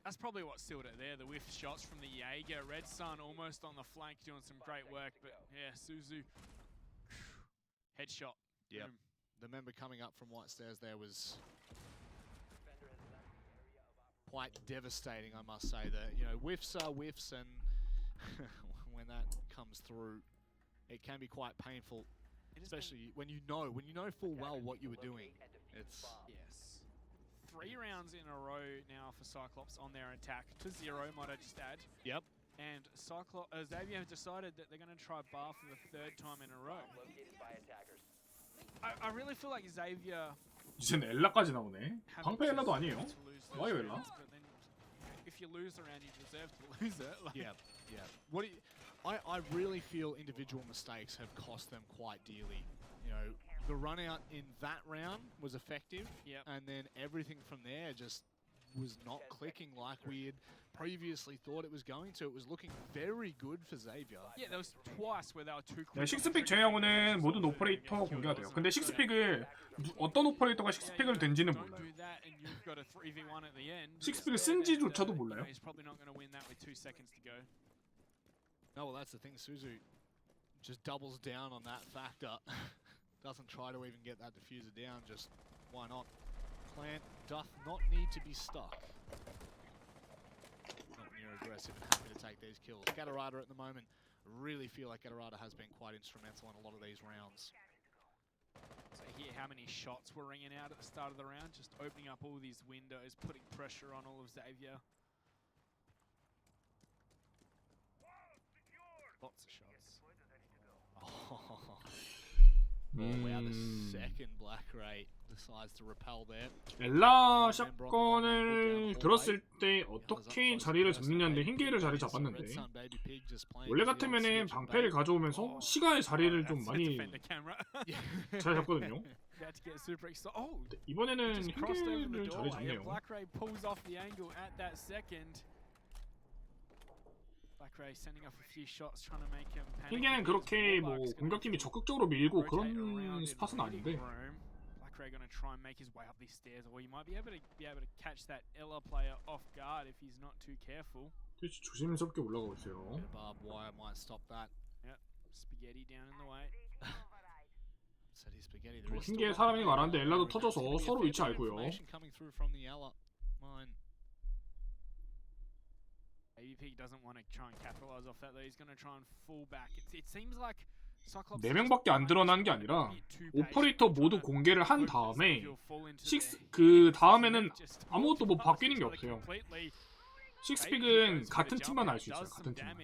Speaker 2: That's probably what sealed it there. The whiff shots from the Jaeger. Red Sun almost on the flank doing some great work, but yeah, Suzu. Headshot.
Speaker 6: Yeah. The member coming up from White Stairs there was quite devastating, I must say. That, you know, whiffs are whiffs, and when that comes through, it can be quite painful, especially when you know full well what you were doing. It's
Speaker 2: yes. 3 rounds in a row now for Cyclops on their attack to 0, might I just add.
Speaker 6: Yep.
Speaker 2: And Xavier have decided that they're going to try bar for the 3rd time in a row. I really feel like Xavier.
Speaker 3: 이젠 엘라까지 나오네. 방패 엘라도 아니에요. 와요 엘라.
Speaker 2: If you lose the round, you deserve to lose it. Like,
Speaker 6: yeah. What do you, I really feel individual mistakes have cost them quite dearly. You know, the run out in that round was effective, and then everything from there just was not clicking like we had previously thought it was going to. It was looking very good for Xavier.
Speaker 2: Yeah, there was twice where they were too quick.
Speaker 3: 네, 식스픽 제외하고는 모든 오퍼레이터 공개가 돼요. 근데 식스픽을 어떤 오퍼레이터가 식스픽을 된지는 몰라요. 식스픽을 쓴지조차도 몰라요.
Speaker 6: No, well, that's the thing. Suzu just doubles down on that factor. Doesn't try to even get that diffuser down. Just why not? Plant doth not need to be stuck. Not near aggressive and happy to take these kills. Gatorada at the moment, really feel like Gatorada has been quite instrumental in a lot of these rounds.
Speaker 2: So here, how many shots were ringing out at the start of the round? Just opening up all these windows, putting pressure on all of Xavier. Lots of shots.
Speaker 6: Oh wow, the second Black Ray decides to repel there.
Speaker 3: 엘라 샷건을 들었을 때 어떻게 자리를 잡느냐인데 흰개를 자리 잡았는데 원래 같으면은 방패를 가져오면서 시간의 자리를 좀 많이 잘 잡거든요. 이번에는 흰개를 자리 잡네요. 힐게는 그렇게 뭐 공격팀이 적극적으로 밀고 그런 스팟은 아닌데.
Speaker 2: Going to try and make his way up these stairs, or he might be able to catch that Ella player off guard if he's not too careful.
Speaker 3: 트위치 조심스럽게 올라가고 있어요.
Speaker 6: Barbed wire might stop that.
Speaker 2: Yep, spaghetti down in the way.
Speaker 3: 뭐 흰게 사람이 말하는데 엘라도 터져서 서로 위치 알고요.
Speaker 2: APAC doesn't want to try and capitalize off that though. He's going to try and fall back. It seems like
Speaker 3: 4명밖에 안 드러난 게 아니라 오퍼레이터 모두 공개를 한 다음에 그 다음에는 아무것도 뭐 바뀌는 게 없어요. 식스픽은 같은 팀만 알 수 있어요. 같은 팀만.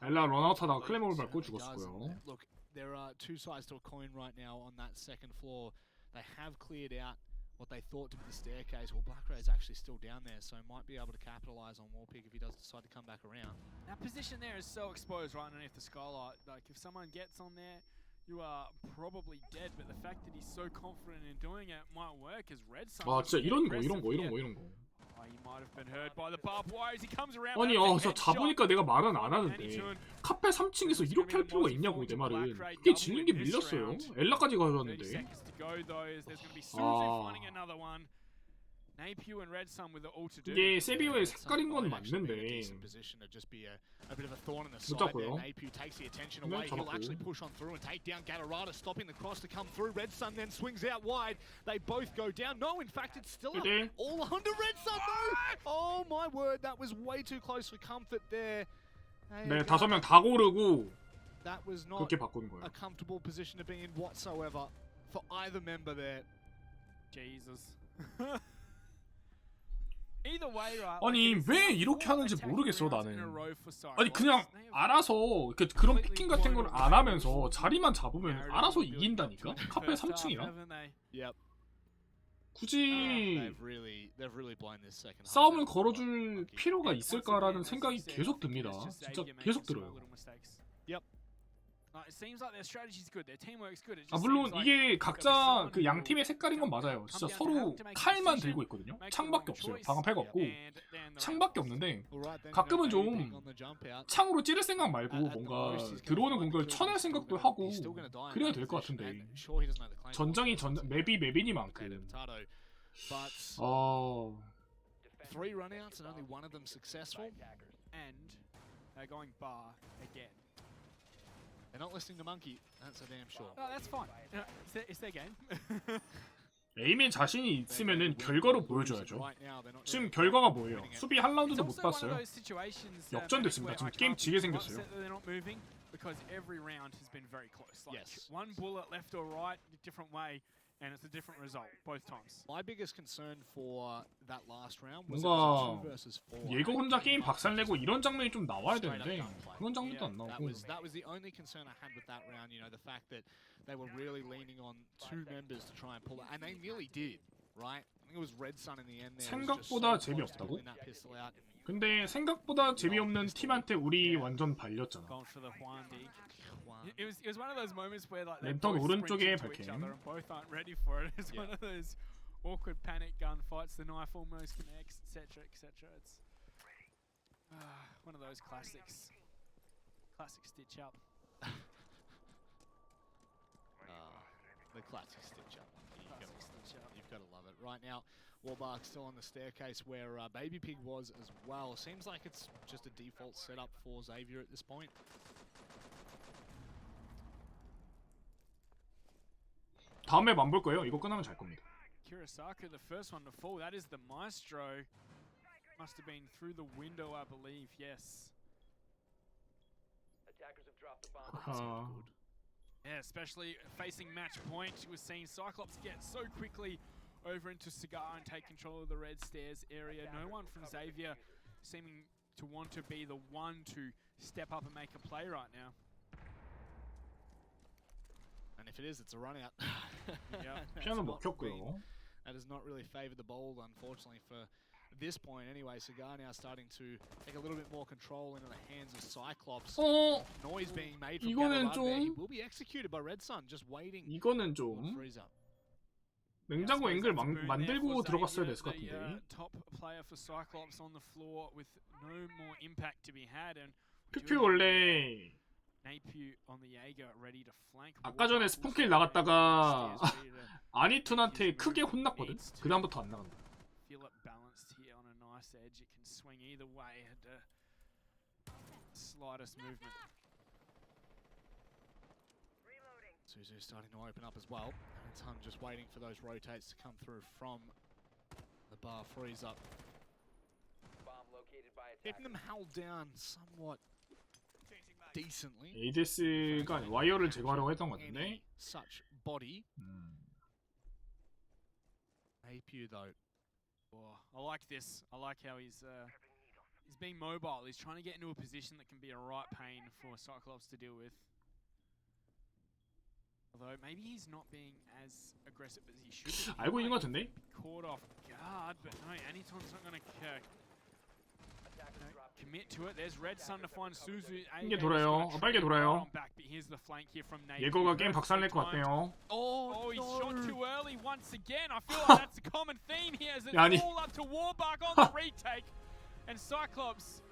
Speaker 3: 엘라 런아웃하다가 클레모를 밟고 죽었고요.
Speaker 6: There are two sides to a coin right now on that second floor. They have cleared out what they thought to be the staircase. Well, Black Ray's actually still down there, so might be able to capitalize on Warpig if he does decide to come back around.
Speaker 2: That position there is so exposed right underneath the skylight. Like, if someone gets on there, you are probably dead. But the fact that he's so confident in doing it might work as Red Sun.
Speaker 3: 아 진짜 이런 거.
Speaker 2: He might have been heard by the barbed wire as he comes around.
Speaker 3: 아니 저 잡으니까 내가 말은 안 하는데 카페 3층에서 이렇게 할 필요가 있냐고 내 말은. 이게 질린 게 밀렸어요. 엘라까지 가져왔는데. 이게 세비오의 색깔인 건 맞는데 못 잡고요. 그냥 잡았고. 네, 5명 다 고르고 그렇게 바꾸는 거예요. 아니 왜 이렇게 하는지 모르겠어 나는. 아니 그냥 알아서 그런 피킹 같은 걸 안 하면서 자리만 잡으면 알아서 이긴다니까? 카페 3층이랑 굳이 싸움을 걸어줄 필요가 있을까라는 생각이 계속 듭니다. 진짜 계속 들어요. 아 물론 이게 각자 그 양 팀의 색깔인 건 맞아요. 진짜 서로 칼만 들고 있거든요. 창밖에 없어요. 방패가 없고 창밖에 없는데 가끔은 좀 창으로 찌를 생각 말고 뭔가 들어오는 공격을 쳐낼 생각도 하고 그래야 될 것 같은데 전장이 맵이 맵이니만큼
Speaker 6: Three runouts and only one of them successful.
Speaker 2: And they're going bar again.
Speaker 6: They're not listening to Monkey. That's a damn sure.
Speaker 2: Oh, that's fine. It's their game.
Speaker 3: 에임에 자신이 있으면은 결과로 보여줘야죠. 지금 결과가 뭐예요? 수비 한 라운드도 못 봤어요. 역전됐습니다. 지금 게임 지게 생겼어요.
Speaker 2: Because every round has been very close. Like one bullet left or right, different way. And it's a different result both times.
Speaker 6: My biggest concern for that last round was
Speaker 3: 뭔가 얘가 혼자 게임 박살내고 이런 장면이 좀 나와야 되는데 그런 장면도 안 나오고.
Speaker 6: That was the only concern I had with that round. You know, the fact that they were really leaning on two members to try and pull it, and they nearly did, right? I think it was Red Sun in the end there.
Speaker 3: 생각보다 재미없다고? 근데 생각보다 재미없는 팀한테 우리 완전 발렸잖아.
Speaker 2: It was one of those moments where like
Speaker 3: 랜턴 오른쪽에 발캠.
Speaker 2: both aren't ready for it. It's one of those awkward panic gunfights. The knife almost connects, etc., etc. It's one of those classics. Classic stitch up.
Speaker 6: The classic stitch up. You've got to love it. Right now, Warbark still on the staircase where Baby Pig was as well. Seems like it's just a default setup for Xavier at this point.
Speaker 3: 다음 맵 안 볼 거예요. 이거 끝나면 잘 겁니다.
Speaker 2: Kirisaku, the first one to fall. That is the Maestro. Must have been through the window, I believe. Yes.
Speaker 4: Attackers have dropped the bomb.
Speaker 2: Yeah, especially facing match point. We're seeing Cyclops get so quickly over into Cigar and take control of the red stairs area. No one from Xavier seeming to want to be the one to step up and make a play right now.
Speaker 6: And if it is, it's a run out.
Speaker 3: 피아노 먹혔고요.
Speaker 6: That has not really favored the bold, unfortunately, for this point. Anyway, Cigar now starting to take a little bit more control into the hands of Cyclops. Noise being made from
Speaker 3: 이거는
Speaker 6: Galarad there. He
Speaker 3: 좀
Speaker 6: will be executed by Red Sun, just waiting
Speaker 3: 이거는
Speaker 6: for
Speaker 3: 좀
Speaker 6: freeze up.
Speaker 3: 냉장고 앵글 만들고 들어갔어야 됐을 것 같은데.
Speaker 2: Top player for Cyclops on the floor with no more impact to be had and
Speaker 3: 퓨퓨 원래 아까 전에 스폰킬 나갔다가 아니툰한테 크게 혼났거든. 그 다음부터 안 나간다.
Speaker 6: Suzu's starting to open up as well. And Ton just waiting for those rotates to come through from the bar freeze up. Keeping them held down somewhat decently.
Speaker 3: ADS가 와이어를 제거하려고 했던 것 같은데.
Speaker 6: Such body. APU though.
Speaker 2: Oh, I like this. I like how he's being mobile. He's trying to get into a position that can be a right pain for Cyclops to deal with. Although maybe he's not being as aggressive as he should be.
Speaker 3: 알고 있는 것 같은데?
Speaker 2: Caught off guard, but no, Anyton's not going to commit to it. There's Red Sun to find Suzu.
Speaker 3: 이게 돌아요. 빨개 돌아요. 예거가 게임 박살낼 것 같네요.
Speaker 2: Oh, he shot too early once again. I feel like that's a common theme here as it's all up to Warbuck on the retake. And Cyclops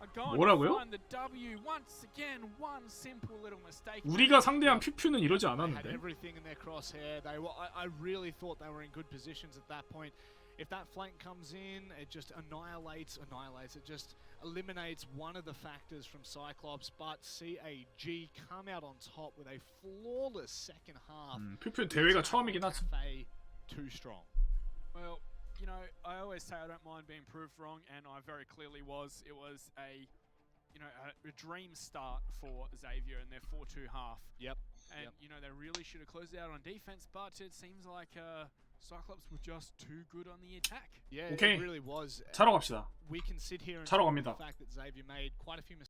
Speaker 2: are going to find the W once again. One simple little mistake.
Speaker 3: 우리가 상대한 퓨퓨는 이러지
Speaker 6: Had
Speaker 3: 않았는데.
Speaker 6: everything in their crosshair. They were. I really thought they were in good positions at that point. If that flank comes in, it just annihilates. It just eliminates one of the factors from Cyclops. But CAG come out on top with a flawless second half.
Speaker 3: 퓨퓨 대회가 처음이긴 하지.
Speaker 6: Too strong.
Speaker 2: Well, you know, I always say I don't mind being proved wrong, and I very clearly was. It was a dream start for Xavier in their 4-2 half.
Speaker 6: Yep.
Speaker 2: And you know, they really should have closed out on defense, but it seems like Cyclops were just too good on the attack.
Speaker 6: Yeah,
Speaker 3: okay.
Speaker 6: It really was.
Speaker 3: 차로 갑시다.
Speaker 6: We can sit here and
Speaker 3: 차로
Speaker 6: talk
Speaker 3: 갑니다.
Speaker 6: about the fact that Xavier made quite a few mistakes.